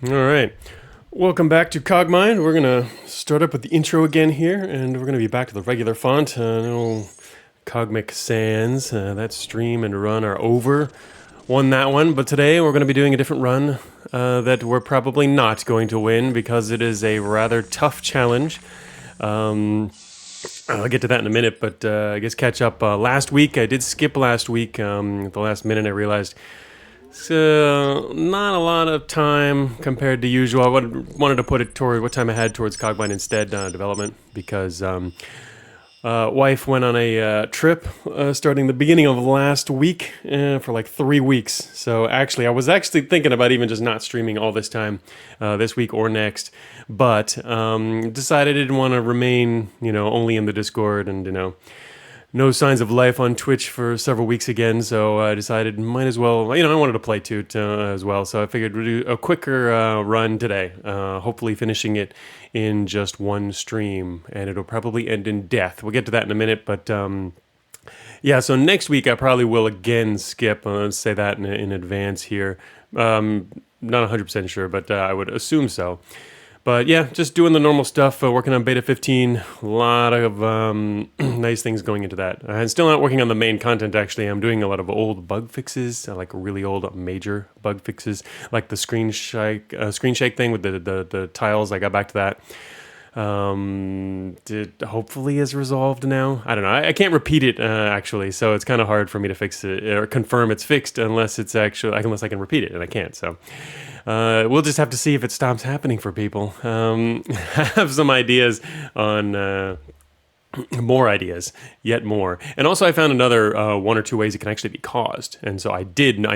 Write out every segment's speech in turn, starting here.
All right. Welcome back to Cogmind. We're going to start up with the intro again here, and we're going to be back to the regular font. No Cogmic Sans. That stream and run are over. Won that one, but today we're going to be doing a different run that we're probably not going to win because it is a rather tough challenge. I'll get to that in a minute, but I guess catch up. Last week, I did skip last week. At the last minute, I realized so not a lot of time compared to usual. I wanted to put it toward what time I had towards Cogmind instead development because wife went on a trip starting the beginning of last week for like 3 weeks. So actually, I was actually thinking about even just not streaming all this time this week or next, but decided I didn't want to remain, only in the Discord and no signs of life on Twitch for several weeks again, so I decided might as well, I wanted to play too as well, so I figured we'd do a quicker run today, hopefully finishing it in just one stream, and it'll probably end in death. We'll get to that in a minute, but yeah, so next week I probably will again skip, let's say that in advance here. Not 100% sure, but I would assume so. But yeah, just doing the normal stuff, working on Beta 15, a lot of nice things going into that. I'm still not working on the main content, actually. I'm doing a lot of old bug fixes, like really old major bug fixes, like the screen shake thing with the tiles. I got back to that. Hopefully is resolved now. I don't know. I can't repeat it, actually, so it's kind of hard for me to fix it or confirm it's fixed unless I can repeat it, and I can't, so... we'll just have to see if it stops happening for people. I have some ideas on more ideas, yet more. And also I found another 1 or 2 ways it can actually be caused. And so I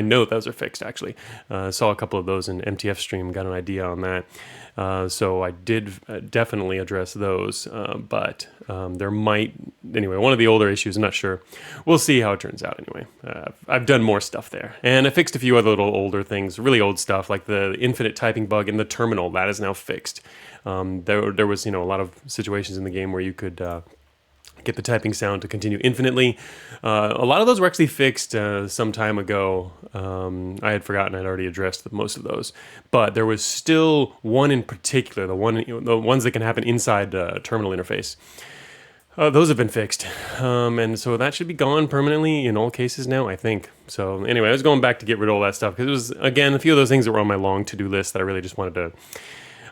know those are fixed, actually. Saw a couple of those in MTF stream, got an idea on that. So I did definitely address those, but there might, anyway, one of the older issues, I'm not sure. We'll see how it turns out anyway. I've done more stuff there. And I fixed a few other little older things, really old stuff, like the infinite typing bug in the terminal. That is now fixed. There was, a lot of situations in the game where you could... get the typing sound to continue infinitely. A lot of those were actually fixed some time ago. I had forgotten I'd already addressed most of those. But there was still one in particular, the ones that can happen inside the terminal interface. Those have been fixed. And so that should be gone permanently in all cases now, I think. So anyway, I was going back to get rid of all that stuff because it was, again, a few of those things that were on my long to-do list that I really just wanted to...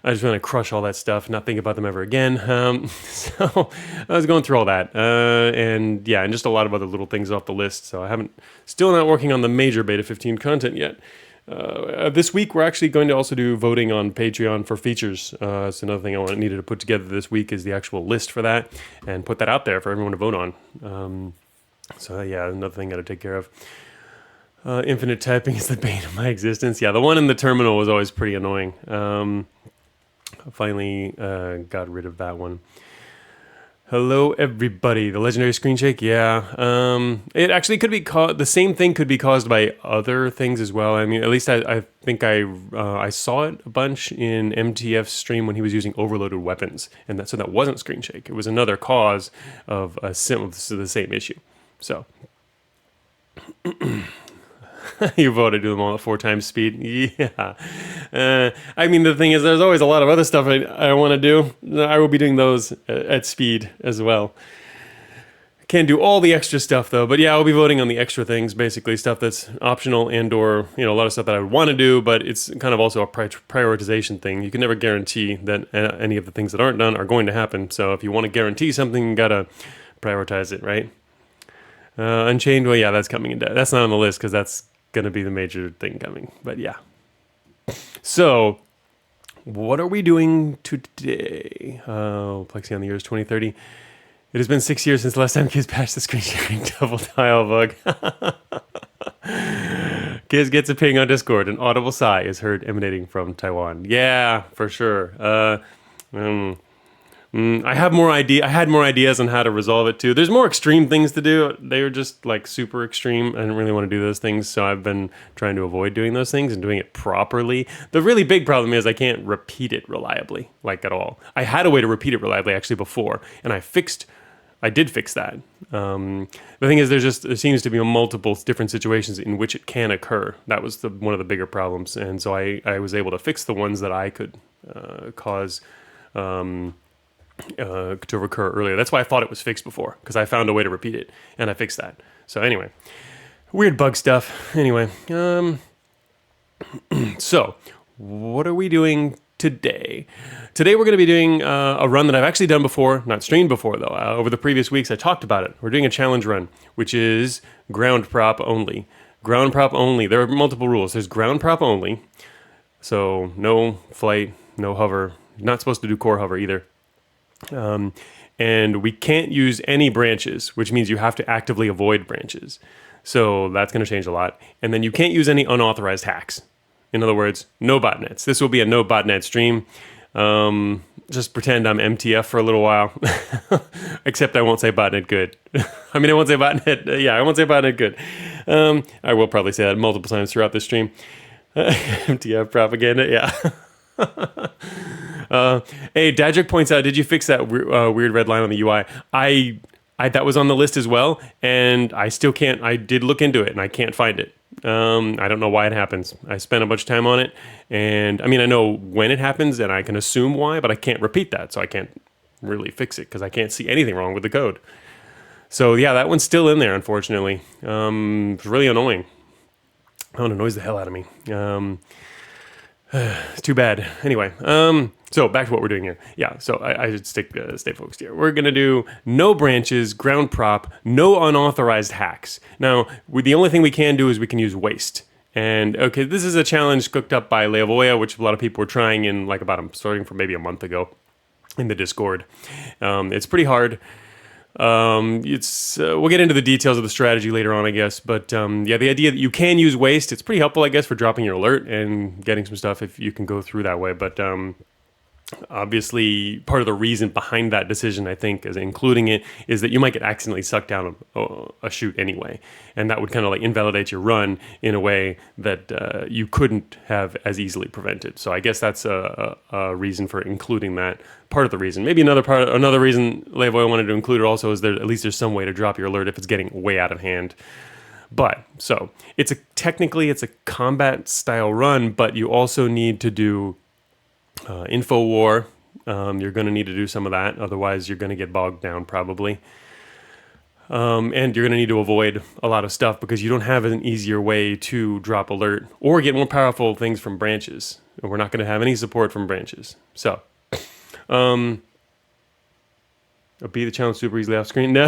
I just want to crush all that stuff, not think about them ever again. So I was going through all that, and just a lot of other little things off the list. So still not working on the major Beta 15 content yet. This week we're actually going to also do voting on Patreon for features. It's another thing I needed to put together this week is the actual list for that, and put that out there for everyone to vote on. Another thing I got to take care of. Infinite typing is the bane of my existence. Yeah, the one in the terminal was always pretty annoying. Finally got rid of that one. Hello, everybody. The legendary screen shake, yeah. It actually could be the same thing could be caused by other things as well. I mean, at least I think I saw it a bunch in MTF's stream when he was using overloaded weapons, and so that wasn't screen shake. It was another cause of the same issue. So. You voted to do them all at 4 times speed. Yeah. I mean, the thing is, there's always a lot of other stuff I want to do. I will be doing those at speed as well. Can't do all the extra stuff, though. But yeah, I'll be voting on the extra things, basically stuff that's optional and or, a lot of stuff that I would want to do, but it's kind of also a prioritization thing. You can never guarantee that any of the things that aren't done are going to happen. So if you want to guarantee something, you got to prioritize it, right? Unchained, well, yeah, that's coming in. That's not on the list because that's going to be the major thing coming, but yeah. So, what are we doing today? Plexi on the year is 2030. It has been 6 years since the last time kids patched the screen sharing double tile bug. Kids gets a ping on Discord. An audible sigh is heard emanating from Taiwan. Yeah, for sure. I had more ideas on how to resolve it too. There's more extreme things to do. They were just like super extreme. I didn't really want to do those things, so I've been trying to avoid doing those things and doing it properly. The really big problem is I can't repeat it reliably, like at all. I had a way to repeat it reliably actually before, and I fixed I did fix that. The thing is, there seems to be multiple different situations in which it can occur. That was one of the bigger problems, and so I was able to fix the ones that I could cause to recur earlier. That's why I thought it was fixed before, because I found a way to repeat it, and I fixed that. So anyway, weird bug stuff. Anyway, so what are we doing today? Today we're going to be doing a run that I've actually done before, not streamed before though. Over the previous weeks I talked about it. We're doing a challenge run, which is ground prop only. Ground prop only. There are multiple rules. There's ground prop only, so no flight, no hover. You're not supposed to do core hover either. And we can't use any branches, which means you have to actively avoid branches. So that's going to change a lot. And then you can't use any unauthorized hacks. In other words, no botnets. This will be a no botnet stream. Just pretend I'm MTF for a little while. Except I won't say botnet good. I mean, I won't say botnet. Yeah, I won't say botnet good. I will probably say that multiple times throughout this stream. MTF propaganda, yeah. Hey, Dadrick points out, did you fix that weird red line on the UI? I that was on the list as well, and I still can't. I did look into it, and I can't find it. I don't know why it happens. I spent a bunch of time on it, and I mean, I know when it happens, and I can assume why, but I can't repeat that, so I can't really fix it, because I can't see anything wrong with the code. So yeah, that one's still in there, unfortunately. It's really annoying. Oh, it annoys the hell out of me. It's too bad. Anyway, so back to what we're doing here. Yeah, so I should stay focused here. We're going to do no branches, ground prop, no unauthorized hacks. Now, the only thing we can do is we can use waste. And okay, this is a challenge cooked up by Leavoya, which a lot of people were trying in starting from maybe a month ago in the Discord. It's pretty hard. We'll get into the details of the strategy later on, I guess. But yeah, the idea that you can use waste, it's pretty helpful, I guess, for dropping your alert and getting some stuff if you can go through that way. But obviously, part of the reason behind that decision, I think, is including it, is that you might get accidentally sucked down a chute anyway. And that would kind of like invalidate your run in a way that you couldn't have as easily prevented. So I guess that's a reason for including that. Part of the reason. Maybe another reason Leavoy wanted to include it also is that at least there's some way to drop your alert if it's getting way out of hand. But, so, technically it's a combat style run, but you also need to do info war. You're going to need to do some of that, otherwise you're going to get bogged down probably. And you're going to need to avoid a lot of stuff because you don't have an easier way to drop alert or get more powerful things from branches. And we're not going to have any support from branches. So, beat the challenge super easily off screen. No.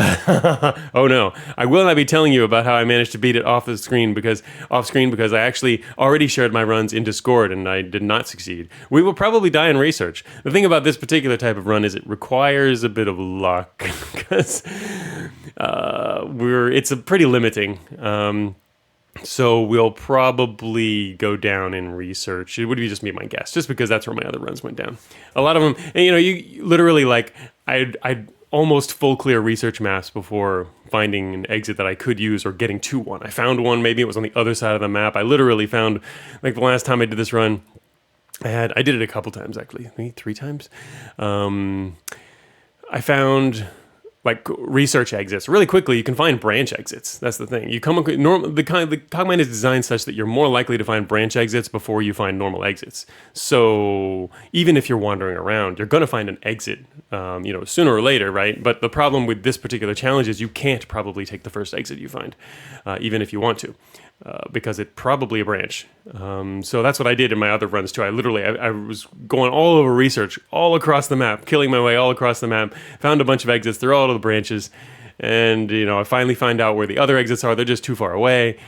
Oh no, I will not be telling you about how I managed to beat it off screen because I actually already shared my runs in Discord and I did not succeed. We will probably die in research. The thing about this particular type of run is it requires a bit of luck because it's a pretty limiting. So we'll probably go down in research. It would be just me, my guess, just because that's where my other runs went down. A lot of them, and you literally I'd almost full clear research maps before finding an exit that I could use or getting to one. I found one, maybe it was on the other side of the map. I literally found, the last time I did this run, I did it a couple times actually, maybe 3 times. I found research exits really quickly. You can find branch exits. That's the thing. The Cogmind is designed such that you're more likely to find branch exits before you find normal exits. So even if you're wandering around, you're going to find an exit, sooner or later, right? But the problem with this particular challenge is you can't probably take the first exit you find, even if you want to. Because it's probably a branch. So that's what I did in my other runs too. I was going all over research, all across the map, killing my way all across the map, found a bunch of exits, they're all of the branches, and I finally find out where the other exits are, they're just too far away,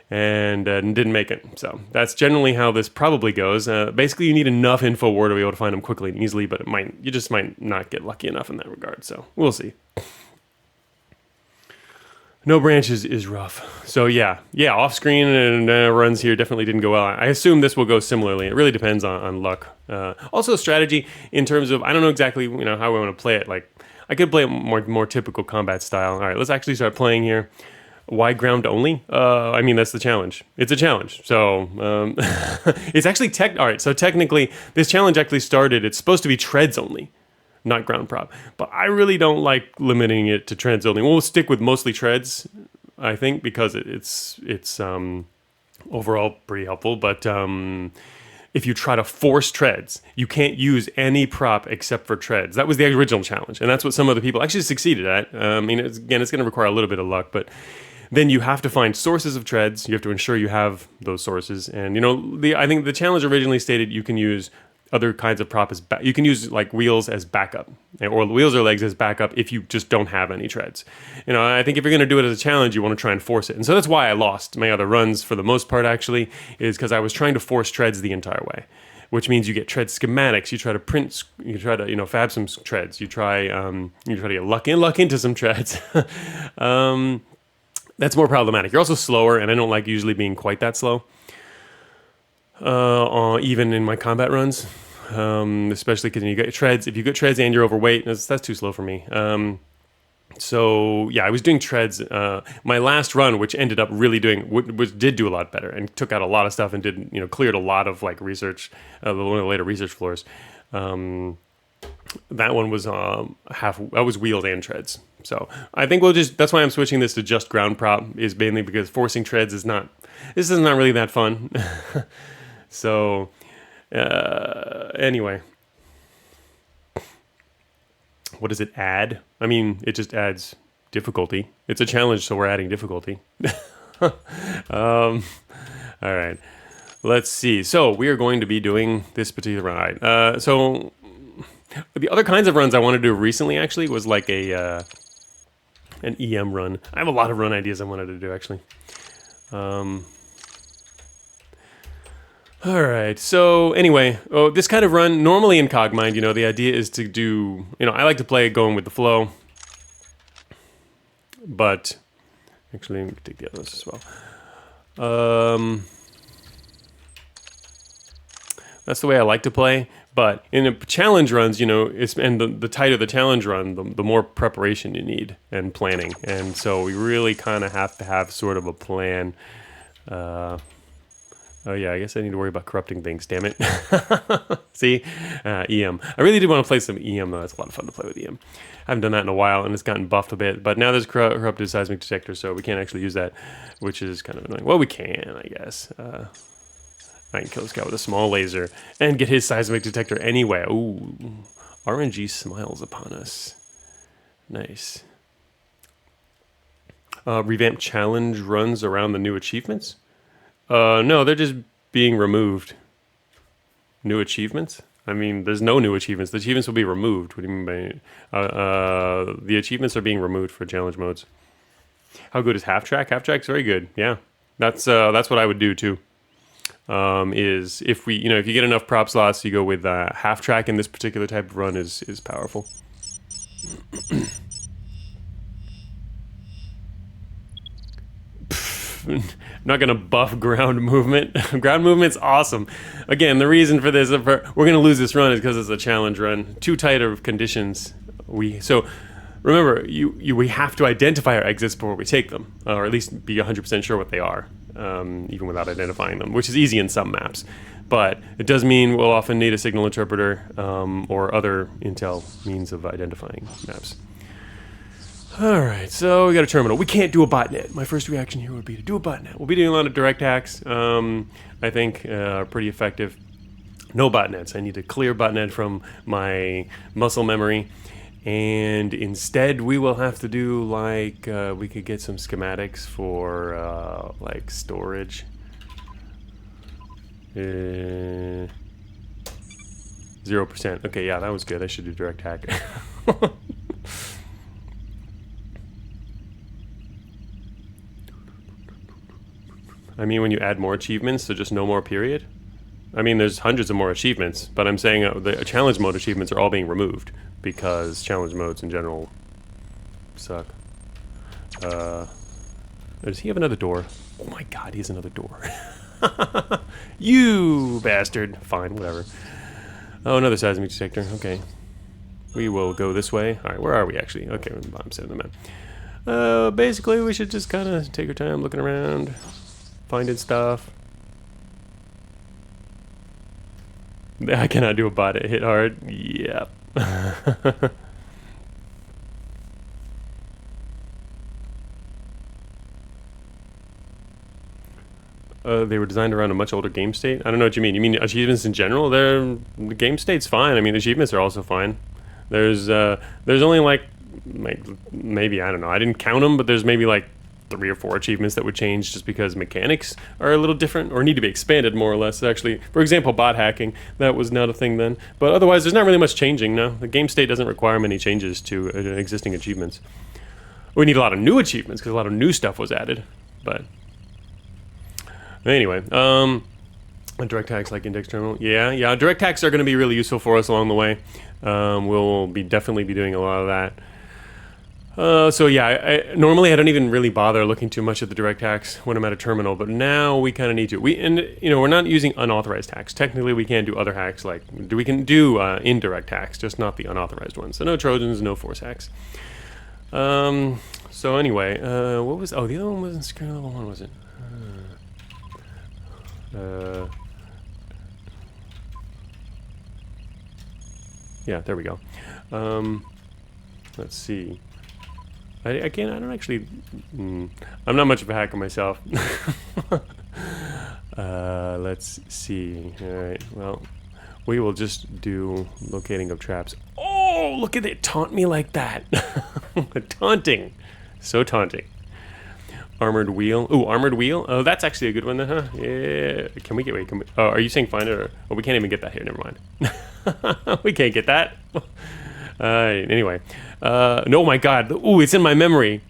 and didn't make it. So that's generally how this probably goes. Basically, you need enough info war to be able to find them quickly and easily, but you just might not get lucky enough in that regard, so we'll see. No branches is rough. So yeah, off screen and runs here definitely didn't go well. I assume this will go similarly. It really depends on luck. Also strategy in terms of, I don't know exactly how we want to play it. I could play it more typical combat style. All right, let's actually start playing here. Why ground only? That's the challenge. It's a challenge. So it's actually all right. So technically, this challenge actually started. It's supposed to be treads only. not ground prop. But I really don't like limiting it to treads only. We'll stick with mostly treads, I think, because it's overall pretty helpful. But if you try to force treads, you can't use any prop except for treads. That was the original challenge, and that's what some other people actually succeeded at. I mean, it's going to require a little bit of luck, but then you have to find sources of treads. You have to ensure you have those sources, and I think the challenge originally stated you can use other kinds of prop as you can use like wheels as backup, or wheels or legs as backup if you just don't have any treads. I think if you're going to do it as a challenge, you want to try and force it, and so that's why I lost my other runs for the most part. Actually, is because I was trying to force treads the entire way, which means you get tread schematics. You try to print, you try to fab some treads. You try to get luck into some treads. That's more problematic. You're also slower, and I don't like usually being quite that slow. Even in my combat runs, especially because you get treads. If you get treads and you're overweight, that's too slow for me. So yeah, I was doing treads. My last run, which ended up really did do a lot better and took out a lot of stuff and did cleared a lot of like research, one of the later research floors. That one was that was wheels and treads. So I think that's why I'm switching this to just ground prop, is mainly because forcing treads is not really that fun. So, anyway, what does it add? I mean, it just adds difficulty. It's a challenge, so we're adding difficulty. All right, let's see. So we are going to be doing this particular run. So the other kinds of runs I wanted to do recently actually was like an EM run. I have a lot of run ideas I wanted to do actually. All right, so anyway, this kind of run, normally in Cogmind, the idea is to do, I like to play it going with the flow, but, actually, let me take the others as well. That's the way I like to play, but in the challenge runs, the tighter the challenge run, the more preparation you need and planning, and so we really kind of have to have sort of a plan. Oh yeah, I guess I need to worry about corrupting things, damn it. See? EM. I really did want to play some EM, though. It's a lot of fun to play with EM. I haven't done that in a while, and it's gotten buffed a bit. But now there's corrupted seismic detector, so we can't actually use that, which is kind of annoying. Well, we can, I guess. I can kill this guy with a small laser and get his seismic detector anyway. Ooh. RNG smiles upon us. Nice. Revamp challenge runs around the new achievements? No, they're just being removed. New achievements? I mean, there's no new achievements. The achievements will be removed. What do you mean by... the achievements are being removed for challenge modes. How good is half track? Half track's very good. Yeah, that's what I would do too. Is if we, if you get enough prop slots, you go with half track in this particular type of run is powerful. I'm not going to buff ground movement. Ground movement's awesome. Again, the reason for this, we're going to lose this run is because it's a challenge run. Too tight of conditions. So remember, we have to identify our exits before we take them, or at least be 100% sure what they are, even without identifying them, which is easy in some maps. But it does mean we'll often need a signal interpreter or other intel means of identifying maps. Alright, so we got a terminal. We can't do a botnet. My first reaction here would be to do a botnet. We'll be doing a lot of direct hacks, I think, are pretty effective. No botnets. I need to clear botnet from my muscle memory. And instead, we will have to do, like, we could get some schematics for, like, storage. 0%. Okay, yeah, that was good. I should do direct hack. I mean, when you add more achievements, so just no more period? I mean, there's hundreds of more achievements, but I'm saying the challenge mode achievements are all being removed because challenge modes in general suck. Does he have another door? Oh my god, he has another door. You bastard. Fine, whatever. Oh, another seismic detector. Okay. We will go this way. Alright, where are we actually? Okay, we're in the bottom set of the map. Basically, we should just kind of take our time looking around. Finding stuff. I cannot do a bot. It hit hard. Yep. They were designed around a much older game state. I don't know what you mean. You mean achievements in general? The game state's fine. I mean, achievements are also fine. There's only like maybe, I don't know. I didn't count them, but there's maybe like 3 or 4 achievements that would change just because mechanics are a little different or need to be expanded more or less. Actually, for example, bot hacking, that was not a thing then. But otherwise, there's not really much changing. No, the game state doesn't require many changes to existing achievements. We need a lot of new achievements because a lot of new stuff was added. But anyway, direct hacks like index terminal. Yeah. Direct hacks are going to be really useful for us along the way. We'll definitely be doing a lot of that. So yeah, normally I don't even really bother looking too much at the direct hacks when I'm at a terminal, but now we kind of need to. We're not using unauthorized hacks. Technically, we can do other hacks we can do indirect hacks, just not the unauthorized ones. So no Trojans, no force hacks. So anyway, what was? Oh, the other one wasn't security level 1, was it? Yeah, there we go. Let's see. I don't actually. I'm not much of a hacker myself. Let's see. All right. Well, we will just do locating of traps. Oh, look at it! Taunt me like that. Taunting, so taunting. Armored wheel. Ooh, armored wheel. Oh, that's actually a good one then, huh? Yeah. Can we get? Wait. Can we? Oh, are you saying find it? Or, oh, we can't even get that here. Never mind. We can't get that. Anyway. No, my God. Ooh, it's in my memory.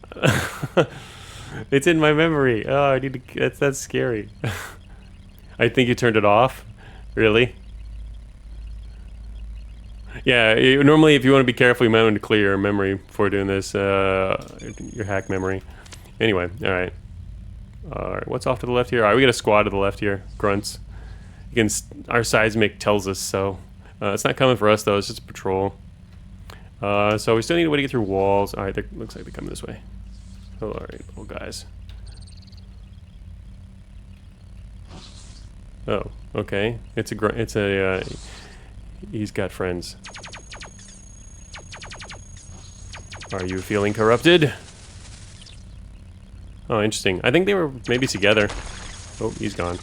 It's in my memory. Oh, I need to. That's scary. I think you turned it off. Really? Yeah. Normally, if you want to be careful, you might want to clear your memory before doing this. Your hack memory. Anyway, all right. All right. What's off to the left here? All right, we got a squad to the left here. Grunts. Our seismic tells us so. It's not coming for us though. It's just a patrol. So we still need a way to get through walls. All right, looks like they're coming this way. Oh, all right, little guys. Oh, okay. He's got friends. Are you feeling corrupted? Oh, interesting. I think they were maybe together. Oh, he's gone.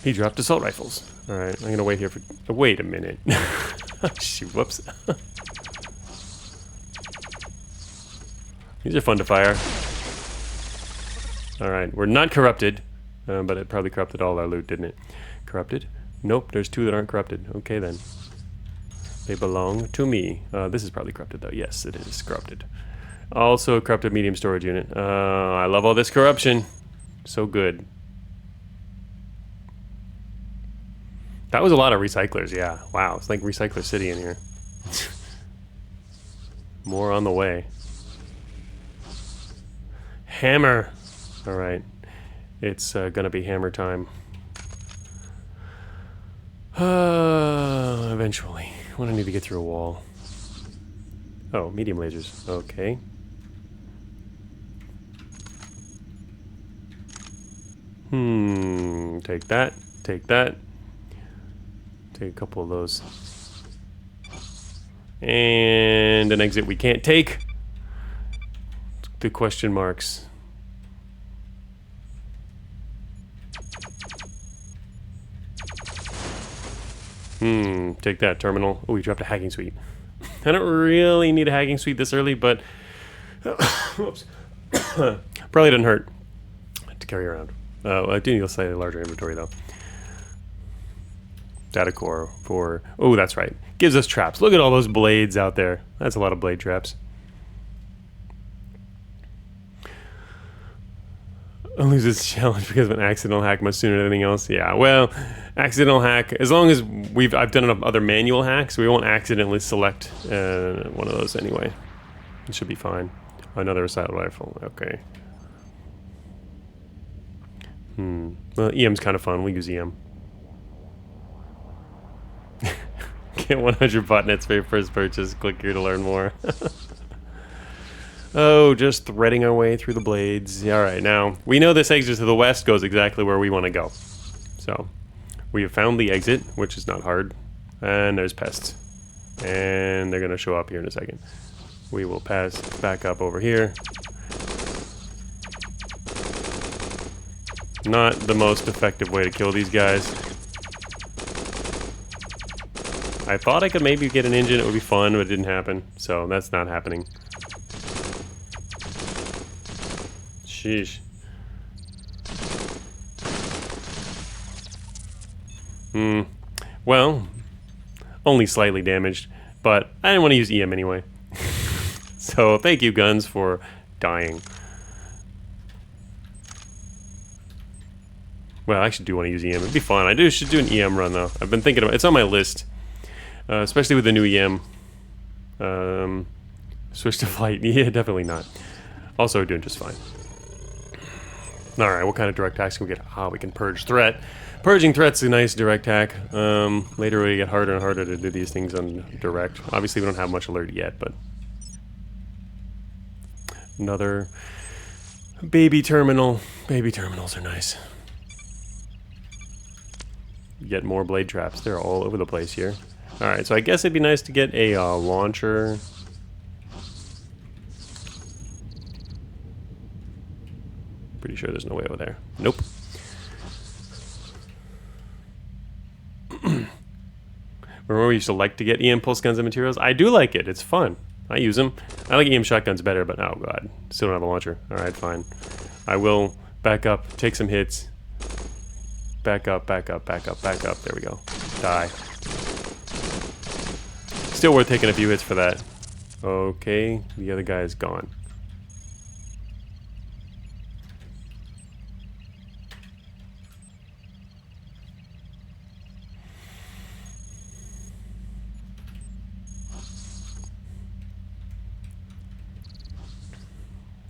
He dropped assault rifles. All right, I'm gonna wait here for. Wait a minute. Shoot! Whoops. These are fun to fire. All right, we're not corrupted, but it probably corrupted all our loot, didn't it? Corrupted? Nope. There's 2 that aren't corrupted. Okay then. They belong to me. This is probably corrupted though. Yes, it is corrupted. Also a corrupted medium storage unit. I love all this corruption. So good. That was a lot of recyclers, yeah. Wow, it's like Recycler City in here. More on the way. Hammer! Alright. It's gonna be hammer time. Eventually. When I need to get through a wall. Oh, medium lasers. Okay. Take that. Take that. Take a couple of those. And an exit we can't take. The question marks. Take that, terminal. Oh, we dropped a hacking suite. I don't really need a hacking suite this early, but whoops. Probably doesn't hurt to carry around. I do need a slightly larger inventory though. Data core for, oh, that's right. Gives us traps. Look at all those blades out there. That's a lot of blade traps. I'll lose this challenge because of an accidental hack much sooner than anything else. Yeah, well, accidental hack, as long as I've done enough other manual hacks, we won't accidentally select one of those anyway. It should be fine. Another assault rifle, okay. Well, EM's kind of fun. We use EM. Get 100 botnets for your first purchase. Click here to learn more. Oh, just threading our way through the blades. All right, now we know this exit to the west goes exactly where we want to go. So We have found the exit, which is not hard. And there's pests. And they're going to show up here in a second. We will pass back up over here. Not the most effective way to kill these guys. I thought I could maybe get an engine, it would be fun, but it didn't happen. So that's not happening. Sheesh. Well, only slightly damaged, but I didn't want to use EM anyway. So thank you, guns, for dying. Well, I actually do want to use EM. It'd be fun. I should do an EM run, though. I've been thinking about it. It's on my list. Especially with the new EM. Switch to flight. Yeah, definitely not. Also doing just fine. Alright, what kind of direct attacks can we get? Ah, we can purge threat. Purging threat's a nice direct attack. Later we get harder and harder to do these things on direct. Obviously we don't have much alert yet, but... Another baby terminal. Baby terminals are nice. Get more blade traps. They're all over the place here. Alright, so I guess it'd be nice to get a launcher. Pretty sure there's no way over there. Nope. Remember we used to like to get EM pulse guns and materials? I do like it. It's fun. I use them. I like EM shotguns better, but oh god. Still don't have a launcher. Alright, fine. I will back up, take some hits. Back up, back up, back up, back up. There we go. Die. Still worth taking a few hits for that. Okay, the other guy is gone.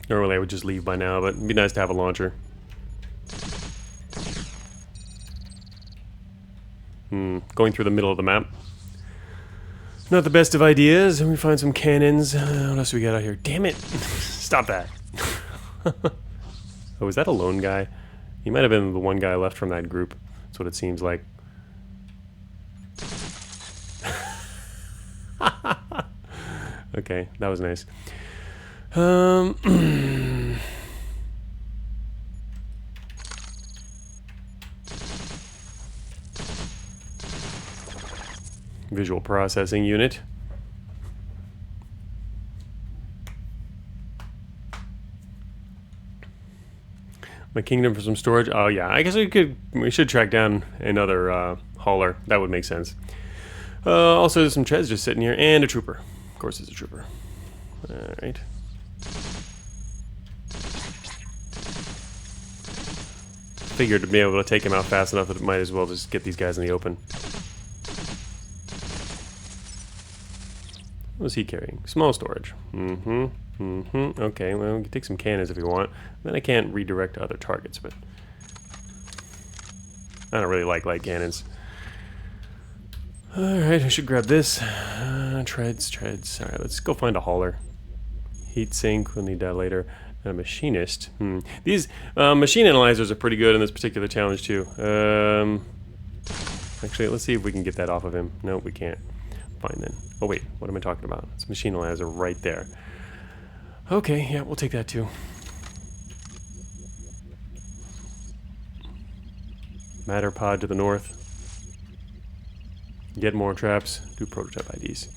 Normally I would just leave by now, but it'd be nice to have a launcher. Going through the middle of the map. Not the best of ideas. And we find some cannons. What else do we got out here? Damn it! Stop that. Oh, is that a lone guy? He might have been the one guy left from that group. That's what it seems like. Okay, that was nice. Visual processing unit. My kingdom for some storage. Oh yeah, I guess we should track down another hauler. That would make sense. Also, there's some treads just sitting here, and a trooper. Of course, it's a trooper. All right. Figured to be able to take him out fast enough that it might as well just get these guys in the open. What was he carrying? Small storage. Okay, well, we can take some cannons if we want. Then I can't redirect to other targets, but... I don't really like light cannons. Alright, I should grab this. Treads. Alright, let's go find a hauler. Heat sink, we'll need that later. And a machinist. These machine analyzers are pretty good in this particular challenge, too. Actually, let's see if we can get that off of him. No, we can't. Fine then. Oh wait, what am I talking about? It's machine analyzer right there. Okay, yeah, we'll take that too. Matter pod to the north. Get more traps. Do prototype IDs.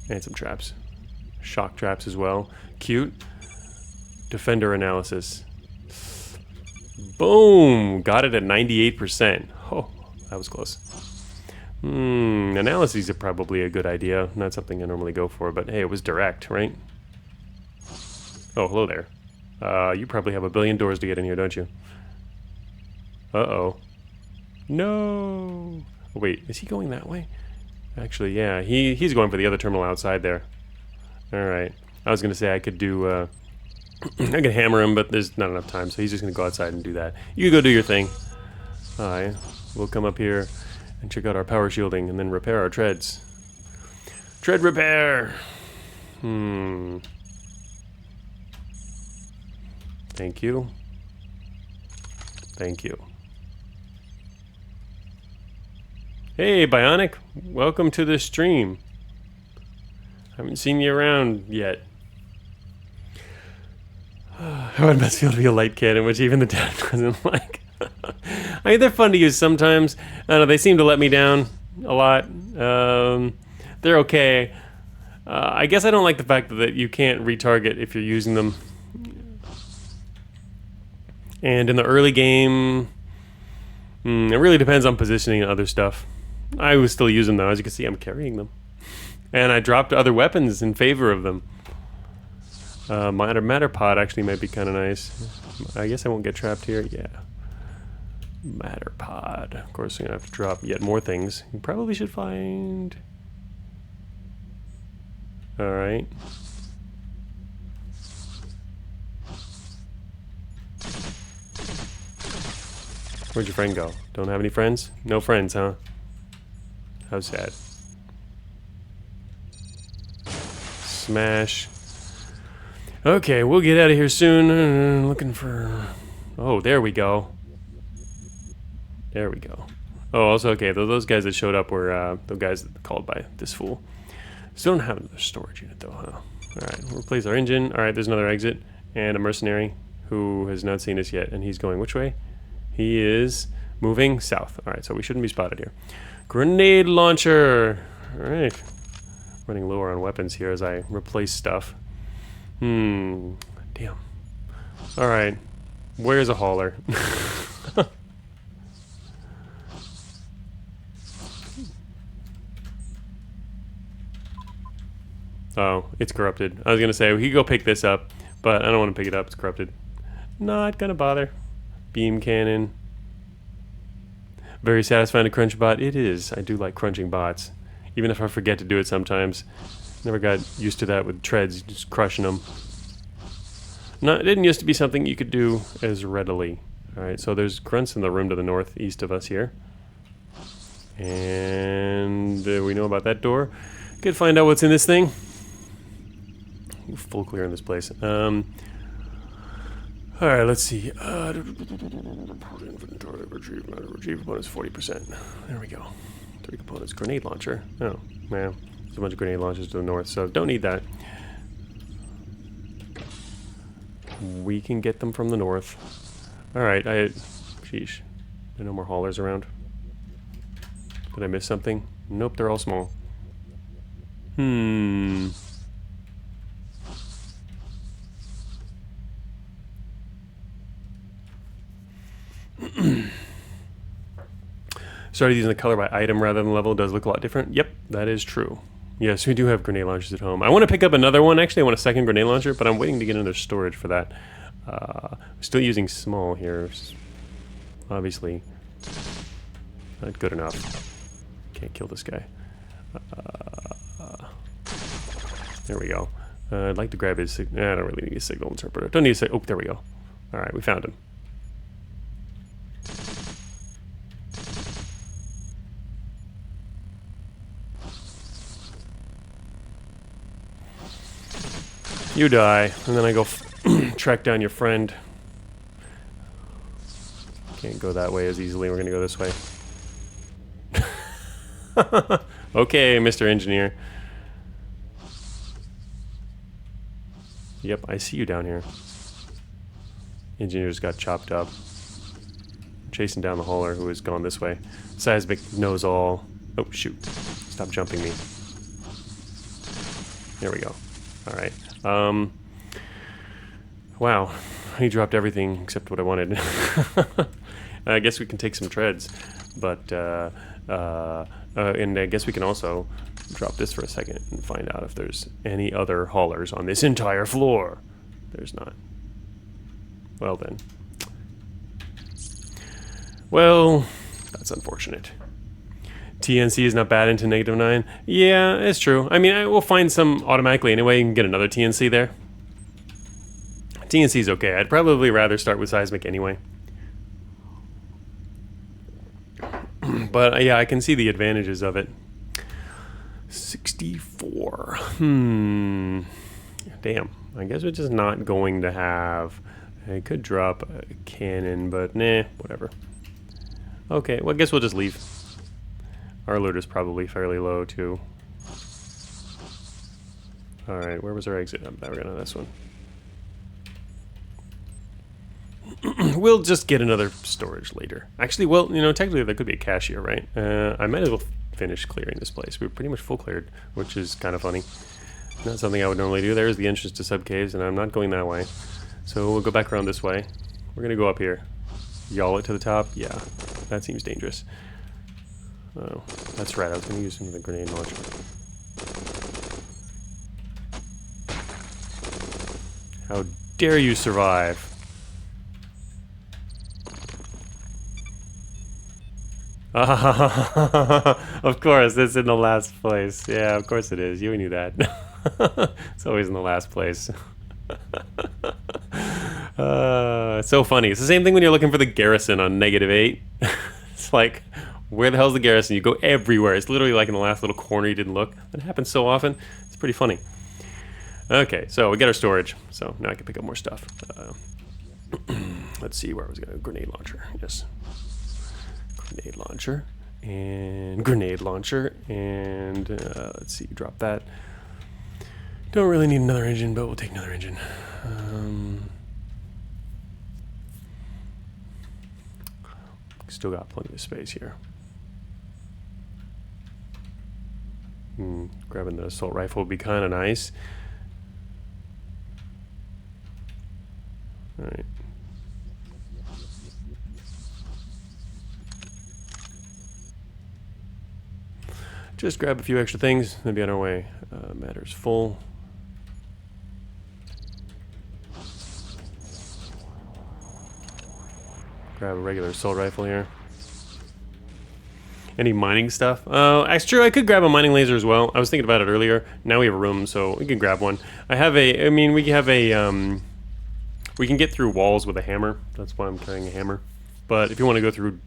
And some traps. Shock traps as well. Cute. Defender analysis. Boom! Got it at 98%. Oh, that was close. Analyses are probably a good idea. Not something I normally go for, but hey, it was direct, right? Oh, hello there. You probably have a billion doors to get in here, don't you? Uh-oh. No! Oh, wait, is he going that way? Actually, yeah, he's going for the other terminal outside there. Alright. I was going to say I could do, I could hammer him, but there's not enough time, so he's just going to go outside and do that. You go do your thing. Alright, we'll come up here and check out our power shielding and then repair our treads. Tread repair! Thank you. Thank you. Hey, Bionic. Welcome to the stream. Haven't seen you around yet. How it must feel to be a light cannon, which even the dad doesn't like. I mean, they're fun to use sometimes. I don't know, they seem to let me down a lot. They're okay. I guess I don't like the fact that you can't retarget if you're using them. And in the early game, it really depends on positioning and other stuff. I was still using them though. As you can see, I'm carrying them. And I dropped other weapons in favor of them. Matter pod actually might be kind of nice. I guess I won't get trapped here. Yeah. Matter pod. Of course, I'm going to have to drop yet more things. You probably should find... Alright. Where'd your friend go? Don't have any friends? No friends, huh? How sad. Smash. Okay, we'll get out of here soon. Looking for... Oh, there we go. There we go. Oh, also, okay, those guys that showed up were the guys called by this fool. Still don't have another storage unit, though, huh? Alright, we'll replace our engine. Alright, there's another exit. And a mercenary who has not seen us yet. And he's going which way? He is moving south. Alright, so we shouldn't be spotted here. Grenade launcher! Alright. Running lower on weapons here as I replace stuff. Damn. Alright. Where's a hauler? Oh, it's corrupted. I was gonna say, we could go pick this up, but I don't want to pick it up, it's corrupted. Not gonna bother. Beam cannon. Very satisfying to crunch bot. It is. I do like crunching bots. Even if I forget to do it sometimes. Never got used to that with treads, just crushing them. No, it didn't used to be something you could do as readily. Alright, so there's grunts in the room to the northeast of us here. And we know about that door. Could find out what's in this thing. Full clear in this place. Alright, let's see. Inventory, retrieve bonus 40%. There we go. 3 components. Grenade launcher. Oh, man. There's a bunch of grenade launchers to the north, so don't need that. We can get them from the north. Alright, sheesh. There are no more haulers around. Did I miss something? Nope, they're all small. Started using the color by item rather than level. Does look a lot different. Yep, that is true. Yes, we do have grenade launchers at home. I want to pick up another one. Actually, I want a second grenade launcher, but I'm waiting to get another storage for that. Still using small here. Obviously, not good enough. Can't kill this guy. There we go. I'd like to grab his... I don't really need a signal interpreter. Don't need a... Oh, there we go. Alright, we found him. You die, and then I go track down your friend. Can't go that way as easily. We're gonna go this way. Okay, Mr. Engineer. Yep, I see you down here. Engineer just got chopped up. I'm chasing down the hauler who has gone this way. Seismic knows all. Oh, shoot. Stop jumping me. There we go. Alright. Wow. He dropped everything except what I wanted. I guess we can take some treads. But, and I guess we can also drop this for a second and find out if there's any other haulers on this entire floor. There's not. Well then. Well, that's unfortunate. TNC is not bad into -9. Yeah, it's true. I mean, I will find some automatically anyway and get another TNC there. TNC is okay. I'd probably rather start with Seismic anyway. But yeah, I can see the advantages of it. 64. Damn. I guess we're just not going to have... I could drop a cannon, but nah, whatever. Okay, well I guess we'll just leave. Our loot is probably fairly low too. Alright, where was our exit? Oh, now we're going to this one. We'll just get another storage later. Actually, well, you know, technically there could be a cache here, right? I might as well finish clearing this place. We're pretty much full cleared, which is kind of funny. Not something I would normally do. There's the entrance to sub-caves, and I'm not going that way. So we'll go back around this way. We're going to go up here. Yawl it to the top? Yeah, that seems dangerous. Oh, that's right. I was going to use some of the grenade launcher. How dare you survive? Of course, it's in the last place. Yeah, of course it is. You knew that. It's always in the last place. It's so funny. It's the same thing when you're looking for the garrison on -8. It's like, where the hell's the garrison? You go everywhere. It's literally like in the last little corner you didn't look. That happens so often. It's pretty funny. Okay, so we get our storage. So now I can pick up more stuff. Let's see where I was going. Grenade launcher. Yes. Grenade launcher. And grenade launcher. And let's see, drop that. Don't really need another engine, but we'll take another engine. Still got plenty of space here. Grabbing the assault rifle would be kind of nice. All right. Just grab a few extra things, then be on our way. Matter's full. Grab a regular assault rifle here. Any mining stuff? That's true, I could grab a mining laser as well. I was thinking about it earlier. Now we have a room, so we can grab one. I mean, we have a, we can get through walls with a hammer. That's why I'm carrying a hammer. But if you want to go through,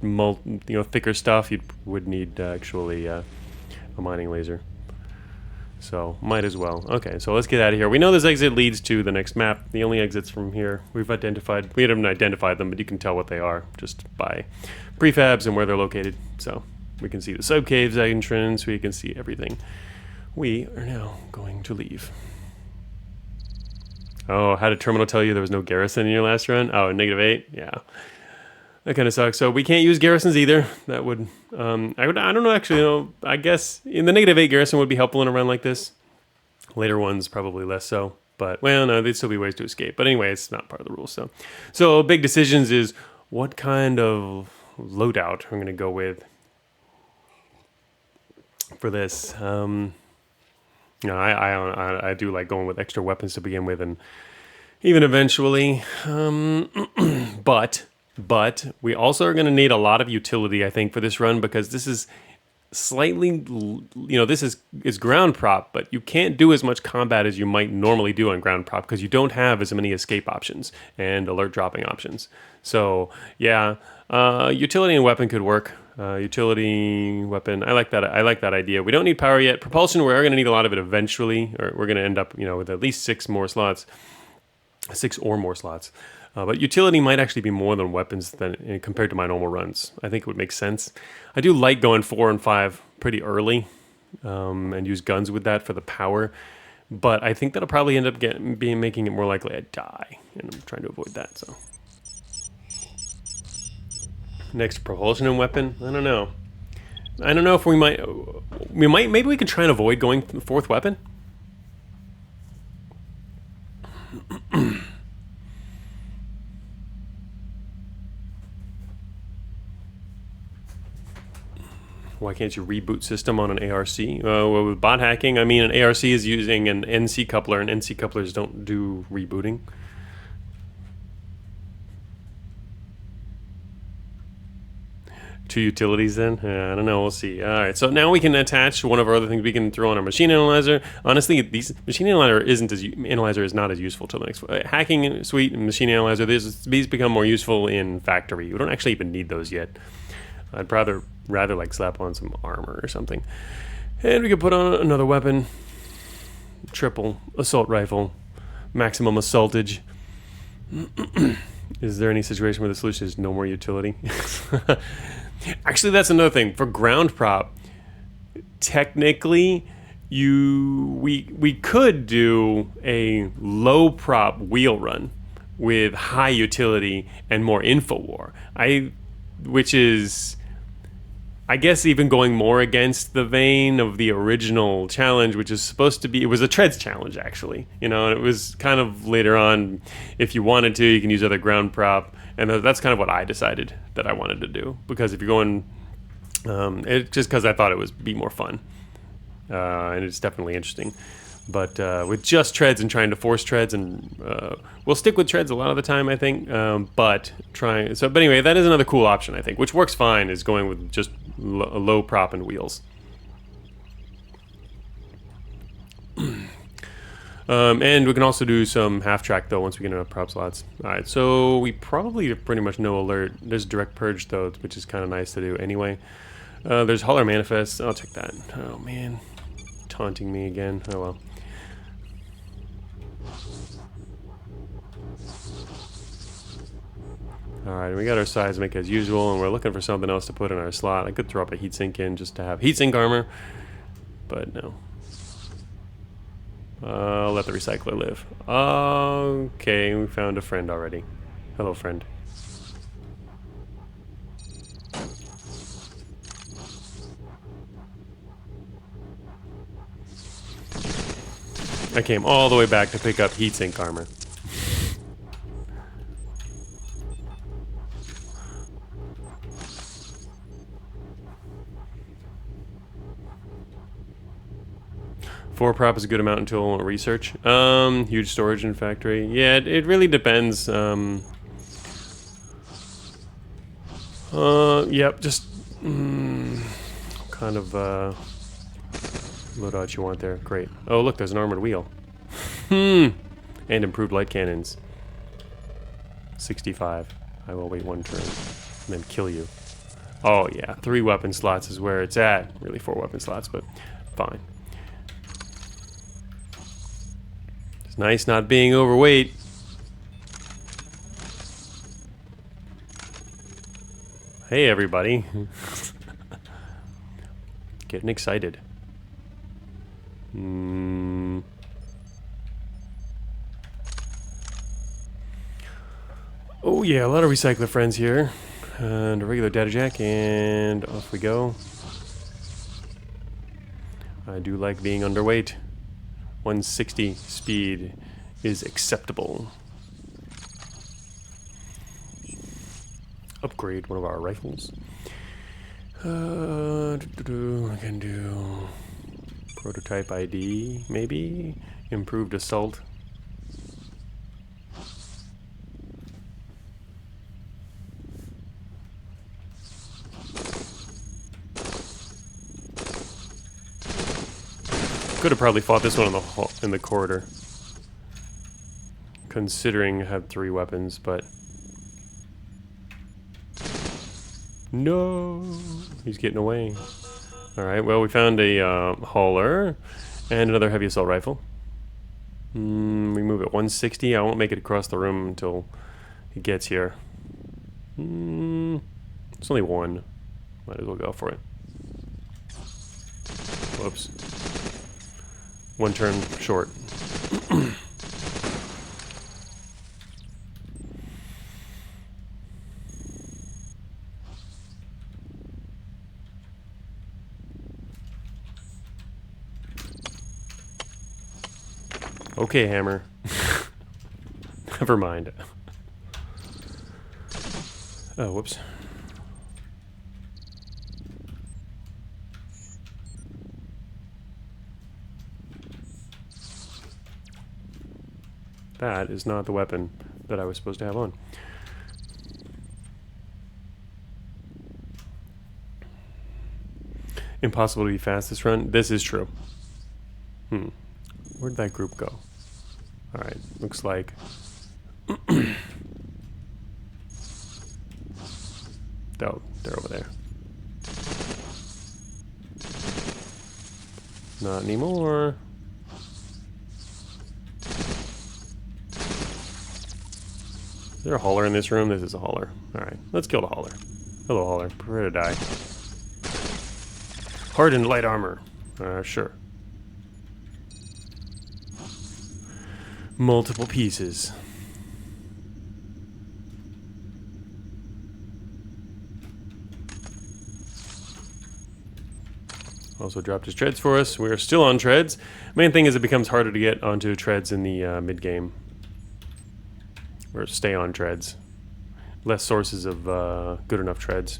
thicker stuff, you would need actually a mining laser. So, might as well. Okay, so let's get out of here. We know this exit leads to the next map. The only exits from here we haven't identified them, but you can tell what they are just by prefabs and where they're located. So, we can see the sub-caves entrance, we can see everything. We are now going to leave. Oh, how did Terminal tell you there was no garrison in your last run? Oh, -8? Yeah. That kind of sucks. So we can't use garrisons either. That would, I don't know actually, I guess in the -8 garrison would be helpful in a run like this. Later ones probably less so, but well, no, there'd still be ways to escape. But anyway, it's not part of the rules. So big decisions is what kind of loadout I'm going to go with for this. I do like going with extra weapons to begin with, and even eventually, But we also are going to need a lot of utility, I think, for this run, because this is slightly, this is ground prop, but you can't do as much combat as you might normally do on ground prop because you don't have as many escape options and alert dropping options. So yeah, utility and weapon could work. Utility weapon, I like that. I like that idea. We don't need power yet. Propulsion, we're going to need a lot of it eventually, or we're going to end up, with at least 6 or more slots. But utility might actually be more than weapons compared to my normal runs. I think it would make sense. I do like going 4 and 5 pretty early and use guns with that for the power. But I think that'll probably end up making it more likely I die. And I'm trying to avoid that. So next, propulsion and weapon. I don't know. I don't know if maybe we could try and avoid going 4th weapon. Why can't you reboot system on an ARC? Well, with bot hacking, I mean, an ARC is using an NC coupler, and NC couplers don't do rebooting. Two utilities then? I don't know, we'll see. All right, so now we can attach one of our other things we can throw on our machine analyzer. Honestly, machine analyzer is not as useful to the next hacking suite and machine analyzer. These become more useful in factory. We don't actually even need those yet. I'd rather like slap on some armor or something. And we could put on another weapon. Triple assault rifle. Maximum assaultage. Is there any situation where the solution is no more utility? Actually, that's another thing. For ground prop, technically, we could do a low prop wheel run with high utility and more info war. Which is, I guess, even going more against the vein of the original challenge, which is supposed to be, it was a treads challenge actually, and it was kind of later on, if you wanted to, you can use other ground prop, and that's kind of what I decided that I wanted to do, because if you're going, just because I thought it would be more fun, and it's definitely interesting. But with just treads and trying to force treads, and we'll stick with treads a lot of the time, I think. But anyway, that is another cool option, I think, which works fine, is going with just a low prop and wheels. And we can also do some half track though once we get enough prop slots. All right, so we probably pretty much no alert. There's direct purge though, which is kind of nice to do anyway. There's Holler Manifest. I'll check that. Oh man, taunting me again. Oh well. Alright, we got our seismic as usual, and we're looking for something else to put in our slot. I could throw up a heatsink in just to have heatsink armor, but no. I'll let the recycler live. Okay, we found a friend already. Hello, friend. I came all the way back to pick up heatsink armor. Four prop is a good amount until research. Huge storage in factory. Yeah, it really depends. Yep, just kind of loadout you want there. Great. Oh, look, there's an armored wheel. And improved light cannons. 65. I will wait one turn and then kill you. Oh yeah, 3 weapon slots is where it's at. Really 4 weapon slots, but fine. It's nice not being overweight. Hey everybody. Getting excited. Oh yeah, a lot of recycler friends here. And a regular data jack, and off we go. I do like being underweight. 160 speed is acceptable. Upgrade one of our rifles. I can do prototype ID, maybe? Improved assault. Could have probably fought this one in the corridor, considering I have 3 weapons, but no, he's getting away. All right, well, we found a hauler and another heavy assault rifle. We move at 160. I won't make it across the room until he gets here. It's only 1. Might as well go for it. Whoops. 1 turn short. Okay, hammer. Never mind. Oh, whoops. That is not the weapon that I was supposed to have on. Impossible to be fast this run. This is true. Where'd that group go? Alright, looks like... Oh, they're over there. Not anymore. Is there a hauler in this room? This is a hauler. Alright, let's kill the hauler. Hello, hauler. Prepare to die. Hardened light armor. Sure. Multiple pieces. Also dropped his treads for us. We're still on treads. Main thing is it becomes harder to get onto treads in the mid-game. Or stay on treads. Less sources of good enough treads.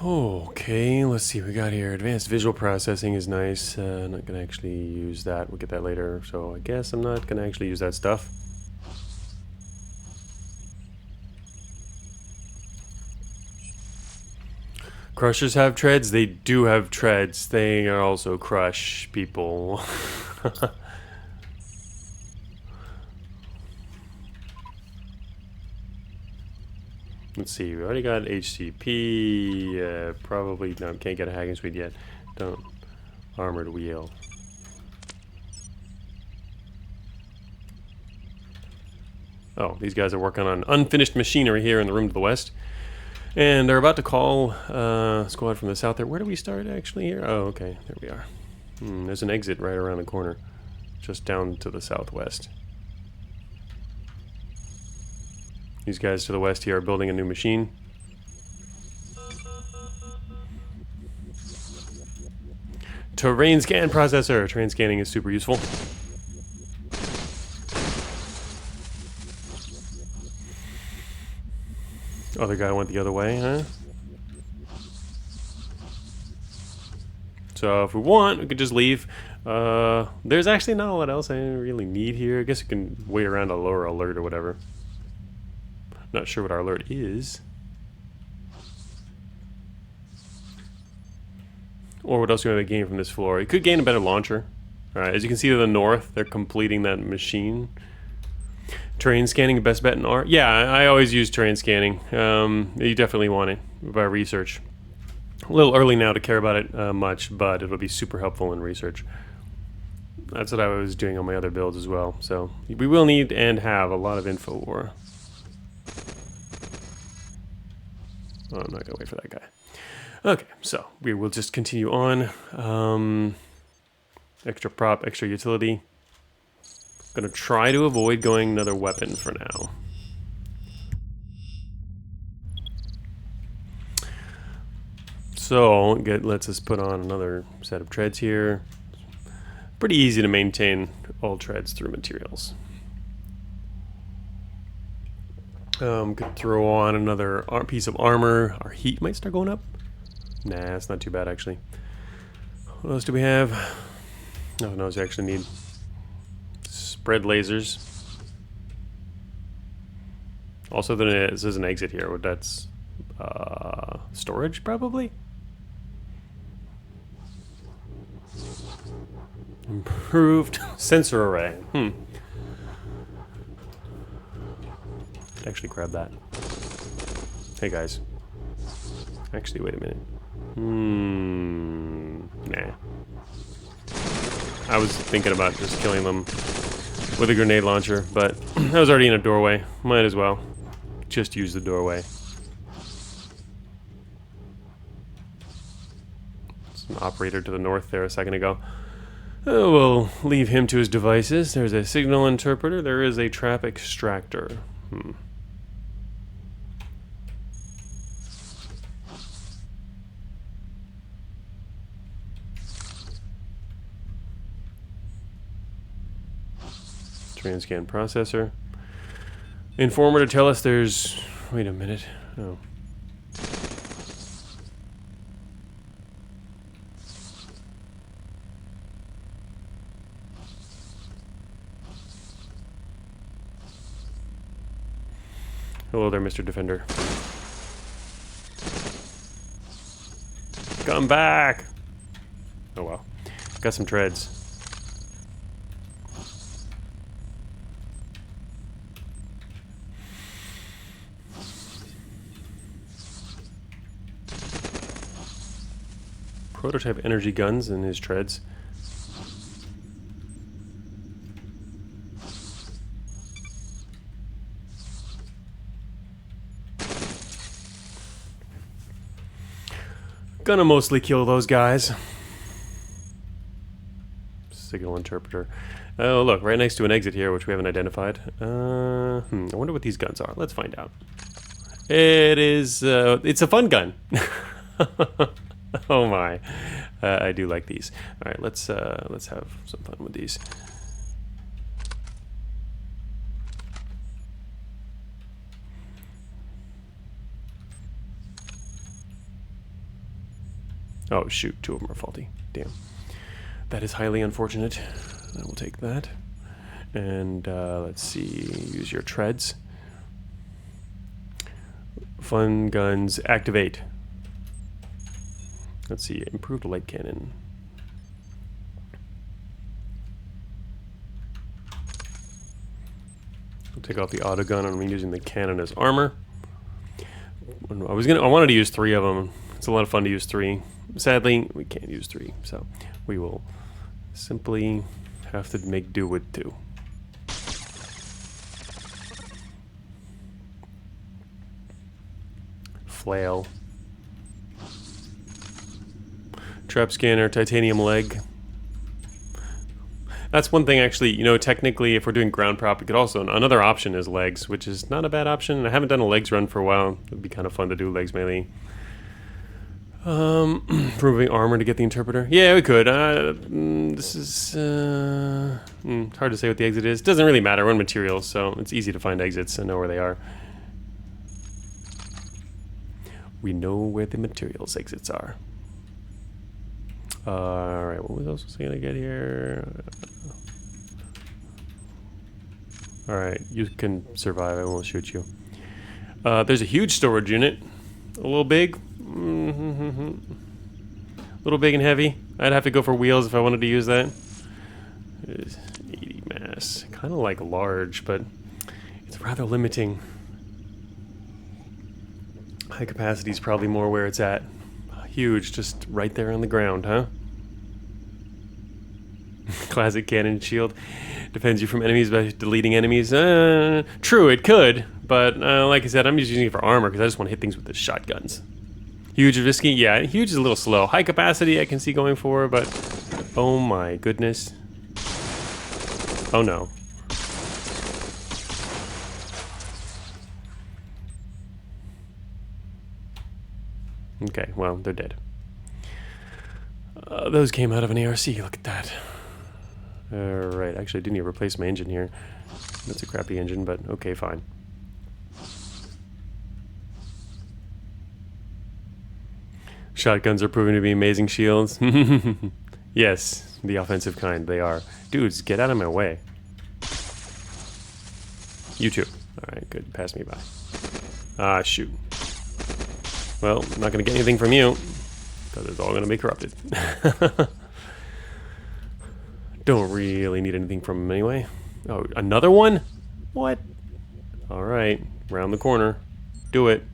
Okay, let's see what we got here. Advanced visual processing is nice. Not gonna actually use that. We'll get that later. So I guess I'm not gonna actually use that stuff. Crushers have treads? They do have treads. They are also crush people. Let's see, we already got HCP, probably, no, can't get a hacking speed yet. Don't. Armored wheel. Oh, these guys are working on unfinished machinery here in the room to the west. And they're about to call squad from the south there. Where do we start actually here? Oh, okay, there we are. There's an exit right around the corner, just down to the southwest. These guys to the west here are building a new machine. Terrain scan processor. Terrain scanning is super useful. Other guy went the other way, huh? So if we want, we could just leave. There's actually not a lot else I really need here. I guess you can wait around a lower alert or whatever. Not sure what our alert is. Or what else you want to gain from this floor. You could gain a better launcher. Alright, as you can see to the north, they're completing that machine. Terrain scanning, best bet in R? Yeah, I always use terrain scanning. You definitely want it by research. A little early now to care about it much, but it'll be super helpful in research. That's what I was doing on my other builds as well. So we will need and have a lot of info war. Oh, I'm not gonna wait for that guy. Okay, so we will just continue on. Extra prop, extra utility. Gonna try to avoid going another weapon for now. So lets us put on another set of treads here. Pretty easy to maintain all treads through materials. Could throw on another piece of armor. Our heat might start going up. Nah, it's not too bad actually. What else do we have? Oh no, we actually need spread lasers. Also, this is an exit here. That's storage probably. Improved sensor array. Actually grab that. Hey guys. Actually, wait a minute. Nah. I was thinking about just killing them with a grenade launcher, but I was already in a doorway. Might as well just use the doorway. There's an operator to the north there a second ago. Oh, we'll leave him to his devices. There's a signal interpreter. There is a trap extractor. Terrain scan processor. Informer to tell us there's... Wait a minute. Oh. Hello there, Mr. Defender. Come back! Oh well. Got some treads. Prototype energy guns in his treads. Gonna mostly kill those guys. Signal interpreter. Oh, look, right next to an exit here, which we haven't identified. I wonder what these guns are. Let's find out. It is, it's a fun gun. Oh my. I do like these. All right, let's have some fun with these. Oh shoot, two of them are faulty. Damn. That is highly unfortunate. I will take that. And let's see, use your treads. Fun guns, activate. Let's see, improved light cannon. We'll take off the auto gun and I'm using the cannon as armor. I wanted to use 3 of them. It's a lot of fun to use 3. Sadly, we can't use 3, so we will simply have to make do with 2. Flail. Trap scanner, titanium leg. That's one thing actually, you know, technically if we're doing ground prop, we could also, another option is legs, which is not a bad option. I haven't done a legs run for a while. It'd be kind of fun to do legs melee. Improving armor to get the interpreter. Yeah, we could. This is hard to say what the exit is. Doesn't really matter. We're on materials, so it's easy to find exits and know where they are. We know where the materials exits are. Alright, what was else was I gonna get here? Alright, you can survive, I won't shoot you. There's a huge storage unit. A little big. A little big and heavy. I'd have to go for wheels if I wanted to use that. It is 80 mass. Kind of like large, but it's rather limiting. High capacity is probably more where it's at. Huge, just right there on the ground, huh? Classic cannon shield. Defends you from enemies by deleting enemies. True, it could, but like I said, I'm just using it for armor because I just want to hit things with the shotguns. Huge risky, yeah, huge is a little slow. High capacity I can see going for, but oh my goodness. Oh no. Okay, well, they're dead. Those came out of an ARC, look at that. Alright, actually I do need to replace my engine here. That's a crappy engine, but okay, fine. Shotguns are proving to be amazing shields. Yes, the offensive kind, they are. Dudes, get out of my way. You too. Alright, good, pass me by. Ah, shoot. Well, I'm not going to get anything from you, because it's all going to be corrupted. Don't really need anything from him anyway. Oh, another one? What? Alright, round the corner. Do it.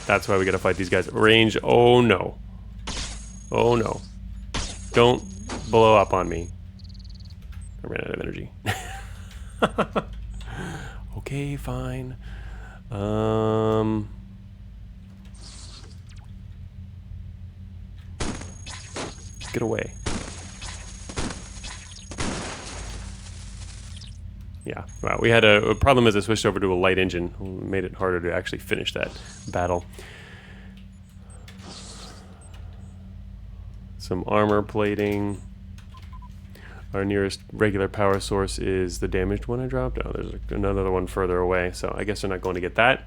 That's why we gotta fight these guys. Range, oh no. Oh no. Don't blow up on me. I ran out of energy. Okay, fine. Get away. Yeah, well, we had a problem as I switched over to a light engine. Made it harder to actually finish that battle. Some armor plating. Our nearest regular power source is the damaged one I dropped. Oh, there's another one further away, so I guess they're not going to get that.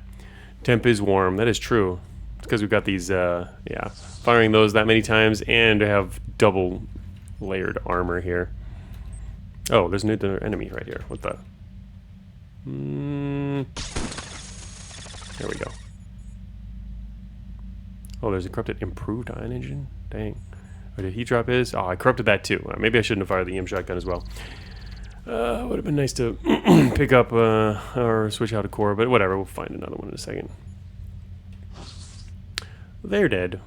Temp is warm, that is true. It's because we've got these, yeah, firing those that many times and to have double layered armor here. Oh, there's another enemy right here. What the? There we go. Oh, there's a corrupted improved ion engine? Dang. Or did he drop his? Oh, I corrupted that too. Maybe I shouldn't have fired the EM shotgun as well. Would have been nice to pick up or switch out a core, but whatever. We'll find another one in a second. They're dead.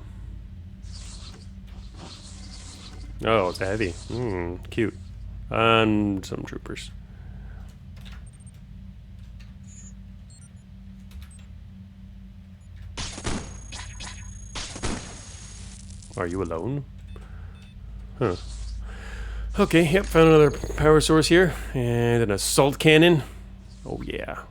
Oh, it's a heavy. Cute. And some troopers. Are you alone? Huh. Okay, yep, found another power source here. And an assault cannon. Oh, yeah.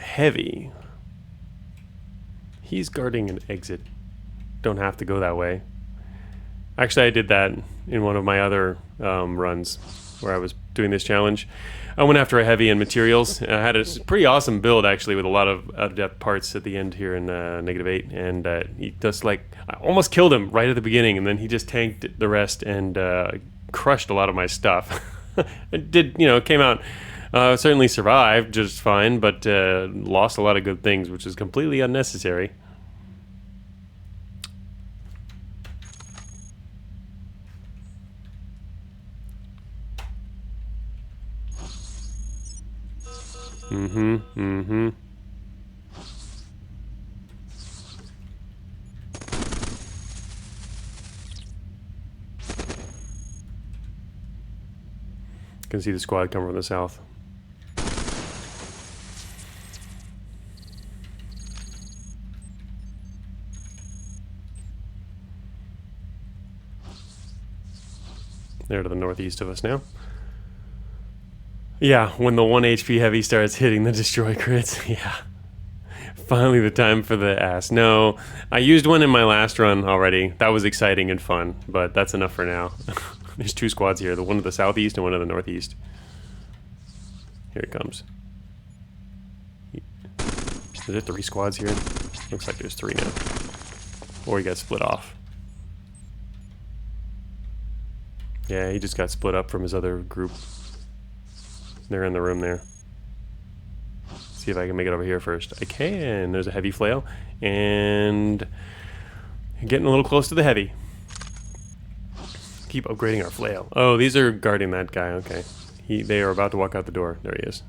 Heavy. He's guarding an exit. Don't have to go that way. Actually, I did that in one of my other runs where I was doing this challenge. I went after a heavy and materials. I had a pretty awesome build, actually, with a lot of out-of-depth parts at the end here in -8. And he just, like, I almost killed him right at the beginning, and then he just tanked the rest and crushed a lot of my stuff. It did, you know, came out... certainly survived just fine, but lost a lot of good things, which is completely unnecessary. Can see the squad coming from the south. They're to the northeast of us now. Yeah, when the 1 HP heavy starts hitting the destroy crits, yeah. Finally the time for the ass. No, I used one in my last run already. That was exciting and fun, but that's enough for now. There's 2 squads here, the one to the southeast and one to the northeast. Here it comes. Is there 3 squads here? Looks like there's 3 now. Or he got split off. Yeah, he just got split up from his other group. They're in the room there. See if I can make it over here first. I can. There's a heavy flail. And getting a little close to the heavy. Keep upgrading our flail. Oh, these are guarding that guy. Okay. They are about to walk out the door. There he is.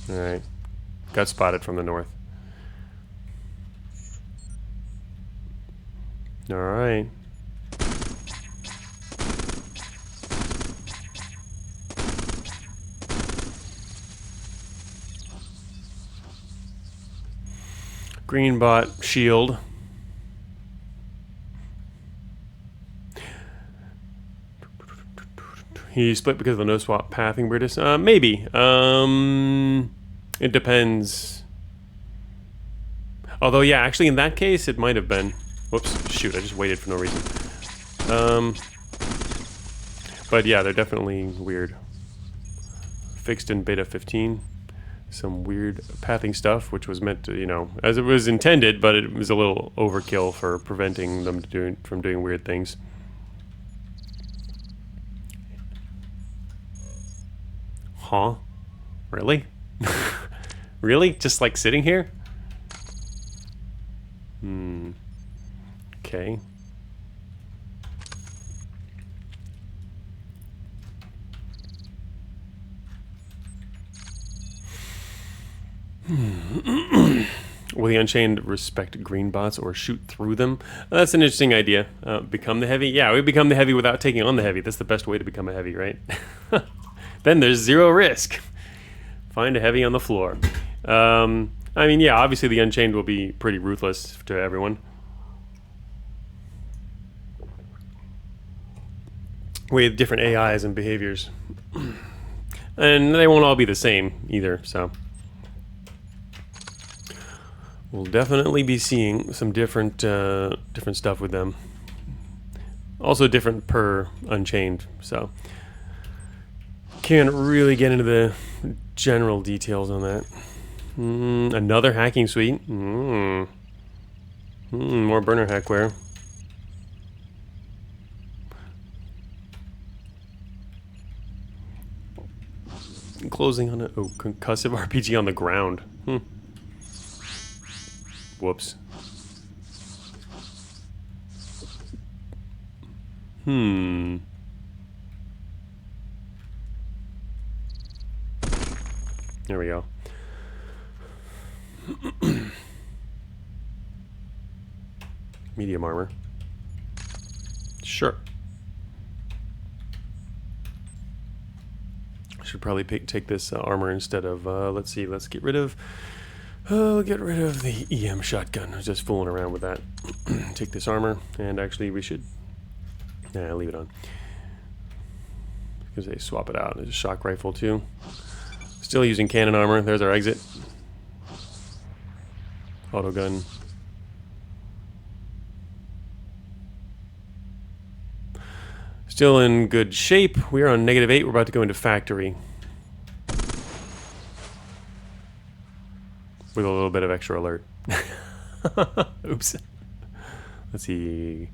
Alright. Got spotted from the north. Alright. Green bot shield. He split because of the no swap pathing British. Maybe. It depends. Although, yeah, actually, in that case, it might have been. Whoops! Shoot! I just waited for no reason. But yeah, they're definitely weird. Fixed in beta 15. Some weird pathing stuff, which was meant to, you know, as it was intended, but it was a little overkill for preventing them from doing weird things. Huh? Really? Really? Just like sitting here? Okay. Will the Unchained respect green bots or shoot through them? That's an interesting idea. Become the heavy? Yeah, we become the heavy without taking on the heavy. That's the best way to become a heavy, right? Then there's 0 risk. Find a heavy on the floor. I mean, yeah, obviously the Unchained will be pretty ruthless to everyone. With different AIs and behaviors. And they won't all be the same either, so... We'll definitely be seeing some different stuff with them. Also different per Unchained, so... Can't really get into the general details on that. Another hacking suite. More burner hackware. Closing on a concussive RPG on the ground. Whoops. There we go. Medium armor. Sure. Should probably take this armor instead of, let's see, let's get rid of the EM shotgun. I was just fooling around with that. Take this armor, and actually we should, leave it on. Because they swap it out. There's a shock rifle too. Still using cannon armor. There's our exit. Auto gun. Still in good shape. We are on -8. We're about to go into factory. With a little bit of extra alert. Oops. Let's see.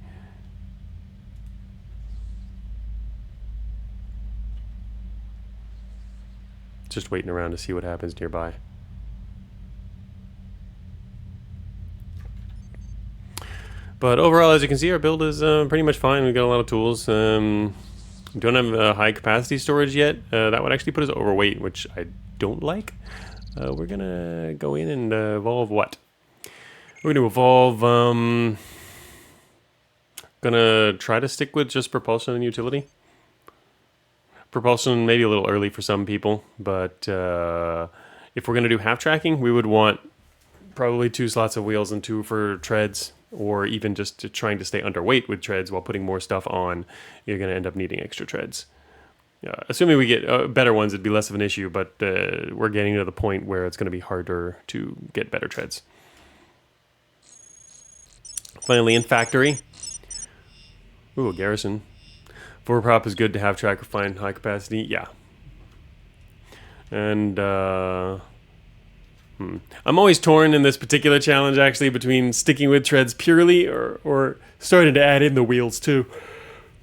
Just waiting around to see what happens nearby. But overall, as you can see, our build is pretty much fine. We've got a lot of tools. Don't have high capacity storage yet. That would actually put us overweight, which I don't like. We're gonna go in and evolve what? We're gonna evolve. Gonna try to stick with just propulsion and utility. Propulsion maybe a little early for some people, but if we're gonna do half tracking, we would want probably 2 slots of wheels and 2 for treads. Or even just trying to stay underweight with treads while putting more stuff on, you're going to end up needing extra treads. Assuming we get better ones, it'd be less of an issue, but we're getting to the point where it's going to be harder to get better treads. Finally, in factory. Ooh, a garrison. 4 prop is good to have track, refine, high capacity. Yeah. And I'm always torn in this particular challenge, actually, between sticking with treads purely or starting to add in the wheels too,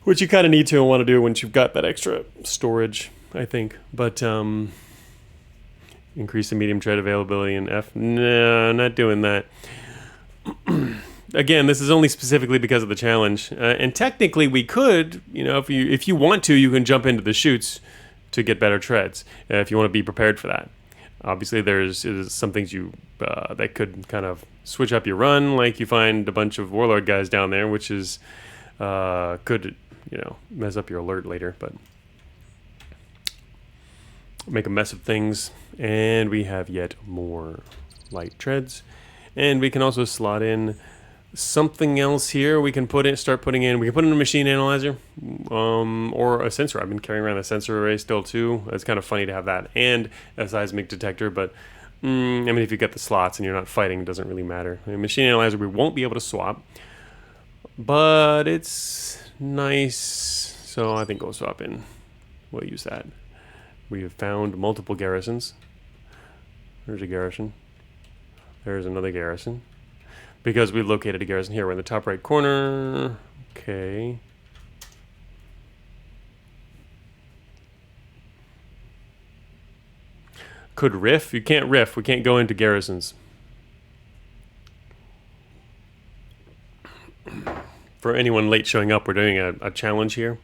which you kind of need to and want to do once you've got that extra storage, I think. But increase the medium tread availability in F. No, not doing that. Again, this is only specifically because of the challenge, and technically we could, if you want to, you can jump into the chutes to get better treads if you want to be prepared for that. Obviously, there's some things that could kind of switch up your run, like you find a bunch of warlord guys down there, which is could mess up your alert later, but make a mess of things. And we have yet more light treads, and we can also slot in something else here. We can start putting in. We can put in a machine analyzer, or a sensor. I've been carrying around a sensor array still too. It's kind of funny to have that and a seismic detector. But I mean, if you get the slots and you're not fighting, it doesn't really matter. I mean, machine analyzer we won't be able to swap, but it's nice. So I think we'll swap in. We'll use that. We have found multiple garrisons. There's a garrison. There's another garrison. Because we located a garrison here. We're in the top right corner. Okay. Could riff? You can't riff. We can't go into garrisons. For anyone late showing up, we're doing a challenge here.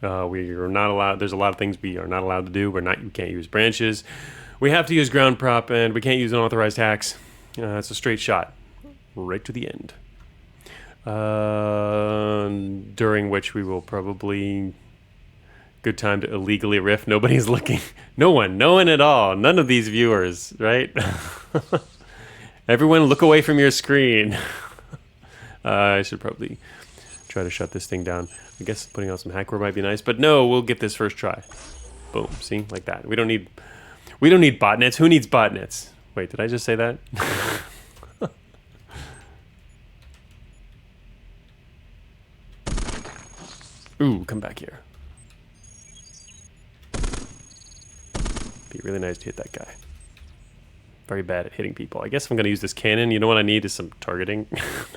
We are not allowed. There's a lot of things we are not allowed to do. We can't use branches. We have to use ground prop, and we can't use unauthorized hacks. It's a straight shot. Right to the end. During which we will probably... Good time to illegally riff. Nobody's looking. No one at all. None of these viewers, right? Everyone look away from your screen. I should probably try to shut this thing down. I guess putting on some hackware might be nice, but no, we'll get this first try. Boom, see? Like that. We don't need botnets. Who needs botnets? Wait, did I just say that? Ooh, come back here. Be really nice to hit that guy. Very bad at hitting people. I guess if I'm going to use this cannon, you know what I need is some targeting.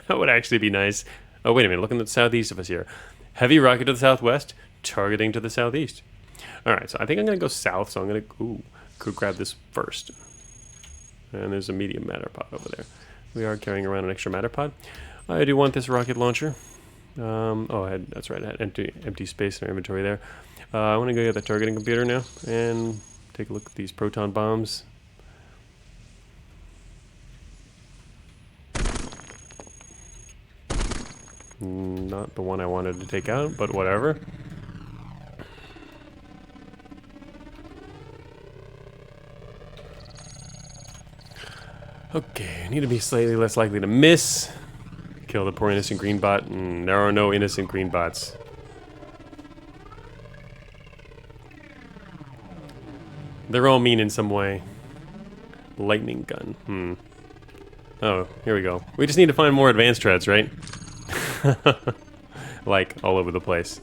That would actually be nice. Oh, wait a minute. Look in the southeast of us here. Heavy rocket to the southwest, targeting to the southeast. All right, so I think I'm going to go south, so I'm going to... could grab this first. And there's a medium matter pod over there. We are carrying around an extra matter pod. I do want this rocket launcher. That's right. I had empty space in our inventory there. I want to go get the targeting computer now and take a look at these proton bombs. Not the one I wanted to take out, but whatever. Okay, I need to be slightly less likely to miss. Kill the poor innocent green bot. There are no innocent green bots. They're all mean in some way. Lightning gun. Oh, here we go. We just need to find more advanced treads, right? Like, all over the place.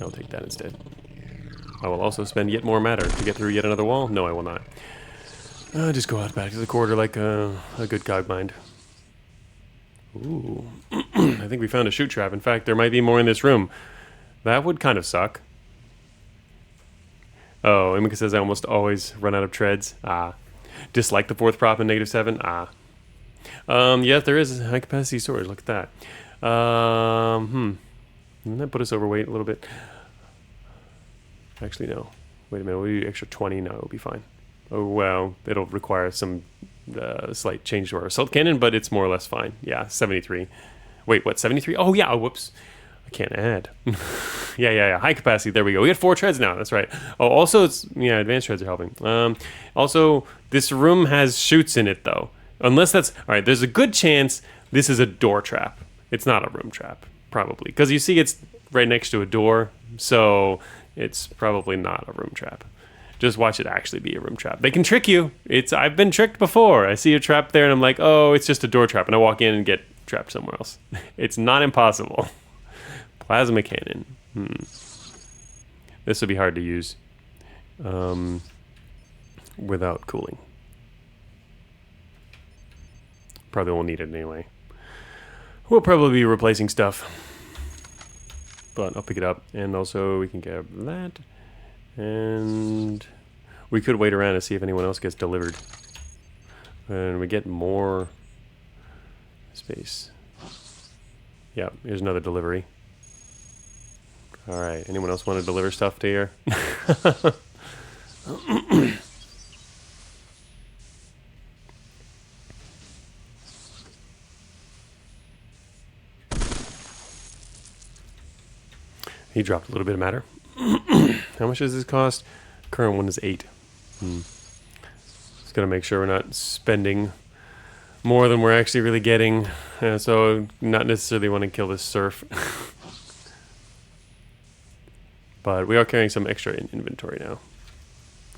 I'll take that instead. I will also spend yet more matter to get through yet another wall. No, I will not. Just go out back to the corridor like a good Cogmind. Ooh. I think we found a shoot trap. In fact, there might be more in this room. That would kind of suck. Oh, Emika says I almost always run out of treads. Dislike the fourth prop in -7. Yes, there is high capacity storage. Look at that. Didn't that put us overweight a little bit? Actually, no. Wait a minute. We'll do extra 20. No, it'll be fine. Oh, well, it'll require some slight change to our assault cannon, but it's more or less fine. Yeah, 73. Wait, what, 73? Oh, yeah. Oh, whoops. I can't add. Yeah. High capacity. There we go. We got 4 treads now. That's right. Oh, also, advanced treads are helping. Also, this room has chutes in it, though. Unless that's... All right, there's a good chance this is a door trap. It's not a room trap, probably. Because you see it's right next to a door, so it's probably not a room trap. Just watch it actually be a room trap. They can trick you. I've been tricked before. I see a trap there, and I'm like, oh, it's just a door trap. And I walk in and get trapped somewhere else. It's not impossible. Plasma cannon. This would be hard to use without cooling. Probably won't need it anyway. We'll probably be replacing stuff. But I'll pick it up. And also we can grab that. And we could wait around to see if anyone else gets delivered. And we get more space. Yeah, here's another delivery. Alright, anyone else want to deliver stuff to here? He dropped a little bit of matter. How much does this cost? Current one is 8. Just gotta make sure we're not spending more than we're actually really getting. So not necessarily want to kill this surf. But we are carrying some extra in inventory now.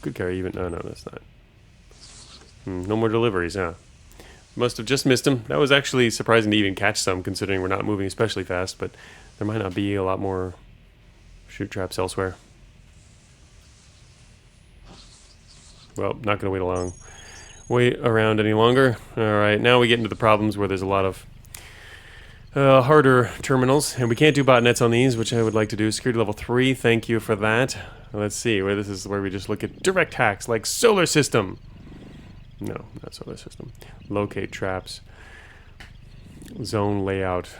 Could carry even... No, that's not. No more deliveries, huh? Must have just missed them. That was actually surprising to even catch some, considering we're not moving especially fast, but there might not be a lot more shoot traps elsewhere. Well, not going to wait around any longer. Alright, now we get into the problems where there's a lot of harder terminals, and we can't do botnets on these, which I would like to do. Security level 3, thank you for that. Let's see, this is where we just look at direct hacks, like solar system. No, not solar system. Locate traps. Zone layout.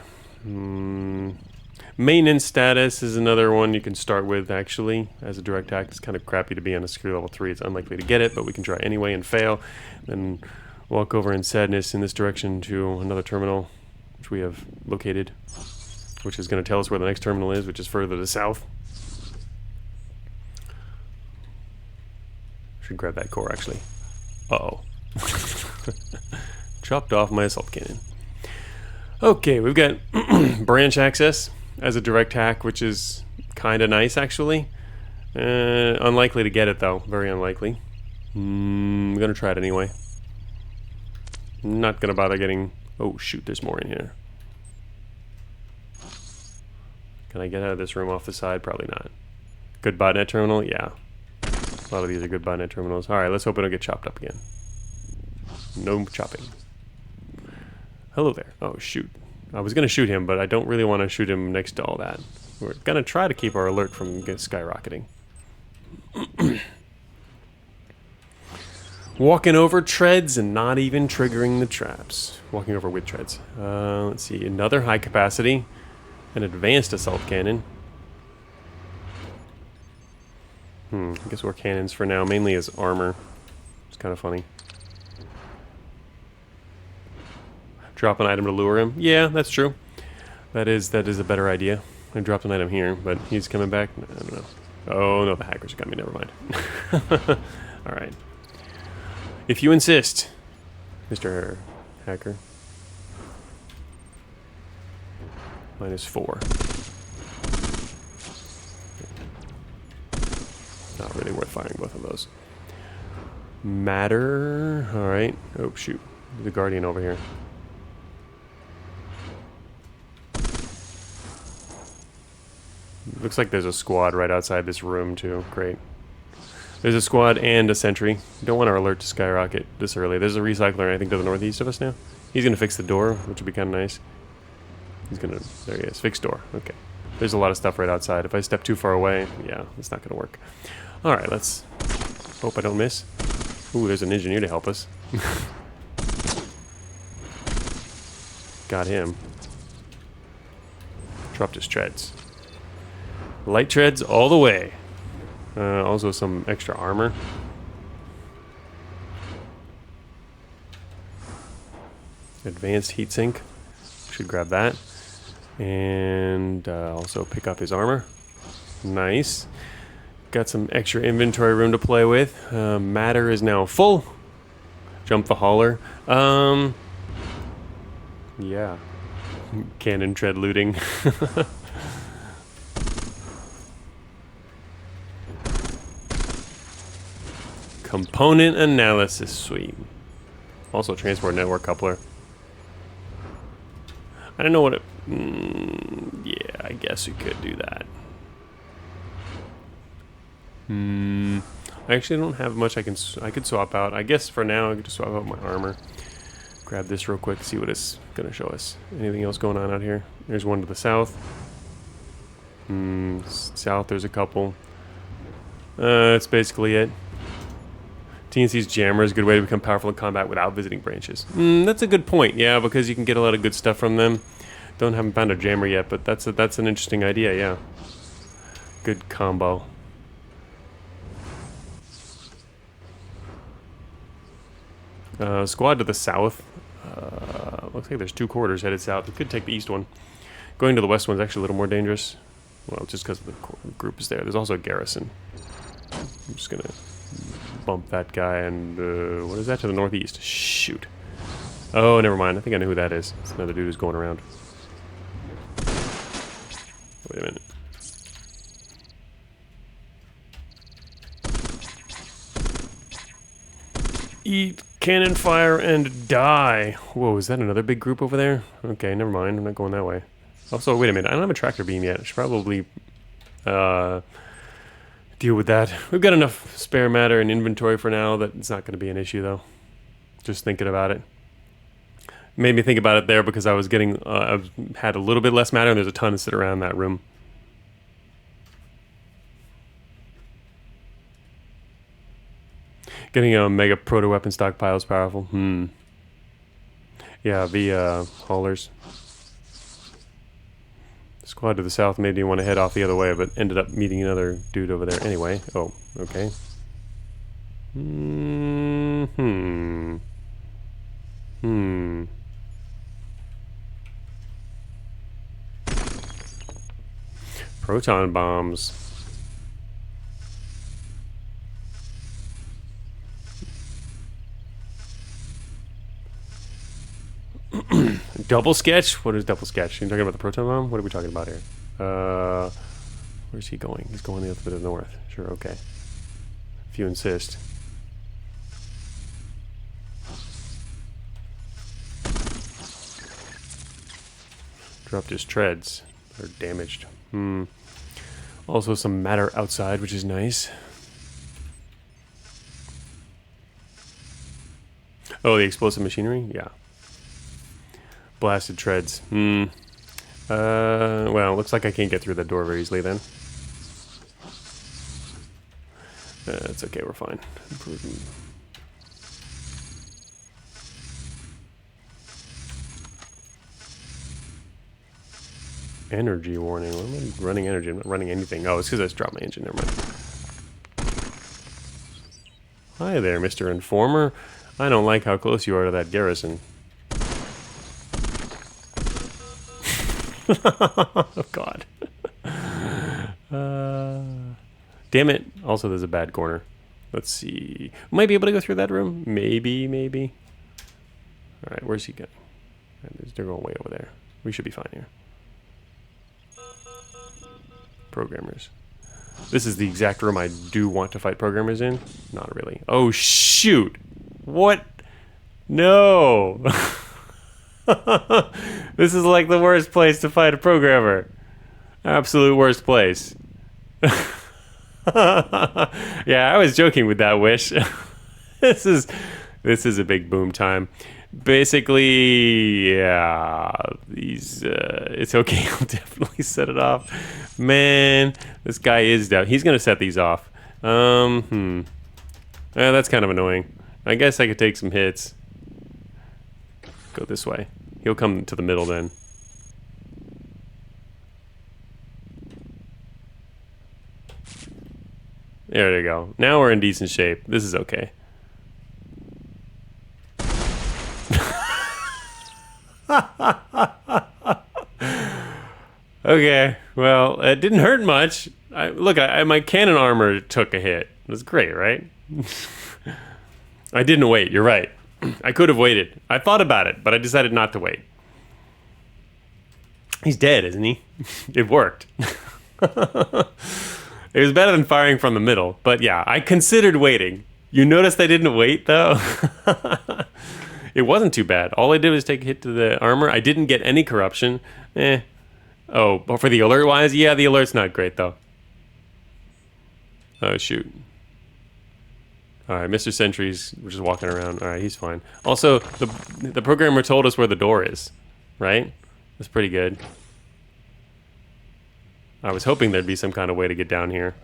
Maintenance status is another one you can start with, actually, as a direct hack. It's kind of crappy to be on a security level 3. It's unlikely to get it, but we can try anyway and fail. Then walk over in sadness in this direction to another terminal, which we have located, which is going to tell us where the next terminal is, which is further to the south. Should grab that core, actually. Uh-oh. Chopped off my assault cannon. Okay, we've got branch access as a direct hack, which is kind of nice, actually. Unlikely to get it, though. Very unlikely. I'm going to try it anyway. Not going to bother getting... Oh, shoot, there's more in here. Can I get out of this room off the side? Probably not. Good botnet terminal? Yeah. A lot of these are good botnet terminals. Alright, let's hope I don't get chopped up again. No chopping. Hello there. Oh, shoot. I was going to shoot him, but I don't really want to shoot him next to all that. We're going to try to keep our alert from skyrocketing. Walking over treads and not even triggering the traps. Walking over with treads. Let's see. Another high capacity. An advanced assault cannon. I guess we're cannons for now. Mainly as armor. It's kind of funny. Drop an item to lure him. Yeah, that's true. That is a better idea. I dropped an item here, but he's coming back. I don't know. Oh no, the hackers got me. Never mind. All right. If you insist, Mr. Hacker. -4. Not really worth firing both of those. Matter. All right. Oh shoot, the Guardian over here. Looks like there's a squad right outside this room too. Great. There's a squad and a sentry. You don't want our alert to skyrocket this early. There's a recycler, I think, to the northeast of us now. He's going to fix the door, which would be kind of nice. He's going to... There he is. Fix door. Okay. There's a lot of stuff right outside. If I step too far away, yeah, it's not going to work. Alright, let's... Hope I don't miss. Ooh, there's an engineer to help us. Got him. Dropped his treads. Light treads all the way. Also some extra armor. Advanced heatsink. Should grab that. And also pick up his armor. Nice. Got some extra inventory room to play with. Matter is now full. Jump the hauler. Yeah. Cannon tread looting. Component analysis suite. Also transport network coupler. I don't know what it... yeah, I guess we could do that. I actually don't have much I could swap out. I guess for now I could just swap out my armor. Grab this real quick, see what it's gonna show us. Anything else going on out here? There's one to the south. South there's a couple. That's basically it. TNC's jammer is a good way to become powerful in combat without visiting branches. That's a good point, yeah, because you can get a lot of good stuff from them. Haven't found a jammer yet, but that's an interesting idea, yeah. Good combo. Squad to the south. Looks like there's 2 corridors headed south. We could take the east one. Going to the west one's actually a little more dangerous. Well, just because the group is there. There's also a garrison. I'm just gonna bump that guy and what is that to the northeast? Shoot. Oh, never mind. I think I know who that is. It's another dude who's going around. Wait a minute. Eat cannon fire and die. Whoa, is that another big group over there? Okay, never mind. I'm not going that way. Also, wait a minute. I don't have a tractor beam yet. I should probably deal with that. We've got enough spare matter and inventory for now that it's not going to be an issue, though. Just thinking about it. Made me think about it there because I was getting... I've had a little bit less matter and there's a ton to sit around that room. Getting a mega proto-weapon stockpile is powerful. Yeah, the haulers. Squad to the south made me want to head off the other way, but ended up meeting another dude over there anyway. Oh, okay. Proton bombs. Double sketch? What is double sketch? You talking about the proton bomb? What are we talking about here? Where's he going? He's going the other bit of the north. Sure, okay. If you insist. Dropped his treads. They're damaged. Also some matter outside, which is nice. Oh, the explosive machinery? Yeah. Blasted treads. Well, looks like I can't get through that door very easily then. It's okay, we're fine. Energy warning. Why am I running energy? I'm not running anything. Oh, it's because I just dropped my engine. Never mind. Hi there, Mr. Informer. I don't like how close you are to that garrison. Oh, God. Damn it. Also, there's a bad corner. Let's see. Might be able to go through that room. Maybe, maybe. All right, where's he going? They're going way over there. We should be fine here. Programmers. This is the exact room I do want to fight programmers in. Not really. Oh, shoot. What? No. This is like the worst place to fight a programmer. Absolute worst place. Yeah, I was joking with that wish. This is a big boom time. Basically, yeah, it's okay. I'll definitely set it off. Man, this guy is down. He's gonna set these off. Yeah, that's kind of annoying. I guess I could take some hits. Go this way. He'll come to the middle then. There you go. Now we're in decent shape. This is okay. Okay, well, it didn't hurt much. Look, my cannon armor took a hit. It was great, right? I didn't wait, you're right. I could have waited. I thought about it, but I decided not to wait. He's dead, isn't he? It worked. It was better than firing from the middle, but yeah, I considered waiting. You noticed I didn't wait, though? It wasn't too bad. All I did was take a hit to the armor. I didn't get any corruption. Oh, but for the alert-wise? Yeah, the alert's not great, though. Oh, shoot. Alright, Mr. Sentry's just walking around. Alright, he's fine. Also, the programmer told us where the door is, right? That's pretty good. I was hoping there'd be some kind of way to get down here.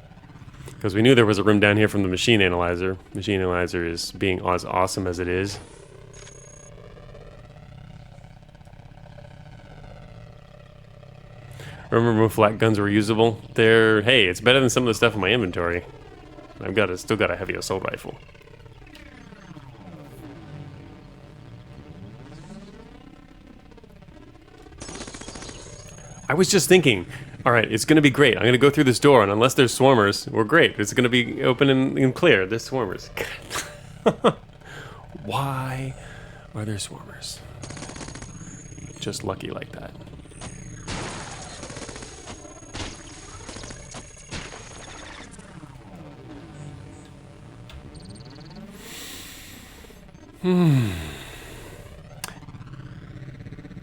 Because we knew there was a room down here from the machine analyzer. Machine analyzer is being as awesome as it is. Remember when flat guns were usable? Hey, it's better than some of the stuff in my inventory. Still got a heavy assault rifle. I was just thinking, all right, it's going to be great. I'm going to go through this door, and unless there's swarmers, we're great. It's going to be open and clear. There's swarmers. Why are there swarmers? Just lucky like that.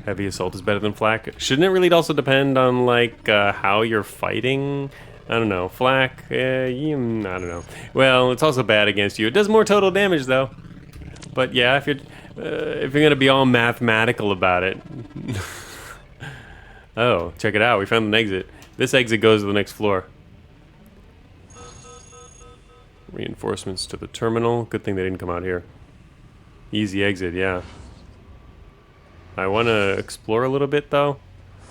Heavy assault is better than flak. Shouldn't it really also depend on like how you're fighting? I don't know. Flak, I don't know. Well, it's also bad against you. It does more total damage though. But yeah, if you're gonna be all mathematical about it. Oh, check it out. We found an exit. This exit goes to the next floor. Reinforcements to the terminal. Good thing they didn't come out here. Easy exit, yeah. I want to explore a little bit, though.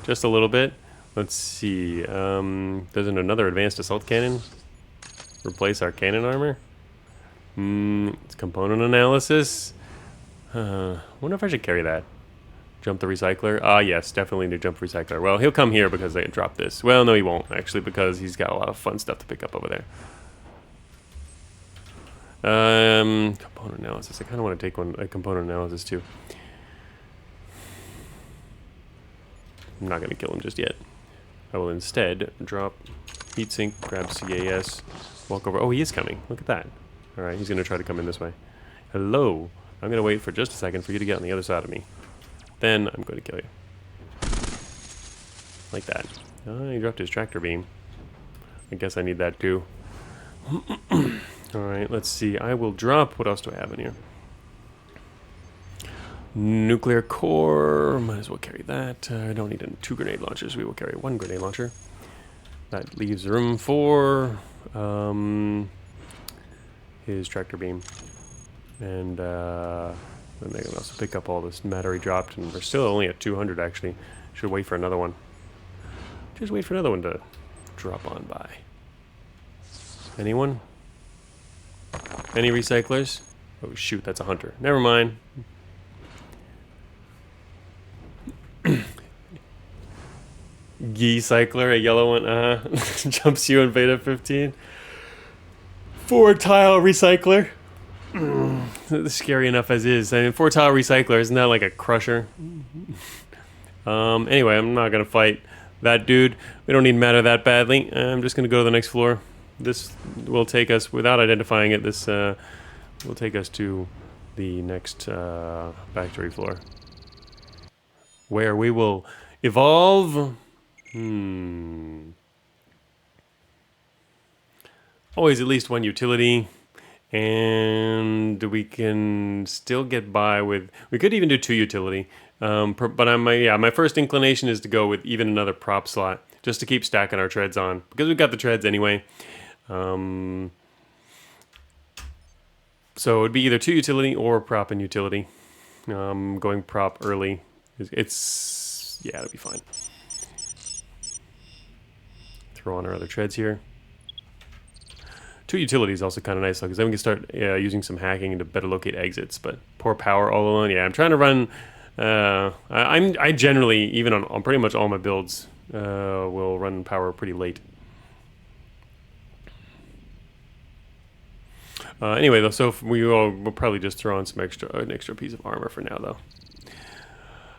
Just a little bit. Let's see. There's another advanced assault cannon. Replace our cannon armor. It's component analysis. Wonder if I should carry that. Jump the recycler. Ah, yes, definitely need to jump recycler. Well, he'll come here because they dropped this. Well, no, he won't, actually, because he's got a lot of fun stuff to pick up over there. Component analysis. I kind of want to take a component analysis too. I'm not going to kill him just yet. I will instead drop heatsink, grab CAS, walk over. Oh, he is coming. Look at that. All right, he's going to try to come in this way. Hello. I'm going to wait for just a second for you to get on the other side of me. Then I'm going to kill you. Like that. Oh, he dropped his tractor beam. I guess I need that too. Alright, let's see. I will drop... What else do I have in here? Nuclear core. Might as well carry that. I don't need 2 grenade launchers. We will carry 1 grenade launcher. That leaves room for his tractor beam. And then they can also pick up all this matter he dropped. And we're still only at 200, actually. Should wait for another one. Just wait for another one to drop on by. Anyone? Any recyclers? Oh shoot, that's a hunter. Never mind. Cycler, a yellow one, jumps you in beta 15. 4-tile recycler. Scary enough as is. I mean, 4-tile recycler, isn't that like a crusher? Anyway, I'm not gonna fight that dude. We don't need matter that badly. I'm just gonna go to the next floor. This will take us, without identifying it, this will take us to the next factory floor, where we will evolve. Always at least one utility, and we can still get by with. We could even do 2 utility, but my first inclination is to go with even another prop slot, just to keep stacking our treads on, because we've got the treads anyway. So it would be either 2 utility or prop and utility. Going prop early, it'll be fine. Throw on our other treads here. 2 utility is also kind of nice, because then we can start using some hacking to better locate exits. But poor power all alone. Yeah, I'm trying to run. I generally, even on pretty much all my builds, will run power pretty late. Anyway, though, so we'll probably just throw on an extra piece of armor for now, though.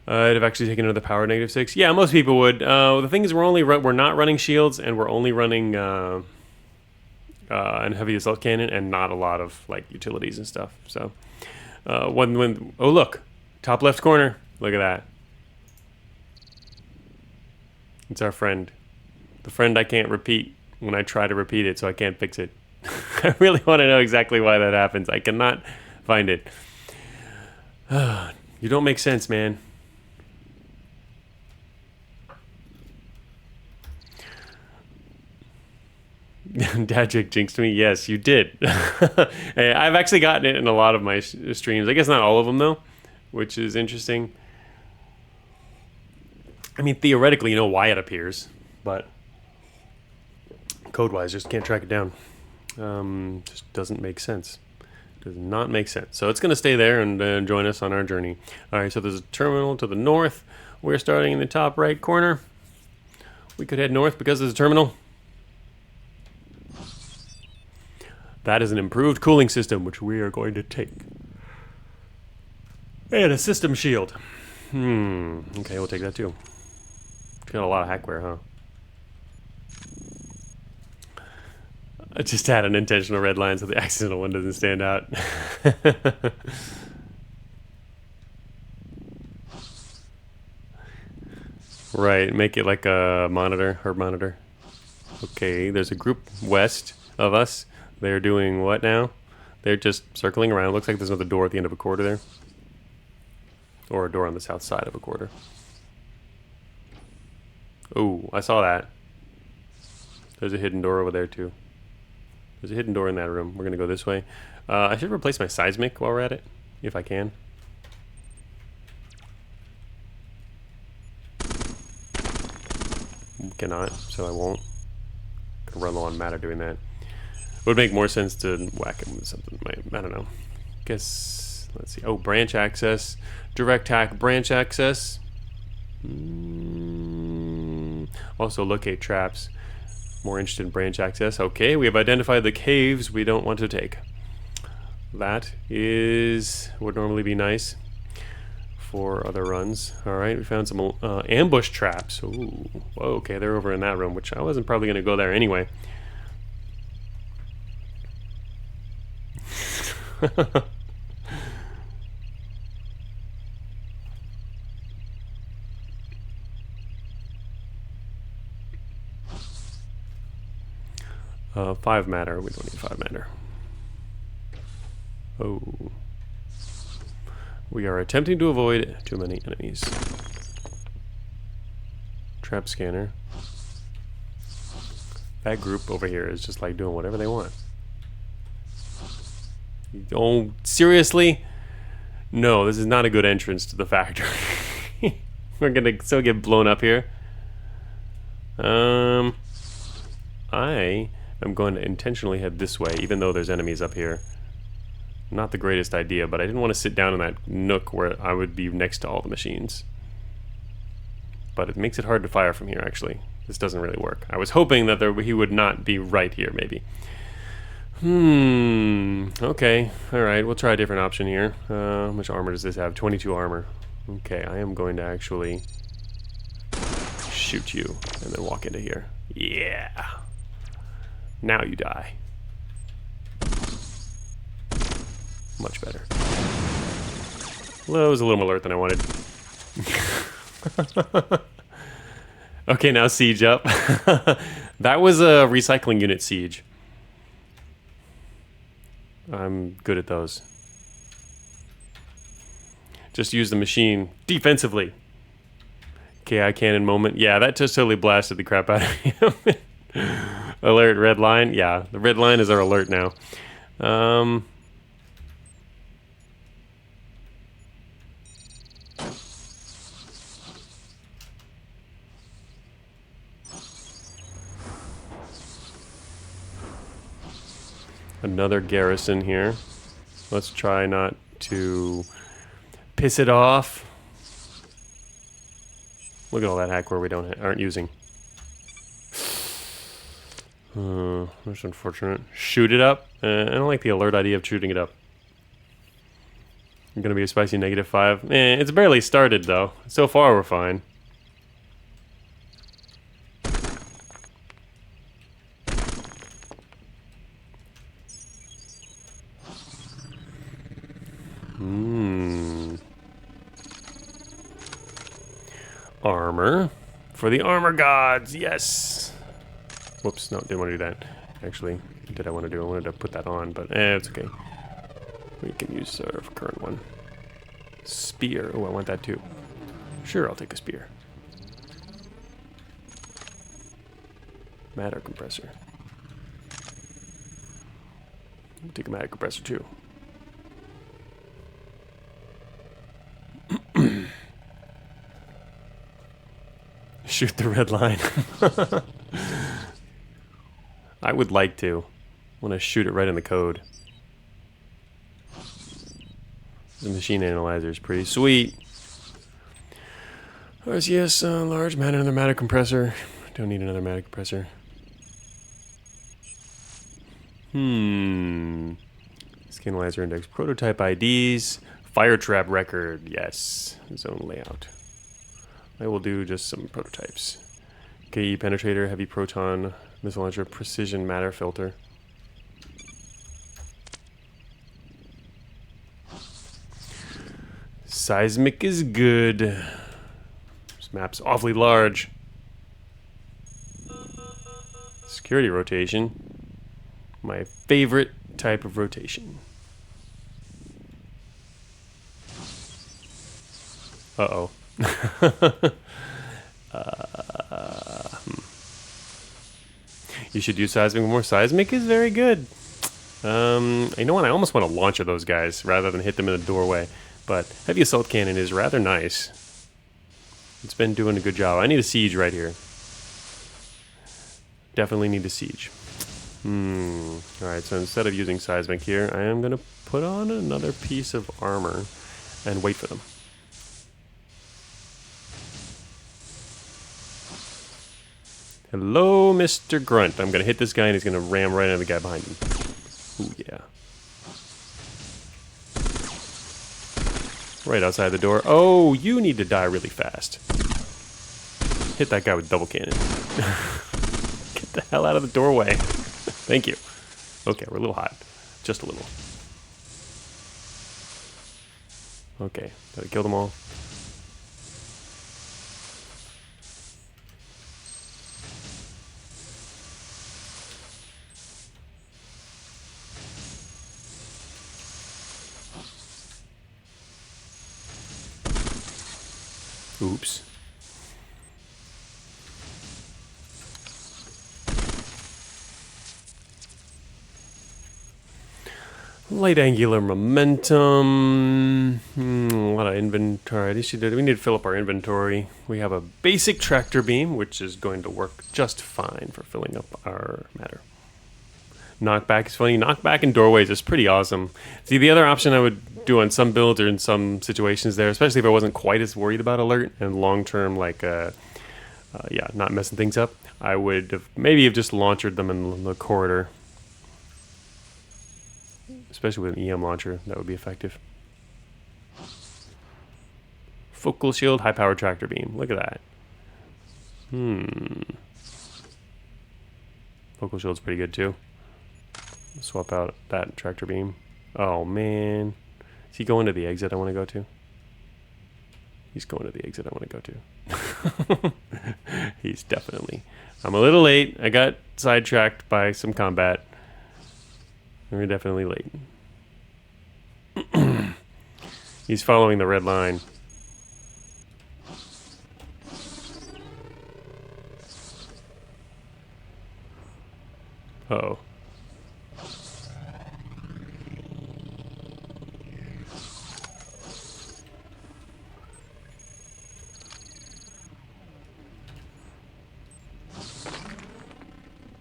I'd have actually taken another power -6. Yeah, most people would. The thing is, we're not running shields, and we're only running an heavy assault cannon, and not a lot of like utilities and stuff. So oh look, top left corner. Look at that. It's our friend, the friend I can't repeat when I try to repeat it, so I can't fix it. I really want to know exactly why that happens. I cannot find it. You don't make sense, man. Dajic jinxed me. Yes, you did. Hey, I've actually gotten it in a lot of my streams. I guess not all of them, though, which is interesting. I mean, theoretically, you know why it appears, but code-wise, just can't track it down. Just doesn't make sense. Does not make sense. So it's going to stay there and join us on our journey. All right, so there's a terminal to the north. We're starting in the top right corner. We could head north because there's a terminal. That is an improved cooling system, which we are going to take. And a system shield. Okay, we'll take that too. Got a lot of hackware, huh? I just had an intentional red line so the accidental one doesn't stand out. Right, make it like a monitor, herb monitor. Okay, there's a group west of us. They're doing what now? They're just circling around. Looks like there's another door at the end of a corridor there. Or a door on the south side of a corridor. Oh, I saw that. There's a hidden door over there too. There's a hidden door in that room. We're gonna go this way. I should replace my seismic while we're at it, if I can. Cannot, so I won't. Gonna run low on matter doing that. Would make more sense to whack him with something. I don't know. Guess, let's see. Oh, branch access. Direct hack branch access. Also locate traps. More interested in branch access. Okay, we have identified the caves we don't want to take. That would normally be nice for other runs. Alright, we found some ambush traps. Ooh, whoa, okay, they're over in that room, which I wasn't probably going to go there anyway. 5 matter. We don't need 5 matter. Oh. We are attempting to avoid too many enemies. Trap scanner. That group over here is just like doing whatever they want. Oh, seriously? No, this is not a good entrance to the factory. We're gonna still get blown up here. I am going to intentionally head this way, even though there's enemies up here. Not the greatest idea, but I didn't want to sit down in that nook where I would be next to all the machines. But it makes it hard to fire from here, actually. This doesn't really work. I was hoping that he would not be right here, maybe. Okay. Alright, we'll try a different option here. How much armor does this have? 22 armor. Okay, I am going to actually shoot you and then walk into here. Yeah. Now you die. Much better. Well, it was a little more alert than I wanted. Okay, now siege up. That was a recycling unit siege. I'm good at those. Just use the machine defensively. KI cannon moment. Yeah, that just totally blasted the crap out of him. Alert red line. Yeah, the red line is our alert now. Another garrison here. Let's try not to piss it off. Look at all that hackware we aren't using. That's unfortunate. Shoot it up. I don't like the alert idea of shooting it up. I'm gonna be a spicy -5. It's barely started though. So far we're fine. Armor. For the armor gods, yes! Whoops, no, didn't want to do that. Actually, did I want to do? I wanted to put that on, but it's okay. We can use our current one. Spear. Oh, I want that too. Sure, I'll take a spear. Matter compressor. I'll take a matter compressor too. Shoot the red line. I would like to. I want to shoot it right in the code. The machine analyzer is pretty sweet. RCS, large matter, another matter compressor. Don't need another matter compressor. Scan analyzer index, prototype IDs, fire trap record. Yes, zone layout. I will do just some prototypes. KE penetrator, heavy proton, missile launcher, precision matter filter. Seismic is good. This map's awfully large. Security rotation. My favorite type of rotation. Uh-oh. You should use seismic more. Seismic is very good. You know what? I almost want to launch at those guys rather than hit them in the doorway. But heavy assault cannon is rather nice. It's been doing a good job. I need a siege right here. Definitely need a siege. Alright, so instead of using seismic here, I am going to put on another piece of armor and wait for them. Hello, Mr. Grunt. I'm going to hit this guy and he's going to ram right into the guy behind him. Ooh, yeah. Right outside the door. Oh, you need to die really fast. Hit that guy with double cannon. Get the hell out of the doorway. Thank you. Okay, we're a little hot. Just a little. Okay, gotta kill them all. Oops. Light angular momentum. A lot of inventory. We need to fill up our inventory. We have a basic tractor beam, which is going to work just fine for filling up our matter. Knockback is funny. Knockback in doorways is pretty awesome. See, the other option I would do on some builds or in some situations there, especially if I wasn't quite as worried about alert and long-term, like, yeah, not messing things up, I would have maybe just launched them in the corridor. Especially with an EM launcher, that would be effective. Focal shield, high-powered tractor beam. Look at that. Focal shield's pretty good too. Swap out that tractor beam. Oh man, is he going to the exit I want to go to? He's going to the exit I want to go to. He's definitely. I'm a little late. I got sidetracked by some combat. We're definitely late. He's following the red line. Uh-oh.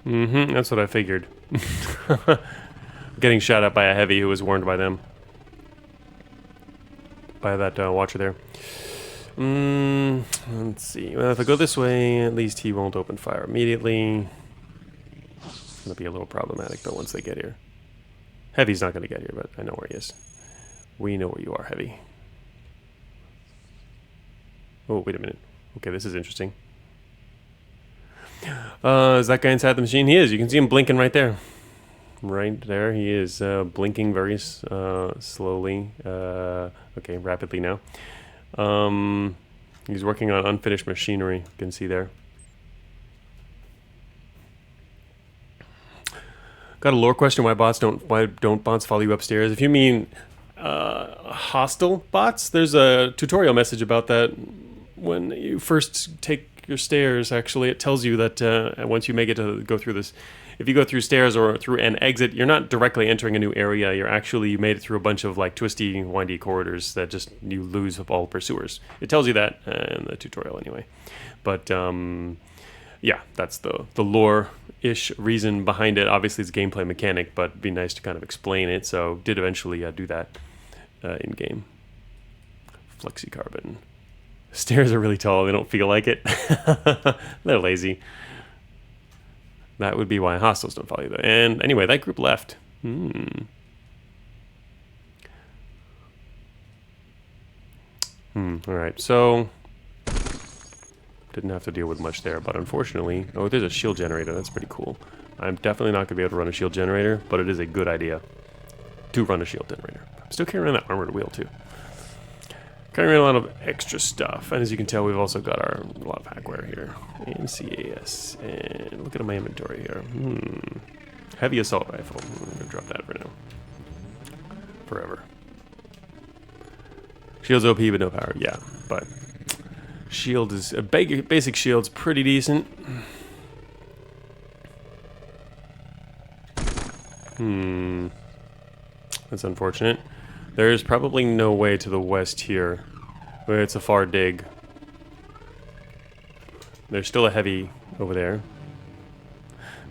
That's what I figured. Getting shot at by a heavy who was warned by them. By that watcher there. Let's see. Well, if I go this way, at least he won't open fire immediately. It's going to be a little problematic, though, once they get here. Heavy's not going to get here, but I know where he is. We know where you are, Heavy. Oh, wait a minute. Okay, this is interesting. Is that guy inside the machine? He is. You can see him blinking right there. Right there, he is blinking very slowly. Okay, rapidly now. He's working on unfinished machinery. You can see there. Got a lore question: why don't bots follow you upstairs? If you mean hostile bots, there's a tutorial message about that. When you first take your stairs, actually, it tells you that once you make it to go through this. If you go through stairs or through an exit, you're not directly entering a new area. You made it through a bunch of like twisty, windy corridors that just you lose all pursuers. It tells you that in the tutorial anyway. But yeah, that's the lore-ish reason behind it. Obviously, it's a gameplay mechanic, but it'd be nice to kind of explain it. So did eventually do that in game. Flexicarbon. Stairs are really tall. They don't feel like it. They're lazy. That would be why hostiles don't follow you, though. And anyway, that group left. All right, so didn't have to deal with much there, but unfortunately, oh, there's a shield generator. That's pretty cool. I'm definitely not gonna be able to run a shield generator, but it is a good idea to run a shield generator. I'm still carrying around that armored wheel too. Carrying around a lot of extra stuff, and as you can tell, we've also got a lot of hackware here. And CAS, and look at my inventory here. Heavy assault rifle. I'm gonna drop that for now. Forever. Shield's OP, but no power. Yeah, but shield is a basic shield's pretty decent. That's unfortunate. There's probably no way to the west here. It's a far dig. There's still a heavy over there.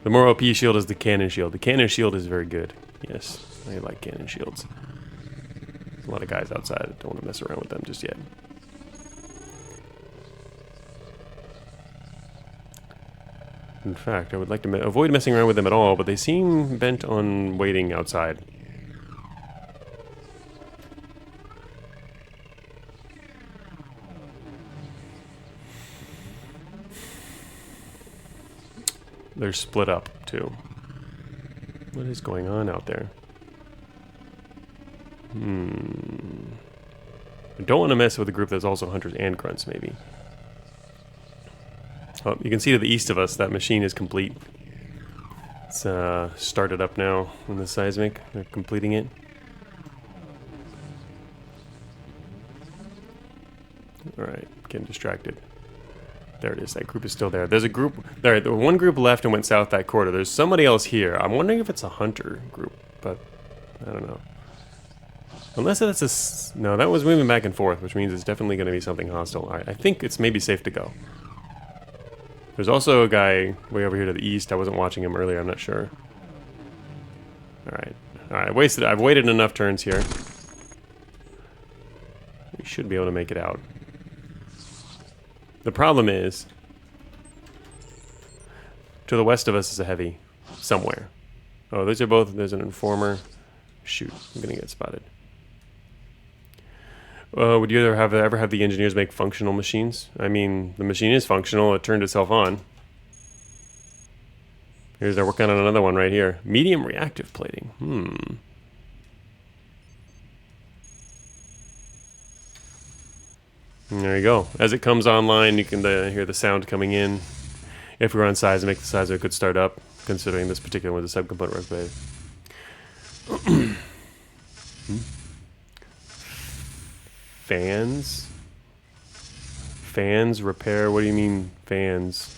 The more OP shield is the cannon shield. The cannon shield is very good. Yes, I like cannon shields. There's a lot of guys outside that don't want to mess around with them just yet. In fact, I would like to avoid messing around with them at all, but they seem bent on waiting outside. They're split up, too. What is going on out there? I don't want to mess with a group that's also hunters and grunts, maybe. Oh, you can see to the east of us, that machine is complete. It's started up now in the seismic. They're completing it. Alright, getting distracted. There it is. That group is still there. There's a group... There, one group left and went south that corridor. There's somebody else here. I'm wondering if it's a hunter group, but I don't know. Unless that's a... No, that was moving back and forth, which means it's definitely going to be something hostile. Alright, I think it's maybe safe to go. There's also a guy way over here to the east. I wasn't watching him earlier, I'm not sure. Alright. Alright, I've waited enough turns here. We should be able to make it out. The problem is... To the west of us is a heavy. Somewhere. Oh, those are both... There's an informer. Shoot, I'm gonna get spotted. Would you ever have the engineers make functional machines? I mean, the machine is functional. It turned itself on. They're working on another one right here. Medium reactive plating. And there you go. As it comes online, you can hear the sound coming in. If we were on seismic, the seismic could start up, considering this particular one is a subcomponent workplace. Fans? Fans repair? What do you mean fans?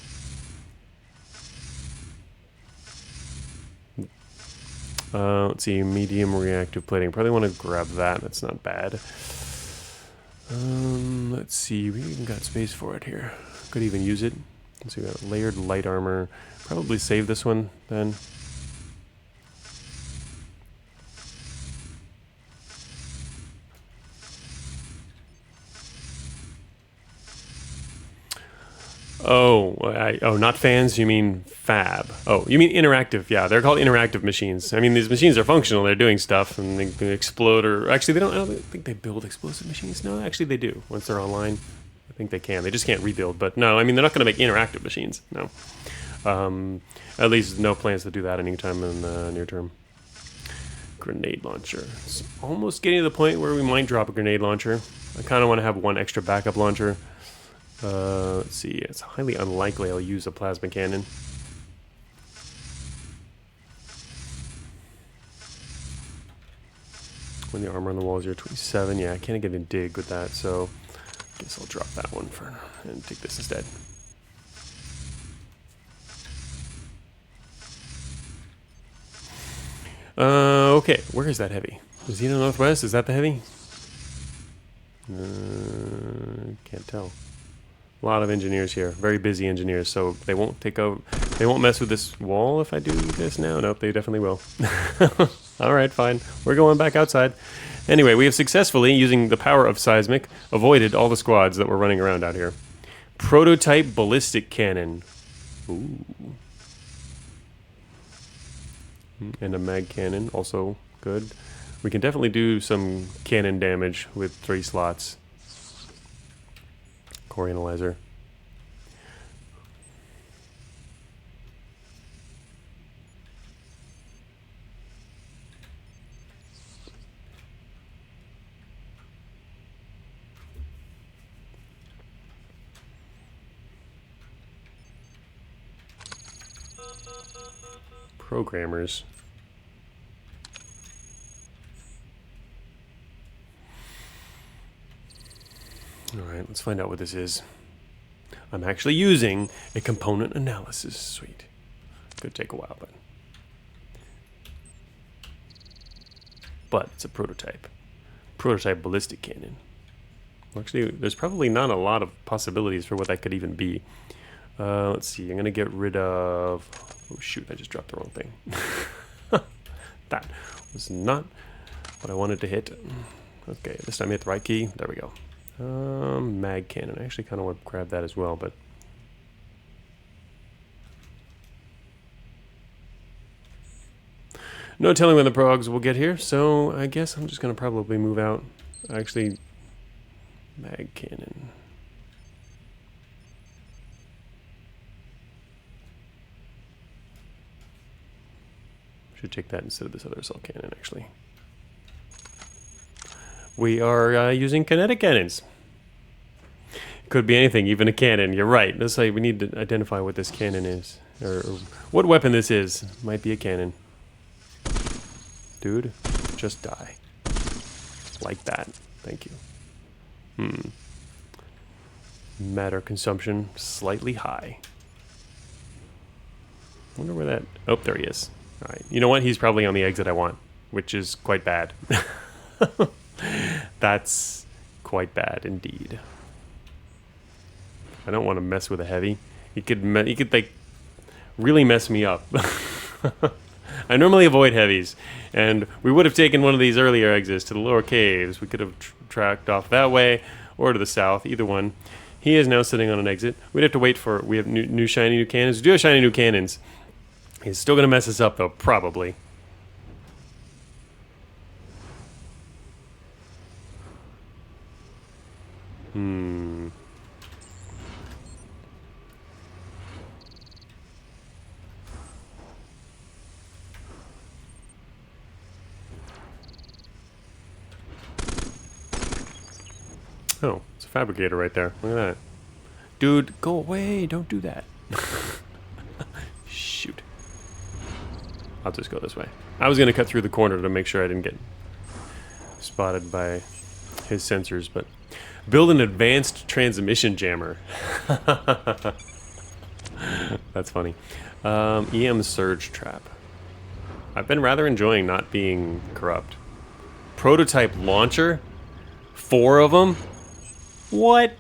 Let's see, medium reactive plating. Probably want to grab that. That's not bad. Let's see. We even got space for it here. Could even use it. Let's see. We got layered light armor. Probably save this one then. Oh, not fans, you mean fab. Oh, you mean interactive. Yeah, they're called interactive machines. I mean, these machines are functional. They're doing stuff, and they can explode, or... Actually, I don't think they build explosive machines. No, actually they do. Once they're online, I think they can. They just can't rebuild. But no, I mean, they're not going to make interactive machines. No. At least no plans to do that anytime in the near term. Grenade launcher. It's almost getting to the point where we might drop a grenade launcher. I kind of want to have one extra backup launcher. Let's see, it's highly unlikely I'll use a plasma cannon. When the armor on the wall is 027, yeah, I can't get a dig with that, so I guess I'll drop that one and take this instead. Okay, where is that heavy? Is he in the northwest? Is that the heavy? Can't tell. A lot of engineers here, very busy engineers, so they won't they won't mess with this wall if I do this now. Nope, they definitely will. Alright, fine. We're going back outside. Anyway, we have successfully, using the power of seismic, avoided all the squads that were running around out here. Prototype ballistic cannon. Ooh. And a mag cannon, also good. We can definitely do some cannon damage with 3 slots. Core analyzer. Programmers. Alright, let's find out what this is. I'm actually using a component analysis suite. Could take a while, but it's a prototype. Prototype ballistic cannon. Well, actually, there's probably not a lot of possibilities for what that could even be. Let's see, I'm gonna get rid of... Oh shoot, I just dropped the wrong thing. That was not what I wanted to hit. Okay, this time I hit the right key. There we go. Mag cannon. I actually kind of want to grab that as well, but... No telling when the progs will get here, so I guess I'm just going to probably move out. Actually, mag cannon. Should take that instead of this other assault cannon, actually. We are using kinetic cannons. Could be anything, even a cannon. You're right. Let's say we need to identify what this cannon is, or what weapon this is. Might be a cannon. Dude, just die. Like that. Thank you. Matter consumption slightly high. Wonder where that... Oh, there he is. All right. You know what? He's probably on the exit I want. which is quite bad. That's quite bad indeed. I don't want to mess with a heavy. He could like really mess me up. I normally avoid heavies, and we would have taken one of these earlier exits to the lower caves. We could have tracked off that way or to the south, either one. He is now sitting on an exit. We'd have to wait for... We have new shiny new cannons. We do have shiny new cannons. He's still going to mess us up, though, probably. Oh, it's a fabricator right there. Look at that. Dude, go away. Don't do that. Shoot. I'll just go this way. I was going to cut through the corner to make sure I didn't get spotted by his sensors, but... Build an advanced transmission jammer. That's funny. EM surge trap. I've been rather enjoying not being corrupt. Prototype launcher? 4 of them? What?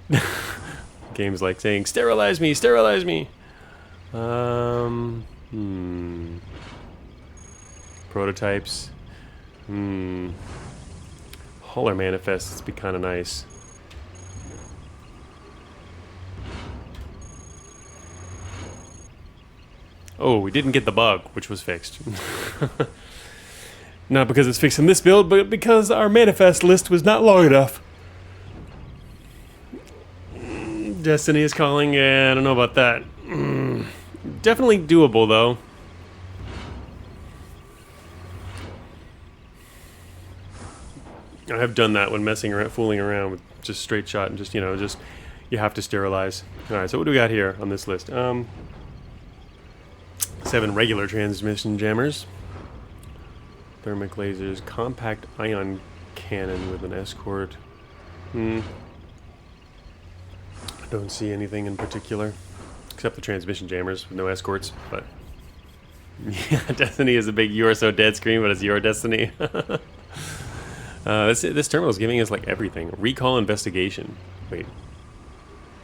Game's like saying, sterilize me, sterilize me. Prototypes. Hauler manifests would be kind of nice. Oh, we didn't get the bug, which was fixed. Not because it's fixed in this build, but because our manifest list was not long enough. Destiny is calling. Yeah, I don't know about that. Definitely doable, though. I have done that when messing around, fooling around with just straight shot and just, you know, just you have to sterilize. All right, so what do we got here on this list? 7 regular transmission jammers, thermic lasers, compact ion cannon with an escort. I don't see anything in particular, except the transmission jammers with no escorts, but yeah, Destiny is a big "you are so dead" screen, but it's your Destiny. This terminal is giving us like everything. Recall investigation. Wait,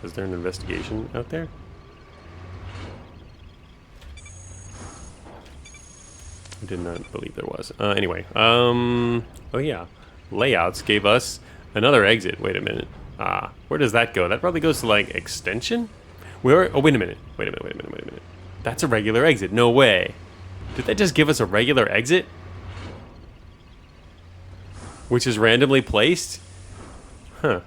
is there an investigation out there? I did not believe there was. Anyway, oh yeah, layouts gave us another exit. Wait a minute. Where does that go? That probably goes to like extension. Where? Oh, wait a minute. Wait a minute. That's a regular exit. No way. Did that just give us a regular exit? Which is randomly placed? Huh.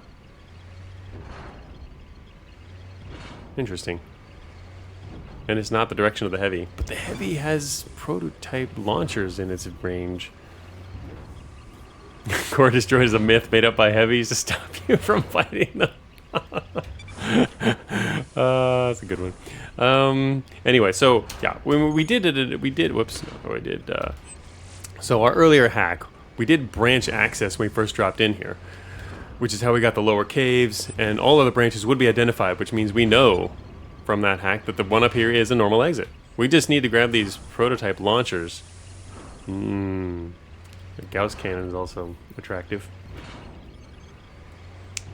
Interesting. And it's not the direction of the heavy. But the heavy has prototype launchers in its range. Core destroyed is a myth made up by heavies to stop you from fighting them. That's a good one. Anyway, so yeah, when we did it, whoops, no, I did. So our earlier hack, we did branch access when we first dropped in here, which is how we got the lower caves, and all of the branches would be identified, which means we know from that hack that the one up here is a normal exit. We just need to grab these prototype launchers. The Gauss cannon is also attractive.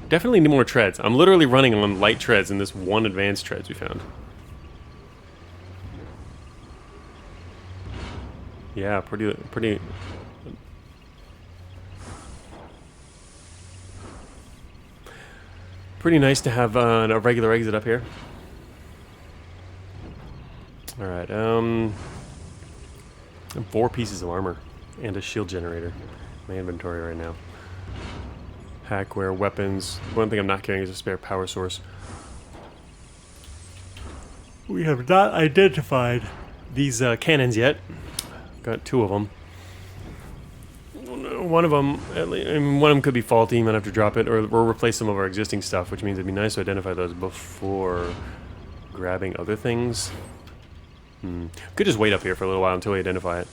Definitely need more treads. I'm literally running on light treads in this one advanced treads we found. Yeah, pretty. Pretty nice to have a regular exit up here. All right, 4 pieces of armor and a shield generator in my inventory right now. Hackware, weapons. One thing I'm not carrying is a spare power source. We have not identified these cannons yet. Got 2 of them. One of them, one of them could be faulty. You might have to drop it, or replace some of our existing stuff, which means it'd be nice to identify those before grabbing other things. Could just wait up here for a little while until we identify it.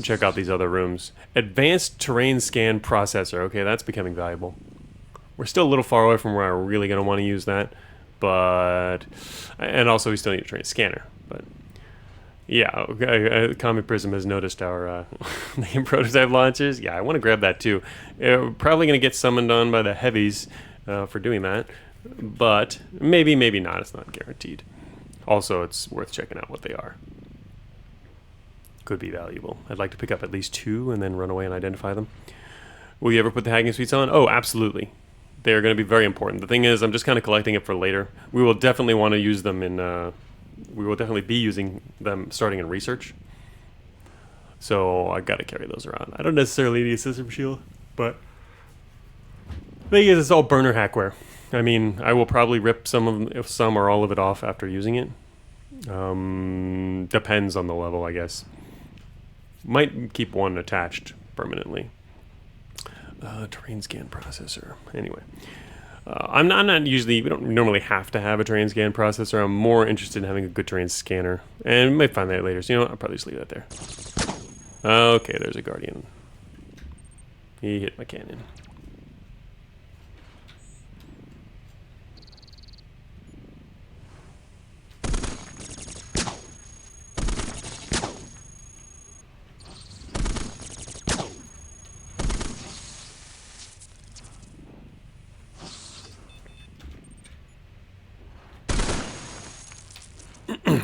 Check out these other rooms. Advanced terrain scan processor. Okay, that's becoming valuable. We're still a little far away from where I'm really going to want to use that, but... And also we still need a terrain scanner, but... Yeah, okay, Comet Prism has noticed our the prototype launchers. Yeah, I want to grab that too. Probably going to get summoned on by the heavies for doing that, but maybe, maybe not. It's not guaranteed. Also, it's worth checking out what they are. Could be valuable. I'd like to pick up at least 2 and then run away and identify them. Will you ever put the hacking suites on? Oh, absolutely. They are going to be very important. The thing is, I'm just kind of collecting it for later. We will definitely want to use them in... we will definitely be using them starting in research. So I got to carry those around. I don't necessarily need a system shield, but... The thing is, it's all burner hackware. I mean, I will probably rip some or all of it off after using it. Depends on the level, I guess. Might keep one attached permanently. Terrain scan processor. Anyway, I'm not usually. We don't normally have to have a terrain scan processor. I'm more interested in having a good terrain scanner, and we might find that later. So you know what? I'll probably just leave that there. Okay, there's a guardian. He hit my cannon.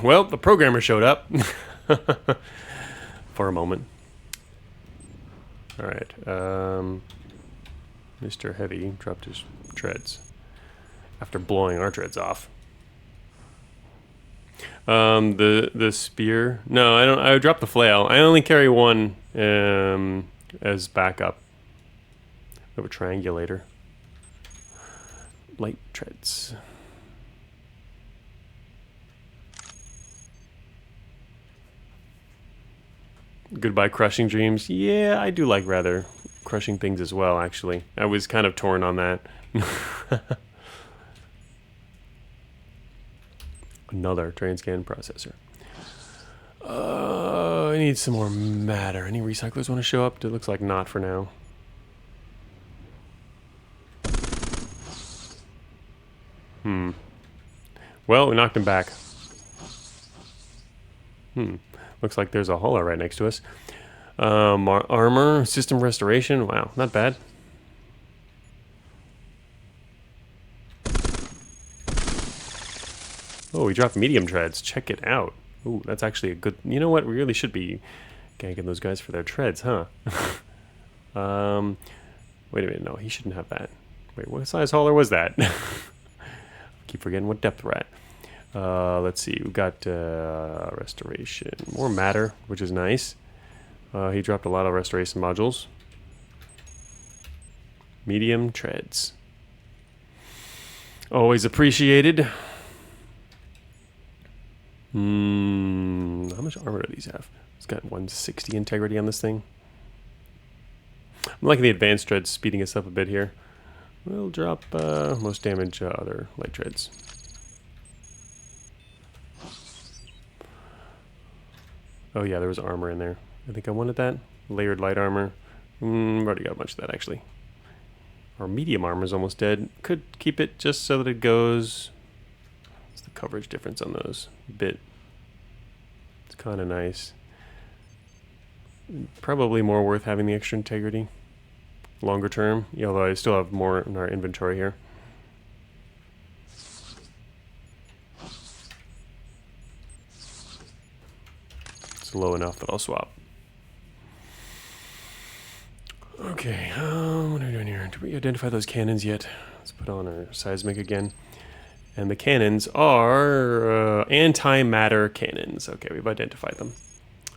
Well, the programmer showed up for a moment. All right, Mr. Heavy dropped his treads after blowing our treads off. The spear. No, I don't. I dropped the flail. I only carry one as backup. We have a triangulator. Light treads. Goodbye crushing dreams. Yeah, I do like rather crushing things as well, actually. I was kind of torn on that. Another terrain scan processor. I need some more matter. Any recyclers want to show up? It looks like not for now. Well, we knocked him back. Looks like there's a hauler right next to us. Armor, system restoration. Wow, not bad. Oh, we dropped medium treads. Check it out. Ooh, that's actually a good... You know what? We really should be ganking those guys for their treads, huh? Wait a minute. No, he shouldn't have that. Wait, what size hauler was that? Keep forgetting what depth we're at. Let's see, we got restoration, more matter, which is nice. He dropped a lot of restoration modules. Medium treads. Always appreciated. How much armor do these have? It's got 160 integrity on this thing. I'm liking the advanced treads, speeding us up a bit here. We'll drop most damage other light treads. Oh yeah, there was armor in there. I think I wanted that. Layered light armor. Already got a bunch of that actually. Our medium armor is almost dead. Could keep it just so that it goes. What's the coverage difference on those? Bit. It's kind of nice. Probably more worth having the extra integrity. Longer term. Yeah, although I still have more in our inventory here. Low enough that I'll swap. Okay, what are we doing here? Did we identify those cannons yet? Let's put on our seismic again. And the cannons are antimatter cannons. Okay, we've identified them.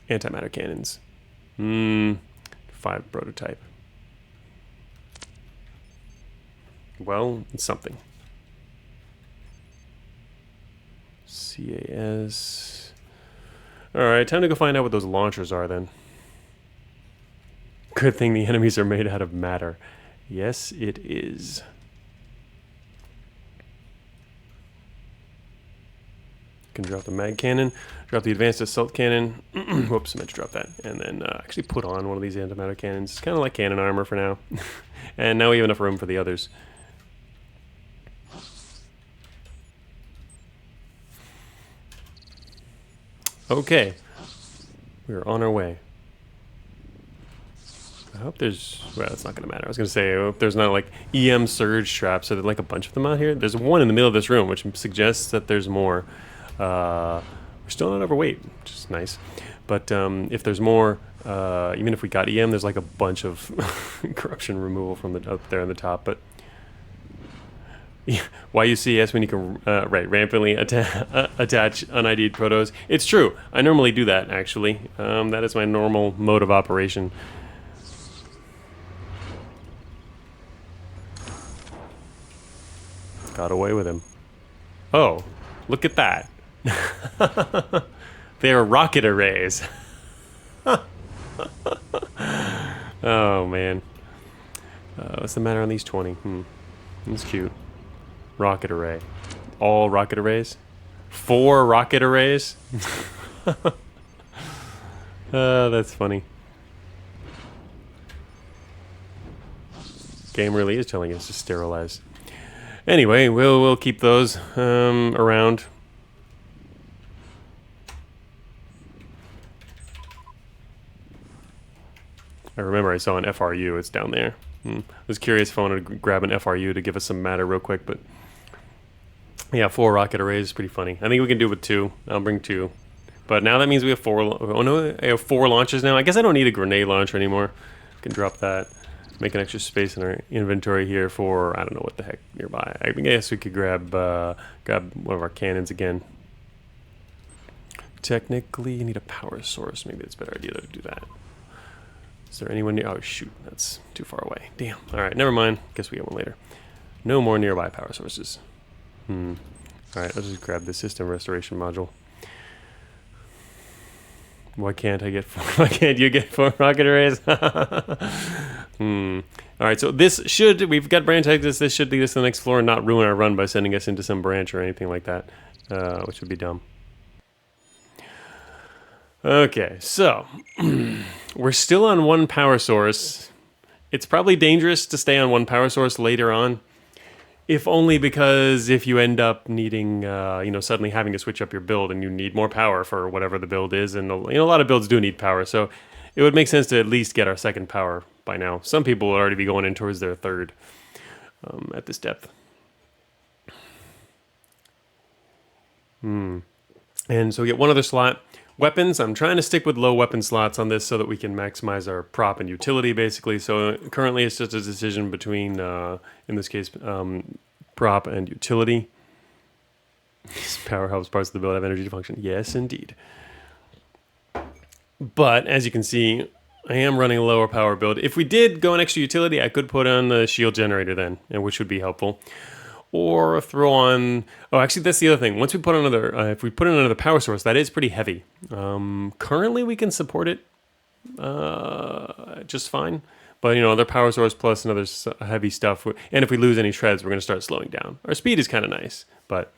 Antimatter cannons. 5 prototype. Well, it's something. CAS... Alright, time to go find out what those launchers are then. Good thing the enemies are made out of matter. Yes, it is. Can drop the mag cannon, drop the advanced assault cannon. Whoops, I meant to drop that. And then actually put on one of these antimatter cannons. It's kind of like cannon armor for now. And now we have enough room for the others. Okay, We're on our way. I hope there's... Well, that's not going to matter. I was going to say, I hope there's not, like, EM surge traps. Are there, like, a bunch of them out here? There's one in the middle of this room, which suggests that there's more. We're still not overweight, which is nice. But if there's more, even if we got EM, there's, like, a bunch of corruption removal from the up there on the top. But YUCS when you can, right, rampantly attach unID'd protos. It's true. I normally do that, actually. That is my normal mode of operation. Got away with him. Oh, look at that. They're rocket arrays. Oh, man. What's the matter on these 20? That's cute. Rocket array. All rocket arrays? 4 rocket arrays? That's funny. Game really is telling us to sterilize. Anyway, we'll keep those around. I remember I saw an FRU. It's down there. I was curious if I wanted to grab an FRU to give us some matter real quick, but yeah, 4 rocket arrays is pretty funny. I think we can do it with 2. I'll bring 2. But now that means we have 4. Oh no, I have 4 launches now. I guess I don't need a grenade launcher anymore. I can drop that. Make an extra space in our inventory here for, I don't know what the heck nearby. I guess we could grab one of our cannons again. Technically, you need a power source. Maybe it's a better idea to do that. Is there anyone near? Oh, shoot. That's too far away. Damn. All right, never mind. Guess we get one later. No more nearby power sources. All right, let's just grab the system restoration module. Why can't I get 4? Why can't you get 4 rocket arrays? All right, so this should, we've got branch exits. This should lead us to the next floor and not ruin our run by sending us into some branch or anything like that, which would be dumb. Okay, so we're still on 1 power source. It's probably dangerous to stay on 1 power source later on, if only because if you end up needing, suddenly having to switch up your build and you need more power for whatever the build is, and a lot of builds do need power, so it would make sense to at least get our 2nd power by now. Some people will already be going in towards their 3rd at this depth. And so we get 1 other slot. Weapons, I'm trying to stick with low weapon slots on this so that we can maximize our prop and utility, basically. So currently it's just a decision between, in this case, prop and utility. Power helps parts of the build have energy to function. Yes, indeed. But, as you can see, I am running a lower power build. If we did go an extra utility, I could put on the shield generator then, which would be helpful. Or throw on... Oh, actually, that's the other thing. Once we put on another... if we put in another power source, that is pretty heavy. Currently, we can support it just fine. But, other power source plus another heavy stuff. And if we lose any treads, we're going to start slowing down. Our speed is kind of nice. But,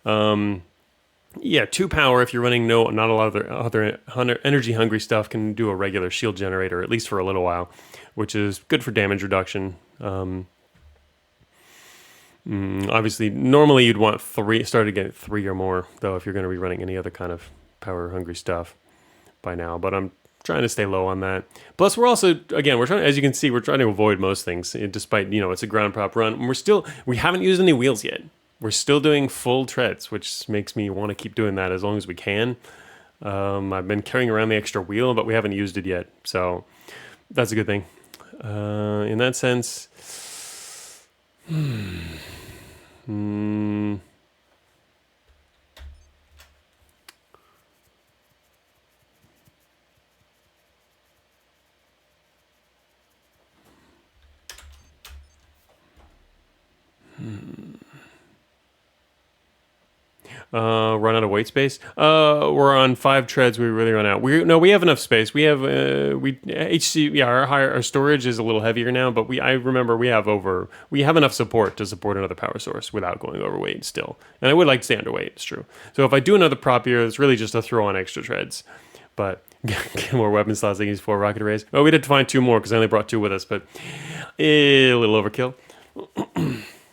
yeah, 2 power, if you're running not a lot of other energy-hungry stuff, can do a regular shield generator, at least for a little while, which is good for damage reduction. Obviously, normally you'd want 3, start to get 3 or more, though, if you're going to be running any other kind of power-hungry stuff by now. But I'm trying to stay low on that. Plus, we're also, again, we're trying, as you can see, we're trying to avoid most things, despite, it's a ground prop run. And we haven't used any wheels yet. We're still doing full treads, which makes me want to keep doing that as long as we can. I've been carrying around the extra wheel, but we haven't used it yet. So that's a good thing. In that sense... Run out of weight space. We're on 5 treads. We really run out. We have enough space. We have HC. Yeah, our storage is a little heavier now, but I remember we have enough support to support another power source without going overweight still. And I would like to stay underweight. It's true. So if I do another prop here, it's really just to throw on extra treads, but get more weapon slots. I can use 4 rocket arrays. Well, we did find 2 more because I only brought 2 with us, but a little overkill.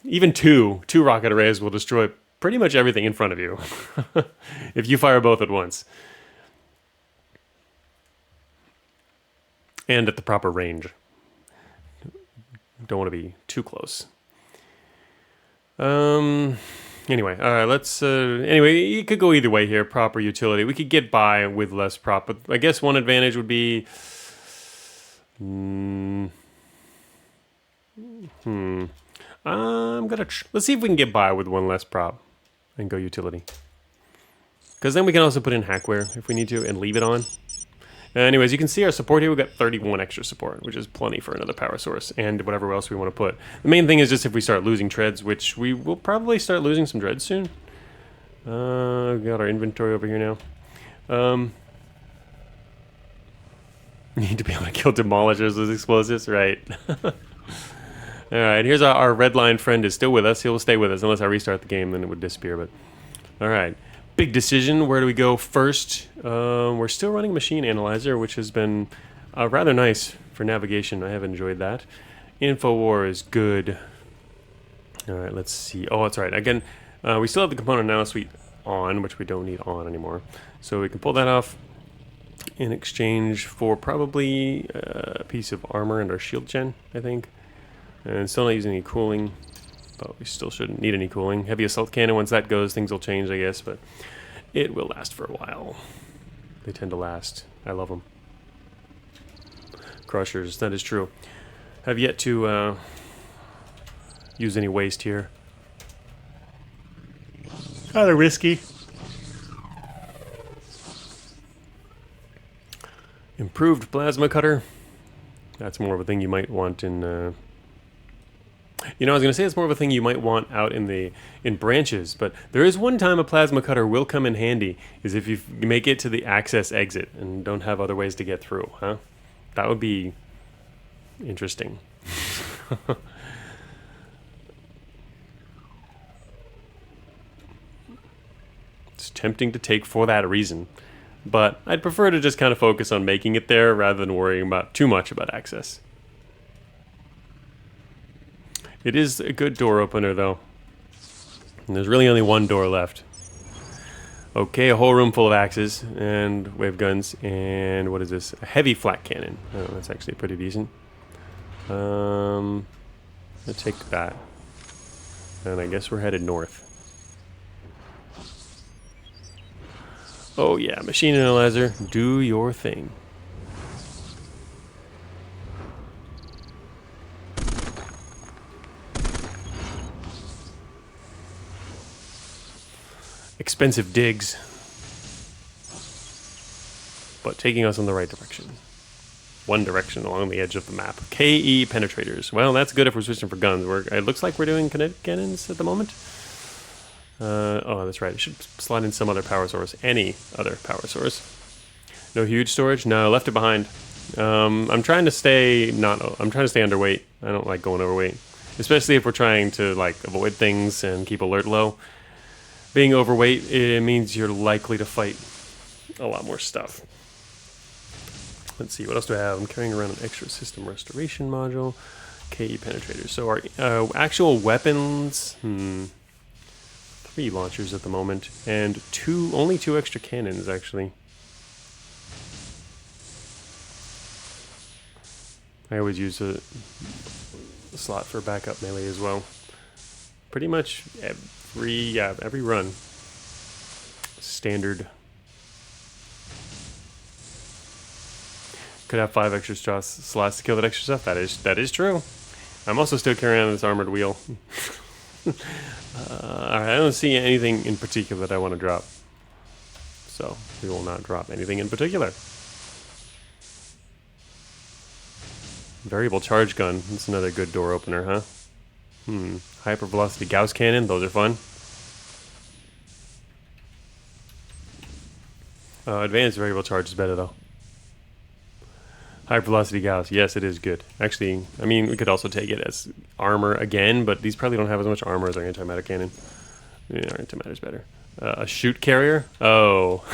Even two rocket arrays will destroy pretty much everything in front of you if you fire both at once. and at the proper range. Don't want to be too close. Anyway, all right, let's, anyway, you could go either way here, prop or utility. We could get by with less prop, but I guess one advantage would be, let's see if we can get by with one less prop and go utility. Because then we can also put in hackware if we need to and leave it on. Anyways, you can see our support here. We've got 31 extra support, which is plenty for another power source and whatever else we want to put. The main thing is just if we start losing treads, which we will probably start losing some treads soon. We've got our inventory over here now. Need to be able to kill demolishers with explosives, right? Alright, here's our red line friend is still with us. He'll stay with us unless I restart the game, then it would disappear. But alright. Big decision. Where do we go first? We're still running Machine Analyzer, which has been rather nice for navigation. I have enjoyed that. Infowar is good. All right, let's see. Oh, that's right. Again, we still have the component now suite on, which we don't need on anymore. So we can pull that off in exchange for probably a piece of armor and our shield gen, I think. And still not using any cooling. But we still shouldn't need any cooling. Heavy assault cannon, once that goes, things will change, I guess, but it will last for a while. They tend to last. I love them. Crushers, that is true. Have yet to use any waste here. Kind of risky. Improved plasma cutter. That's more of a thing you might want in... You know, I was going to say it's more of a thing you might want out in branches, but there is one time a plasma cutter will come in handy, is if you make it to the access exit and don't have other ways to get through, huh? That would be interesting. It's tempting to take for that reason, but I'd prefer to just kind of focus on making it there rather than worrying about too much about access. It is a good door opener, though. And there's really only one door left. Okay, a whole room full of axes and wave guns. And what is this? A heavy flak cannon. Oh, that's actually pretty decent. Let's take that. And I guess we're headed north. Oh yeah, machine analyzer, do your thing. Expensive digs, but taking us in the right direction. One direction along the edge of the map. KE penetrators. Well, that's good if we're switching for guns. It looks like we're doing kinetic cannons at the moment. Oh, that's right. I should slide in some other power source. Any other power source. No huge storage? No, left it behind. I'm trying to stay underweight. I don't like going overweight, especially if we're trying to like avoid things and keep alert low. Being overweight, it means you're likely to fight a lot more stuff. Let's see, what else do I have? I'm carrying around an extra system restoration module. KE penetrators. So our actual weapons, 3 launchers at the moment, and only 2 extra cannons, actually. I always use a slot for backup melee as well. Pretty much every run. Standard. Could have 5 extra slots to kill that extra stuff. That is true. I'm also still carrying on this armored wheel. I don't see anything in particular that I want to drop. So we will not drop anything in particular. Variable charge gun. That's another good door opener, huh? Hypervelocity Gauss cannon. Those are fun. Advanced variable charge is better, though. Hypervelocity Gauss. Yes, it is good. Actually, I mean, we could also take it as armor again, but these probably don't have as much armor as our antimatter cannon. Yeah, our antimatter's better. A shoot carrier. Oh.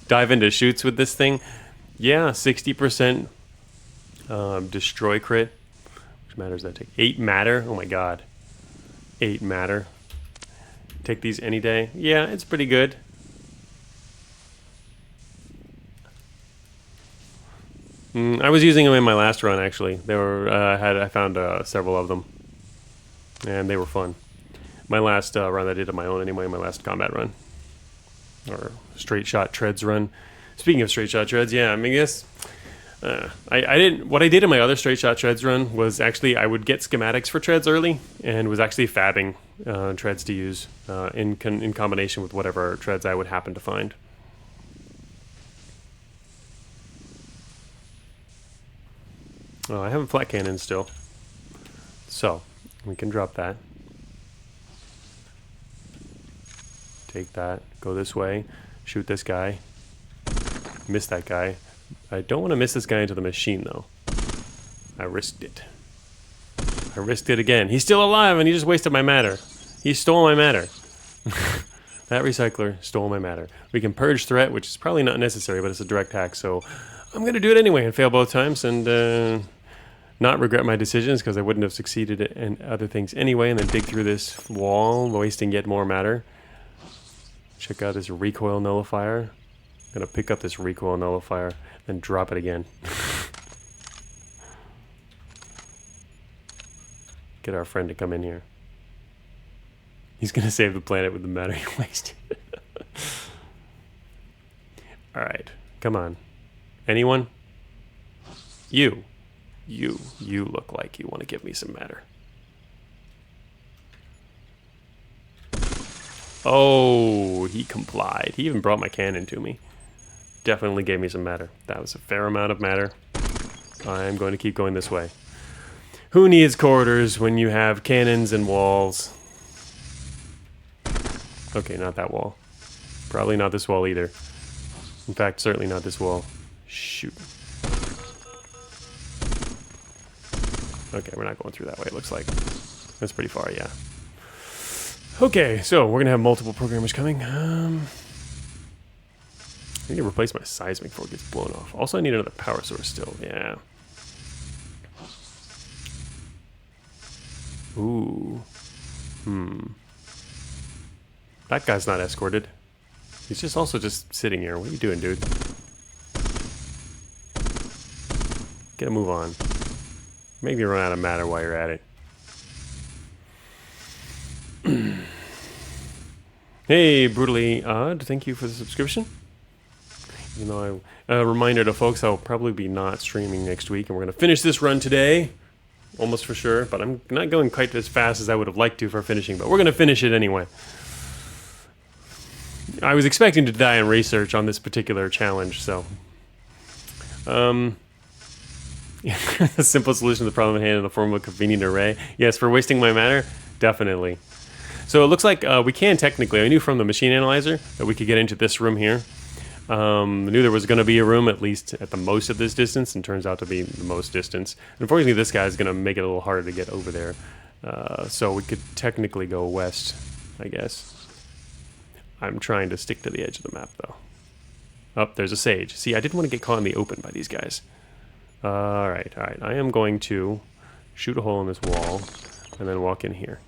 Dive into shoots with this thing. Yeah, 60% destroy crit. Which matter does that take? 8 matter. Oh my god. 8 matter. Take these any day. Yeah, it's pretty good. I was using them in my last run, actually. They were I found several of them, and they were fun. My last run I did on my own anyway. My last combat run, or straight shot treads run. Speaking of straight shot treads, yeah, I mean, yes. I didn't. What I did in my other straight shot treads run was actually I would get schematics for treads early, and was actually fabbing treads to use in combination with whatever treads I would happen to find. Oh, I have a flat cannon still, so we can drop that. Take that. Go this way. Shoot this guy. Miss that guy. I don't want to miss this guy into the machine, though. I risked it. I risked it again. He's still alive, and he just wasted my matter. He stole my matter. That recycler stole my matter. We can purge threat, which is probably not necessary, but it's a direct hack, so I'm going to do it anyway and fail both times and not regret my decisions because I wouldn't have succeeded in other things anyway, and then dig through this wall, wasting yet more matter. Check out this recoil nullifier. I'm going to pick up this recoil nullifier and drop it again. Get our friend to come in here. He's going to save the planet with the matter he wasted. Alright, come on. Anyone? You look like you want to give me some matter. Oh, he complied. He even brought my cannon to me. Definitely gave me some matter. That was a fair amount of matter. I'm going to keep going this way. Who needs corridors when you have cannons and walls? Okay, not that wall. Probably not this wall either. In fact, certainly not this wall. Shoot. Okay, we're not going through that way, it looks like. That's pretty far, yeah. Okay, so we're gonna have multiple programmers coming. I need to replace my seismic before it gets blown off. Also, I need another power source still, yeah. Ooh. That guy's not escorted. He's just also just sitting here. What are you doing, dude? Get a move on. Make me run out of matter while you're at it. Hey, Brutally Odd, thank you for the subscription. You know, a reminder to folks, I'll probably be not streaming next week, and we're going to finish this run today. Almost for sure, but I'm not going quite as fast as I would have liked to for finishing, but we're going to finish it anyway. I was expecting to die in research on this particular challenge, so... the simple solution to the problem at hand in the form of a convenient array. Yes, for wasting my matter? Definitely. So it looks like we can technically, I knew from the machine analyzer that we could get into this room here. I knew there was going to be a room at least at the most of this distance, and turns out to be the most distance. Unfortunately, this guy's going to make it a little harder to get over there. So we could technically go west, I guess. I'm trying to stick to the edge of the map, though. Oh, there's a sage. See, I didn't want to get caught in the open by these guys. Alright. I am going to shoot a hole in this wall and then walk in here.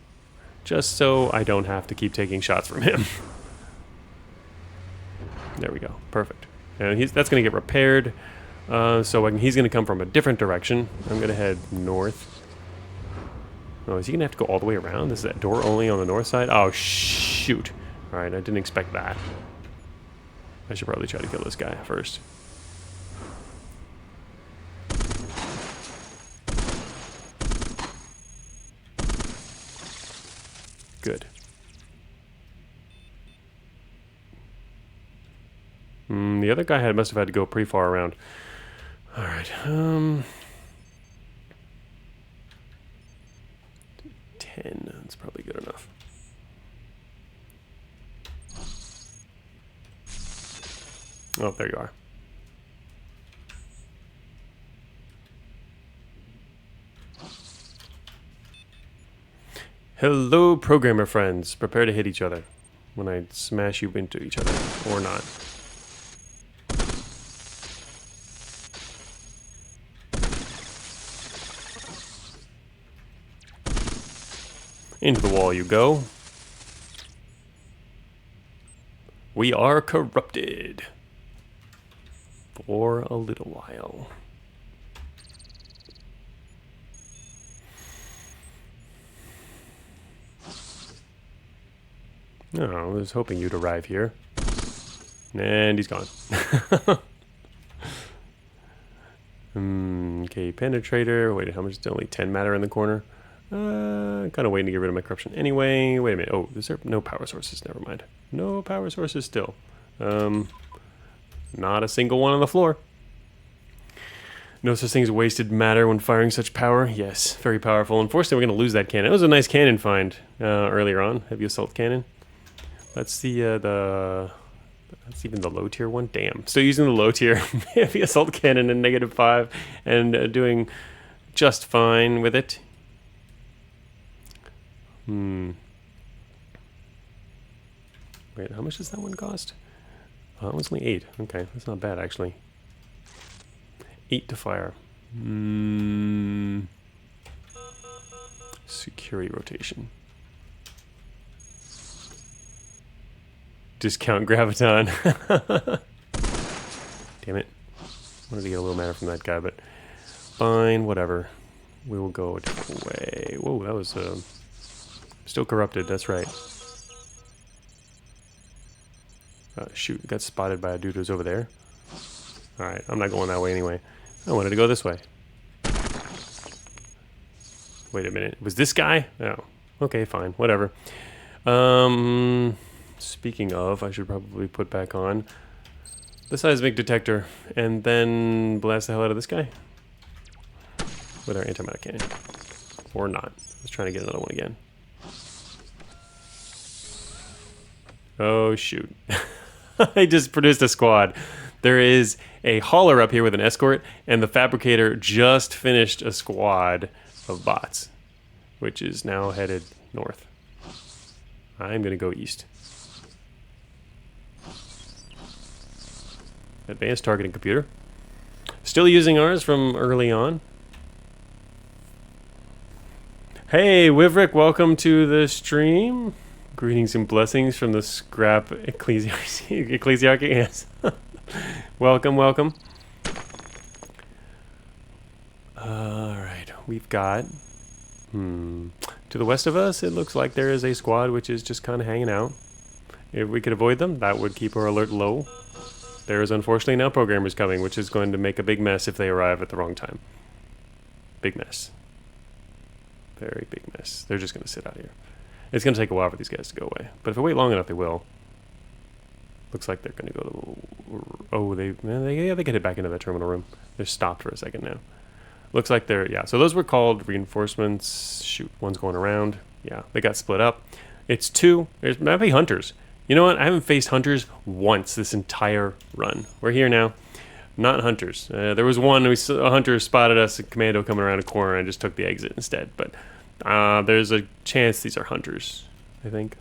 Just so I don't have to keep taking shots from him. There we go. Perfect. And that's going to get repaired. So he's going to come from a different direction. I'm going to head north. Oh, is he going to have to go all the way around? Is that door only on the north side? Oh, shoot. Alright, I didn't expect that. I should probably try to kill this guy first. Good. The other guy must have had to go pretty far around. Alright, 10, that's probably good enough. Oh, there you are. Hello, programmer friends. Prepare to hit each other when I smash you into each other, or not. Into the wall you go. We are corrupted. For a little while. No, I was hoping you'd arrive here. And he's gone. Okay, penetrator. Wait, how much? Only 10 matter in the corner. Kind of waiting to get rid of my corruption anyway. Wait a minute. Oh, is there no power sources? Never mind. No power sources still. Not a single one on the floor. No such thing as wasted matter when firing such power. Yes, very powerful. Unfortunately, we're going to lose that cannon. It was a nice cannon find earlier on. Heavy assault cannon. That's that's even the low tier one. Damn. Still using the low tier heavy assault cannon in -5 and doing just fine with it. Wait, how much does that one cost? That one's only 8. Okay, that's not bad actually. 8 to fire. Security rotation. Discount graviton. Damn it. Wanted to get a little matter from that guy, but fine, whatever. We will go a different way. Whoa, that was still corrupted, that's right. Shoot, got spotted by a dude who's over there. Alright, I'm not going that way anyway. I wanted to go this way. Wait a minute. Was this guy? Oh. Okay, fine. Whatever. Speaking of, I should probably put back on the seismic detector and then blast the hell out of this guy with our antimatter cannon. Or not. I was trying to get another one again. Oh, shoot. I just produced a squad. There is a hauler up here with an escort, and the fabricator just finished a squad of bots, which is now headed north. I'm going to go east. Advanced targeting computer. Still using ours from early on. Hey, Wivrick, welcome to the stream. Greetings and blessings from the scrap ecclesiarchy. Yes. Welcome, welcome. Alright, we've got... To the west of us, it looks like there is a squad which is just kind of hanging out. If we could avoid them, that would keep our alert low. There is unfortunately now programmers coming, which is going to make a big mess if they arrive at the wrong time. Big mess. Very big mess. They're just going to sit out here. It's going to take a while for these guys to go away. But if I wait long enough, they will. Looks like they're going to go to... Oh, they get it back into that terminal room. They're stopped for a second now. Looks like they're... Yeah, so those were called reinforcements. Shoot, one's going around. Yeah, they got split up. It's 2. There's maybe hunters. You know what? I haven't faced hunters once this entire run. We're here now. Not hunters. There was one, a hunter spotted us, a commando coming around a corner, and just took the exit instead. But there's a chance these are hunters, I think.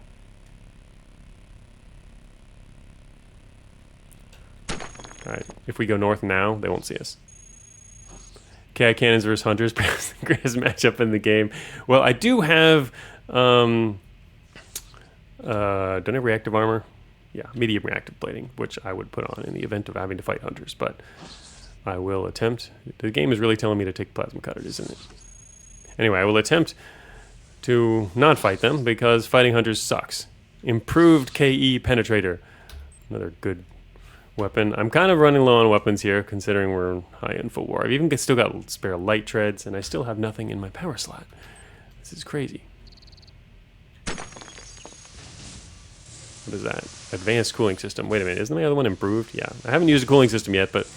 Alright, if we go north now, they won't see us. KI cannons versus hunters, perhaps the greatest matchup in the game. Well, I do have... don't I have reactive armor? Yeah, medium reactive plating, which I would put on in the event of having to fight hunters, but I will attempt. The game is really telling me to take plasma cutters, isn't it? Anyway, I will attempt to not fight them because fighting hunters sucks. Improved KE penetrator. Another good weapon. I'm kind of running low on weapons here, considering we're high info war. I've even still got spare light treads, and I still have nothing in my power slot. This is crazy. What is that? Advanced cooling system. Wait a minute, isn't the other one improved? Yeah, I haven't used a cooling system yet, but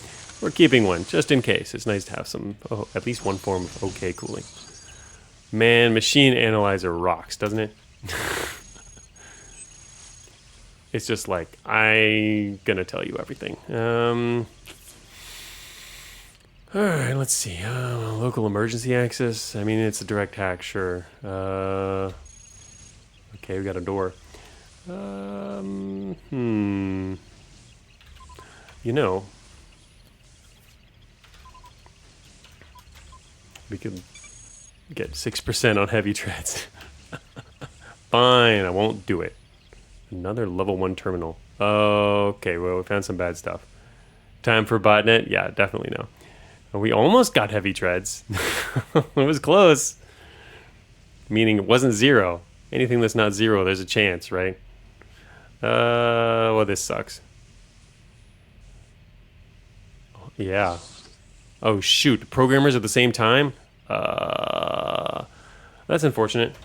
we're keeping one, just in case. It's nice to have some, at least one form of okay cooling. Man, machine analyzer rocks, doesn't it? It's just like, I'm gonna tell you everything. Alright, let's see. Local emergency access. I mean, it's a direct hack, sure. Okay, we got a door. You know, we could get 6% on heavy treads. Fine, I won't do it. Another level 1 terminal. Okay, well, we found some bad stuff. Time for botnet? Yeah, definitely no. We almost got heavy treads. It was close. Meaning it wasn't 0. Anything that's not 0, there's a chance, right? Well, this sucks. Yeah. Oh, shoot. Programmers at the same time? That's unfortunate.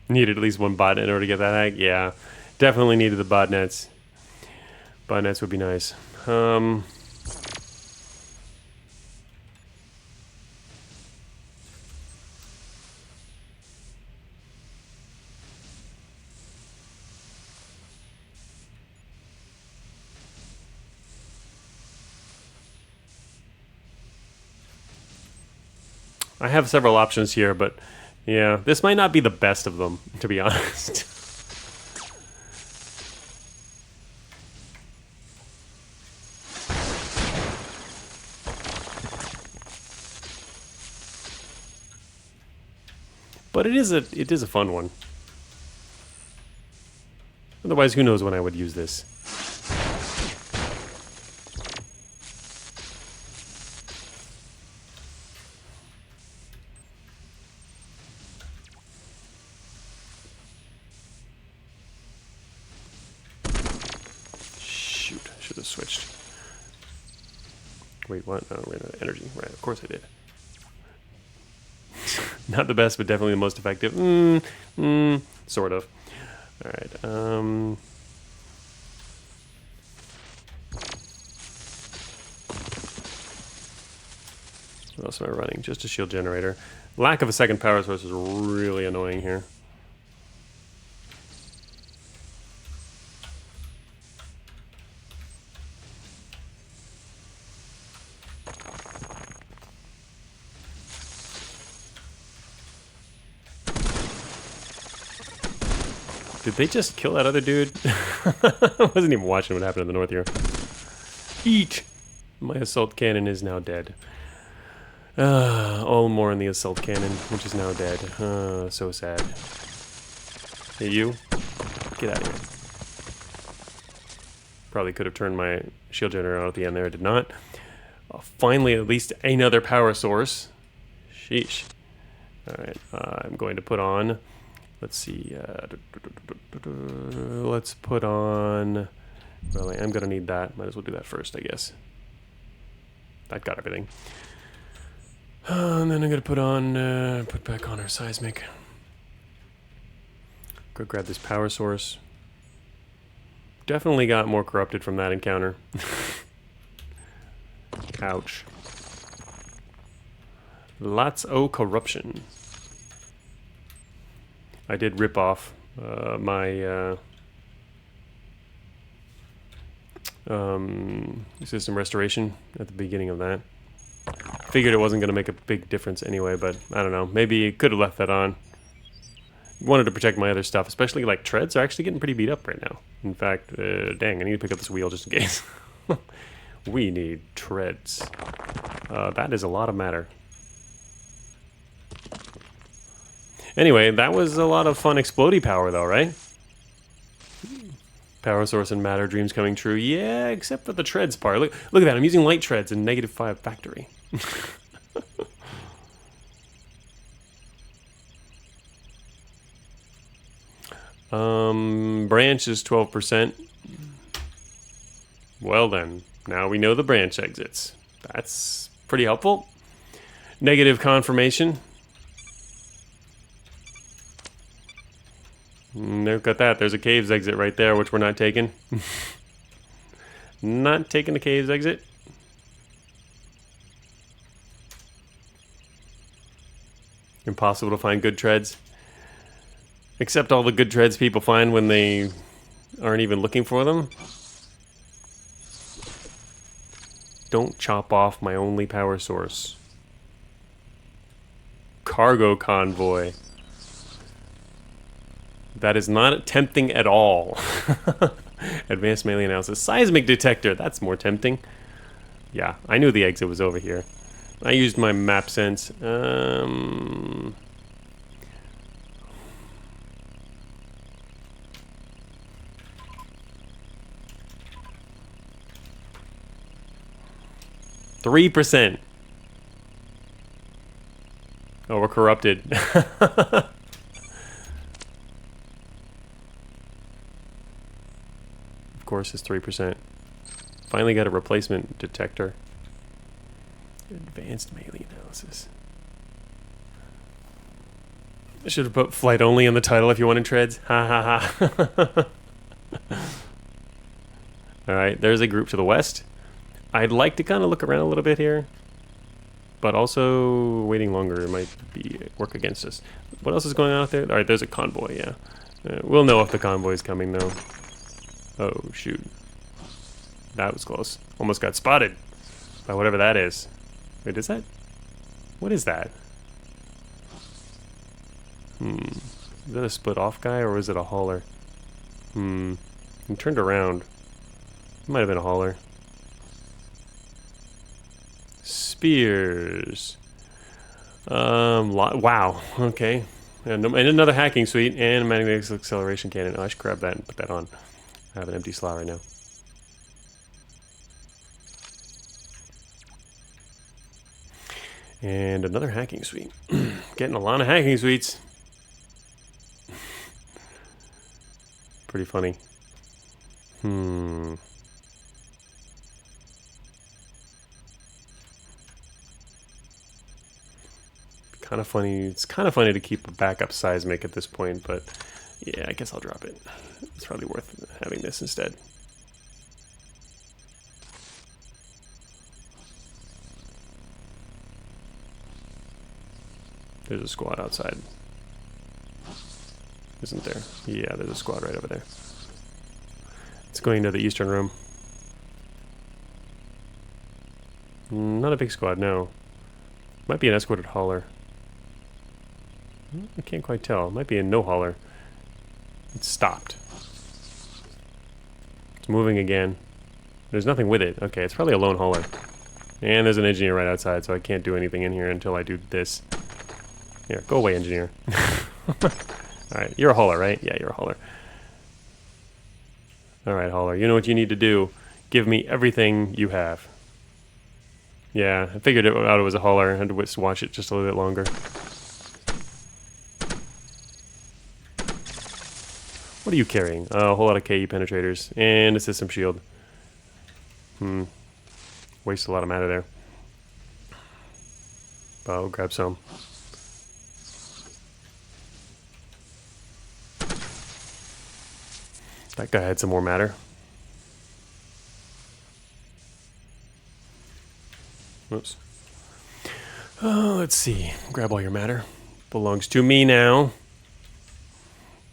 Needed at least one botnet in order to get that hack? Yeah. Definitely needed the botnets. Botnets would be nice. I have several options here, but yeah, this might not be the best of them, to be honest. But it is a fun one. Otherwise, who knows when I would use this. Shoot, I should have switched. Wait, what? Oh, ran out of energy. Right, of course I did. Not the best, but definitely the most effective. Sort of. Alright, what else am I running? Just a shield generator. Lack of a second power source is really annoying here. Did they just kill that other dude? I wasn't even watching what happened in the north here. Eat! My assault cannon is now dead. All more in the assault cannon, which is now dead. So sad. Hey, you. Get out of here. Probably could have turned my shield generator out at the end there. I did not. Finally, at least another power source. Sheesh. Alright, I'm going to put on... Let's see. Let's put on... Well, I am going to need that. Might as well do that first, I guess. That got everything. And then I'm going to put on... put back on our seismic. Go grab this power source. Definitely got more corrupted from that encounter. Ouch. Lots of corruption. I did rip off my system restoration at the beginning of that. Figured it wasn't going to make a big difference anyway, but I don't know. Maybe could have left that on. Wanted to protect my other stuff, especially like treads are actually getting pretty beat up right now. In fact, dang, I need to pick up this wheel just in case. We need treads. That is a lot of matter. Anyway, that was a lot of fun explodey power though, right? Power source and matter, dreams coming true. Yeah, except for the treads part. Look at that, I'm using light treads in -5 factory. Branch is 12%. Well then, now we know the branch exits. That's pretty helpful. Negative confirmation. Look at that. There's a caves exit right there, which we're not taking. Not taking the caves exit. Impossible to find good treads. Except all the good treads people find when they aren't even looking for them. Don't chop off my only power source. Cargo convoy. That is not tempting at all. Advanced melee analysis. Seismic detector. That's more tempting. Yeah, I knew the exit was over here. I used my map sense. 3%. Oh, we're corrupted. Of course, it's 3%. Finally got a replacement detector. Advanced melee analysis. I should have put flight only in the title if you wanted treads. Ha ha ha. Alright, there's a group to the west. I'd like to kind of look around a little bit here. But also, waiting longer might work against us. What else is going on out there? Alright, there's a convoy, yeah. We'll know if the convoy is coming, though. Oh, shoot. That was close. Almost got spotted by whatever that is. Wait, is that? What is that? Is that a split off guy, or is it a hauler? He turned around. It might have been a hauler. Spears. Wow. Okay. And another hacking suite and a magnetic acceleration cannon. Oh, I should grab that and put that on. I have an empty slot right now. And another hacking suite. Getting a lot of hacking suites. Pretty funny. Kind of funny. It's kind of funny to keep a backup seismic at this point, but yeah, I guess I'll drop it. It's probably worth having this instead. There's a squad outside. Isn't there? Yeah, there's a squad right over there. It's going to the eastern room. Not a big squad, no. Might be an escorted hauler. I can't quite tell. It might be a no hauler. It's stopped. It's moving again. There's nothing with it. Okay, it's probably a lone hauler. And there's an engineer right outside, so I can't do anything in here until I do this. Here, go away, engineer. Alright, you're a hauler, right? Yeah, you're a hauler. Alright, hauler, you know what you need to do. Give me everything you have. Yeah, I figured out it was a hauler. I had to watch it just a little bit longer. What are you carrying? A whole lot of KE penetrators and a system shield. Waste a lot of matter there. But I'll grab some. That guy had some more matter. Oops. Oh, let's see. Grab all your matter. Belongs to me now.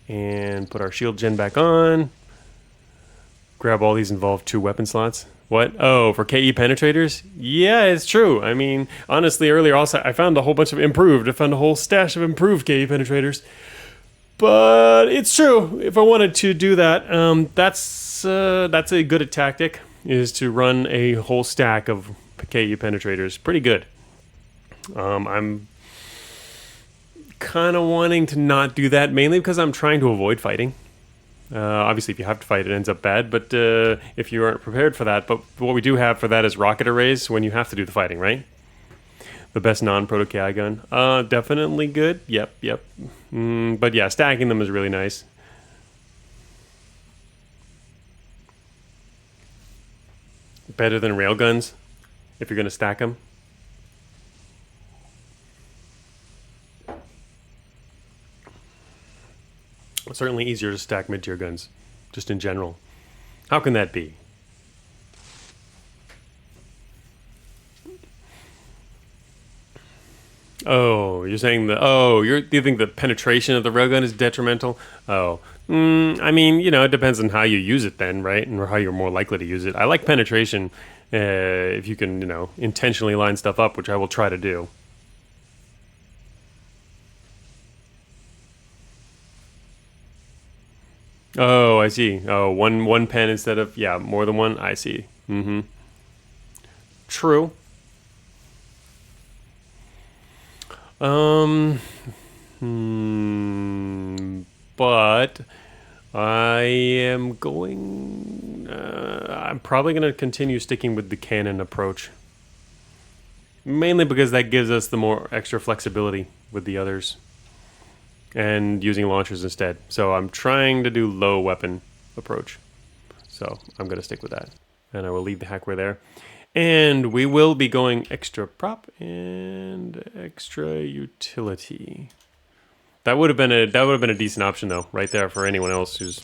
And put our shield gen back on. Grab all these involved 2 weapon slots. What? Oh, for KE penetrators? Yeah, it's true. I mean, honestly, earlier also I found a whole bunch of improved. I found a whole stash of improved KE penetrators. But it's true. If I wanted to do that, that's a good tactic, is to run a whole stack of KE penetrators. Pretty good. I'm kind of wanting to not do that, mainly because I'm trying to avoid fighting. Obviously, if you have to fight, it ends up bad, but if you aren't prepared for that. But what we do have for that is rocket arrays when you have to do the fighting, right? The best non-proto-KI gun. Definitely good. Yep. But yeah, stacking them is really nice. Better than railguns, if you're going to stack them. Certainly easier to stack mid-tier guns, just in general. How can that be? Oh, you're saying the... Oh, do you think the penetration of the railgun is detrimental? Oh. I mean, you know, it depends on how you use it then, right? And how you're more likely to use it. I like penetration if you can, you know, intentionally line stuff up, which I will try to do. Oh, I see. Oh, one pen instead of... Yeah, more than one? I see. True. But I am going. I'm probably going to continue sticking with the cannon approach. Mainly because that gives us the more extra flexibility with the others. And using launchers instead. So I'm trying to do low weapon approach. So I'm going to stick with that. And I will leave the hackware there. And we will be going extra prop and extra utility. That would have been a decent option though, right there for anyone else who's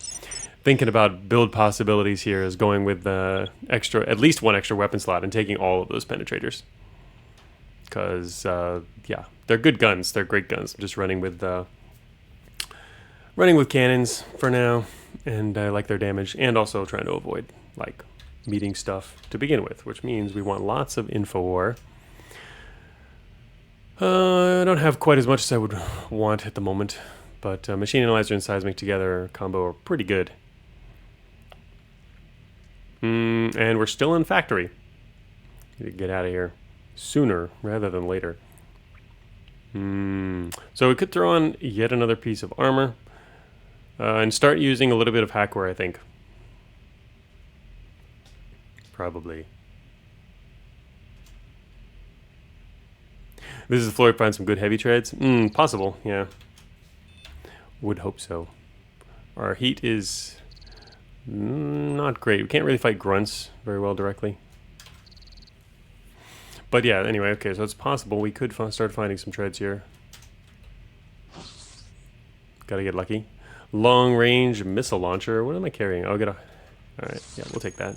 thinking about build possibilities here, is going with at least one extra weapon slot and taking all of those penetrators. Because yeah, they're good guns. They're great guns. I'm just running with cannons for now, and I like their damage, and also trying to avoid like meeting stuff to begin with, which means we want lots of info war. I don't have quite as much as I would want at the moment, but machine analyzer and seismic together combo are pretty good. And we're still in factory. Need to get out of here sooner rather than later. So we could throw on yet another piece of armor and start using a little bit of hackware, I think. Probably. This is the floor to find some good heavy treads? Possible, yeah. Would hope so. Our heat is not great. We can't really fight grunts very well directly. But yeah, anyway, okay, so it's possible we could start finding some treads here. Gotta get lucky. Long range missile launcher. What am I carrying? I'll get a... Alright, yeah, we'll take that.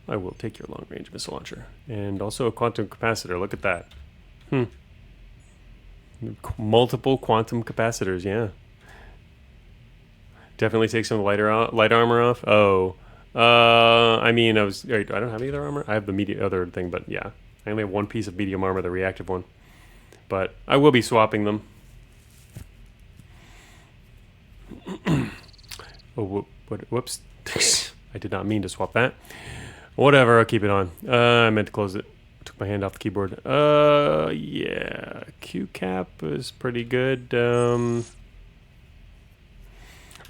I will take your long range missile launcher. And also a quantum capacitor. Look at that. Multiple quantum capacitors, yeah. Definitely take some light armor off. Oh. I mean, wait, I don't have any other armor? I have the other thing, but yeah. I only have one piece of medium armor, the reactive one. But I will be swapping them. Oh, whoops. I did not mean to swap that. Whatever, I'll keep it on. I meant to close it. Took my hand off the keyboard. Yeah. Q-cap is pretty good.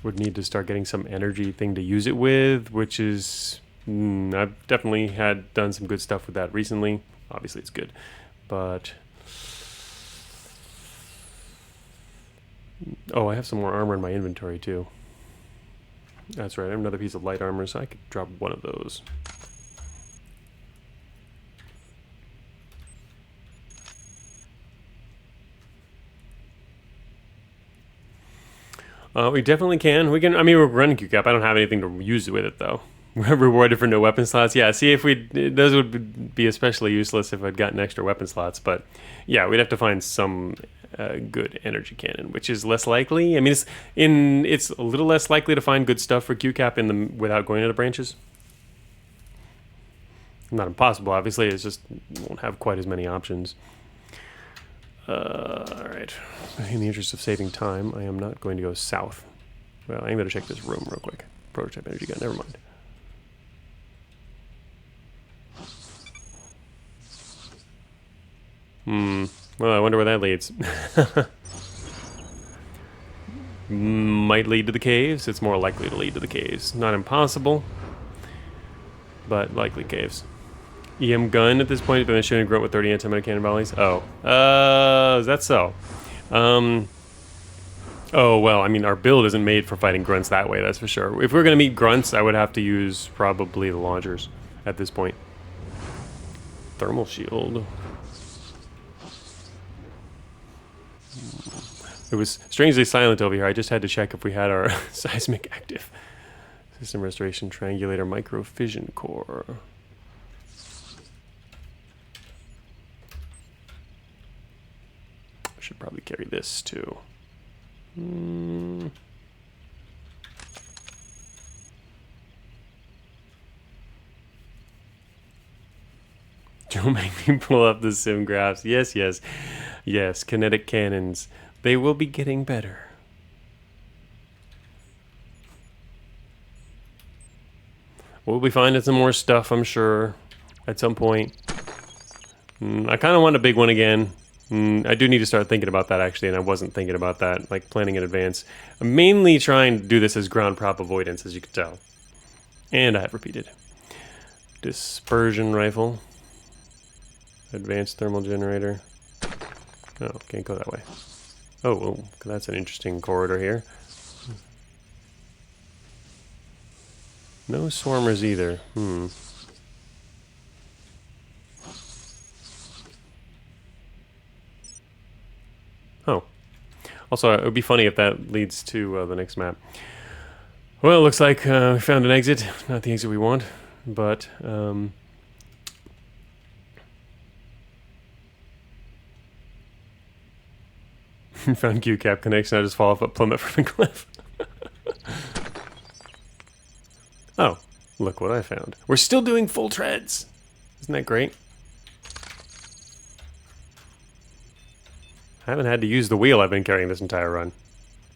Would need to start getting some energy thing to use it with, which is... I've definitely done some good stuff with that recently. Obviously it's good, but... Oh, I have some more armor in my inventory too. That's right, I have another piece of light armor, so I could drop one of those. We definitely can. We can. I mean, we're running Q-cap. I don't have anything to use with it though. We're rewarded for no weapon slots. Yeah. See, if those would be especially useless if I'd gotten extra weapon slots. But yeah, we'd have to find some good energy cannon, which is less likely. I mean, it's a little less likely to find good stuff for Q-cap without going to the branches. Not impossible, obviously. It's just won't have quite as many options. Alright. In the interest of saving time, I am not going to go south. Well, I'm going to check this room real quick. Prototype energy gun, never mind. Well, I wonder where that leads. Might lead to the caves. It's more likely to lead to the caves. Not impossible, but likely caves. EM gun at this point has been shooting grunt with 30 anti-meta cannon volleys. Oh. Is that so? Oh, well, I mean, our build isn't made for fighting grunts that way, that's for sure. If we're going to meet grunts, I would have to use probably the launchers at this point. Thermal shield. It was strangely silent over here. I just had to check if we had our seismic active. System restoration, triangulator, micro-fission core. I should probably carry this too. Don't make me pull up the sim graphs. Yes, yes, yes. Kinetic cannons. They will be getting better. We'll be finding some more stuff, I'm sure, at some point. I kind of want a big one again. I do need to start thinking about that, actually, and I wasn't thinking about that, like planning in advance. I'm mainly trying to do this as ground prop avoidance, as you can tell. And I have repeated. Dispersion rifle. Advanced thermal generator. Oh, can't go that way. Oh, well, that's an interesting corridor here. No swarmers either. Oh. Also, it would be funny if that leads to the next map. Well, it looks like we found an exit. Not the exit we want, but... found Q-cap connection. I just fall off a plummet from a cliff. Oh, look what I found. We're still doing full treads. Isn't that great? I haven't had to use the wheel I've been carrying this entire run.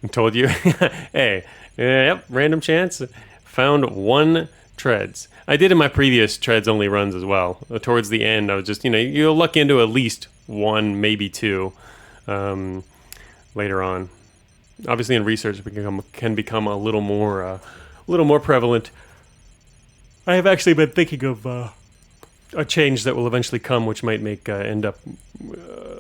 I told you. Hey, yep, random chance. Found 1 treads. I did in my previous treads only runs as well. Towards the end, I was just, you'll luck into at least 1, maybe 2 later on. Obviously, in research, it can become a little more prevalent. I have actually been thinking of a change that will eventually come, which might make end up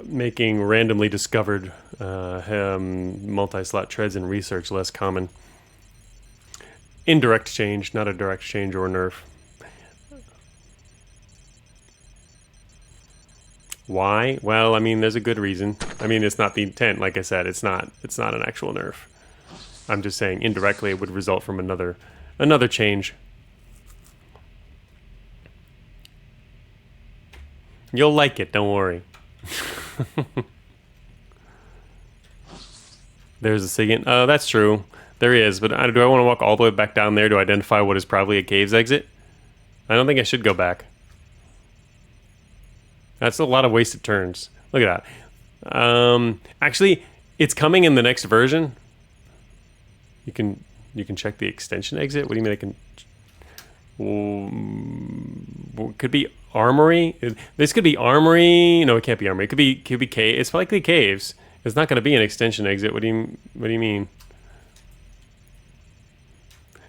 making randomly discovered multi-slot treads in research less common. Indirect change, not a direct change or nerf. Why? Well, I mean, there's a good reason. I mean, it's not the intent. Like I said, it's not an actual nerf. I'm just saying indirectly it would result from another change. You'll like it, don't worry. There's a SIGINT. Oh, that's true. There is, but do I want to walk all the way back down there to identify what is probably a cave's exit? I don't think I should go back. That's a lot of wasted turns. Look at that. Actually, it's coming in the next version. You can check the extension exit. What do you mean I can... could be armory. This could be armory. No, it can't be armory. It could be cave. It's likely caves. It's not going to be an extension exit. What do you mean?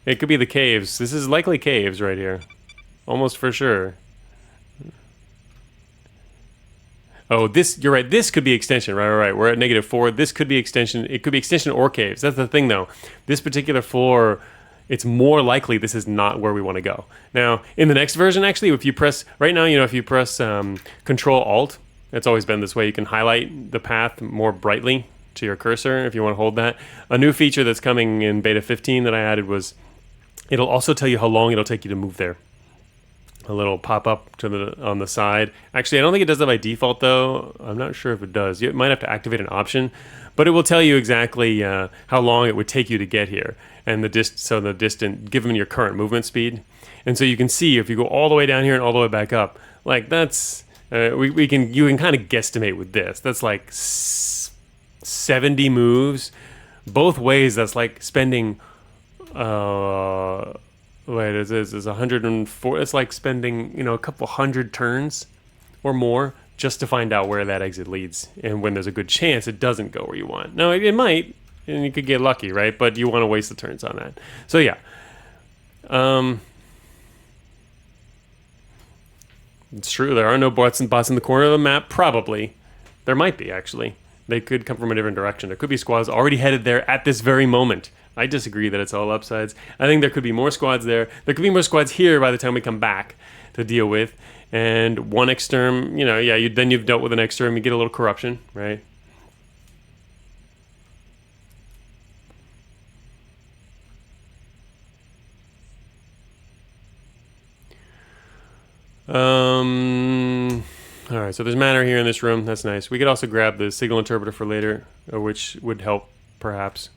It could be the caves. This is likely caves right here, almost for sure. Oh, this, you're right. This could be extension. Right. We're at -4. This could be extension. It could be extension or caves. That's the thing, though. This particular floor, it's more likely this is not where we want to go. Now, in the next version, actually, if you press, right now, if you press Control-Alt, it's always been this way. You can highlight the path more brightly to your cursor if you want to hold that. A new feature that's coming in Beta 15 that I added was, it'll also tell you how long it'll take you to move there. A little pop-up on the side. Actually, I don't think it does that by default, though. I'm not sure if it does. You might have to activate an option, but it will tell you exactly how long it would take you to get here, and the distance given your current movement speed. And so you can see if you go all the way down here and all the way back up, like that's you can kind of guesstimate with this. That's like 70 moves both ways. That's like spending. Wait, is 104? It's like spending, a couple hundred turns or more just to find out where that exit leads, and when there's a good chance it doesn't go where you want. No, it might, and you could get lucky, right? But you want to waste the turns on that. So yeah, it's true. There are no bots in the corner of the map. Probably, there might be actually. They could come from a different direction. There could be squads already headed there at this very moment. I disagree that it's all upsides. I think there could be more squads there. There could be more squads here by the time we come back to deal with. And one exterm, then you've dealt with an exterm, you get a little corruption, right? All right, so there's matter here in this room. That's nice. We could also grab the signal interpreter for later, which would help, perhaps.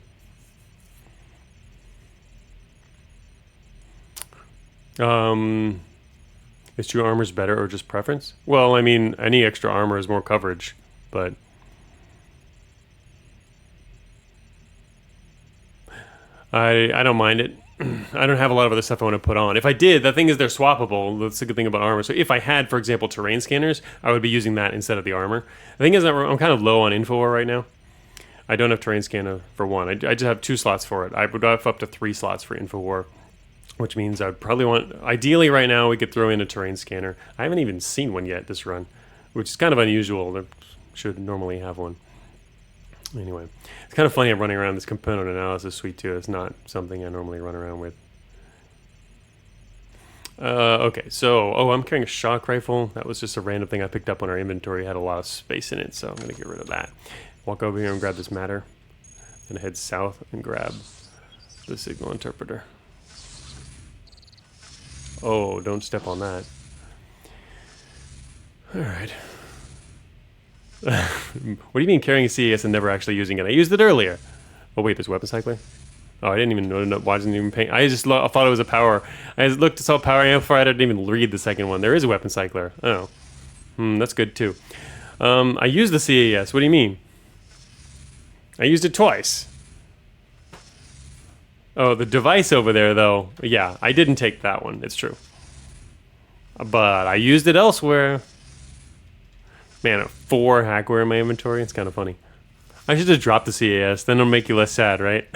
Is true armor's better or just preference? Well, I mean, any extra armor is more coverage, but I don't mind it. I don't have a lot of other stuff I want to put on. If I did, the thing is they're swappable. That's the good thing about armor. So if I had, for example, terrain scanners, I would be using that instead of the armor. The thing is that I'm kind of low on info right now. I don't have terrain scanner for one. I just have 2 slots for it. I would have up to 3 slots for InfoWar, which means I'd probably want... Ideally, right now, we could throw in a terrain scanner. I haven't even seen one yet this run, which is kind of unusual. They should normally have one. Anyway, it's kind of funny I'm running around this component analysis suite too. It's not something I normally run around with. Okay, so, I'm carrying a shock rifle. That was just a random thing I picked up when our inventory had a lot of space in it, so I'm going to get rid of that. Walk over here and grab this matter. Then head south and grab the signal interpreter. Oh, don't step on that. Alright. What do you mean carrying a CAS and never actually using it? I used it earlier. Oh wait, there's weapon cycler? Oh, I didn't even know. Why wasn't even paying? I just thought it was a power. I just looked, saw power amplifier. I didn't even read the second one. There is a weapon cycler. Oh, that's good too. I used the CAS. What do you mean? I used it twice. Oh, the device over there though. Yeah, I didn't take that one. It's true. But I used it elsewhere. Man, 4 hackware in my inventory. It's kind of funny. I should just drop the CAS. Then it'll make you less sad, right?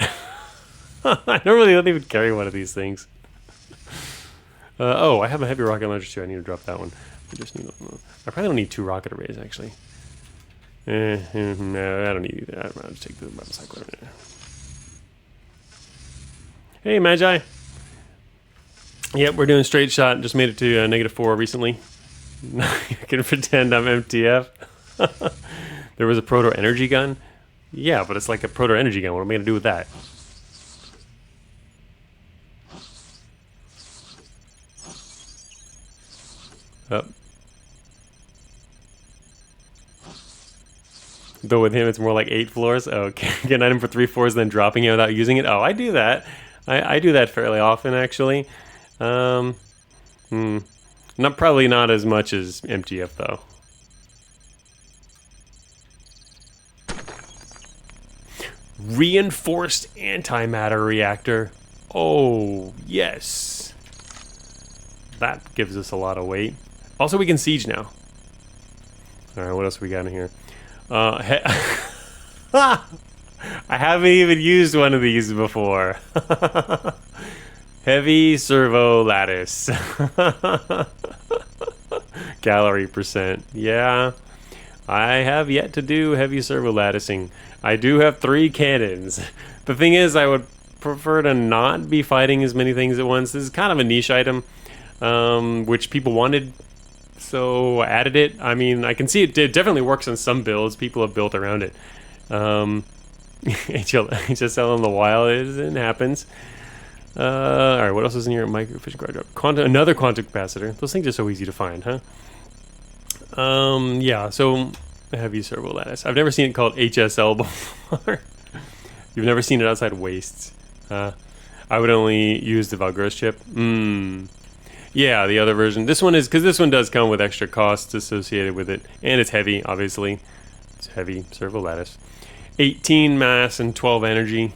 I don't even carry one of these things. I have a heavy rocket launcher too. I need to drop that one. I probably don't need 2 rocket arrays actually. No, I don't need either. I'll just take the weapon cycler. Hey, Magi. Yep, we're doing straight shot. Just made it to -4 recently. You can pretend I'm MTF. There was a proto energy gun. Yeah, but it's like a proto energy gun. What am I gonna do with that? Oh. Though with him, it's more like 8 floors. Oh, okay. Get an item for 3 floors, then dropping it without using it. Oh, I do that. I do that fairly often, actually. Probably not as much as MTF though. Reinforced antimatter reactor. Oh, yes. That gives us a lot of weight. Also, we can siege now. Alright, what else we got in here? I haven't even used one of these before. Heavy servo lattice. Gallery percent. Yeah. I have yet to do heavy servo latticing. I do have 3 cannons. The thing is, I would prefer to not be fighting as many things at once. This is kind of a niche item, which people wanted, so I added it. I mean, I can see it definitely works on some builds. People have built around it. HSL in the wild, it happens. Alright, what else is in here? Microfish guard drop. Another quantum capacitor. Those things are so easy to find, huh? Yeah, so heavy servo lattice. I've never seen it called HSL before. You've never seen it outside wastes. I would only use the Valgross chip. Yeah, the other version. This one is, because this one does come with extra costs associated with it. And it's heavy, obviously. It's heavy servo lattice. 18 mass and 12 energy.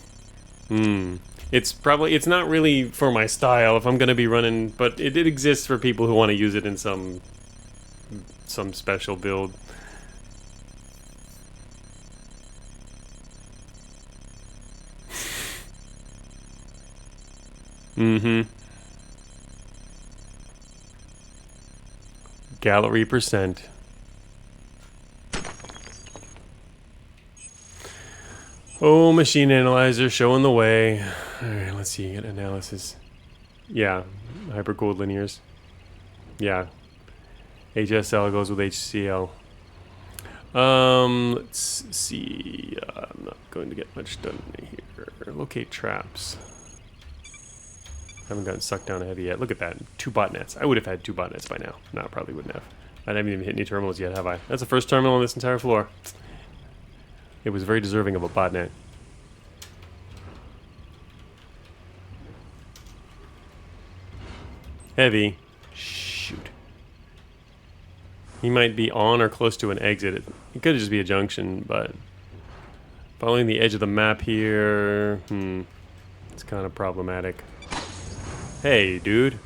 It's not really for my style if I'm going to be running, but it exists for people who want to use it in some special build. Gallery percent. Oh, machine analyzer showing the way. Alright, let's see. Get analysis. Yeah, hypercooled linears. Yeah. HSL goes with HCl. Let's see. I'm not going to get much done here. Locate traps. Haven't gotten sucked down a heavy yet. Look at that. 2 botnets. I would have had 2 botnets by now. No, I probably wouldn't have. I haven't even hit any terminals yet, have I? That's the first terminal on this entire floor. It was very deserving of a botnet. Heavy. Shoot. He might be on or close to an exit. It could just be a junction, but following the edge of the map here, it's kind of problematic. Hey, dude.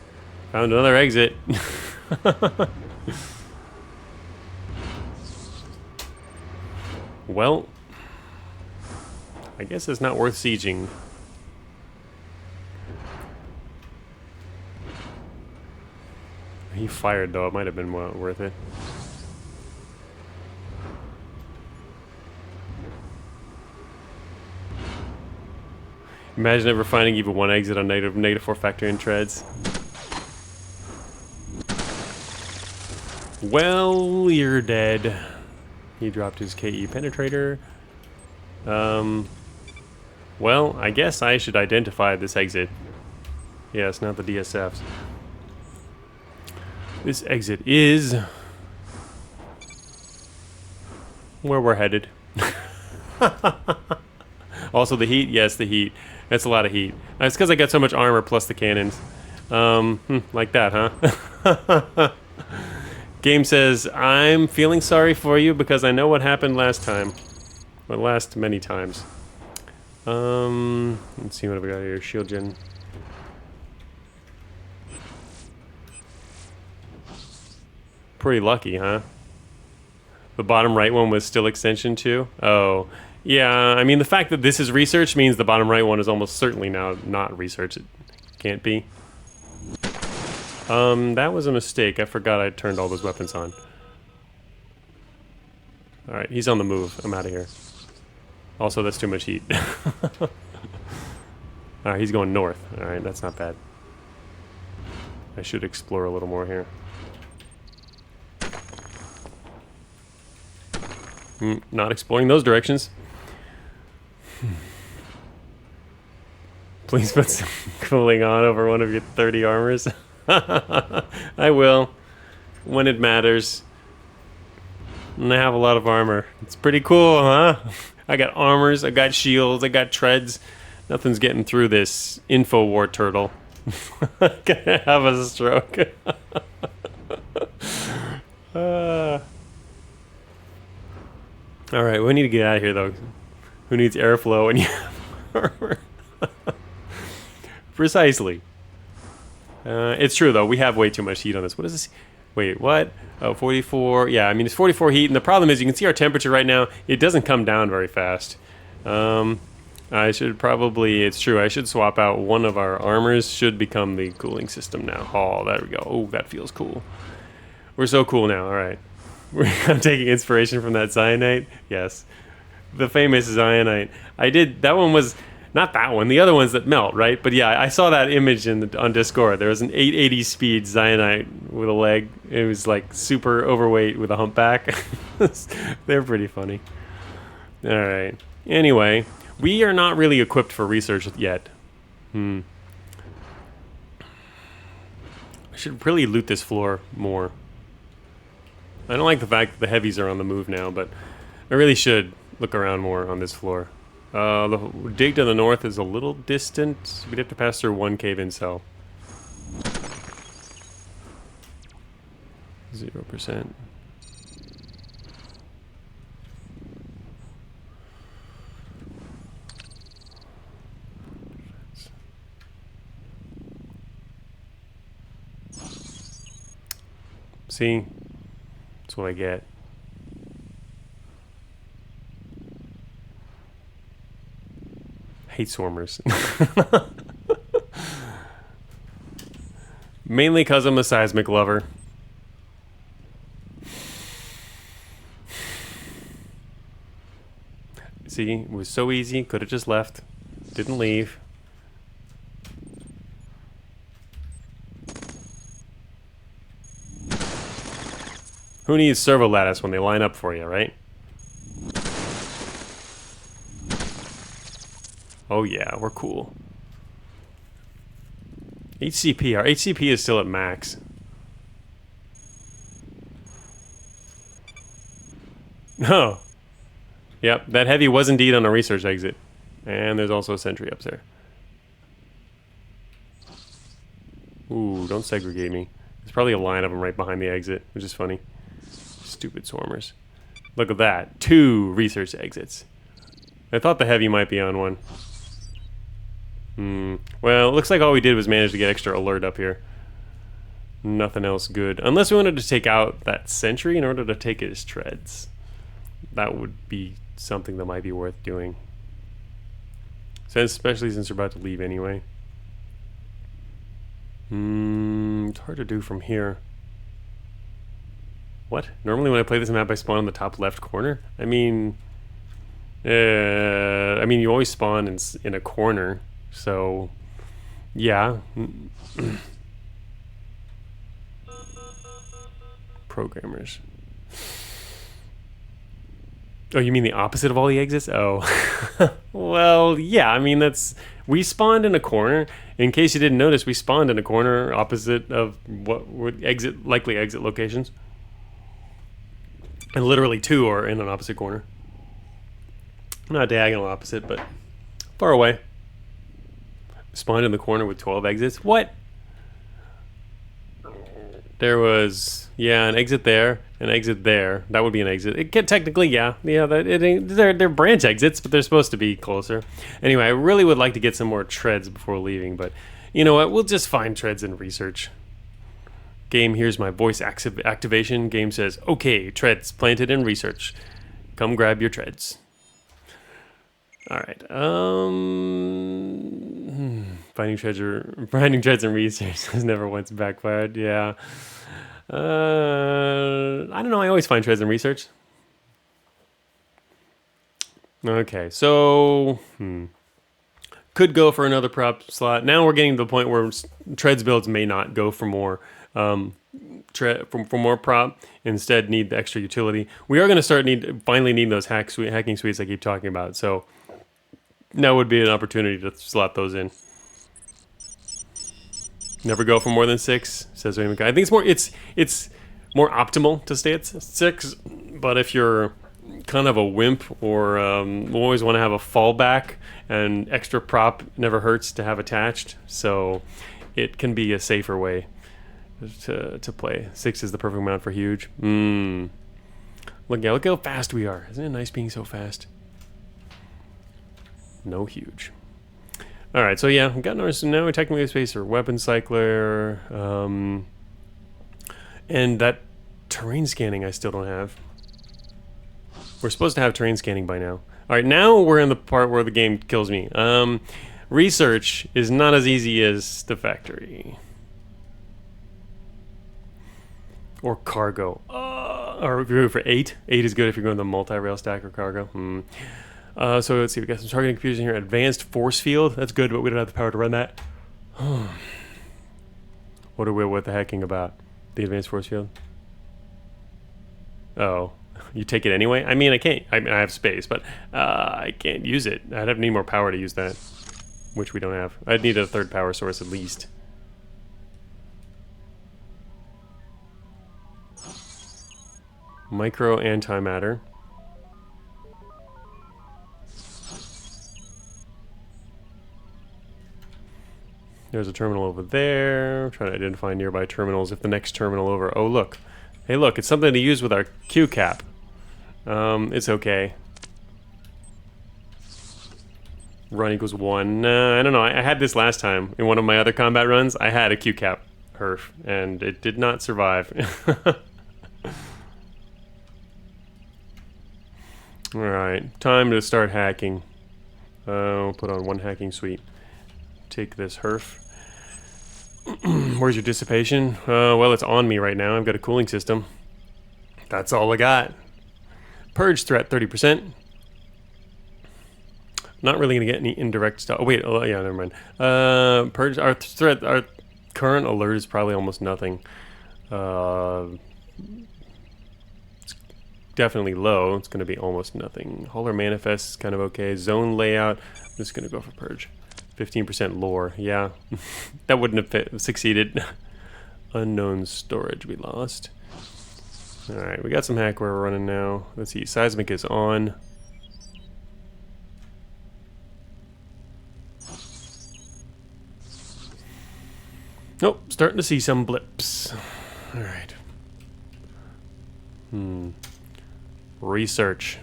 Found another exit. Well, I guess it's not worth sieging. He fired, though. It might have been worth it. Imagine ever finding even one exit on -4 factor in treads. Well, you're dead. He dropped his KE penetrator. Well, I guess I should identify this exit. Yes, not the DSFs. This exit is where we're headed. Also the heat, yes, the heat. That's a lot of heat. It's because I got so much armor plus the cannons. Like that, huh? Game says, I'm feeling sorry for you because I know what happened last time. Well, last many times. Let's see what have we got here. Shield gen. Pretty lucky, huh? The bottom right one was still extension 2? Oh. Yeah, I mean, the fact that this is research means the bottom right one is almost certainly now not research. It can't be. That was a mistake. I forgot I turned all those weapons on. Alright, he's on the move. I'm out of here. Also, that's too much heat. Alright, he's going north. Alright, that's not bad. I should explore a little more here. Not exploring those directions. Please put some cooling on over one of your 30 armors. I will. When it matters. And I have a lot of armor. It's pretty cool, huh? I got armors, I got shields, I got treads. Nothing's getting through this InfoWar turtle. Gonna have a stroke. Alright, we need to get out of here, though. Who needs airflow when you have armor? Precisely. It's true, though. We have way too much heat on this. What is this? Wait, what? Oh, 44. Yeah, I mean, it's 44 heat, and the problem is you can see our temperature right now. It doesn't come down very fast. I should probably... It's true. I should swap out one of our armors. Should become the cooling system now. Oh, there we go. Oh, that feels cool. We're so cool now. All right. I'm taking inspiration from that Zionite. Yes. The famous Zionite. I did... That one was... Not that one, the other ones that melt, right? But yeah, I saw that image on Discord. There was an 880 speed Zionite with a leg. It was like super overweight with a humpback. They're pretty funny. Alright. Anyway, we are not really equipped for research yet. I should really loot this floor more. I don't like the fact that the heavies are on the move now, but I really should look around more on this floor. The dig to the north is a little distant. We'd have to pass through one cave-in cell. 0%. See? That's what I get. Hate swarmers. Mainly because I'm a seismic lover. See, it was so easy. Could have just left. Didn't leave. Who needs servo lattice when they line up for you, right? Oh yeah, we're cool. HCP, our HCP is still at max. Oh. Yep, that heavy was indeed on a research exit. And there's also a sentry up there. Ooh, don't segregate me. There's probably a line of them right behind the exit, which is funny. Stupid swarmers. Look at that. 2 research exits. I thought the heavy might be on one. Well, it looks like all we did was manage to get extra alert up here. Nothing else good. Unless we wanted to take out that sentry in order to take his treads. That would be something that might be worth doing. So especially since we're about to leave anyway. It's hard to do from here. What? Normally when I play this map I spawn in the top left corner? I mean, you always spawn in a corner, so yeah. Programmers. Oh, you mean the opposite of all the exits? Oh. Well, yeah, I mean, we spawned in a corner. In case you didn't notice, we spawned in a corner opposite of what would likely exit locations. And literally two are in an opposite corner. Not diagonal opposite, but far away. Spawned in the corner with 12 exits. What? There was, yeah, an exit there, an exit there. That would be an exit. It can technically, yeah. They're branch exits, but they're supposed to be closer. Anyway, I really would like to get some more treads before leaving, but you know what? We'll just find treads in research. Game, here's my voice activation. Game says, okay, treads planted in research. Come grab your treads. All right. Finding treads in research has never once backfired. Yeah. I don't know. I always find treads in research. Okay, so could go for another prop slot. Now we're getting to the point where treads builds may not go for more. For more prop, instead need the extra utility. We are going to finally need those hacking suites I keep talking about. So now would be an opportunity to slot those in. Never go for more than 6, says Raymond. I think it's more optimal to stay at 6, but if you're kind of a wimp or always want to have a fallback, and extra prop never hurts to have attached, so it can be a safer way to play. 6 is the perfect amount for huge. Look how fast we are. Isn't it nice being so fast? No huge. All right, so yeah, we've gotten so now we technically have space for weapon cycler, and that terrain scanning I still don't have. We're supposed to have terrain scanning by now. All right, now we're in the part where the game kills me. Research is not as easy as the factory. Or cargo. Or if you're going for 8. 8 is good if you're going to the multi-rail stack or cargo. So let's see, we got some targeting computers in here. Advanced force field. That's good, but we don't have the power to run that. What are we with the hacking about? The advanced force field? Oh. You take it anyway? I mean, I can't. I have space, but I can't use it. I'd need more power to use that, which we don't have. I'd need a third power source at least. Micro antimatter. There's a terminal over there. I'm trying to identify nearby terminals. If the next terminal over. Oh, look. Hey, look. It's something to use with our Q cap. It's okay. Run equals 1. I don't know. I had this last time. In one of my other combat runs, I had a Q cap herf, and it did not survive. Alright. Time to start hacking. We'll put on 1 hacking suite. Take this herf. Where's your dissipation? Well, it's on me right now. I've got a cooling system. That's all I got. Purge threat 30%. Not really gonna get any indirect stuff. Oh wait, oh yeah, never mind. Purge our threat. Our current alert is probably almost nothing. It's definitely low. It's gonna be almost nothing. Hauler manifest is kind of okay. Zone layout. I'm just gonna go for purge. 15% lore. Yeah, that wouldn't have succeeded. Unknown storage we lost. Alright, we got some hackware running now. Let's see, seismic is on. Nope, starting to see some blips. Alright. Research.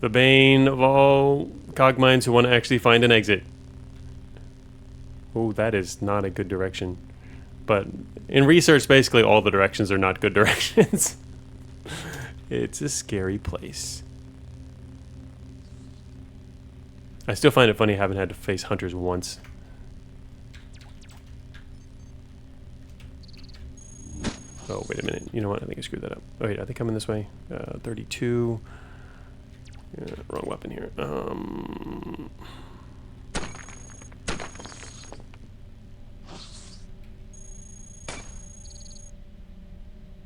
The bane of all cogminds who want to actually find an exit. Oh, that is not a good direction. But in research, basically all the directions are not good directions. It's a scary place. I still find it funny I haven't had to face hunters once. Oh, wait a minute. You know what? I think I screwed that up. Oh, wait, I think I'm in this way. 32. Wrong weapon here.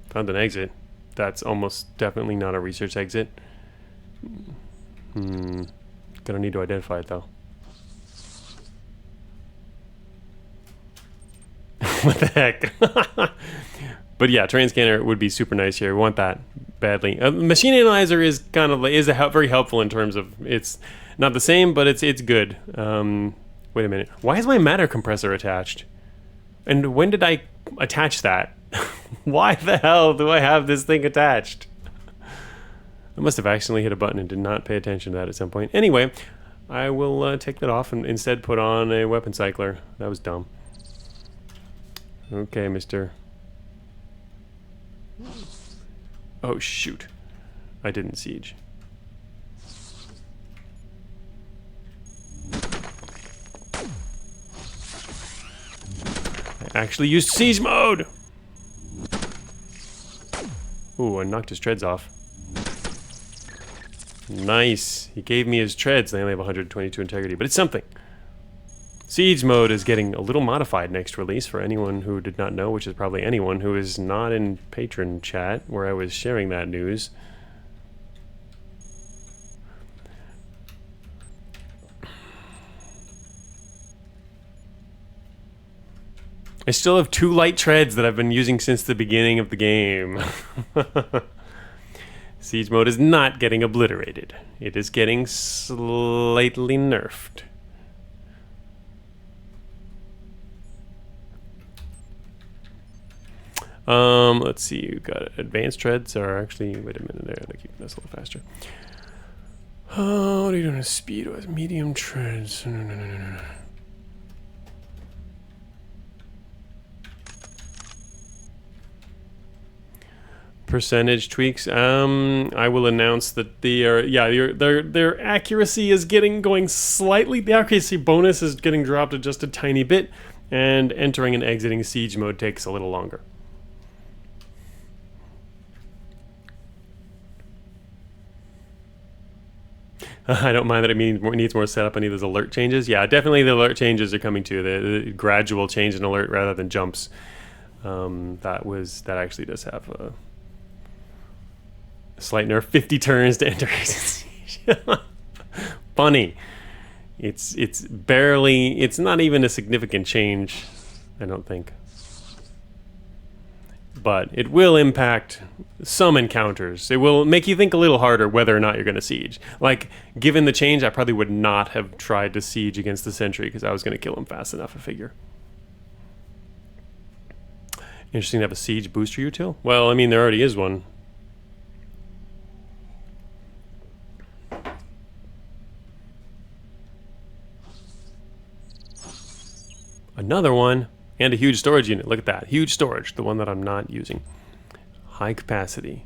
Found an exit. That's almost definitely not a research exit. Gonna need to identify it though. What the heck? But yeah, terrain scanner would be super nice here. We want that badly. Machine analyzer is kind of very helpful in terms of it's not the same, but it's good. Wait a minute. Why is my matter compressor attached? And when did I attach that? Why the hell do I have this thing attached? I must have accidentally hit a button and did not pay attention to that at some point. Anyway, I will take that off and instead put on a weapon cycler. That was dumb. Okay, mister. Oh, shoot. I didn't siege. I actually used siege mode! Ooh, I knocked his treads off. Nice. He gave me his treads. They only have 122 integrity, but it's something. Siege mode is getting a little modified next release for anyone who did not know, which is probably anyone who is not in patron chat where I was sharing that news. I still have 2 light treads that I've been using since the beginning of the game. Siege mode is not getting obliterated. It is getting slightly nerfed. Let's see, you got advanced treads are actually, wait a minute there, they're keeping this a little faster. Oh, what are you doing with speed? With medium treads? No. Percentage tweaks. I will announce that their accuracy is going slightly. The accuracy bonus is getting dropped just a tiny bit, and entering and exiting siege mode takes a little longer. I don't mind that it needs more setup. I need those alert changes. Yeah, definitely the alert changes are coming too. The gradual change in alert rather than jumps. That actually does have a slight nerf. 50 turns to enter exit siege. Funny. It's barely. It's not even a significant change, I don't think. But it will impact some encounters. It will make you think a little harder whether or not you're going to siege. Like, given the change, I probably would not have tried to siege against the sentry because I was going to kill him fast enough, I figure. Interesting to have a siege booster util? Well, I mean, there already is one. Another one. And a huge storage unit. Look at that. Huge storage. The one that I'm not using. High capacity.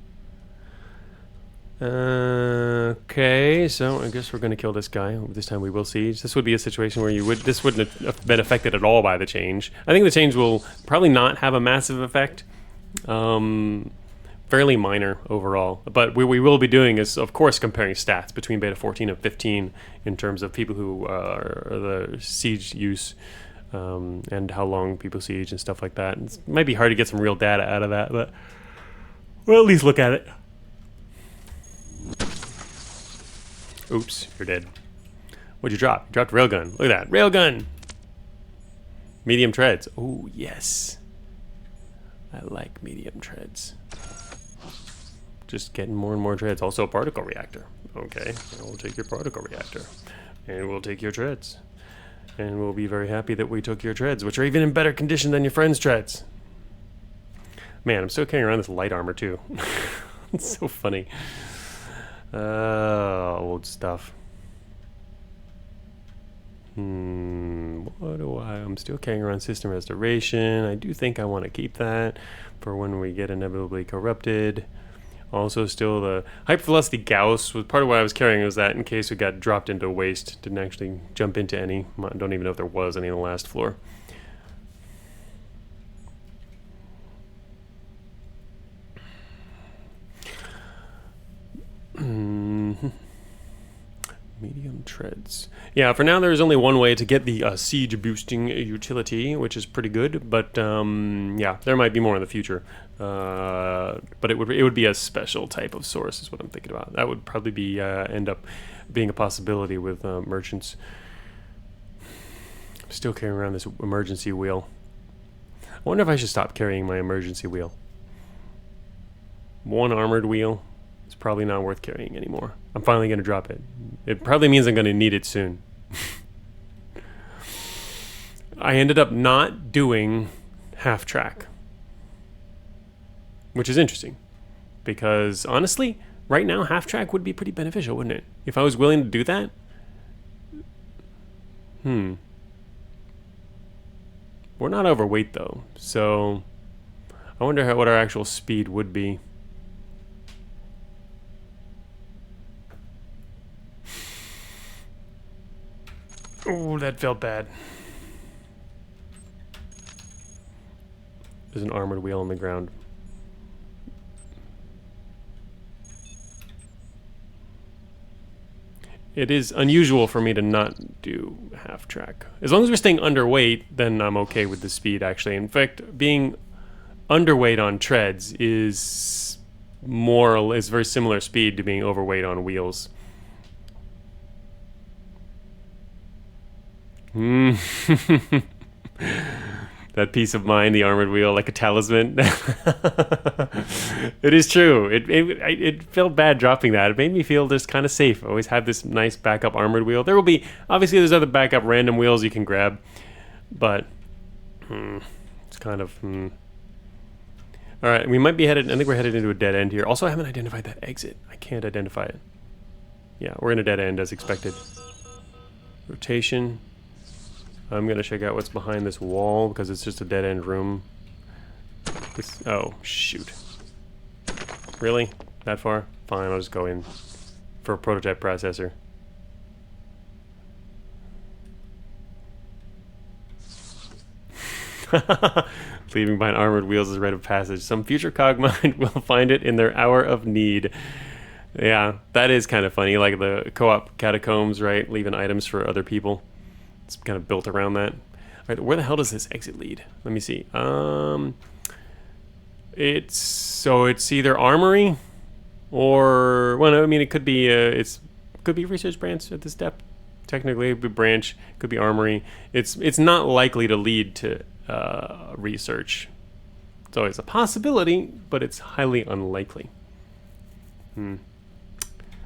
Okay, so I guess we're going to kill this guy. This time we will siege. This would be a situation where this wouldn't have been affected at all by the change. I think the change will probably not have a massive effect. Fairly minor overall. But what we will be doing is, of course, comparing stats between beta 14 and 15 in terms of people who are the siege use. And how long people siege and stuff like that. It might be hard to get some real data out of that, but we'll at least look at it. Oops, you're dead. What'd you drop? You dropped railgun. Look at that. Railgun! Medium treads. Oh, yes. I like medium treads. Just getting more and more treads. Also a particle reactor. Okay, we'll take your particle reactor. And we'll take your treads. And we'll be very happy that we took your treads, which are even in better condition than your friend's treads. Man, I'm still carrying around this light armor, too. It's so funny. Old stuff. What What do I'm still carrying around system restoration. I do think I want to keep that for when we get inevitably corrupted. Also, still the hypervelocity Gauss was part of what I was carrying. Was that in case we got dropped into waste, didn't actually jump into any. I don't even know if there was any on the last floor. Medium treads. Yeah, for now there is only one way to get the siege boosting utility, which is pretty good. But yeah, there might be more in the future. But it would be a special type of source, is what I'm thinking about. That would probably be end up being a possibility with merchants. I'm still carrying around this emergency wheel. I wonder if I should stop carrying my emergency wheel. One armored wheel. It's probably not worth carrying anymore. I'm finally going to drop it. It probably means I'm going to need it soon. I ended up not doing half track, which is interesting because honestly, right now half track would be pretty beneficial, wouldn't it? If I was willing to do that. We're not overweight though, so I wonder what our actual speed would be. Oh, that felt bad. There's an armored wheel on the ground. It is unusual for me to not do half track. As long as we're staying underweight, then I'm okay with the speed, actually. In fact, being underweight on treads is very similar speed to being overweight on wheels. That peace of mind, the armored wheel, like a talisman. It is true. It felt bad dropping that. It made me feel just kind of safe. I always have this nice backup armored wheel. There will be, obviously there's other backup random wheels you can grab, but it's kind of, All right, we might be headed, I think we're headed into a dead end here. Also, I haven't identified that exit. I can't identify it. Yeah, we're in a dead end as expected. Rotation. I'm going to check out what's behind this wall because it's just a dead-end room. Oh, shoot. Really? That far? Fine, I'll just go in for a prototype processor. Leaving behind armored wheels is a rite of passage. Some future Cogmind will find it in their hour of need. Yeah, that is kind of funny. Like the co-op catacombs, right? Leaving items for other people. It's kind of built around that. All right, where the hell does this exit lead? Let me see. It's either armory or, well, I mean, it could be research branch at this depth. Technically, it could be branch, could be armory. It's not likely to lead to research. It's always a possibility, but it's highly unlikely.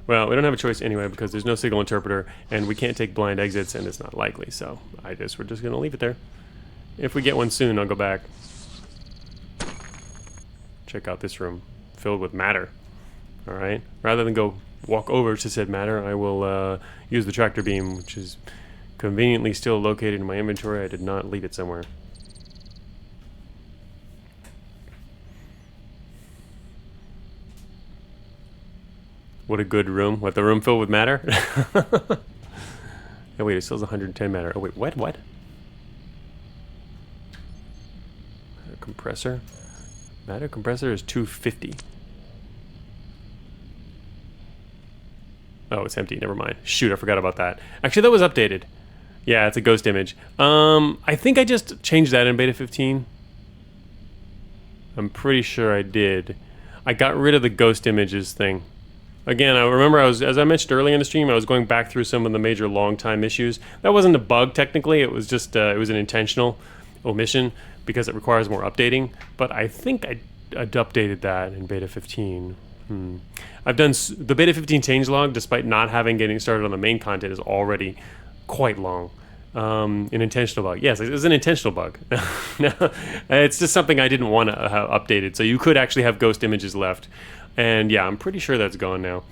Well, we don't have a choice anyway because there's no signal interpreter and we can't take blind exits and it's not likely, so we're just going to leave it there. If we get one soon, I'll go back. Check out this room filled with matter. Alright, rather than go walk over to said matter, I will use the tractor beam, which is conveniently still located in my inventory. I did not leave it somewhere. What a good room. What, the room filled with matter? Oh wait, it still has 110 matter. Oh wait, what? Matter compressor? Matter compressor is 250. Oh, it's empty. Never mind. Shoot, I forgot about that. Actually, that was updated. Yeah, it's a ghost image. I think I just changed that in beta 15. I'm pretty sure I did. I got rid of the ghost images thing. Again, I remember as I mentioned earlier in the stream, I was going back through some of the major long time issues. That wasn't a bug technically, it was just it was an intentional omission because it requires more updating. But I think I updated that in beta 15. I've done the beta 15 changelog, despite not getting started on the main content, is already quite long. An intentional bug. Yes, it was an intentional bug. No, it's just something I didn't want to have updated. So you could actually have ghost images left. And yeah, I'm pretty sure that's gone now.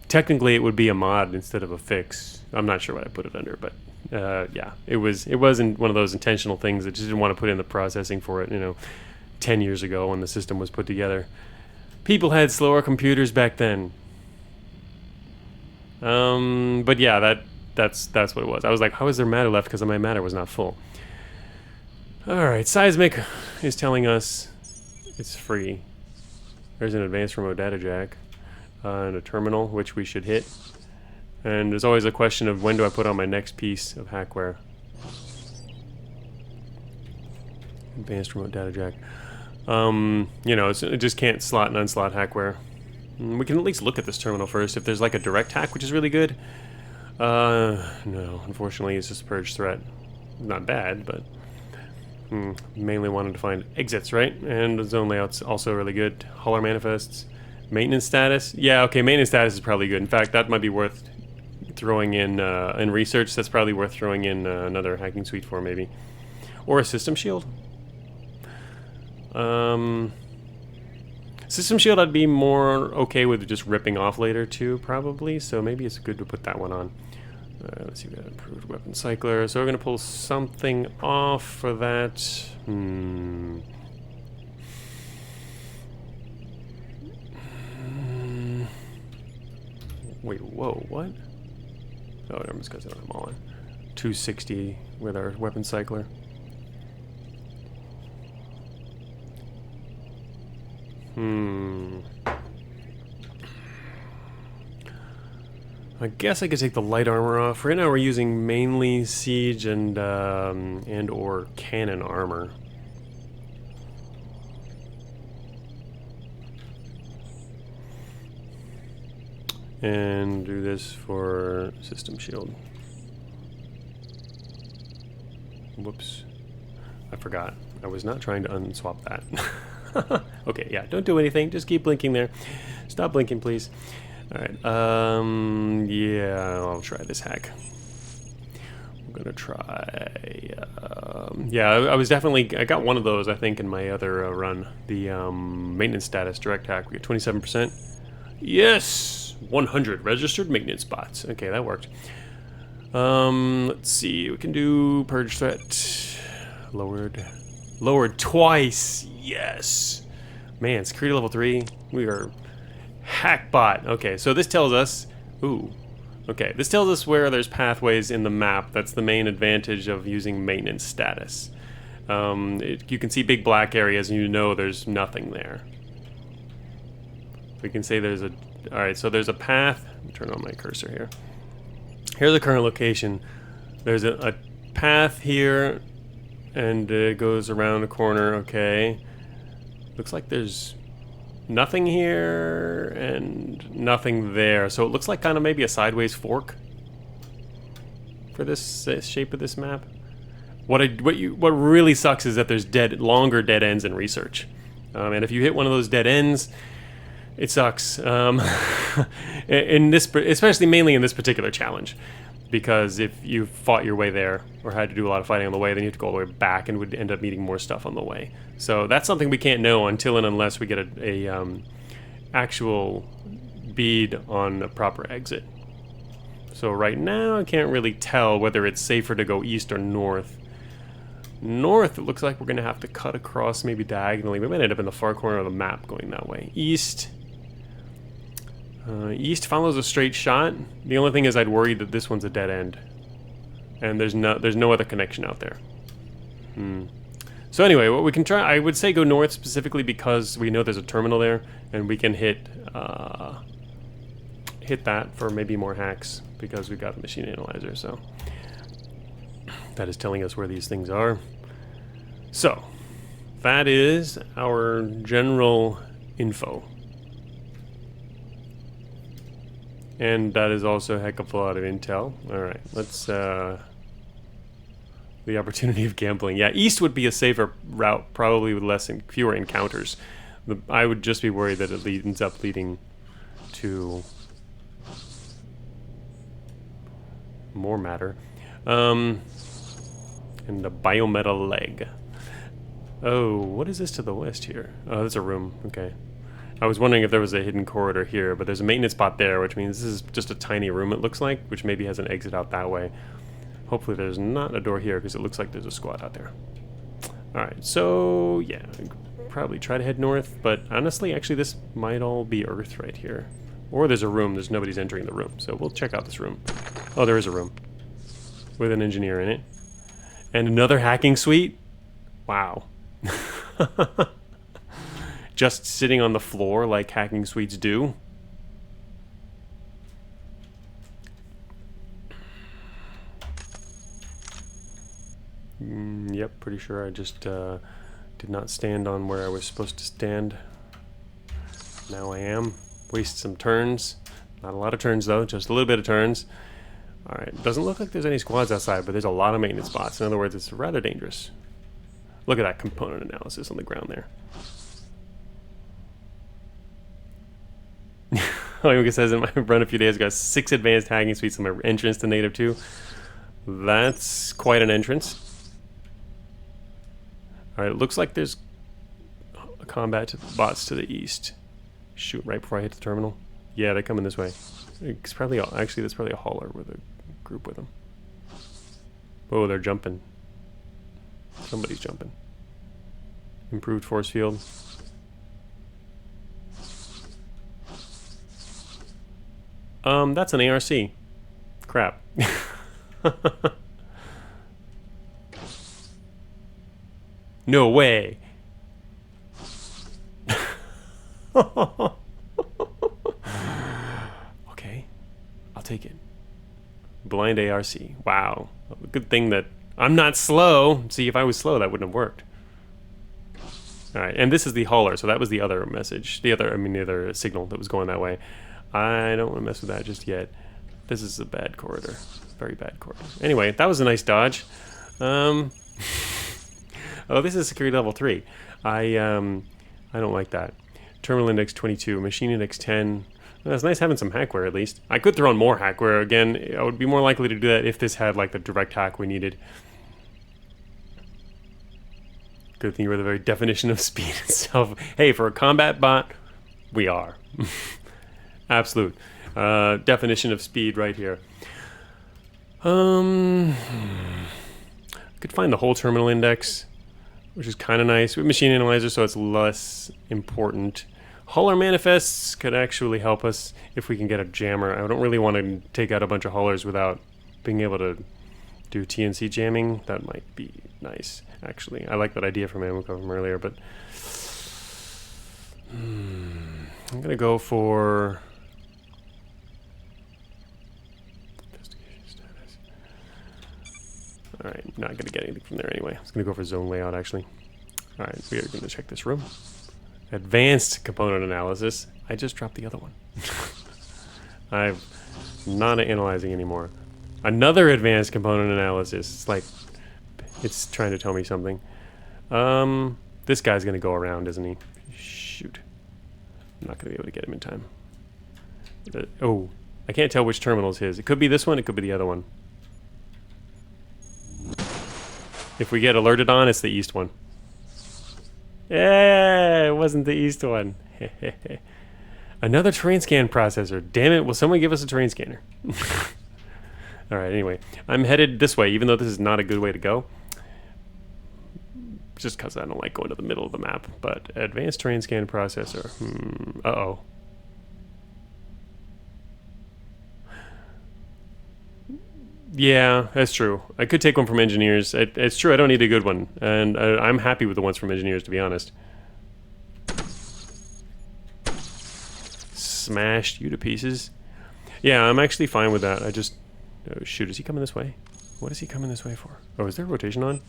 Technically, it would be a mod instead of a fix. I'm not sure what I put it under, but Yeah, it wasn't one of those intentional things that just didn't want to put in the processing for it. 10 years ago when the system was put together, people had slower computers back then. But yeah, that's what it was. I was like, how is there matter left? Because my matter was not full. All right, seismic is telling us it's free. There's an advanced remote data jack and a terminal, which we should hit. And there's always a question of when do I put on my next piece of hackware. Advanced remote data jack. It just can't slot and unslot hackware. We can at least look at this terminal first. If there's like a direct hack, which is really good. No, unfortunately, it's just a purge threat. Not bad, but mainly wanted to find exits, right? And the zone layout's also really good. Hauler manifests. Maintenance status. Yeah, okay, maintenance status is probably good. In fact, that might be worth throwing in research. That's probably worth throwing in another hacking suite for, maybe. Or a system shield. System shield I'd be more okay with just ripping off later too, probably, so maybe it's good to put that one on. Let's see, we got improved weapon cycler, so we're going to pull something off for that. Wait, whoa, what? Oh, never mind, because I don't have them all on. 260 with our weapon cycler. I guess I could take the light armor off. Right now we're using mainly siege and or cannon armor. And do this for system shield. Whoops. I forgot. I was not trying to unswap that. Okay, yeah, don't do anything. Just keep blinking there. Stop blinking, please. Alright, yeah, I'll try this hack. I'm gonna try, yeah, I got one of those, I think, in my other run. The maintenance status direct hack. We get 27%. Yes! 100 registered maintenance bots. Okay, that worked. Let's see, we can do purge threat. Lowered twice. Yes! Man, security level 3. We are hackbot. Okay, so this tells us... Ooh. Okay, this tells us where there's pathways in the map. That's the main advantage of using maintenance status. You can see big black areas and you know there's nothing there. We can say there's a... Alright, so there's a path. Let me turn on my cursor here. Here's the current location. There's a path here, and it goes around the corner. Okay. Looks like there's nothing here and nothing there. So it looks like kind of maybe a sideways fork for this shape of this map. What really sucks is that there's longer dead ends in research. And if you hit one of those dead ends, it sucks. In this, especially mainly in this particular challenge, because if you fought your way there or had to do a lot of fighting on the way, then you have to go all the way back and would end up needing more stuff on the way. So that's something we can't know until and unless we get a actual bead on a proper exit. So right now I can't really tell whether it's safer to go east or north. North, it looks like we're going to have to cut across maybe diagonally. We might end up in the far corner of the map going that way. East. East follows a straight shot. The only thing is I'd worry that this one's a dead end. And there's no other connection out there. So anyway, what we can try, I would say go north specifically because we know there's a terminal there, and we can hit that for maybe more hacks because we've got the machine analyzer, so that is telling us where these things are. So, that is our general info. And that is also a heck of a lot of intel. Alright, let's, the opportunity of gambling. Yeah, east would be a safer route, probably with fewer encounters. I would just be worried that it ends up leading to more matter. And the biometal leg. Oh, what is this to the west here? Oh, that's a room. Okay. I was wondering if there was a hidden corridor here, but there's a maintenance bot there, which means this is just a tiny room, it looks like, which maybe has an exit out that way. Hopefully there's not a door here because it looks like there's a squad out there. Alright, so yeah, probably try to head north, but honestly, actually this might all be Earth right here. Or there's a room, there's nobody's entering the room, so we'll check out this room. Oh, there is a room. With an engineer in it. And another hacking suite? Wow. Just sitting on the floor like hacking suites do. Yep, pretty sure I just did not stand on where I was supposed to stand. Now I am. Waste some turns. Not a lot of turns though, just a little bit of turns. Alright, doesn't look like there's any squads outside, but there's a lot of maintenance spots. In other words, it's rather dangerous. Look at that component analysis on the ground there. Like it says in my run a few days ago, 6 advanced hacking suites in my entrance to -2. That's quite an entrance. Alright, it looks like there's a combat bots to the east. Shoot right before I hit the terminal. Yeah, they're coming this way. It's probably, actually, that's probably a hauler with a group with them. Oh, they're jumping. Somebody's jumping. Improved force field. That's an ARC. Crap. No way. Okay, I'll take it. Blind ARC. Wow. Good thing that I'm not slow. See, if I was slow, that wouldn't have worked. Alright, and this is the hauler, so that was the other message. The other signal that was going that way. I don't want to mess with that just yet. This is a bad corridor. Very bad corridor. Anyway, that was a nice dodge. Oh, this is security level 3. I don't like that. Terminal index 22, machine index 10. Well, it's nice having some hackware at least. I could throw in more hackware. Again, I would be more likely to do that if this had like the direct hack we needed. Good thing you were the very definition of speed itself. Hey, for a combat bot, we are. Absolute. Definition of speed right here. Could find the whole terminal index, which is kind of nice. With machine analyzer, so it's less important. Hauler manifests could actually help us if we can get a jammer. I don't really want to take out a bunch of haulers without being able to do TNC jamming. That might be nice, actually. I like that idea from Amuko from earlier, but I'm gonna go for investigation status. All right, not gonna get anything from there anyway. I was gonna go for zone layout actually. All right, we are gonna check this room. Advanced component analysis. I just dropped the other one. I'm not analyzing anymore. Another advanced component analysis. It's like it's trying to tell me something. This guy's gonna go around, isn't he? Shoot. I'm not gonna be able to get him in time. Oh, I can't tell which terminal is his. It could be this one, it could be the other one. If we get alerted on, it's the east one. Yeah, it wasn't the east one. Another terrain scan processor. Damn it, will someone give us a terrain scanner? Alright, anyway. I'm headed this way, even though this is not a good way to go. Just because I don't like going to the middle of the map. But advanced terrain scan processor. Uh-oh. Yeah, that's true. I could take one from engineers. It's true, I don't need a good one. And I'm happy with the ones from engineers, to be honest. Smashed you to pieces. Yeah, I'm actually fine with that. I just... Oh, shoot, is he coming this way? What is he coming this way for? Oh, is there a rotation on?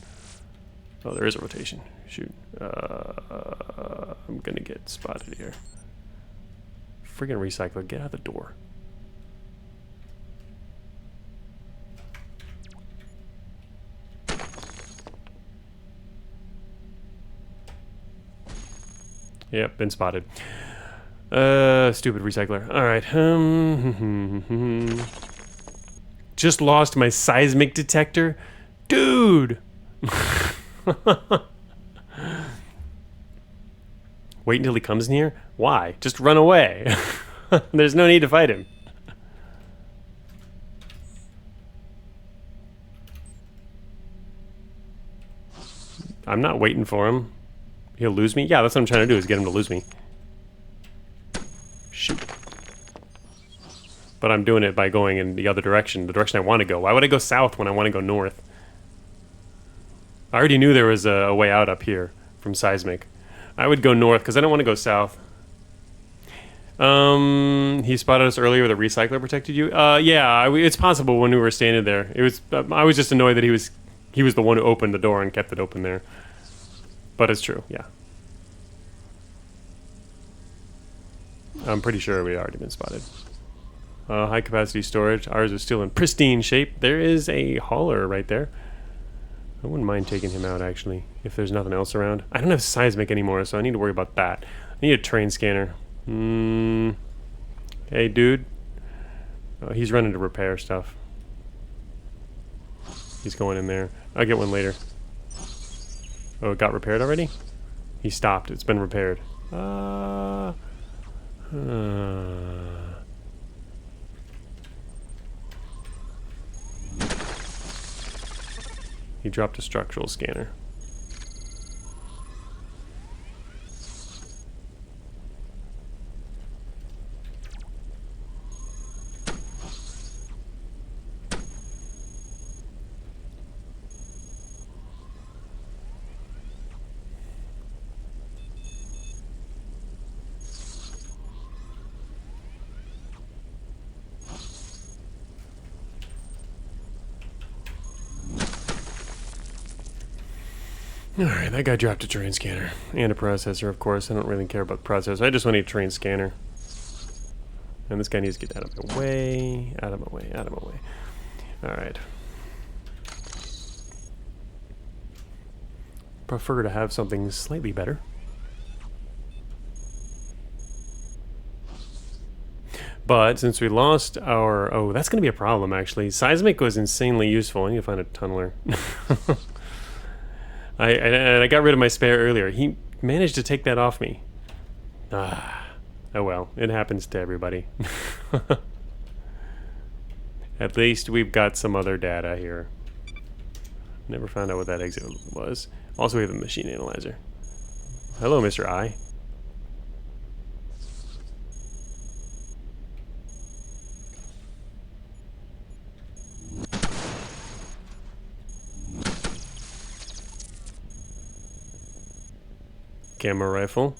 Oh, there is a rotation. Shoot. I'm gonna get spotted here. Friggin' recycler, get out the door. Yep, been spotted. Stupid recycler. Alright. Just lost my seismic detector? Dude! Wait until he comes in here? Why? Just run away. There's no need to fight him. I'm not waiting for him. He'll lose me? Yeah, that's what I'm trying to do, is get him to lose me. Shoot. But I'm doing it by going in the other direction, the direction I want to go. Why would I go south when I want to go north? I already knew there was a way out up here from seismic. I would go north because I don't want to go south. He spotted us earlier. The recycler protected you. Yeah, it's possible when we were standing there. It was. I was just annoyed that he was the one who opened the door and kept it open there. But it's true. Yeah. I'm pretty sure we'd already been spotted. High capacity storage. Ours is still in pristine shape. There is a hauler right there. I wouldn't mind taking him out, actually, if there's nothing else around. I don't have seismic anymore, so I need to worry about that. I need a train scanner. Hey, dude. Oh, he's running to repair stuff. He's going in there. I'll get one later. Oh, it got repaired already? He stopped. It's been repaired. He dropped a structural scanner. Alright, that guy dropped a train scanner. And a processor, of course. I don't really care about the processor. I just want a train scanner. And this guy needs to get out of my way. Out of my way, out of my way. Alright. Prefer to have something slightly better. But since we lost our... Oh, that's going to be a problem, actually. Seismic was insanely useful. I need to find a tunneler. I got rid of my spare earlier. He managed to take that off me. Oh well, it happens to everybody. At least we've got some other data here. Never found out what that exit was. Also, we have a machine analyzer. Hello, Mr. I. Camera rifle.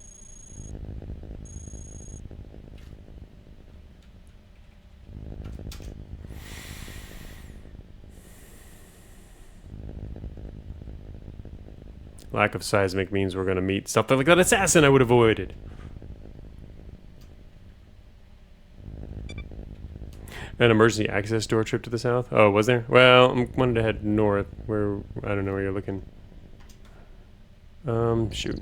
Lack of seismic means we're going to meet something like that assassin I would have avoided. An emergency access door trip to the south? Oh, was there? Well, I wanted to head north, where, I don't know where you're looking. Shoot.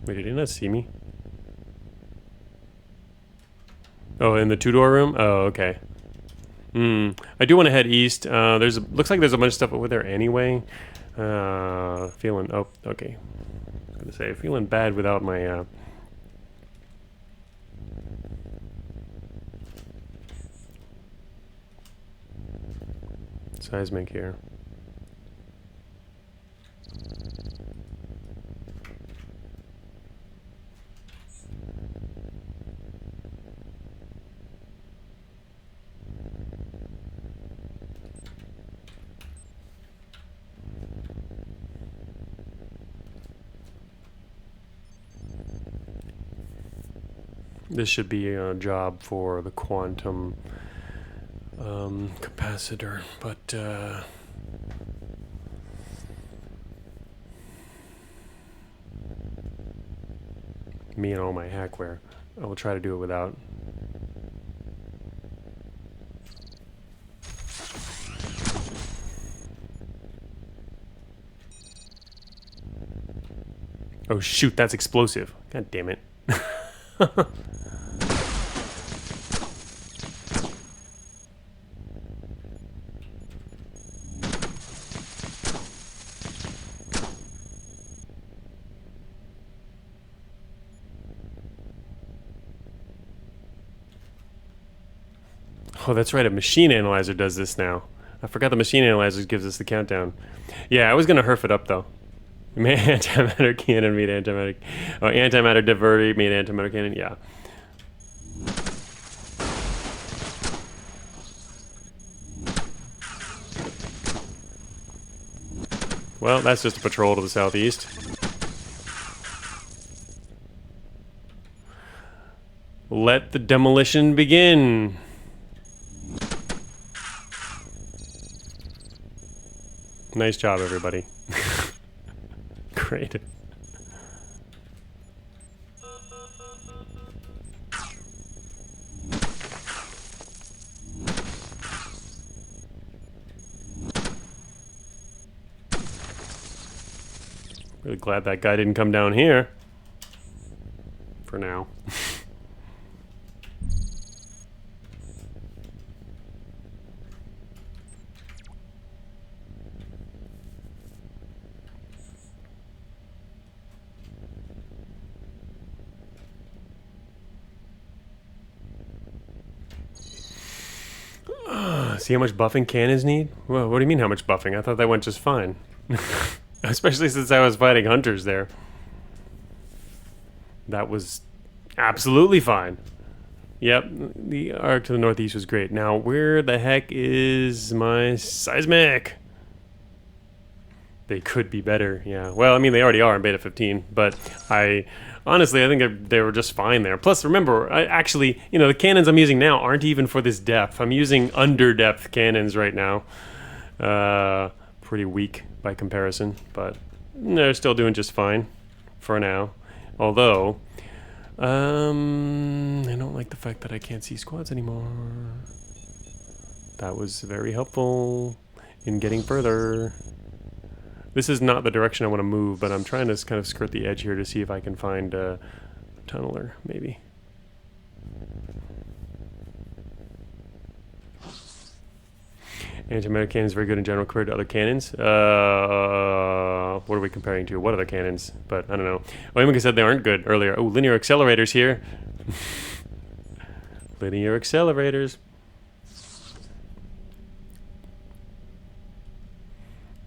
Wait, did he not see me? Oh, in the two-door room? Oh, okay. I do want to head east. Looks like there's a bunch of stuff over there anyway. Feeling... Oh, okay. I was gonna say, feeling bad without my, seismic here. This should be a job for the quantum capacitor, but me and all my hackware. I will try to do it without. Oh shoot, that's explosive. God damn it. Oh, that's right, a machine analyzer does this now. I forgot the machine analyzer gives us the countdown. Yeah, I was gonna herf it up though. Antimatter cannon meet antimatter. Oh, antimatter diverter meet antimatter cannon. Yeah. Well, that's just a patrol to the southeast. Let the demolition begin. Nice job, everybody. Great. Really glad that guy didn't come down here. For now. See how much buffing cannons need? Well, what do you mean how much buffing? I thought that went just fine. Especially since I was fighting hunters there. That was absolutely fine. Yep, the arc to the northeast was great. Now, where the heck is my seismic? They could be better, yeah. Well, I mean, they already are in Beta 15, but honestly, I think they were just fine there. Plus, remember, actually, you know, the cannons I'm using now aren't even for this depth. I'm using under-depth cannons right now. Pretty weak by comparison, but they're still doing just fine for now. Although, I don't like the fact that I can't see squads anymore. That was very helpful in getting further. This is not the direction I want to move, but I'm trying to kind of skirt the edge here to see if I can find a tunneler, maybe. Antimatter cannon is very good in general compared to other cannons. What are we comparing to? What other cannons? But I don't know. Oh, Emika said they aren't good earlier. Oh, linear accelerators here. Linear accelerators.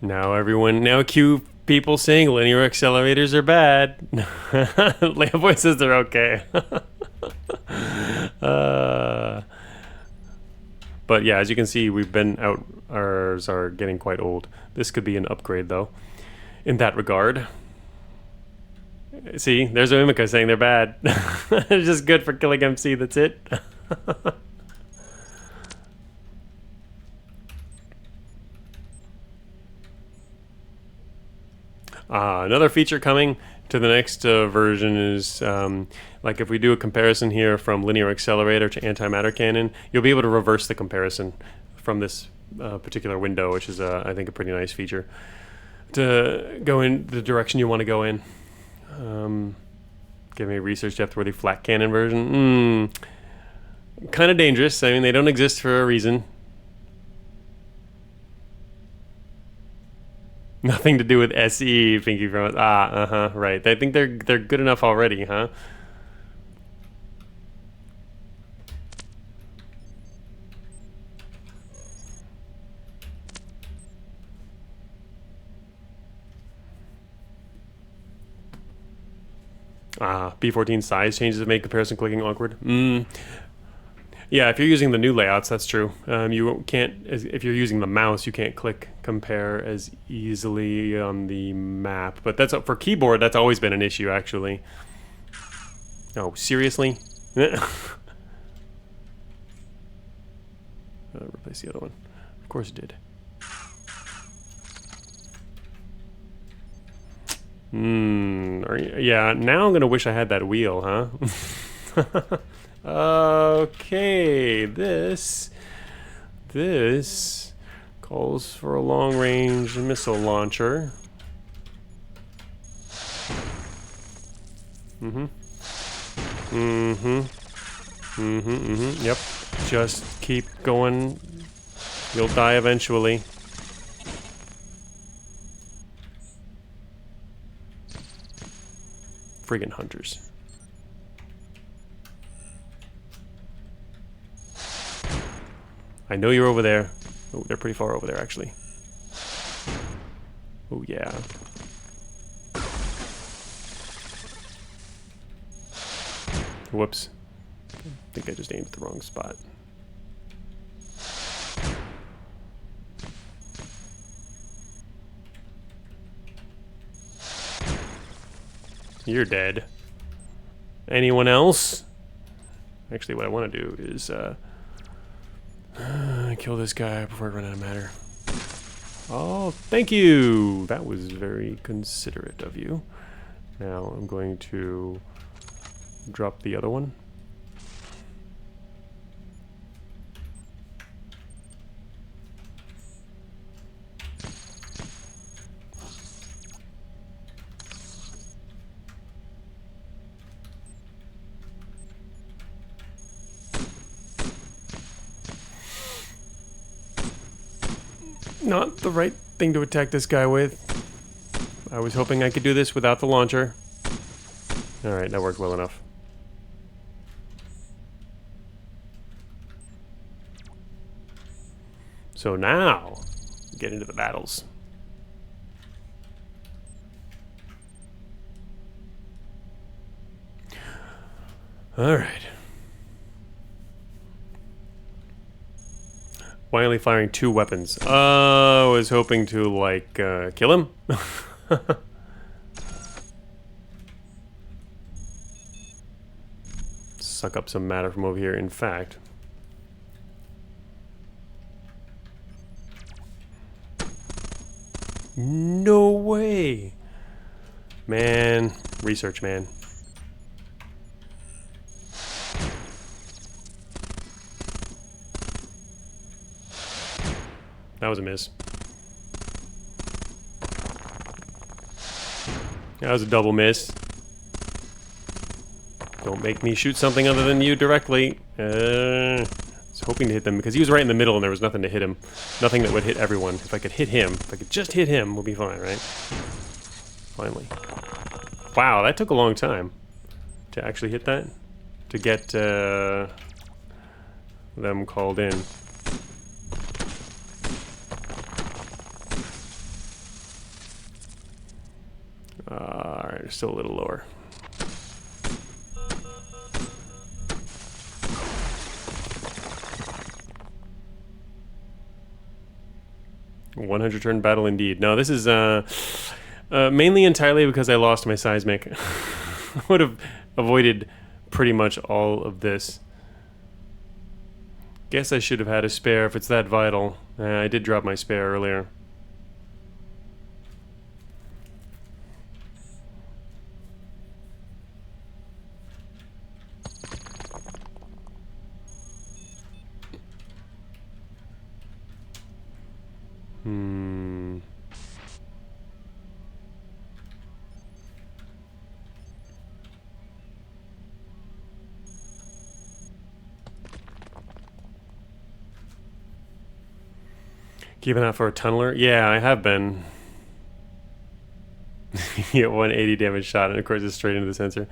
Now cue people saying linear accelerators are bad. Lamboy says they're okay. But yeah, as you can see, we've been out, ours are getting quite old. This could be an upgrade though, in that regard. See, there's Emika saying they're bad. They're just good for killing MC, that's it. Another feature coming to the next version is, like if we do a comparison here from linear accelerator to antimatter cannon, you'll be able to reverse the comparison from this particular window, which is, I think, a pretty nice feature to go in the direction you want to go in. Give me a research depth-worthy flat cannon version. Kind of dangerous. I mean, they don't exist for a reason. Nothing to do with SE, Pinky from us. Right. I think they're good enough already, huh? B14 size changes that make comparison clicking awkward. Yeah, if you're using the new layouts, that's true. You can't, if you're using the mouse, you can't click compare as easily on the map. But that's for keyboard. That's always been an issue, actually. Oh, seriously? Replace the other one. Of course it did. Yeah, now I'm gonna wish I had that wheel, huh? Okay, this calls for a long-range missile launcher. Yep. Just keep going. You'll die eventually. Friggin' hunters. I know you're over there. Oh, they're pretty far over there, actually. Oh, yeah. Whoops. I think I just aimed at the wrong spot. You're dead. Anyone else? Actually, what I want to do is kill this guy before I run out of matter. Oh, thank you! That was very considerate of you. Now I'm going to drop the other one. Not the right thing to attack this guy with. I was hoping I could do this without the launcher. Alright, that worked well enough. So now, get into the battles. Alright. Why only firing 2 weapons? I was hoping to, like, kill him? Suck up some matter from over here, in fact. No way! Man, research, man. That was a miss. That was a double miss. Don't make me shoot something other than you directly. I was hoping to hit them because he was right in the middle and there was nothing to hit him. Nothing that would hit everyone. If I could hit him, if I could just hit him, we'll be fine, right? Finally. Wow, that took a long time to actually hit that. To get them called in. Alright, still a little lower. $100 turn battle indeed. No, this is mainly entirely because I lost my seismic. I would have avoided pretty much all of this. Guess I should have had a spare if it's that vital. I did drop my spare earlier. Keeping out for a tunneler? Yeah, I have been. You get 180 damage shot, and of course it's straight into the sensor.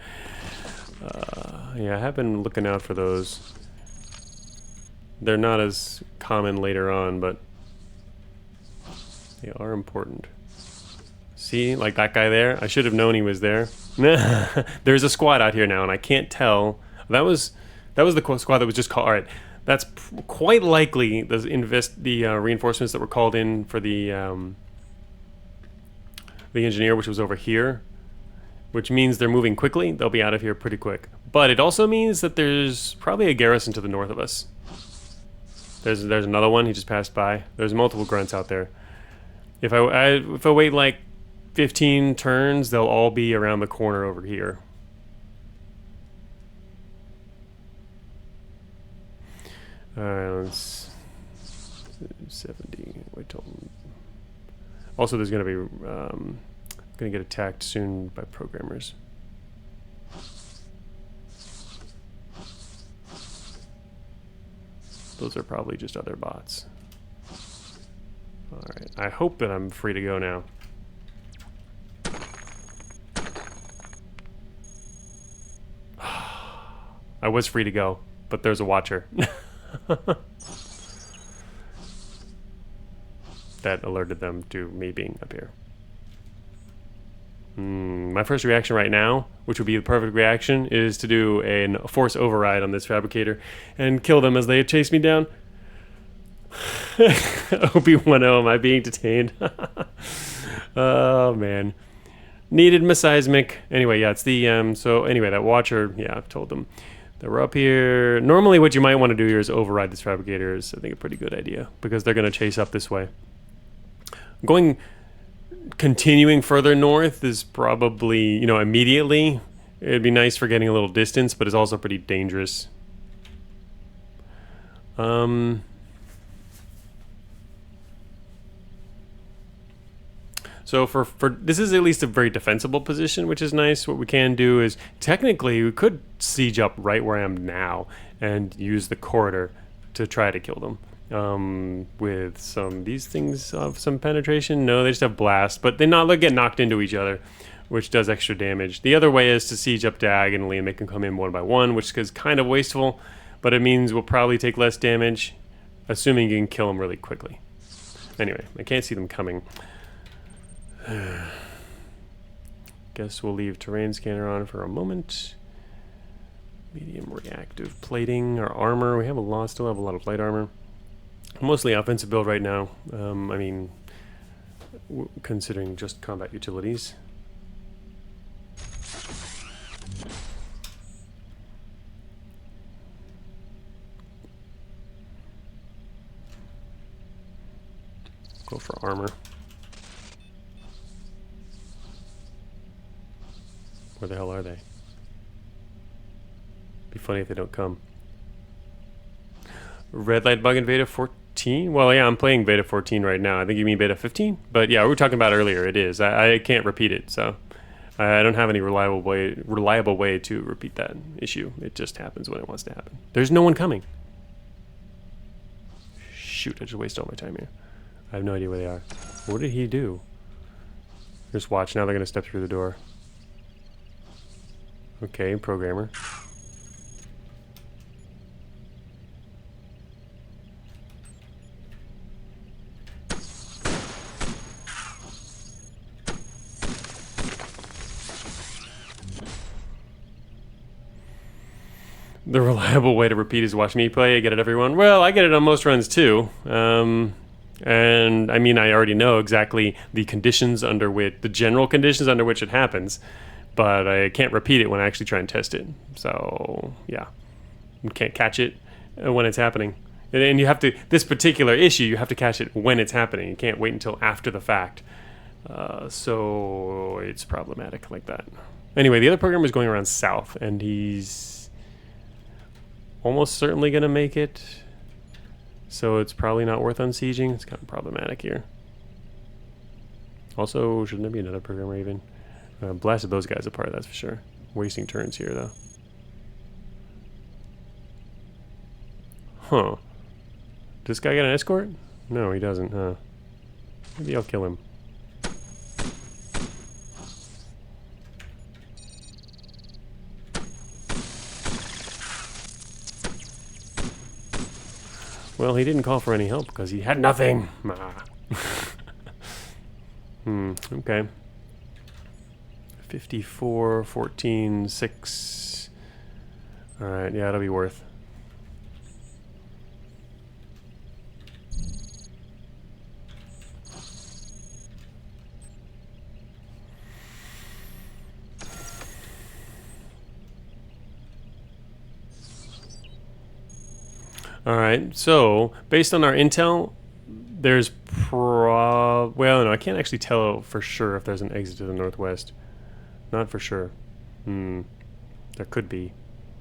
Yeah, I have been looking out for those. They're not as common later on, but they are important. See, like that guy there? I should have known he was there. There's a squad out here now, and I can't tell. That was the squad that was just called. All right. That's quite likely the reinforcements that were called in for the engineer, which was over here, which means they're moving quickly. They'll be out of here pretty quick. But it also means that there's probably a garrison to the north of us. There's another one. He just passed by. There's multiple grunts out there. If I wait like 15 turns, they'll all be around the corner over here. Alright, let's 70. Wait till. Also, there's going to be going to get attacked soon by programmers. Those are probably just other bots. Alright, I hope that I'm free to go now. I was free to go, but there's a watcher. that alerted them to me being up here. My first reaction right now, which would be the perfect reaction, is to do a force override on this fabricator and kill them as they chase me down. OB10, am I being detained? Oh, man. Needed my seismic. Anyway, yeah, it's the, so anyway, that watcher, yeah, I've told them that we're up here. Normally what you might want to do here is override this fabricator is, I think, a pretty good idea because they're going to chase up this way. Continuing further north is probably, you know, immediately. It'd be nice for getting a little distance, but it's also pretty dangerous. So for this is at least a very defensible position, which is nice. What we can do is technically we could siege up right where I am now and use the corridor to try to kill them. With these things have some penetration. No, they just have blast, but they get knocked into each other, which does extra damage. The other way is to siege up diagonally and make them come in one by one, which is kind of wasteful, but it means we'll probably take less damage, assuming you can kill them really quickly. Anyway, I can't see them coming. Guess we'll leave terrain scanner on for a moment. Medium reactive plating, our armor. We still have a lot of light armor. Mostly offensive build right now. I mean, considering just combat utilities. Go for armor. Where the hell are they? Be funny if they don't come. Red light bug in beta 14? Well, yeah, I'm playing beta 14 right now. I think you mean beta 15? But yeah, we were talking about earlier. It is. I can't repeat it, so I don't have any reliable way to repeat that issue. It just happens when it wants to happen. There's no one coming. Shoot, I just wasted all my time here. I have no idea where they are. What did he do? Just watch. Now they're going to step through the door. Okay, programmer. The reliable way to repeat is watch me play. I get it, everyone. Well, I get it on most runs too. And I mean, I already know exactly the general conditions under which it happens, but I can't repeat it when I actually try and test it. So yeah, you can't catch it when it's happening. And you have to, this particular issue, you have to catch it when it's happening. You can't wait until after the fact. So it's problematic like that. Anyway, the other programmer is going around south, and he's almost certainly going to make it. So it's probably not worth unsieging. It's kind of problematic here. Also, shouldn't there be another programmer even? Blasted those guys apart, that's for sure. Wasting turns here, though. Huh. Does this guy get an escort? No, he doesn't, huh? Maybe I'll kill him. Well, he didn't call for any help because he had nothing. Okay. 54, 14, 6. Alright, yeah, it'll be worth. Alright, so based on our intel, there's well, no, I can't actually tell for sure if there's an exit to the northwest. Not for sure. There could be.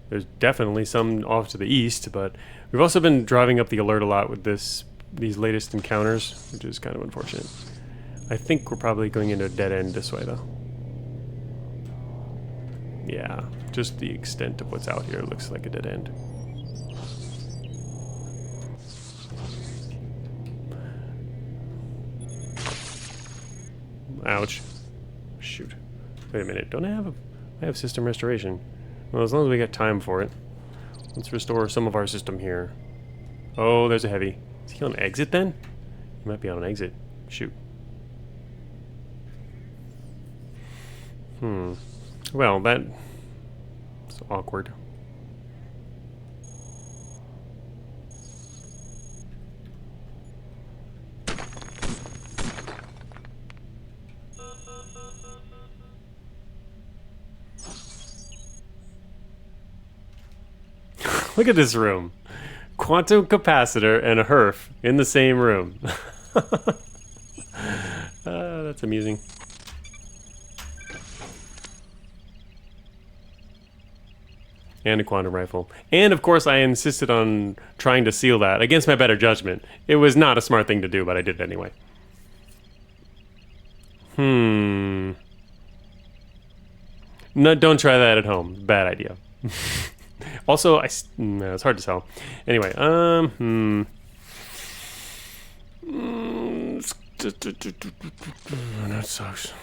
There's definitely some off to the east, but we've also been driving up the alert a lot with these latest encounters, which is kind of unfortunate. I think we're probably going into a dead end this way, though. Yeah, just the extent of what's out here looks like a dead end. Ouch. Shoot. Wait a minute. Don't I have system restoration? Well, as long as we got time for it. Let's restore some of our system here. Oh, there's a heavy. Is he on exit then? He might be on an exit. Shoot. Well, that's awkward. Look at this room. Quantum capacitor and a HERF in the same room. That's amusing. And a quantum rifle. And of course I insisted on trying to seal that against my better judgment. It was not a smart thing to do, but I did it anyway. No, don't try that at home. Bad idea. Also, no, it's hard to tell. Anyway, that sucks.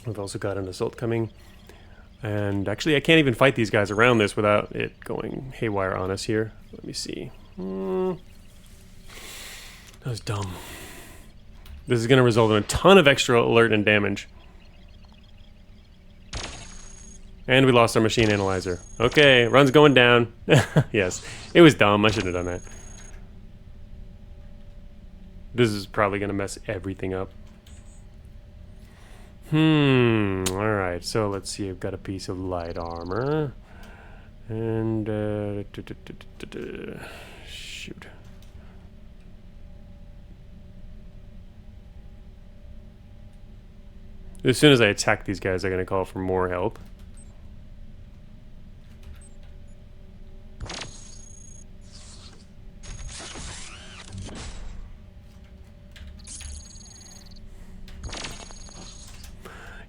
We've also got an assault coming. And actually, I can't even fight these guys around this without it going haywire on us here. Let me see. That was dumb. This is going to result in a ton of extra alert and damage. And we lost our machine analyzer. Okay, run's going down. Yes, it was dumb. I shouldn't have done that. This is probably going to mess everything up. Alright, so let's see. I've got a piece of light armor. And, shoot. As soon as I attack these guys, they're going to call for more help.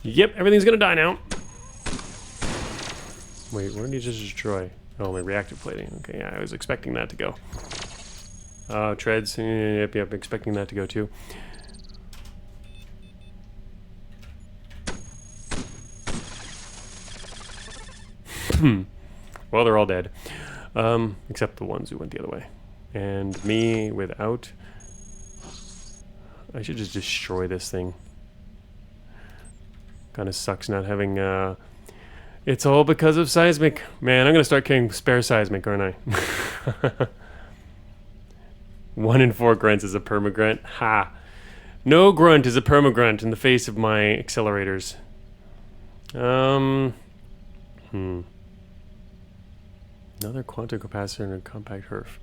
Yep, everything's gonna die now. Wait, where did he just destroy? Oh, my reactive plating. Okay, yeah, I was expecting that to go. Treads. Yep, expecting that to go too. Well, they're all dead. Except the ones who went the other way. And me without... I should just destroy this thing. Kind of sucks not having, it's all because of seismic. Man, I'm gonna start carrying spare seismic, aren't I? 1 in 4 grunts is a permagrunt. Ha! No grunt is a permagrunt in the face of my accelerators. Another quantum capacitor and a compact HERF.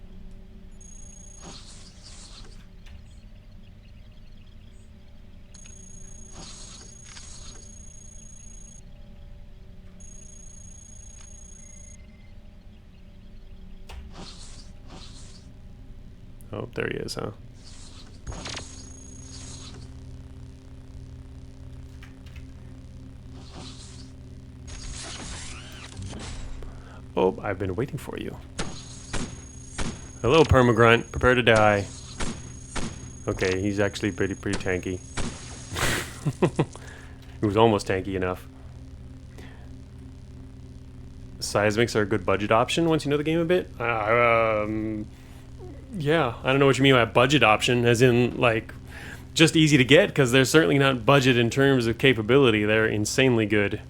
Oh, there he is, huh? Oh, I've been waiting for you. Hello, permagrunt. Prepare to die. Okay, he's actually pretty tanky. He was almost tanky enough. Seismics are a good budget option once you know the game a bit. Yeah, I don't know what you mean by budget option, as in, like, just easy to get, because they're certainly not budget in terms of capability. They're insanely good.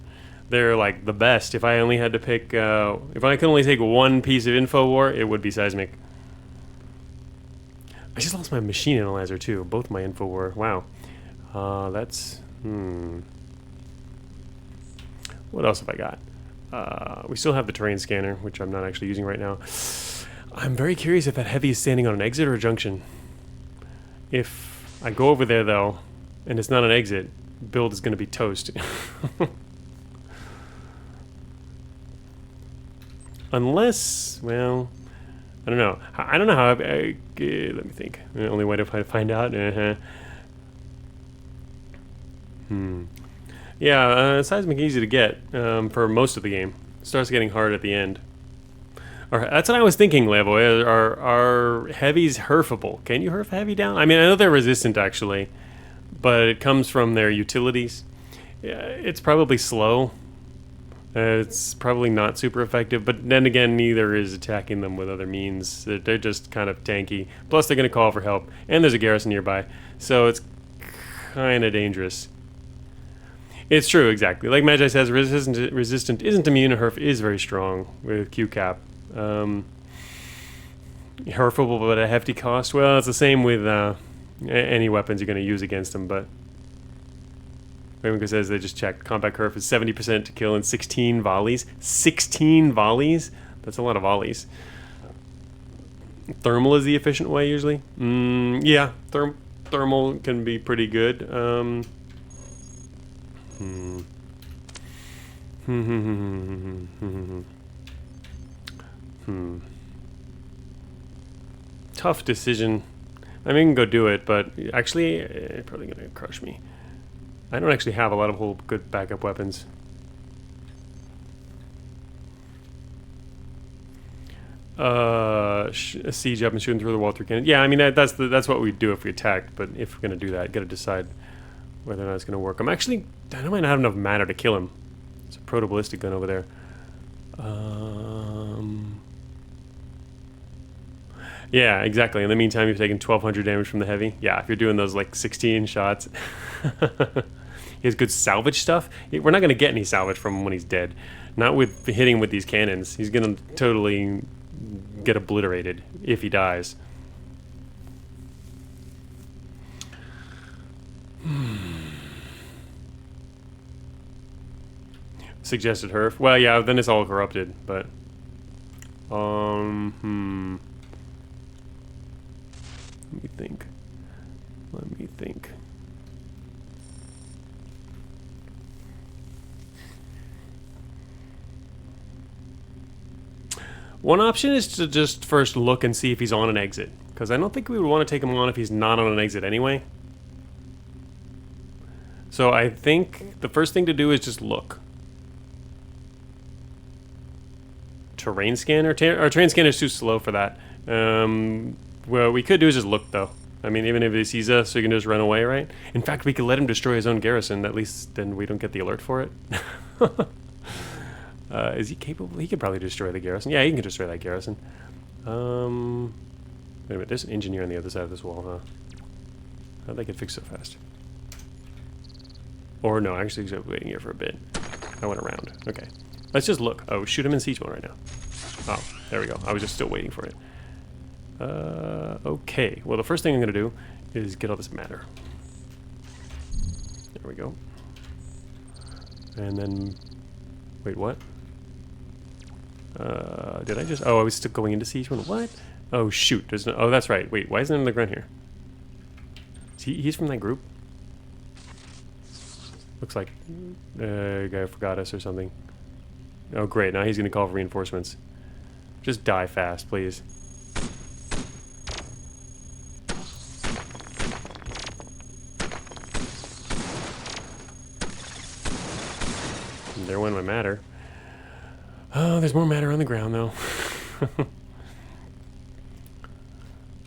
They're, like, the best. If I only had to pick, if I could only take one piece of InfoWar, it would be seismic. I just lost my machine analyzer, too. Both my InfoWar. Wow. That's, What else have I got? We still have the terrain scanner, which I'm not actually using right now. I'm very curious if that heavy is standing on an exit or a junction. If I go over there, though, and it's not an exit, build is going to be toast. Unless, well, I don't know. I don't know how. Let me think. The only way to find out. Yeah, seismic easy to get for most of the game. It starts getting hard at the end. That's what I was thinking, Levo. Are heavies herfable? Can you herf heavy down? I mean, I know they're resistant, actually, but it comes from their utilities. Yeah, it's probably slow. It's probably not super effective, but then again, neither is attacking them with other means. They're just kind of tanky. Plus, they're going to call for help, and there's a garrison nearby. So it's kind of dangerous. It's true, exactly. Like Magi says, resistant isn't immune. Herf is very strong with Q cap. Herfable, but at a hefty cost. Well, it's the same with any weapons you're going to use against them, but Ravenco says they just checked. Combat Herf is 70% to kill in 16 volleys. 16 volleys? That's a lot of volleys. Thermal is the efficient way, usually. Yeah, thermal can be pretty good. Tough decision. I mean, I can go do it, but actually, it's probably going to crush me. I don't actually have a lot of whole good backup weapons. A siege up and shooting through the wall through cannon. Yeah, I mean that's what we'd do if we attacked. But if we're gonna do that, gotta decide whether or not it's gonna work. I might not have enough mana to kill him. It's a proto-ballistic gun over there. Yeah, exactly. In the meantime, you've taken 1,200 damage from the heavy. Yeah, if you're doing those like 16 shots. He has good salvage stuff. We're not gonna get any salvage from him when he's dead. Not with hitting with these cannons. He's gonna totally get obliterated if he dies. Suggested Herf. Well, yeah, then it's all corrupted, but Let me think. One option is to just first look and see if he's on an exit, because I don't think we would want to take him on if he's not on an exit anyway. So I think the first thing to do is just look. Terrain scanner? Our terrain scanner is too slow for that. What we could do is just look, though. I mean, even if he sees us, we can just run away, right? In fact, we could let him destroy his own garrison. At least then we don't get the alert for it. Is he capable? He could probably destroy the garrison. Yeah, he can destroy that garrison. Wait a minute, there's an engineer on the other side of this wall, huh? How'd they get fixed so fast? Or no, actually, he's waiting here for a bit. I went around. Okay. Let's just look. Oh, shoot him in siege mode right now. Oh, there we go. I was just still waiting for it. Okay. Well, the first thing I'm going to do is get all this matter. There we go. And then... Wait, what? Did I just... Oh, I was still going into siege mode. What? Oh, shoot. There's no... Oh, that's right. Wait, why isn't there another grunt here? He's from that group? Looks like guy forgot us or something. Oh, great. Now he's going to call for reinforcements. Just die fast, please. And there went my matter. Oh, there's more matter on the ground, though. I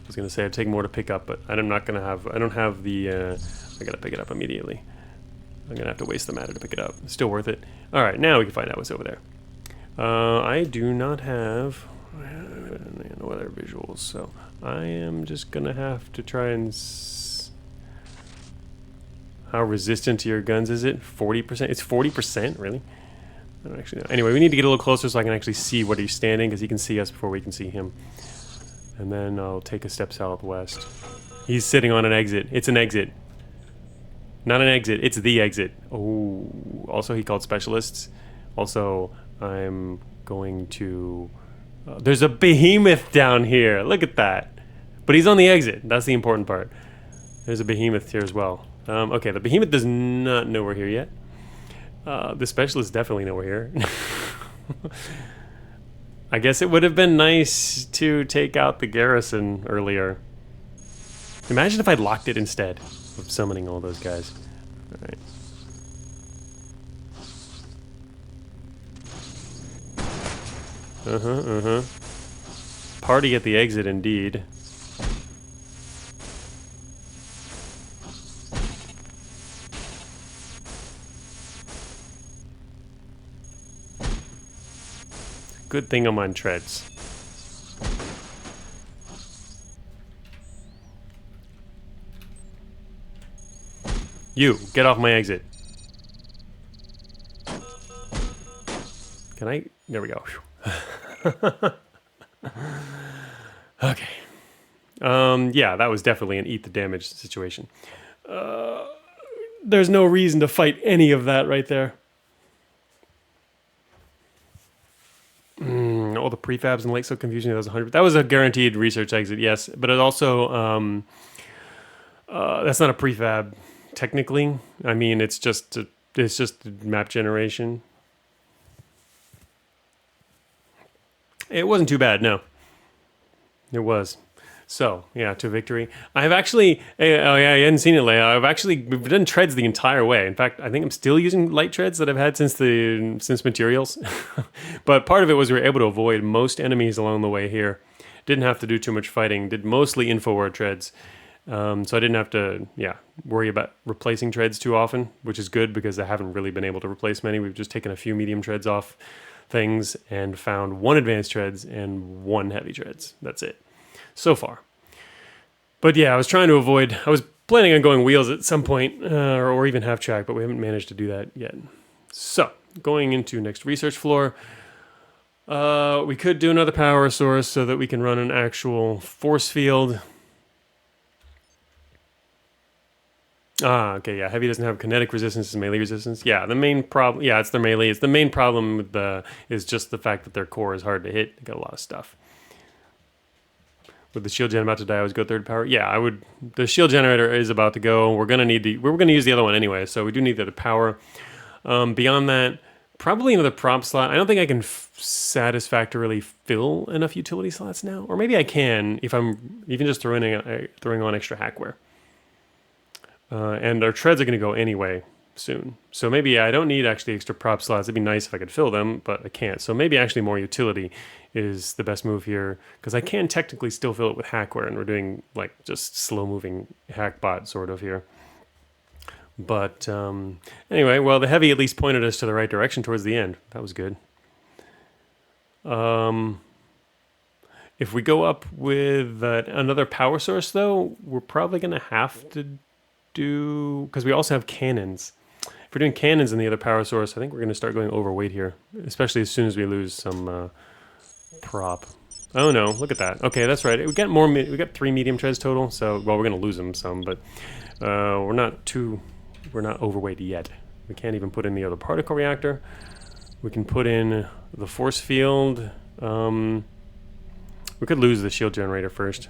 was going to say I'd take more to pick up, but I'm not going to have... I don't have the... I got to pick it up immediately. I'm going to have to waste the matter to pick it up. It's still worth it. Alright, now we can find out what's over there. I do not have no other visuals, so I am just going to have to try and... How resistant to your guns is it? 40%? It's 40%? Really? I don't actually know. Anyway, we need to get a little closer so I can actually see where he's standing, because he can see us before we can see him. And then I'll take a step southwest. He's sitting on an exit. It's an exit. Not an exit, it's the exit. Oh, also he called specialists. Also, I'm going to... there's a behemoth down here. Look at that. But he's on the exit. That's the important part. There's a behemoth here as well. Okay, the behemoth does not know we're here yet. The specialist definitely know we're here. I guess it would have been nice to take out the garrison earlier. Imagine if I'd locked it instead of summoning all those guys. Alright. Party at the exit, indeed. Good thing I'm on treads. You, get off my exit. Can I? There we go. Okay. Yeah, that was definitely an eat the damage situation. There's no reason to fight any of that right there. All the prefabs and Lake so confusing. That was 100. That was a guaranteed research exit, yes, but it also that's not a prefab technically. I mean, it's just map generation. It wasn't too bad, no. It was. So, yeah, to victory. I've actually, oh yeah, you hadn't seen it, Leia. We've done treads the entire way. In fact, I think I'm still using light treads that I've had since materials. But part of it was we were able to avoid most enemies along the way here. Didn't have to do too much fighting. Did mostly info-ward treads. So I didn't have to, worry about replacing treads too often, which is good because I haven't really been able to replace many. We've just taken a few medium treads off things and found 1 advanced treads and 1 heavy treads. That's it so far. But yeah, I was planning on going wheels at some point or even half track, but we haven't managed to do that yet. So going into next research floor, we could do another power source so that we can run an actual force field. Okay, yeah, heavy doesn't have kinetic resistance, it's melee resistance. Yeah, the main problem, it's their melee. It's the main problem with is just the fact that their core is hard to hit. They got a lot of stuff. With the shield gen about to die, I would go third power. Yeah, I would. The shield generator is about to go. We're gonna use the other one anyway, so we do need the other power. Beyond that, probably another prop slot. I don't think I can satisfactorily fill enough utility slots now, or maybe I can if I'm even just throwing on extra hackware. And our treads are going to go anyway soon. So maybe I don't need actually extra prop slots. It'd be nice if I could fill them, but I can't. So maybe actually more utility is the best move here, because I can technically still fill it with hackware, and we're doing like just slow-moving hackbot sort of here. But anyway, well, the heavy at least pointed us to the right direction towards the end. That was good. If we go up with another power source, though, we're probably going to have to because we also have cannons. If we're doing cannons in the other power source, I think we're going to start going overweight here, especially as soon as we lose some prop. Oh no, look at that. Okay, that's right. We got 3 medium treads total, so well, we're going to lose them some, but we're not overweight yet. We can't even put in the other particle reactor. We can put in the force field. We could lose the shield generator first.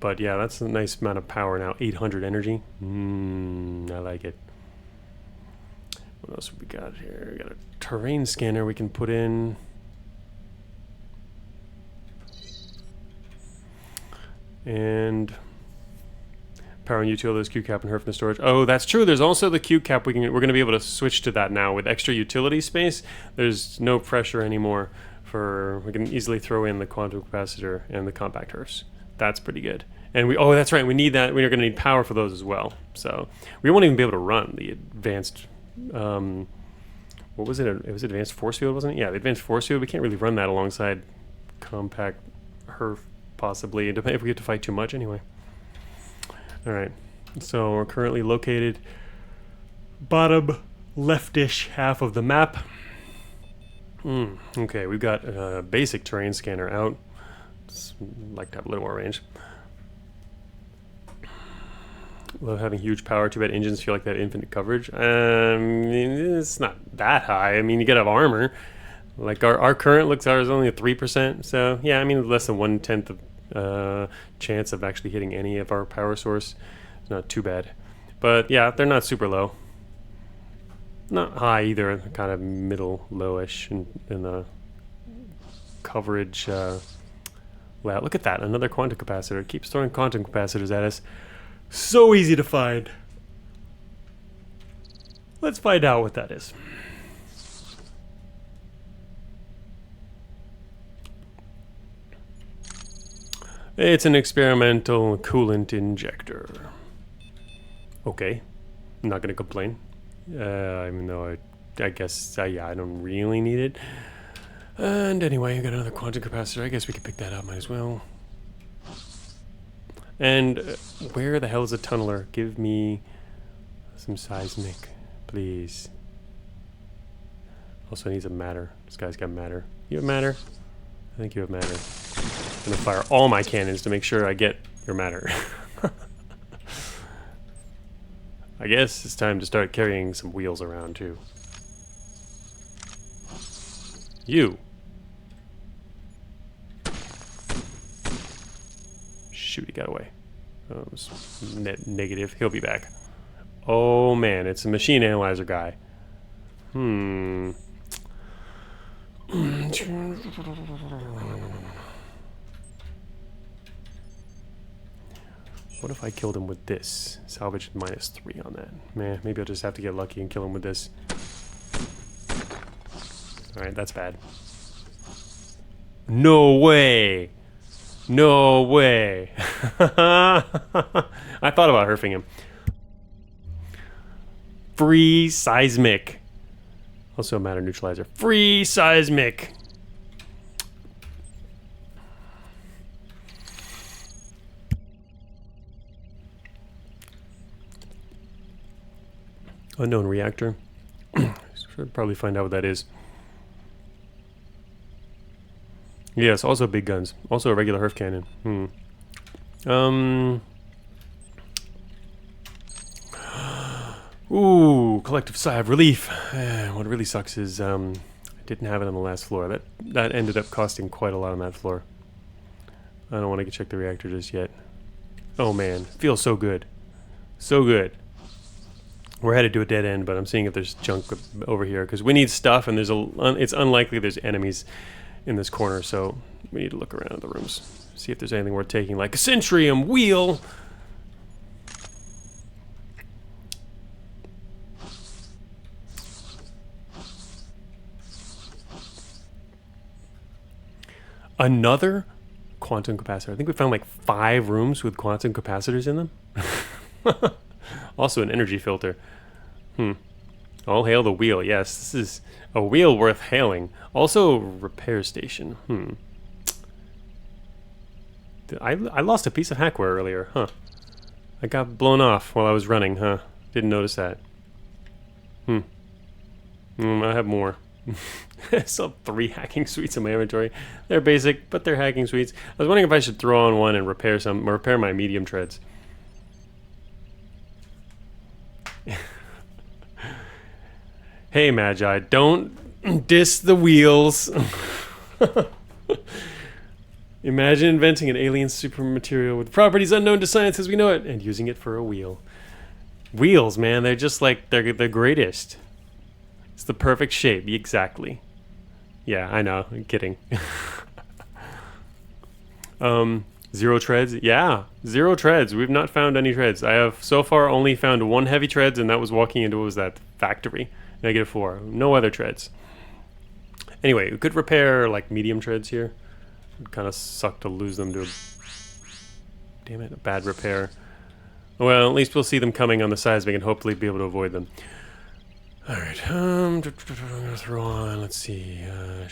But yeah, that's a nice amount of power now. 800 energy. I like it. What else have we got here? We got a terrain scanner we can put in. And power and utilities, Q cap and her from the storage. Oh, that's true. There's also the Q cap. We're going to be able to switch to that now with extra utility space. There's no pressure anymore we can easily throw in the quantum capacitor and the compact HERFs. That's pretty good. And that's right, we need that. We're going to need power for those as well. So we won't even be able to run the advanced, what was it? It was advanced force field, wasn't it? Yeah, the advanced force field. We can't really run that alongside compact HERF, possibly, if we get to fight too much anyway. All right, so we're currently located bottom leftish half of the map. Okay, we've got a basic terrain scanner out. Like to have a little more range. Love having huge power. Too bad engines feel like they have infinite coverage. It's not that high. I mean, you gotta have armor. Like our current looks ours only at 3%. So yeah, I mean less than 1/10 of chance of actually hitting any of our power source. It's not too bad. But yeah, they're not super low. Not high either. Kind of middle lowish in the coverage. Wow, look at that, another quantum capacitor. It keeps throwing quantum capacitors at us. So easy to find. Let's find out what that is. It's an experimental coolant injector. Okay, I'm not gonna complain. Even though I guess, yeah, I don't really need it. And anyway, I got another quantum capacitor. I guess we could pick that up, might as well. And where the hell is a tunneler? Give me some seismic, please. Also needs a matter. This guy's got matter. You have matter? I think you have matter. I'm gonna fire all my cannons to make sure I get your matter. I guess it's time to start carrying some wheels around too. You. Shoot, he got away. Oh, it was negative. He'll be back. Oh man, it's a machine analyzer guy. What if I killed him with this? Salvage -3 on that. Man, maybe I'll just have to get lucky and kill him with this. Alright, that's bad. No way! No way! I thought about herfing him. Free seismic. Also matter neutralizer. Free seismic! Unknown reactor. Should probably find out what that is. Yes, also big guns. Also a regular HERF cannon. Ooh, collective sigh of relief. What really sucks is I didn't have it on the last floor. That ended up costing quite a lot on that floor. I don't want to check the reactor just yet. Oh man, feels so good. So good. We're headed to a dead end, but I'm seeing if there's junk over here because we need stuff, and it's unlikely there's enemies in this corner, so we need to look around the rooms, see if there's anything worth taking, like a Centrium wheel. Another quantum capacitor. I think we found like 5 rooms with quantum capacitors in them. Also an energy filter. All hail the wheel. Yes, this is a wheel worth hailing. Also repair station. I lost a piece of hackware earlier, huh? I got blown off while I was running, huh? Didn't notice that. I have more. I still have 3 hacking suites in my inventory. They're basic, but they're hacking suites. I was wondering if I should throw on one and repair my medium treads. Hey Magi, don't diss the wheels. Imagine inventing an alien super material with properties unknown to science as we know it and using it for a wheel. Wheels, man, they're just like, they're the greatest. It's the perfect shape, exactly. Yeah, I know, I'm kidding. 0 treads? Yeah, 0 treads. We've not found any treads. I have so far only found 1 heavy treads, and that was walking into, what was that, factory? -4. No other treads. Anyway, we could repair like medium treads here. It'd kind of suck to lose them to damn it, a bad repair. Well, at least we'll see them coming on the seismic and hopefully be able to avoid them. Alright, I'm gonna throw on, let's see, I'm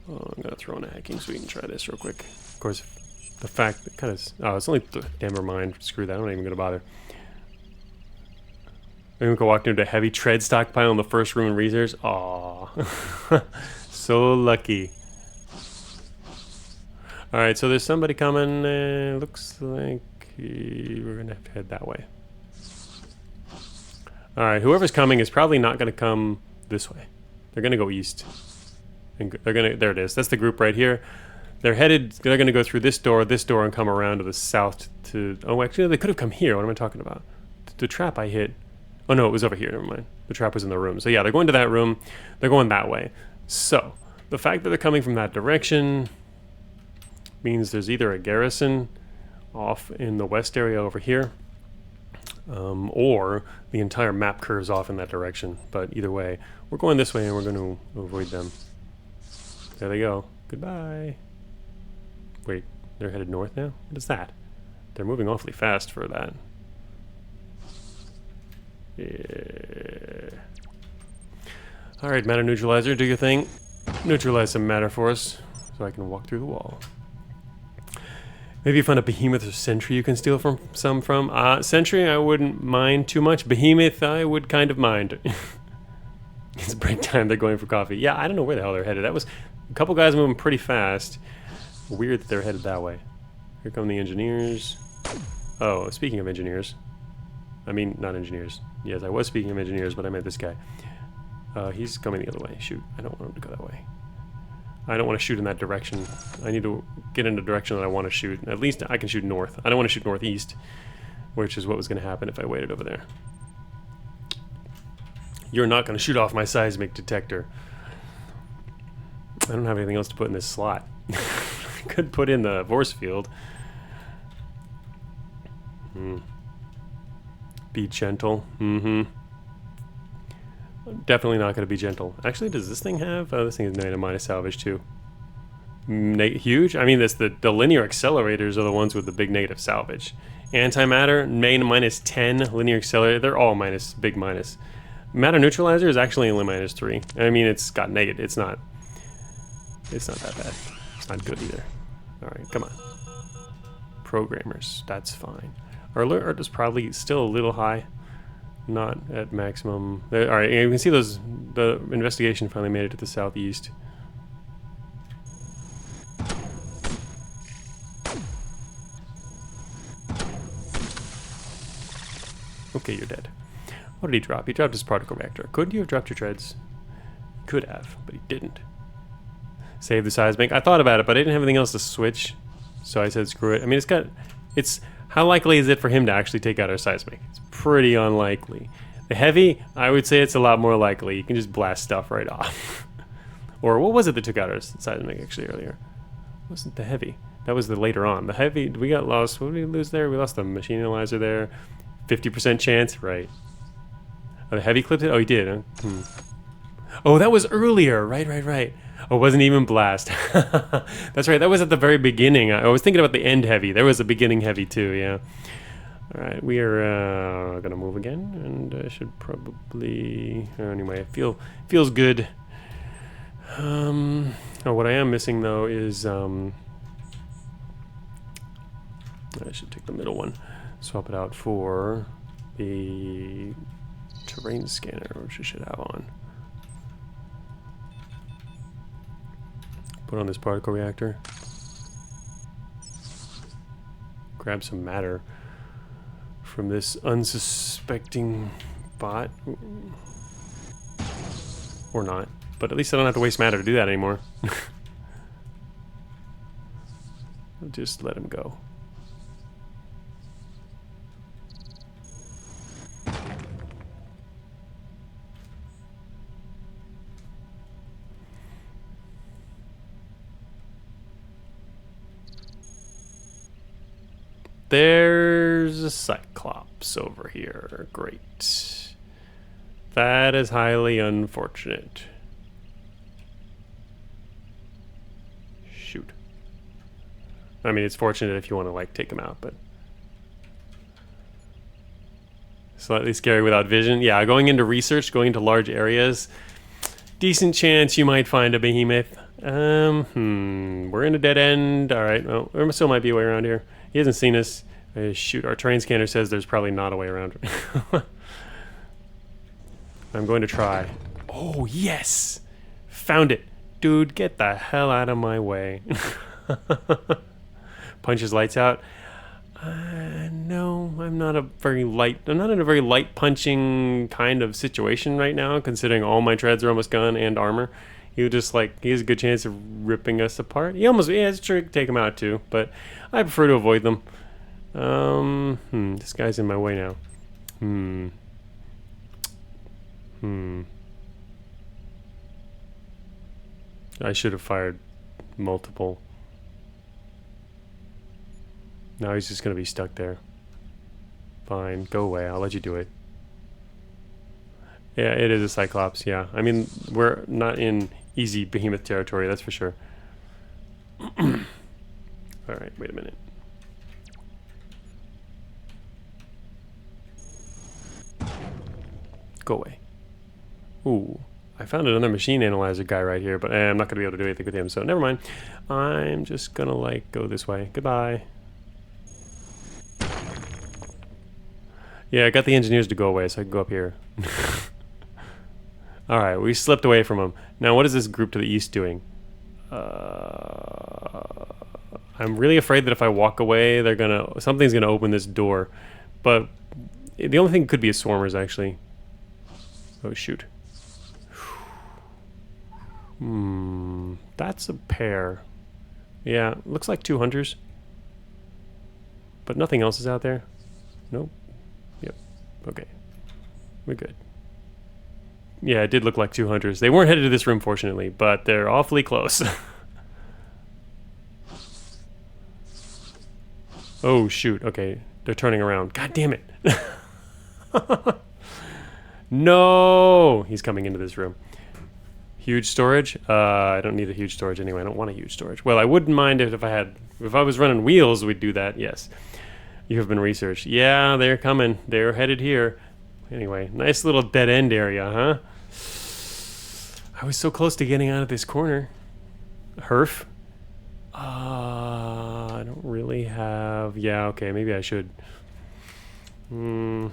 gonna throw on a hacking suite and try this real quick. Of course, the fact that kind of, oh, it's only, never mind, screw that, I'm not even gonna bother. Maybe we can walk into a heavy tread stockpile in the first room in research. Aww. So lucky. Alright, so there's somebody coming. Looks like we're going to have to head that way. Alright, whoever's coming is probably not going to come this way. They're going to go east. And they're going to, there it is. That's the group right here. They're going to go through this door, and come around to the south to, oh, actually, they could have come here. What am I talking about? The trap I hit. Oh no, it was over here, never mind. The trap was in the room. So yeah, they're going to that room. They're going that way. So, the fact that they're coming from that direction means there's either a garrison off in the west area over here, or the entire map curves off in that direction. But either way, we're going this way and we're going to avoid them. There they go. Goodbye. Wait, they're headed north now? What is that? They're moving awfully fast for that. Yeah. Alright, matter neutralizer, do your thing. Neutralize some matter for us so I can walk through the wall. Maybe you find a behemoth or sentry you can steal from Sentry I wouldn't mind too much. Behemoth I would kind of mind. It's break time, they're going for coffee. Yeah, I don't know where the hell they're headed. That was a couple guys moving pretty fast. Weird that they're headed that way. Here come the engineers. Oh, speaking of engineers. I mean, not engineers. Yes, I was speaking of engineers, but I meant this guy. He's coming the other way. Shoot, I don't want him to go that way. I don't want to shoot in that direction. I need to get in the direction that I want to shoot. At least I can shoot north. I don't want to shoot northeast, which is what was going to happen if I waited over there. You're not going to shoot off my seismic detector. I don't have anything else to put in this slot. I could put in the force field. Be gentle. Definitely not going to be gentle. Actually, does this thing have... Oh, this thing is negative minus salvage too. Huge? I mean, the linear accelerators are the ones with the big negative salvage. Antimatter, minus 10. Linear accelerator, they're all minus, big minus. Matter neutralizer is actually only minus 3. I mean, it's got negative. It's not that bad. It's not good either. Alright, come on. Programmers, that's fine. Our alert is probably still a little high. Not at maximum. Alright, you can see the investigation finally made it to the southeast. Okay, you're dead. What did he drop? He dropped his particle reactor. Couldn't you have dropped your treads? Could have, but he didn't. Save the seismic. I thought about it, but I didn't have anything else to switch, so I said screw it. I mean, how likely is it for him to actually take out our seismic? It's pretty unlikely. The heavy, I would say it's a lot more likely. You can just blast stuff right off. Or what was it that took out our seismic actually earlier? It wasn't the heavy. That was the later on. The heavy, we got lost. What did we lose there? We lost the machine analyzer there. 50% chance, right. Oh, the heavy clipped it? Oh, he did. Huh? Oh, that was earlier. Right. Oh, it wasn't even blast. That's right. That was at the very beginning. I was thinking about the end heavy. There was a beginning heavy too, yeah. All right, we are going to move again, and I should probably... Anyway, feels good. Oh, what I am missing, though, is... I should take the middle one. Swap it out for the terrain scanner, which I should have on. Put on this particle reactor. Grab some matter from this unsuspecting bot. Or not. But at least I don't have to waste matter to do that anymore. I'll just let him go. There's a Cyclops over here. Great. That is highly unfortunate. Shoot. I mean, it's fortunate if you want to, like, take him out, but... Slightly scary without vision. Yeah, going into research, going into large areas, decent chance you might find a behemoth. We're in a dead end. Alright, well, there still might be a way around here. He hasn't seen us. Shoot, our terrain scanner says there's probably not a way around. I'm going to try. Oh, yes! Found it. Dude, get the hell out of my way. Punch his lights out. No, I'm not in a very light punching kind of situation right now, considering all my treads are almost gone and armor. He has a good chance of ripping us apart. Yeah, it's true, take him out too, but I prefer to avoid them. This guy's in my way now. I should have fired multiple. Now he's just gonna be stuck there. Fine, go away, I'll let you do it. Yeah, it is a Cyclops, yeah. I mean, we're not in easy behemoth territory, that's for sure. Alright, wait a minute. Go away. Ooh, I found another machine analyzer guy right here, but I'm not going to be able to do anything with him, so never mind. I'm just going to, like, go this way. Goodbye. Yeah, I got the engineers to go away so I can go up here. Alright, we slipped away from them. Now what is this group to the east doing? I'm really afraid that if I walk away, something's gonna open this door. But the only thing could be a swarmers, actually. Oh, shoot. That's a pair. Yeah, looks like 2 hunters. But nothing else is out there. Nope. Yep. Okay. We're good. Yeah, it did look like 2 hunters. They weren't headed to this room, fortunately, but they're awfully close. Oh, shoot. Okay, they're turning around. God damn it. No! He's coming into this room. Huge storage? I don't need a huge storage anyway. I don't want a huge storage. Well, I wouldn't mind it if I was running wheels, we'd do that. Yes. You have been researched. Yeah, they're coming. They're headed here. Anyway, nice little dead end area, huh? I was so close to getting out of this corner. Herf. I don't really have... Yeah, okay, maybe I should. I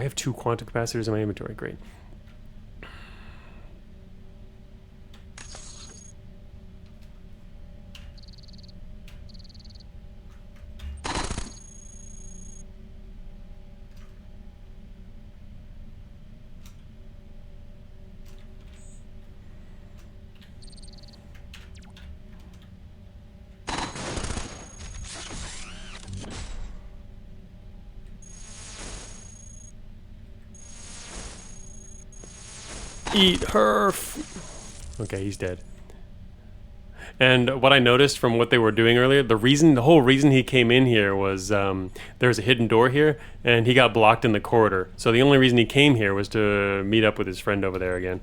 have 2 quantum capacitors in my inventory. Great. Eat Herf! Okay, he's dead. And what I noticed from what they were doing earlier, the whole reason he came in here was there's a hidden door here, and he got blocked in the corridor. So the only reason he came here was to meet up with his friend over there again.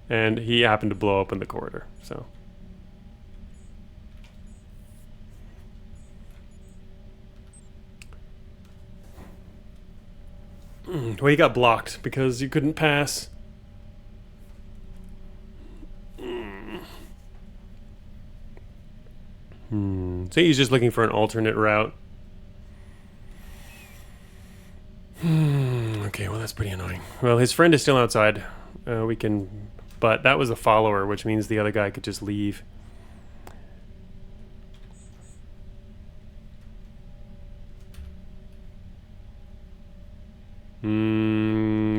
And he happened to blow up in the corridor, so... Well, he got blocked because you couldn't pass. So he's just looking for an alternate route. Okay, well that's pretty annoying. Well, his friend is still outside. But that was a follower, which means the other guy could just leave.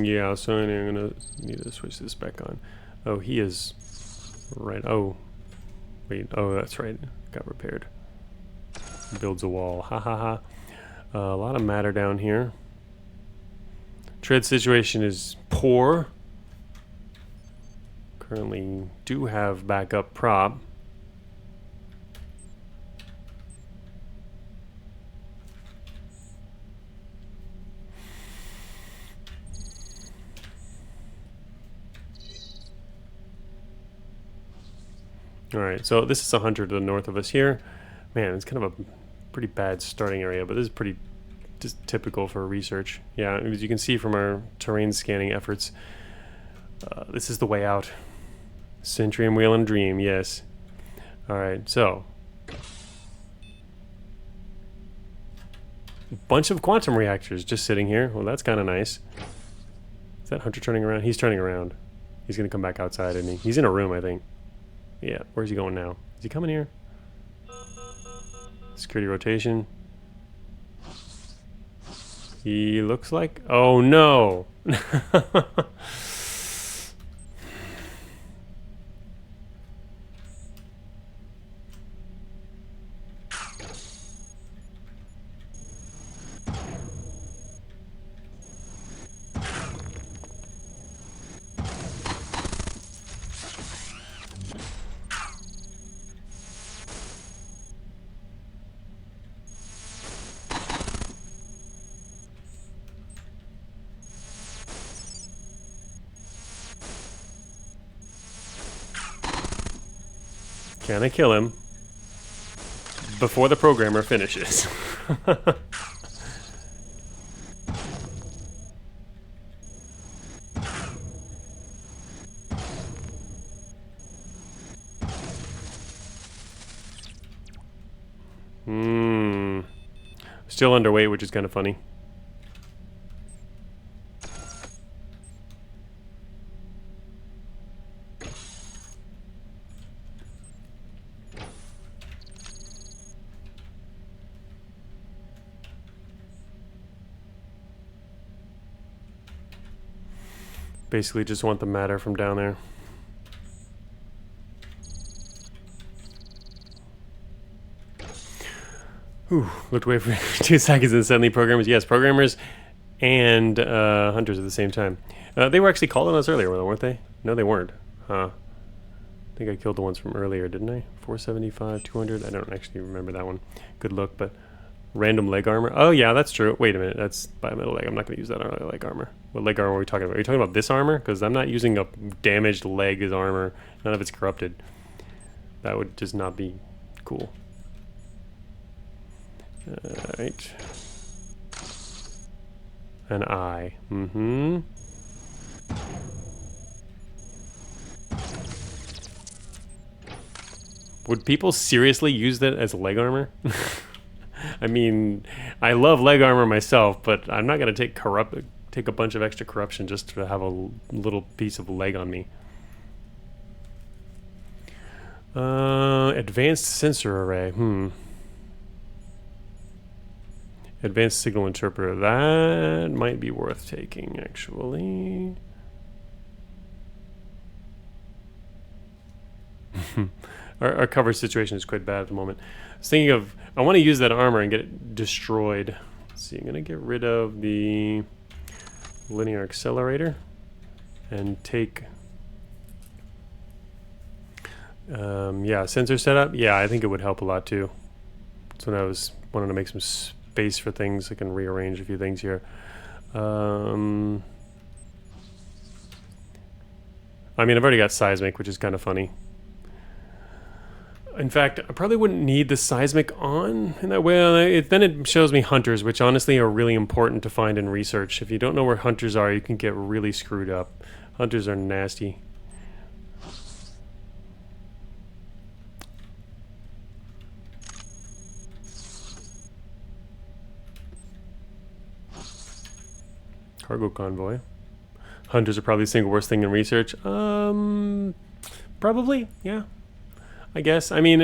Yeah, so I'm gonna need to switch this back on. Oh, he is right. Oh, wait. Oh, that's right. Got repaired. Builds a wall. Ha ha ha. A lot of matter down here. Tread situation is poor. Currently do have backup prop. Alright, so this is 100 to the north of us here. Man, it's kind of a pretty bad starting area, but this is pretty just typical for research. Yeah, as you can see from our terrain scanning efforts, this is the way out. Centurion Wheel and Dream, yes. Alright, so. A bunch of quantum reactors just sitting here. Well, that's kind of nice. Is that Hunter turning around? He's turning around. He's going to come back outside, isn't he? He's in a room, I think. Yeah, where's he going now? Is he coming here? Security rotation. He looks like... Oh, no! Can I kill him before the programmer finishes? Still underweight, which is kind of funny. Basically just want the matter from down there. Whew, looked away for 2 seconds and suddenly programmers. Yes, programmers and hunters at the same time. They were actually calling us earlier, weren't they? No, they weren't. Huh. I think I killed the ones from earlier, didn't I? 475, 200. I don't actually remember that one. Good look, but random leg armor. Oh, yeah, that's true. Wait a minute. That's bimetal leg. I'm not going to use that on leg armor. What leg armor are we talking about? Are you talking about this armor? Because I'm not using a damaged leg as armor. None of it's corrupted. That would just not be cool. Alright. An eye. Mm-hmm. Would people seriously use that as leg armor? I mean, I love leg armor myself, but I'm not going to take a bunch of extra corruption just to have a little piece of leg on me. Advanced sensor array. Advanced signal interpreter. That might be worth taking, actually. Our cover situation is quite bad at the moment. I was thinking of, I want to use that armor and get it destroyed. Let's see, I'm going to get rid of the linear accelerator and take, yeah, sensor setup. Yeah, I think it would help a lot too. So when I was wanting to make some space for things, I can rearrange a few things here. I mean, I've already got seismic, which is kind of funny. In fact, I probably wouldn't need the seismic on in that way. Then it shows me hunters, which honestly are really important to find in research. If you don't know where hunters are, you can get really screwed up. Hunters are nasty. Cargo convoy. Hunters are probably the single worst thing in research. Probably, yeah. I guess. I mean,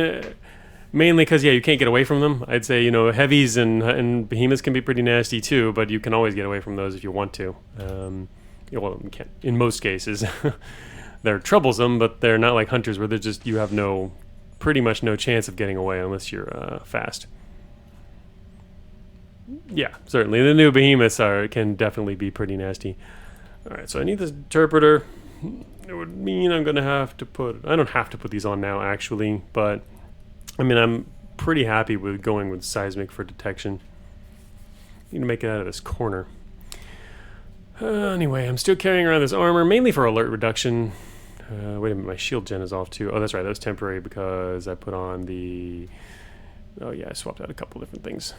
mainly because, yeah, you can't get away from them. I'd say, you know, heavies and behemoths can be pretty nasty too, but you can always get away from those if you want to. Well, you can't. In most cases, they're troublesome, but they're not like hunters where they're just, you have pretty much no chance of getting away unless you're fast. Yeah, certainly. The new behemoths can definitely be pretty nasty. All right, so I need this interpreter. It would mean I'm going to have to put... I don't have to put these on now, actually, but... I mean, I'm pretty happy with going with seismic for detection. Need to make it out of this corner. Anyway, I'm still carrying around this armor, mainly for alert reduction. Wait a minute, my shield gen is off too. Oh, that's right, that was temporary because I put on the... Oh yeah, I swapped out a couple different things.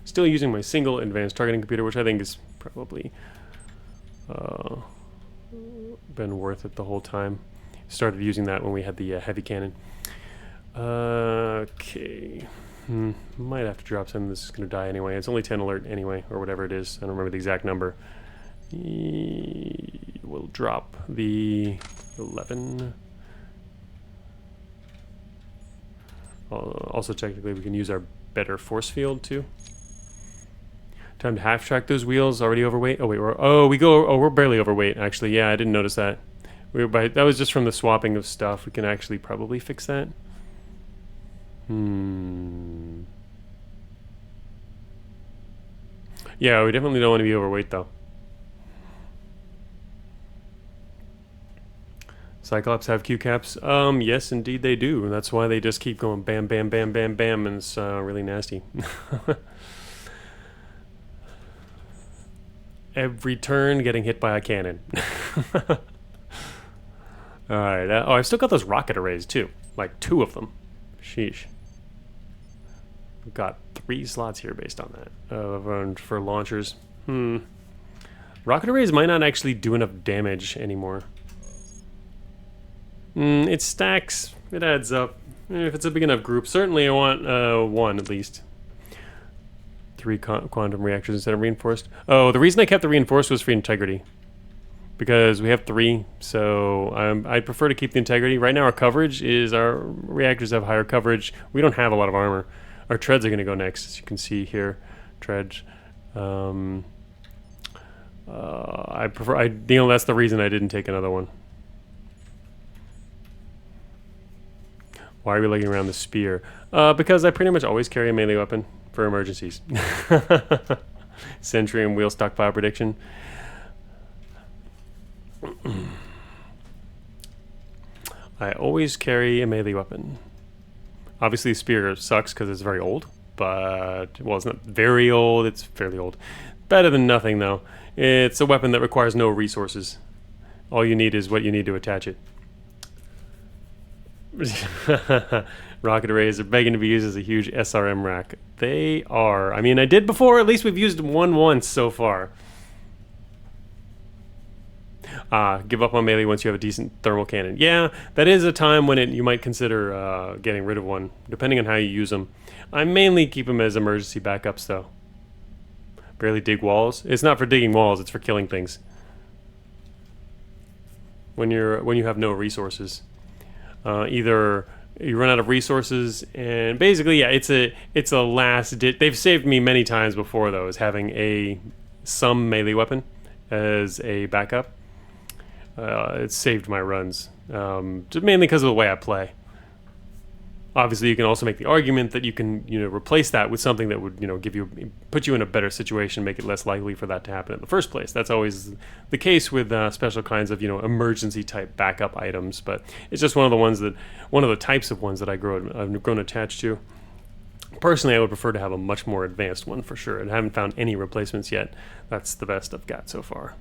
Still using my single advanced targeting computer, which I think is probably... been worth it the whole time. Started using that when we had the heavy cannon. Okay. Might have to drop some. This is going to die anyway. It's only 10 alert anyway, or whatever it is. I don't remember the exact number. We'll drop the 11. Also, technically, we can use our better force field too. Time to half track those wheels. Already overweight. Oh wait, we're barely overweight. Actually, yeah, I didn't notice that. That was just from the swapping of stuff. We can actually probably fix that. Yeah, we definitely don't want to be overweight though. Cyclops have Q caps? Yes, indeed they do. That's why they just keep going bam, bam, bam, bam, bam, and it's really nasty. Every turn getting hit by a cannon. Alright, oh, I've still got those rocket arrays too. Like 2 of them. Sheesh. We've got 3 slots here based on that. For launchers. Rocket arrays might not actually do enough damage anymore. It stacks. It adds up. If it's a big enough group. Certainly I want 1 at least. 3 quantum reactors instead of reinforced. Oh, the reason I kept the reinforced was for integrity. Because we have 3, so I'd prefer to keep the integrity. Right now our coverage is, our reactors have higher coverage. We don't have a lot of armor. Our treads are going to go next, as you can see here. Treads. I prefer, that's the reason I didn't take another one. Why are we looking around the spear? Because I pretty much always carry a melee weapon for emergencies. Sentry and wheel stockpile prediction. I always carry a melee weapon. Obviously, the spear sucks because it's very old, but, well, it's not very old, it's fairly old. Better than nothing, though. It's a weapon that requires no resources. All you need is what you need to attach it. Rocket arrays are begging to be used as a huge SRM rack. They are. I mean, I did before, at least we've used one once so far. Give up on melee once you have a decent thermal cannon. Yeah, that is a time when you might consider getting rid of one, depending on how you use them. I mainly keep them as emergency backups, though. Barely dig walls. It's not for digging walls, it's for killing things. When you have no resources. Either you run out of resources, and basically, yeah, it's a last ditch. They've saved me many times before, though, as having some melee weapon as a backup. It saved my runs, just mainly because of the way I play. Obviously, you can also make the argument that you can, replace that with something that would, put you in a better situation, make it less likely for that to happen in the first place. That's always the case with special kinds of, emergency type backup items. But it's just one of the types of ones that I've grown attached to. Personally, I would prefer to have a much more advanced one for sure, and I haven't found any replacements yet. That's the best I've got so far.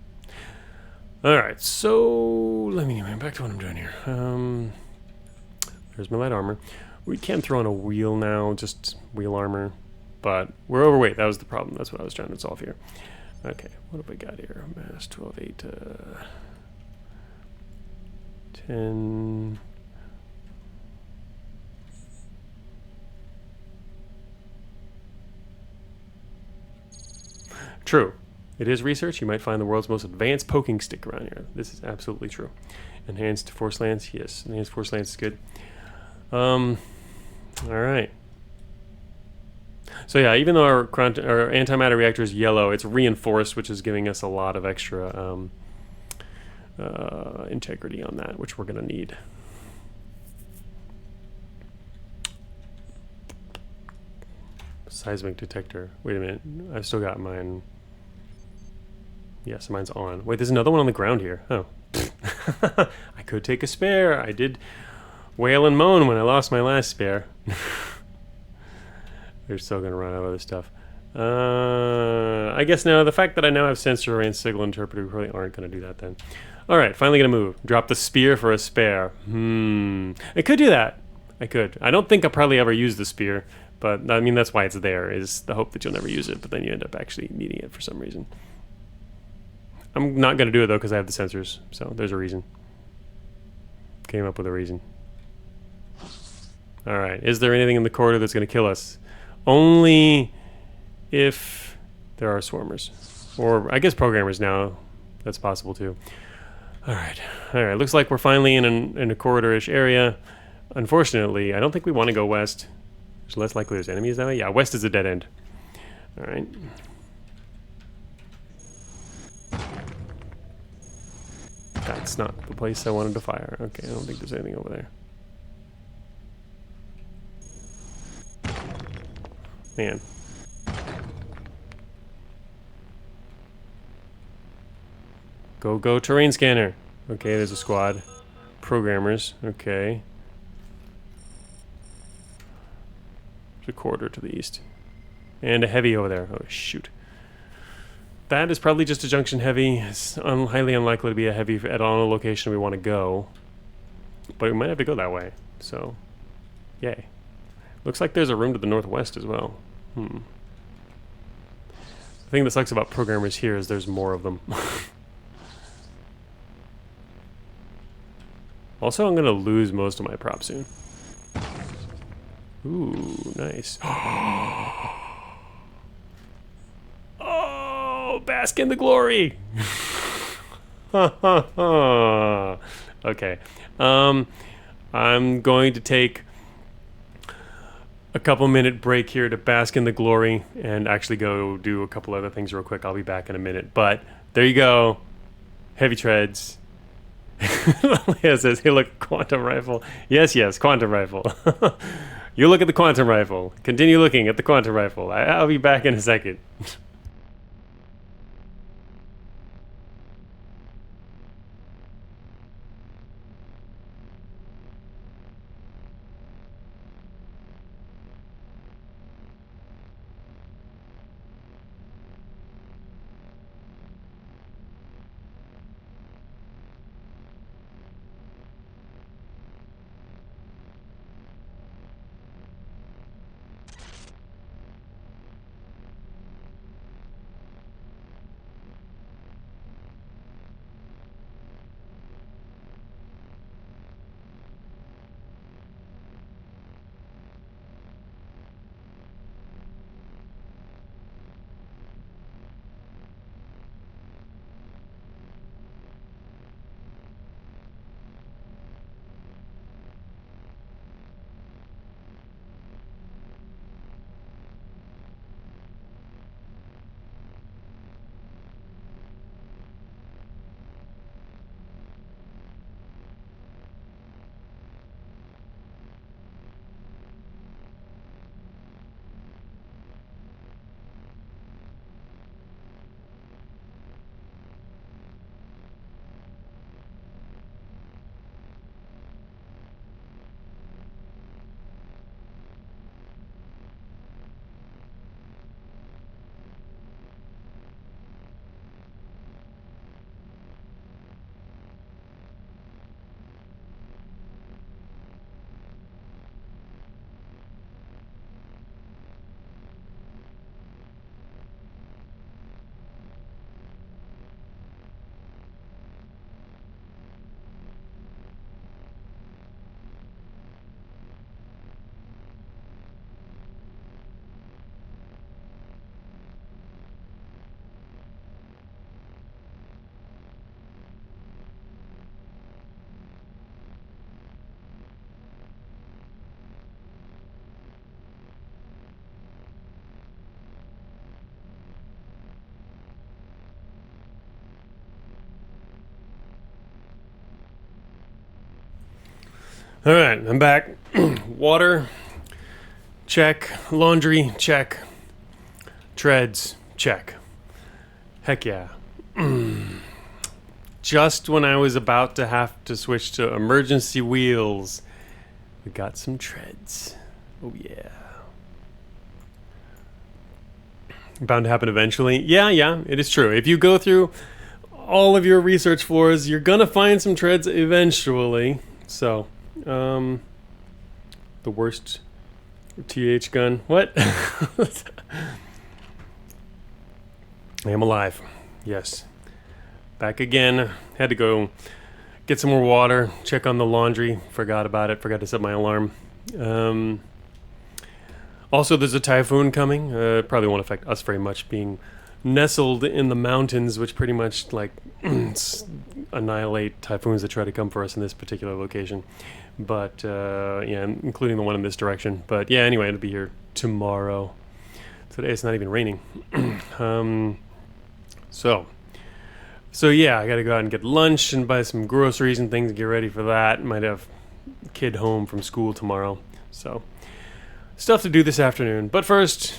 Alright, so let me get back to what I'm doing here. There's my light armor. We can throw on a wheel now, just wheel armor, but we're overweight. That was the problem. That's what I was trying to solve here. Okay, what have we got here? Mass 12, 8, 10. True. It is research. You might find the world's most advanced poking stick around here. This is absolutely true. Enhanced force lance. Yes, enhanced force lance is good. All right. So yeah, even though our antimatter reactor is yellow, it's reinforced, which is giving us a lot of extra integrity on that, which we're going to need. Seismic detector. Wait a minute. I've still got mine. Yes, mine's on. Wait, there's another one on the ground here. Oh. I could take a spare. I did wail and moan when I lost my last spare. They're still going to run out of other stuff. I guess now, the fact that I now have sensor and signal interpreter, we probably aren't going to do that then. Alright, finally going to move. Drop the spear for a spare. I could do that. I could. I don't think I'll probably ever use the spear, but I mean, that's why it's there, is the hope that you'll never use it, but then you end up actually needing it for some reason. I'm not going to do it, though, because I have the sensors, so there's a reason. Came up with a reason. Alright, is there anything in the corridor that's going to kill us? Only if there are swarmers. Or, I guess programmers now. That's possible, too. Alright, looks like we're finally in a corridor-ish area. Unfortunately, I don't think we want to go west. There's less likely there's enemies that way. Yeah, west is a dead end. Alright. That's not the place I wanted to fire. Okay, I don't think there's anything over there. Man. Go terrain scanner. Okay, there's a squad. Programmers. Okay. There's a corridor to the east. And a heavy over there. Oh, shoot. That is probably just a junction heavy. It's highly unlikely to be a heavy at all in a location we want to go. But we might have to go that way. So, yay. Looks like there's a room to the northwest as well. The thing that sucks about programmers here is there's more of them. Also, I'm going to lose most of my prop soon. Ooh, nice. bask in the glory. Okay. I'm going to take a couple minute break here to bask in the glory and actually go do a couple other things real quick. I'll be back in a minute. But there you go. Heavy treads. Leia says, hey, look, quantum rifle. Yes, quantum rifle. You look at the quantum rifle. Continue looking at the quantum rifle. I'll be back in a second. All right, I'm back. Water, check. Laundry, check. Treads, check. Heck yeah. Just when I was about to have to switch to emergency wheels, we got some treads. Oh yeah. Bound to happen eventually. Yeah, it is true. If you go through all of your research floors, you're gonna find some treads eventually. So, the worst TH gun. What? I am alive. Yes. Back again. Had to go get some more water, check on the laundry. Forgot about it. Forgot to set my alarm. Also, there's a typhoon coming. Probably won't affect us very much, being nestled in the mountains, which pretty much like annihilate typhoons that try to come for us in this particular location. But yeah, including the one in this direction. But yeah, anyway, it'll be here tomorrow. Today it's not even raining. So yeah, I gotta go out and get lunch and buy some groceries and things and get ready for that. Might have kid home from school tomorrow. So stuff to do this afternoon. But first,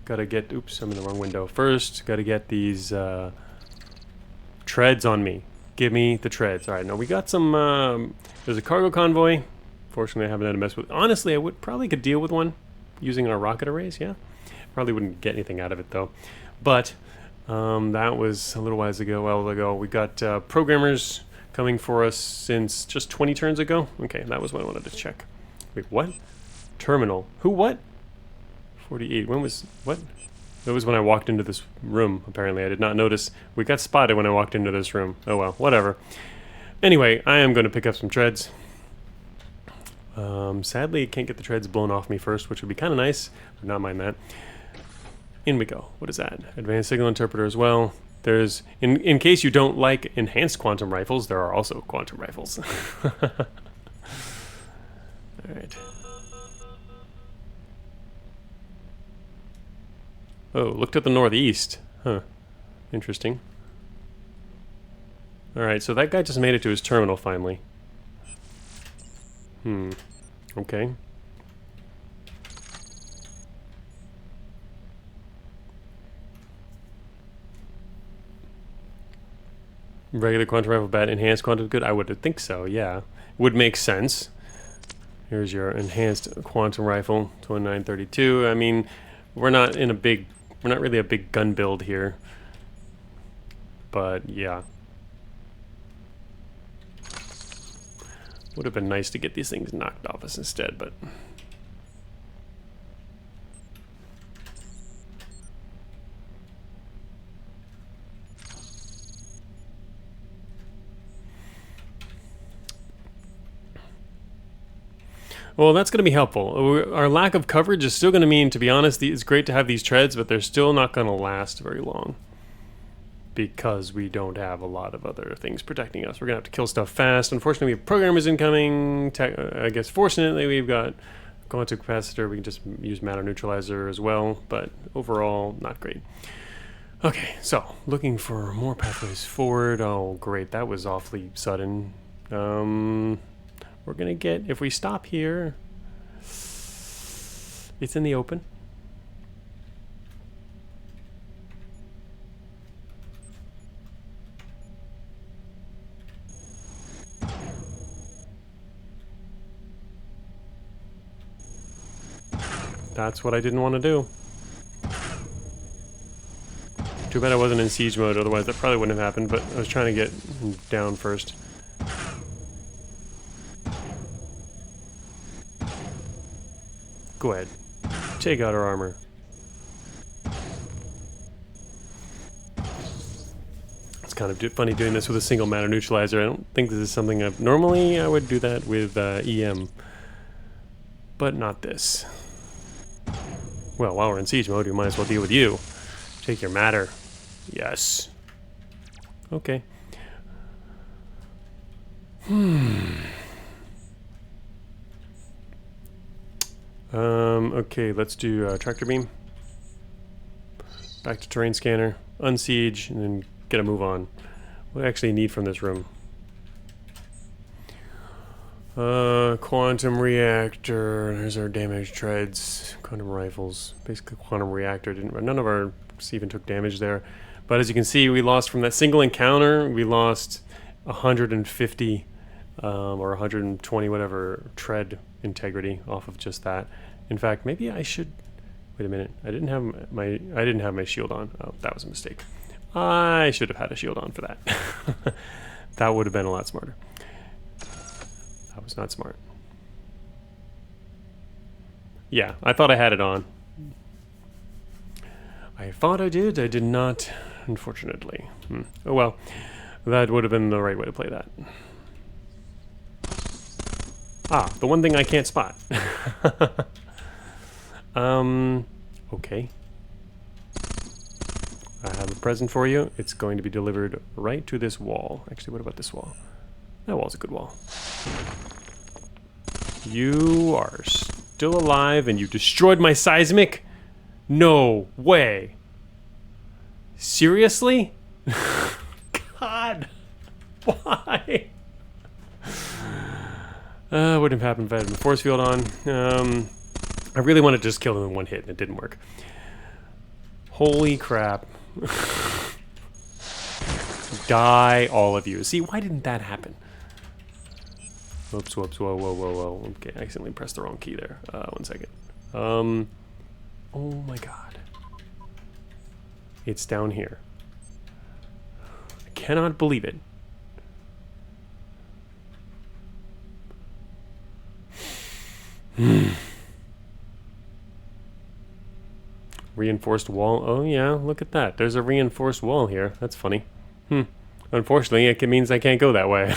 gotta get, oops, I'm in the wrong window. First, gotta get these treads on me. Give me the treads. All right, now we got some, there's a cargo convoy. Fortunately, I haven't had to mess with. Honestly, I would probably could deal with one using our rocket arrays, yeah. Probably wouldn't get anything out of it though. But that was a little while ago. We got programmers coming for us since just 20 turns ago. Okay, that was what I wanted to check. Wait, what? Terminal. Who, what? 48. When was, what? That was when I walked into this room, apparently. I did not notice. We got spotted when I walked into this room. Oh well, whatever. Anyway, I am going to pick up some treads. Sadly, I can't get the treads blown off me first, which would be kind of nice. Would not mind that. in we go. What is that? Advanced signal interpreter as well. There's, in case you don't like enhanced quantum rifles, there are also quantum rifles. Alright. Oh, look to the northeast. Huh. Interesting. Alright, so that guy just made it to his terminal finally. Okay. Regular quantum rifle bad, enhanced quantum good? I would think so, yeah. Would make sense. Here's your enhanced quantum rifle, 2932. I mean, we're not really a big gun build here. But yeah. Would have been nice to get these things knocked off us instead, but well, that's going to be helpful. Our lack of coverage is still going to mean, to be honest, it's great to have these treads, but they're still not going to last very long. Because we don't have a lot of other things protecting us. We're going to have to kill stuff fast. Unfortunately, we have programmers incoming. I guess fortunately, we've got quantum capacitor. We can just use matter neutralizer as well. But overall, not great. Okay, so looking for more pathways forward. Oh, great. That was awfully sudden. We're going to get, if we stop here, it's in the open. That's what I didn't want to do. Too bad I wasn't in siege mode, otherwise that probably wouldn't have happened, but I was trying to get down first. Go ahead. Take out our armor. It's kind of funny doing this with a single matter neutralizer. I don't think this is something normally I would do that with EM. But not this. Well, while we're in siege mode, we might as well deal with you. Take your matter. Yes. Okay. Okay, let's do tractor beam. Back to terrain scanner. Unsiege, and then get a move on. What do I actually need from this room? Quantum reactor. There's our damaged treads. Quantum rifles. Basically, quantum reactor. None of our even took damage there. But as you can see, we lost from that single encounter. We lost 150 or 120 whatever tread integrity off of just that. In fact, maybe I should. Wait a minute. I didn't have my shield on. Oh, that was a mistake. I should have had a shield on for that. That would have been a lot smarter. That was not smart. Yeah, I thought I had it on. I thought I did. I did not, unfortunately. Oh well, that would have been the right way to play that. Ah, the one thing I can't spot. Okay. I have a present for you. It's going to be delivered right to this wall. Actually, what about this wall? That wall's a good wall. You are still alive and you destroyed my seismic? No way. Seriously? God. Why? Wouldn't have happened if I had the force field on. I really wanted to just kill him in one hit and it didn't work. Holy crap. Die, all of you. See, why didn't that happen? Whoops, whoops, whoa, whoa, whoa, whoa. Okay, I accidentally pressed the wrong key there. 1 second. Oh my god. It's down here. I cannot believe it. Reinforced wall. Oh yeah, look at that. There's a reinforced wall here. That's funny. Unfortunately, it means I can't go that way.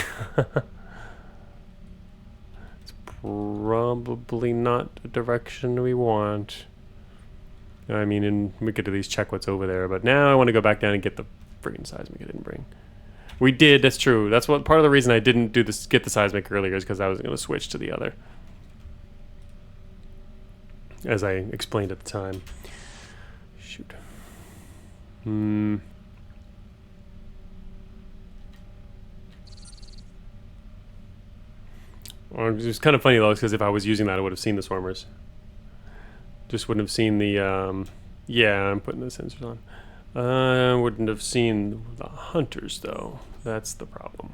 It's probably not the direction we want. I mean, and we could at least check what's over there. But now I want to go back down and get the friggin' seismic I didn't bring. We did, that's true. That's what part of the reason I didn't do this, get the seismic earlier, is because I was going to switch to the other. As I explained at the time. Shoot. Or it was kind of funny though, because if I was using that, I would have seen the swarmers. Just wouldn't have seen the, yeah, I'm putting the sensors on. I wouldn't have seen the hunters though. That's the problem.